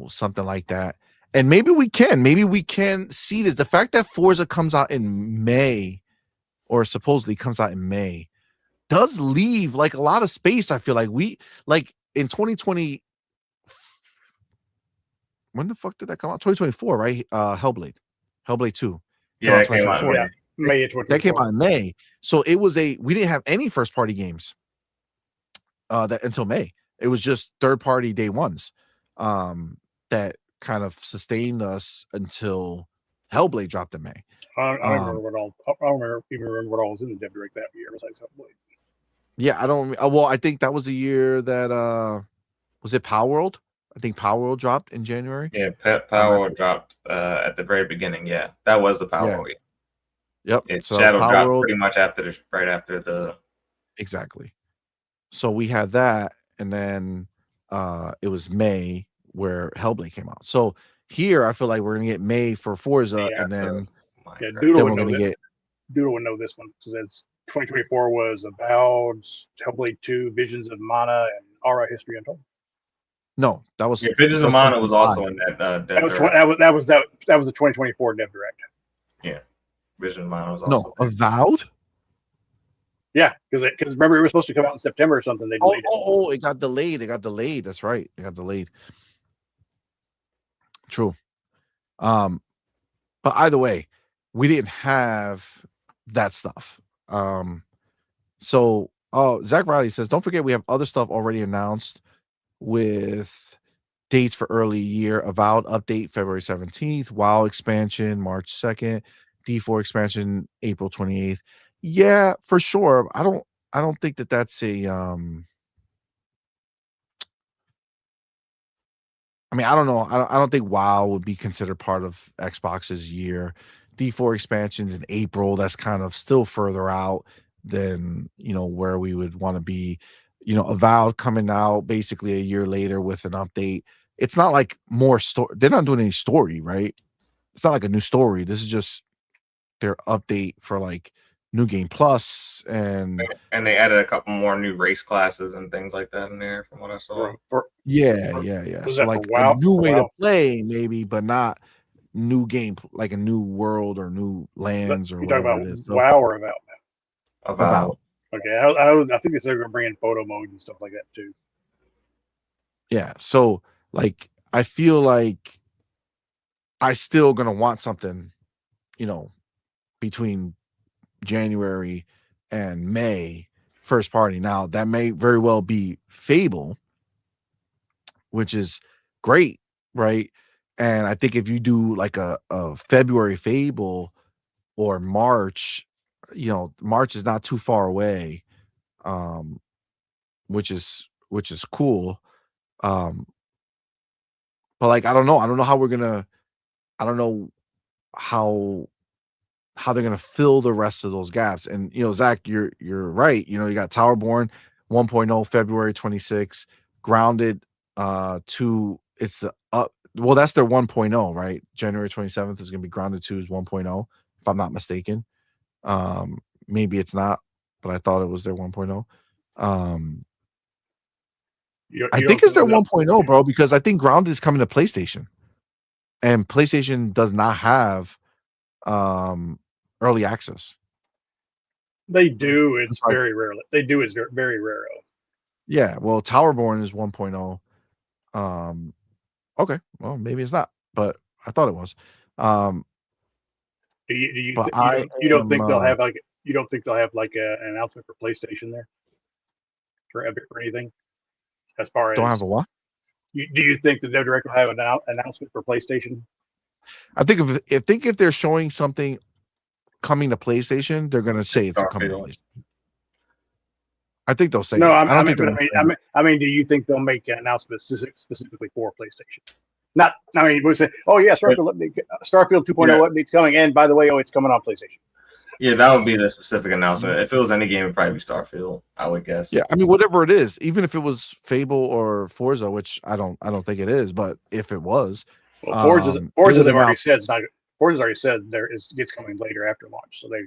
something like that. And maybe we can see this. The fact that Forza comes out in May, or supposedly comes out in May, does leave like a lot of space. I feel like in 2020. When the fuck did that come out? 2024, right? Hellblade 2. Yeah, it came out in May. May of 2024. That came out in May. So we didn't have any first party games that until May. It was just third party day ones that kind of sustained us until Hellblade dropped in May. I don't even remember what all was in the Dev Direct that year besides Hellblade. Yeah, I don't. Well, I think that was the year that was it Power World? I think Power World dropped in January. Yeah, Power World dropped at the very beginning. Yeah, that was the Power World. Yep. So Shadow dropped World, pretty much right after the. Exactly. So we had that, and then it was May where Hellblade came out. So here I feel like we're gonna get May for Forza, and then Doodle would know Doodle would know this one. So that's 2024 was Avowed, Hellblade 2, Visions of Mana, and Aura History Untold. No, that was Visions of Mana was also in that. That was the 2024 Dev Direct. Yeah, Vision of Mana was also Avowed. Yeah, because remember it was supposed to come out in September or something. They delayed it. It got delayed. That's right. It got delayed. True. But either way, we didn't have that stuff. So Zach Riley says, don't forget we have other stuff already announced with dates for early year. Avowed update February 17th, WoW expansion March 2nd, D4 expansion April 28th. Yeah, for sure. I don't think that's a I mean, I don't know. I don't think WoW would be considered part of Xbox's year. D4 expansions in April, that's kind of still further out than, where we would want to be. Avowed coming out basically a year later with an update. It's not like more story. They're not doing any story, right? It's not like a new story. This is just their update for like New Game Plus, and they added a couple more new race classes and things like that in there from what I saw. Yeah. So like a new way to play, maybe, but not new game, like a new world or new lands or whatever it is. So, WoW or Avowed? Avowed. Okay, I think they're going to bring in photo mode and stuff like that too. Yeah, so like I feel like I still gonna want something, between January and May first party. Now that may very well be Fable, which is great, right? And I think if you do like a February Fable or March, March is not too far away, which is cool. But like I don't know how we're gonna, I don't know how they're gonna fill the rest of those gaps. And Zach, you're right. You got Towerborn 1.0 February 26, Grounded 2. It's the well, that's their 1.0, right? January 27th is gonna be Grounded 2's 1.0, if I'm not mistaken. Maybe it's not, but I thought it was their 1.0. I think it's their 1.0, bro, because I think Grounded is coming to PlayStation, and PlayStation does not have early access. They do. It's very rare. They do. It's very rare. Yeah. Well, Towerborn is 1.0. Okay. Well, maybe it's not, but I thought it was. You don't think they'll have like an announcement for PlayStation there for anything? As far as don't have a what? Do you think that they're direct will have an announcement for PlayStation? I think if they're showing something coming to PlayStation, they're gonna say it's coming to PlayStation. I think they'll say. No, I mean, do you think they'll make an announcement specifically for PlayStation? Not, I mean, we say, oh yeah, Starfield 2.0 update's coming, and by the way, it's coming on PlayStation. Yeah, that would be the specific announcement. If it was any game, it'd probably be Starfield, I would guess. Yeah, I mean, whatever it is, even if it was Fable or Forza, which I don't think it is, but if it was, well, Forza they've already said it's not. Forza's already said it's coming later after launch. So they.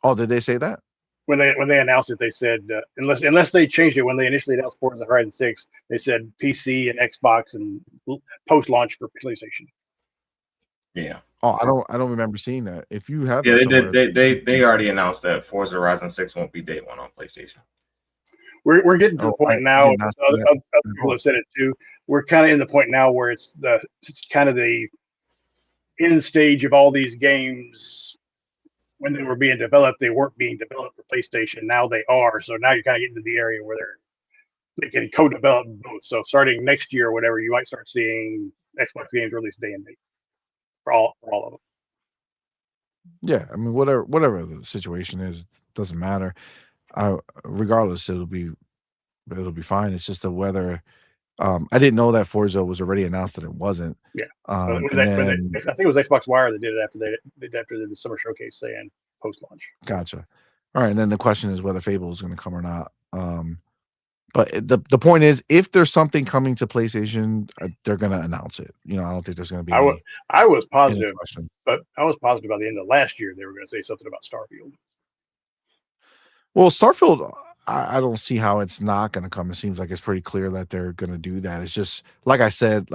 Oh, did they say that? When they announced it, they said unless they changed it when they initially announced Forza Horizon 6, they said PC and Xbox and post launch for PlayStation. Yeah. Oh, I don't remember seeing that. If you have, yeah, they already announced that Forza Horizon 6 won't be day one on PlayStation. We're getting to the point now. Other people have said it too. We're kind of in the point now where it's kind of the end stage of all these games. When they were being developed, they weren't being developed for PlayStation. Now they are. So now you're kind of getting to the area where they can co-develop both. So starting next year or whatever, you might start seeing Xbox games released day and date for all of them. Yeah, I mean, whatever the situation is, doesn't matter. Regardless, it'll be fine. It's just the weather. I didn't know that Forza was already announced that it wasn't. Yeah. I think it was Xbox Wire that did it after the summer showcase saying post launch. Gotcha. All right, and then the question is whether Fable is going to come or not. But the point is, if there's something coming to PlayStation, they're going to announce it. I don't think there's going to be. I was positive, but I was positive by the end of last year they were going to say something about Starfield. Well, Starfield, I don't see how it's not going to come. It seems like it's pretty clear that they're going to do that. It's just like I said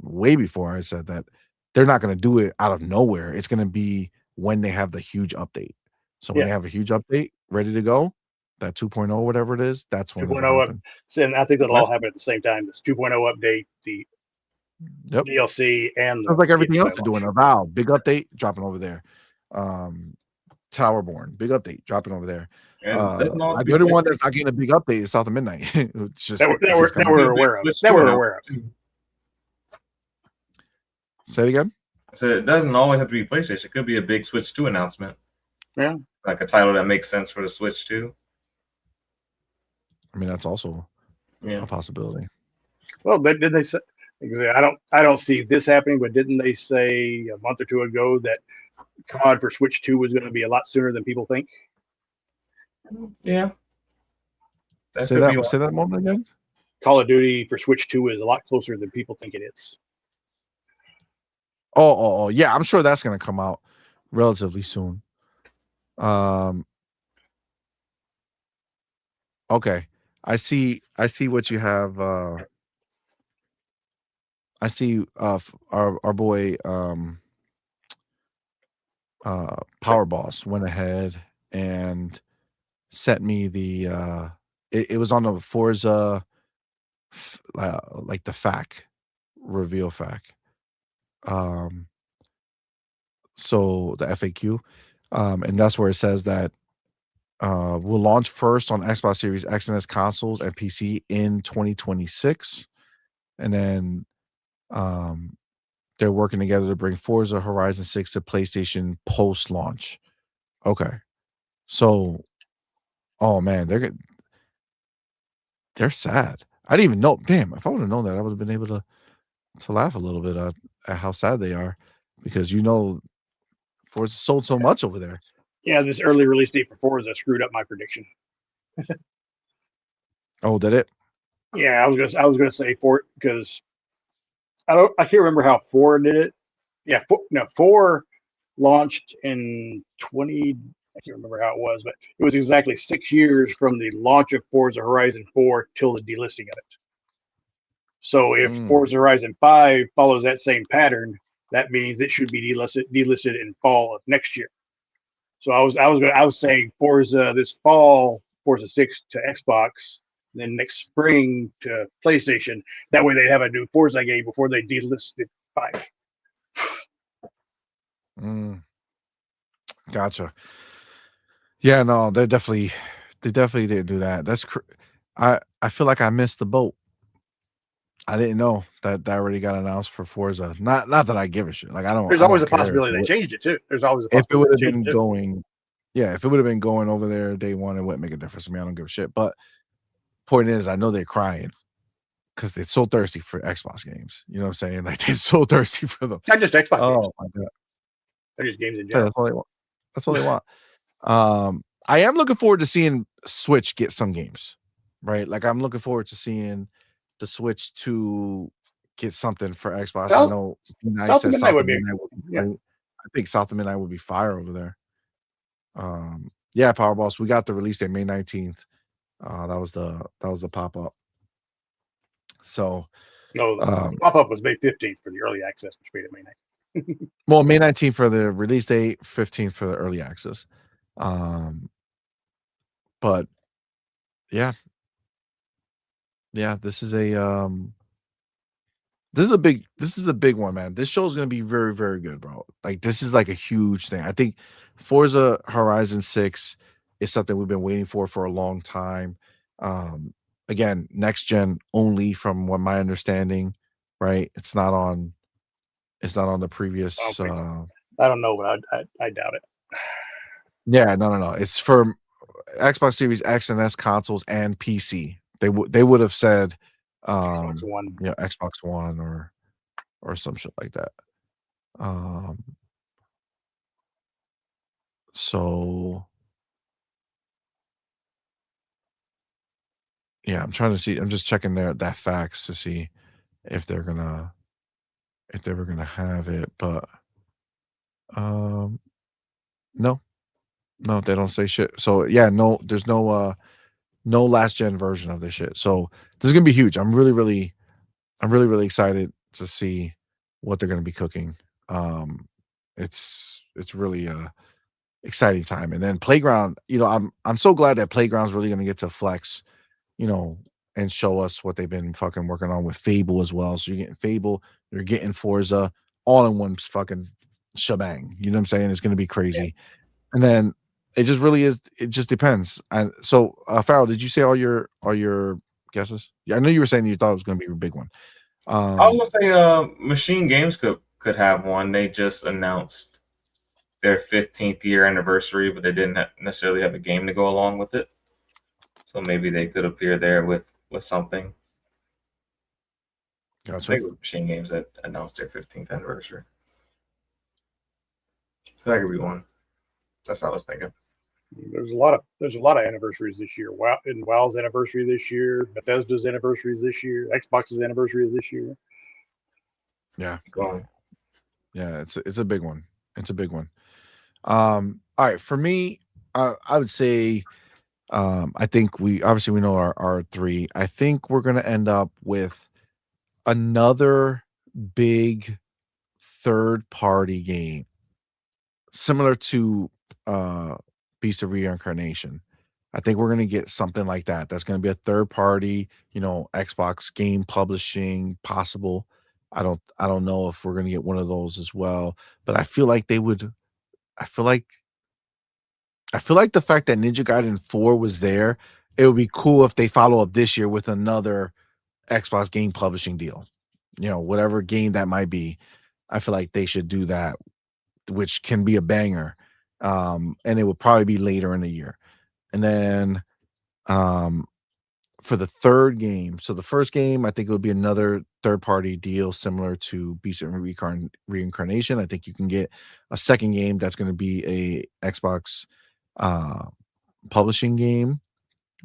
way before. I said that they're not going to do it out of nowhere. It's going to be when they have the huge update. So when they have a huge update ready to go, that 2.0, whatever it is, that's when 2.0 and I think that'll all happen at the same time. This 2.0 update, the DLC, and like everything else they're doing. Avowed, big update, dropping over there. Towerborn, big update, dropping over there. The only one that's not getting a big update is South of Midnight. It's just that we're aware of. That we're aware of. Say it again. So it doesn't always have to be PlayStation. It could be a big Switch 2 announcement. Yeah, like a title that makes sense for the Switch 2. I mean, that's also a possibility. Well, did they say? I don't see this happening, but didn't they say a month or two ago that COD for Switch 2 was going to be a lot sooner than people think? Yeah. Say that moment again. Call of Duty for Switch 2 is a lot closer than people think it is. Oh, yeah. I'm sure that's going to come out relatively soon. Okay. I see what you have. I see our boy Power Boss went ahead and sent me the it was on the Forza like the reveal FAQ. So the FAQ. And that's where it says that will launch first on Xbox Series X and S consoles and PC in 2026, and then they're working together to bring Forza Horizon 6 to PlayStation post-launch. Okay, so oh man, they're sad. I didn't even know. Damn, if I would have known that, I would have been able to laugh a little bit at how sad they are, because Forza sold so much over there. Yeah, this early release date for Forza screwed up my prediction. Oh, did it? Yeah, I was gonna say four because I can't remember how 4 did it. Yeah, 4 launched in 20. I can't remember how it was, but it was exactly 6 years from the launch of Forza Horizon 4 till the delisting of it. So if Forza Horizon 5 follows that same pattern, that means it should be delisted in fall of next year. So I was saying Forza this fall, Forza 6 to Xbox, then next spring to PlayStation. That way they have a new Forza game before they delisted 5. Gotcha. Yeah, no, they definitely didn't do that. I feel like I missed the boat. I didn't know that already got announced for Forza. Not that I give a shit. Like, I don't. There's I always don't a care possibility they changed it too. There's always a if it would possibility have been going. Yeah, if it would have been going over there day one, it wouldn't make a difference to me. I don't give a shit. But point is, I know they're crying because they're so thirsty for Xbox games. You know what I'm saying? Like, they're so thirsty for them. Not just Xbox games. Oh my god, They're just games in yeah, general. that's all they want. That's all they want. I am looking forward to seeing Switch get some games, right? Like, I'm looking forward to seeing the Switch to get something for Xbox. I know South of Midnight would be great. I think South of Midnight would be fire over there. Yeah, Powerballs. We got the release date May 19th. That was the pop up. So no, the pop up was May 15th for the early access, which made it May 19th. Well, May 19th for the release date, 15th for the early access. But yeah, this is a big one, man. This show is gonna be very, very good, bro. Like, this is like a huge thing. I think Forza Horizon 6 is something we've been waiting for a long time. Again, next gen only, from what my understanding, right? It's not on the previous. I don't know, but I doubt it. Yeah, no. It's for Xbox Series X and S consoles and PC. They would have said Xbox One. Yeah, Xbox One or some shit like that. So yeah, I'm trying to see. I'm just checking that facts to see if they were gonna have it, but no, they don't say shit. So yeah, no, there's no last gen version of this shit. So this is gonna be huge. I'm really excited to see what they're gonna be cooking. It's really exciting time. And then Playground, I'm so glad that Playground's really gonna get to flex, and show us what they've been fucking working on with Fable as well. So you're getting Fable, you're getting Forza, all in one fucking shebang. You know what I'm saying? It's gonna be crazy. Yeah. And then it just really is. It just depends. And so, Farrell, did you say all your guesses? Yeah, I know you were saying you thought it was gonna be a big one. I was gonna say, Machine Games could have one. They just announced their 15th year anniversary, but they didn't necessarily have a game to go along with it. So maybe they could appear there with something. Gotcha. I think it was Machine Games that announced their 15th anniversary. So that could be one. That's what I was thinking. There's a lot of anniversaries this year. WoW's anniversary this year. Bethesda's anniversary is this year. Xbox's anniversary is this year. Yeah. Well, yeah, it's a big one. It's a big one. All right, for me, I would say, I think we know our 3. I think we're gonna end up with another big third-party game, similar to Beast of Reincarnation. I think we're gonna get something like that. That's gonna be a third party, Xbox game publishing possible. I don't know if we're gonna get one of those as well, but I feel like they would. I feel like I feel like the fact that Ninja Gaiden 4 was there, it would be cool if they follow up this year with another Xbox game publishing deal. You know, whatever game that might be. I feel like they should do that, which can be a banger. And it would probably be later in the year. And then for the third game, so the first game, I think it would be another third-party deal similar to Beast and Reincarnation. I think you can get a second game that's going to be a Xbox publishing game,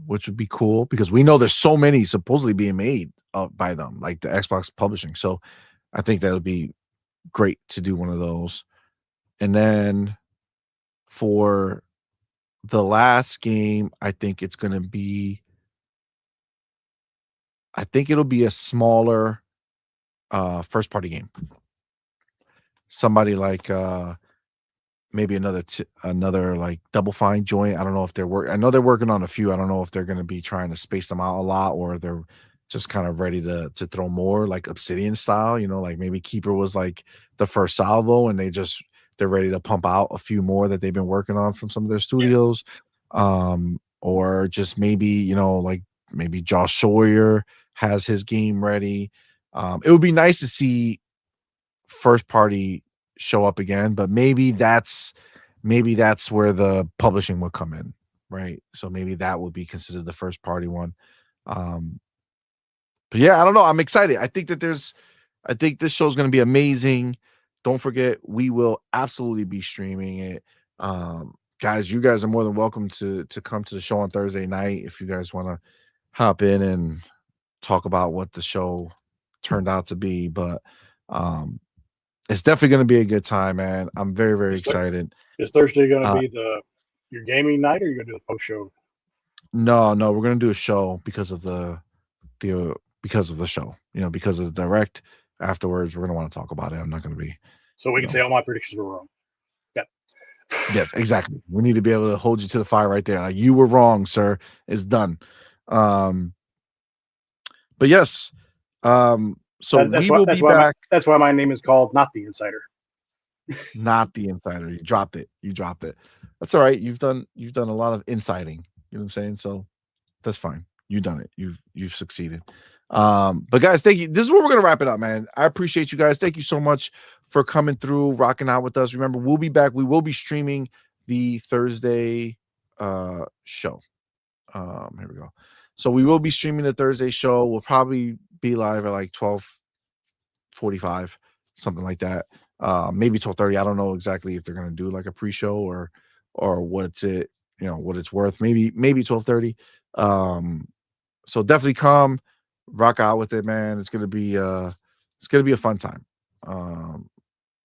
which would be cool because we know there's so many supposedly being made by them, like the Xbox publishing. So I think that would be great to do one of those. And then for the last game, I think it'll be a smaller first party game. Somebody like maybe another like Double Fine joint. I don't know if I know they're working on a few. I don't know if they're going to be trying to space them out a lot or they're just kind of ready to throw more like Obsidian style, you know, like maybe Keeper was like the first salvo and they're ready to pump out a few more that they've been working on from some of their studios. Or just maybe, you know, like maybe Josh Sawyer has his game ready. It would be nice to see first party show up again, but maybe that's where the publishing would come in, right? So maybe that would be considered the first party one. But yeah, I don't know. I'm excited. I think this show is going to be amazing. Don't forget, we will absolutely be streaming it. Guys, you guys are more than welcome to come to the show on Thursday night if you guys want to hop in and talk about what the show turned out to be. But it's definitely going to be a good time, man. I'm very, very excited. Is Thursday going to be your gaming night, or are you going to do a post show? No, we're going to do a show because of the show. You know, because of the direct. Afterwards, we're going to want to talk about it. I'm not going to be. So we can say all my predictions were wrong. Yeah. Yes, exactly. We need to be able to hold you to the fire right there. Like, you were wrong, sir. It's done. But yes. So we will be back. That's why my name is called Not the Insider. Not the Insider. You dropped it. That's all right. You've done a lot of inciting. You know what I'm saying? So that's fine. You've done it. You've succeeded. But guys, thank you. This is where we're gonna wrap it up, man. I appreciate you guys. Thank you so much for coming through, rocking out with us. Remember, we'll be back. We will be streaming the Thursday show. Here we go. So we will be streaming the Thursday show. We'll probably be live at like 12:45, something like that. Maybe 12:30. I don't know exactly if they're gonna do like a pre-show or what it's worth. Maybe 12:30. So definitely come rock out with it, man. It's gonna be a fun time.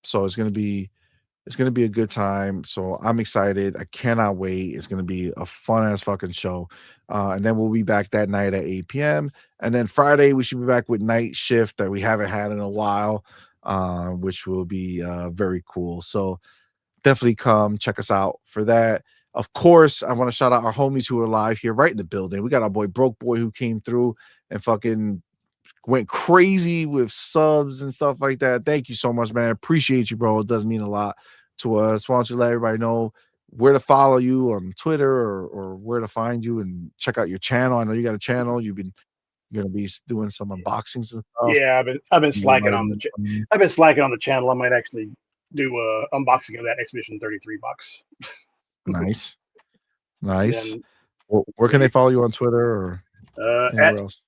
So it's gonna be a good time. So I'm excited. I cannot wait. It's gonna be a fun ass fucking show. And then we'll be back that night at 8 p.m. And then Friday we should be back with Night Shift that we haven't had in a while, which will be very cool. So definitely come check us out for that. Of course, I want to shout out our homies who are live here right in the building. We got our boy Broke Boy who came through and fucking went crazy with subs and stuff like that. Thank you so much, man. Appreciate you, bro. It does mean a lot to us. Why don't you let everybody know where to follow you on Twitter or where to find you and check out your channel. I know you got a channel. You're gonna be doing some unboxings and stuff. Yeah, I've been slacking on the I've been slacking on the channel. I might actually do a unboxing of that Expedition 33 box. Nice. Where can they follow you on Twitter or anywhere else?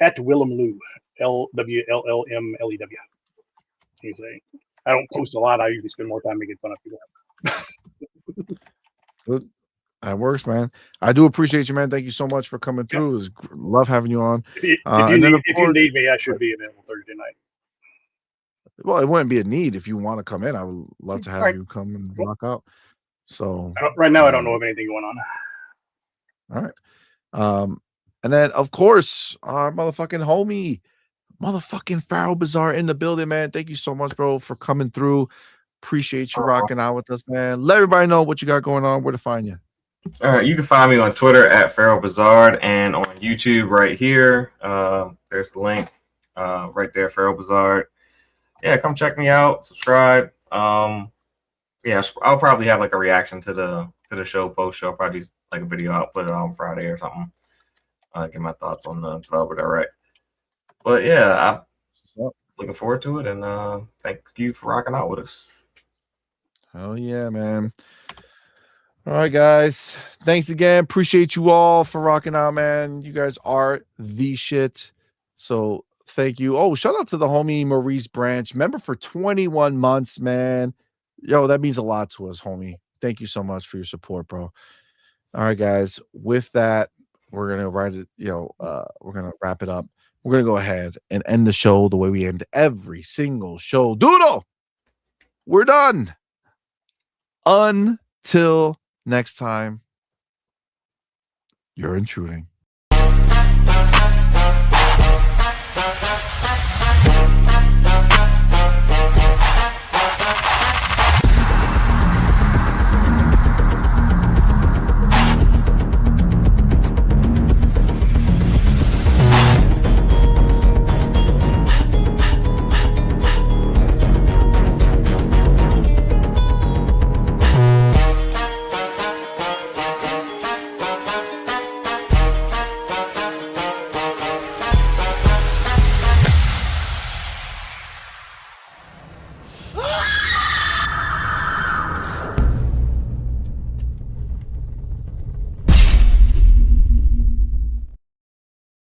At Willem Lou, LWLLMLEW. You say I don't post a lot. I usually spend more time making fun of people. Good. That works, man. I do appreciate you, man. Thank you so much for coming through. It was love having you on. If you need me, I should be available Thursday night. Well, it wouldn't be a need if you want to come in. I would love to have you come and rock out. So right now, I don't know of anything going on. All right. And then of course our motherfucking homie, motherfucking Pharaoh Bazaar in the building, man. Thank you so much, bro, for coming through. Appreciate you rocking out with us, man. Let everybody know what you got going on, where to find you. All right, you can find me on Twitter at Pharaoh Bazaar and on YouTube right here. There's the link right there, Pharaoh Bazaar. Yeah, come check me out, subscribe. Yeah, Yeah, I'll probably have like a reaction to the show post show. I'll probably do like a video. I'll put it on Friday or something. Get my thoughts on the developer direct. But yeah, I'm looking forward to it, and thank you for rocking out with us. Oh yeah, man. All right, guys. Thanks again. Appreciate you all for rocking out, man. You guys are the shit. So thank you. Oh, shout out to the homie Maurice Branch, member for 21 months, man. Yo, that means a lot to us, homie. Thank you so much for your support, bro. All right, guys. With that, we're gonna we're gonna wrap it up. We're gonna go ahead and end the show the way we end every single show. Doodle, we're done. Until next time, you're intruding.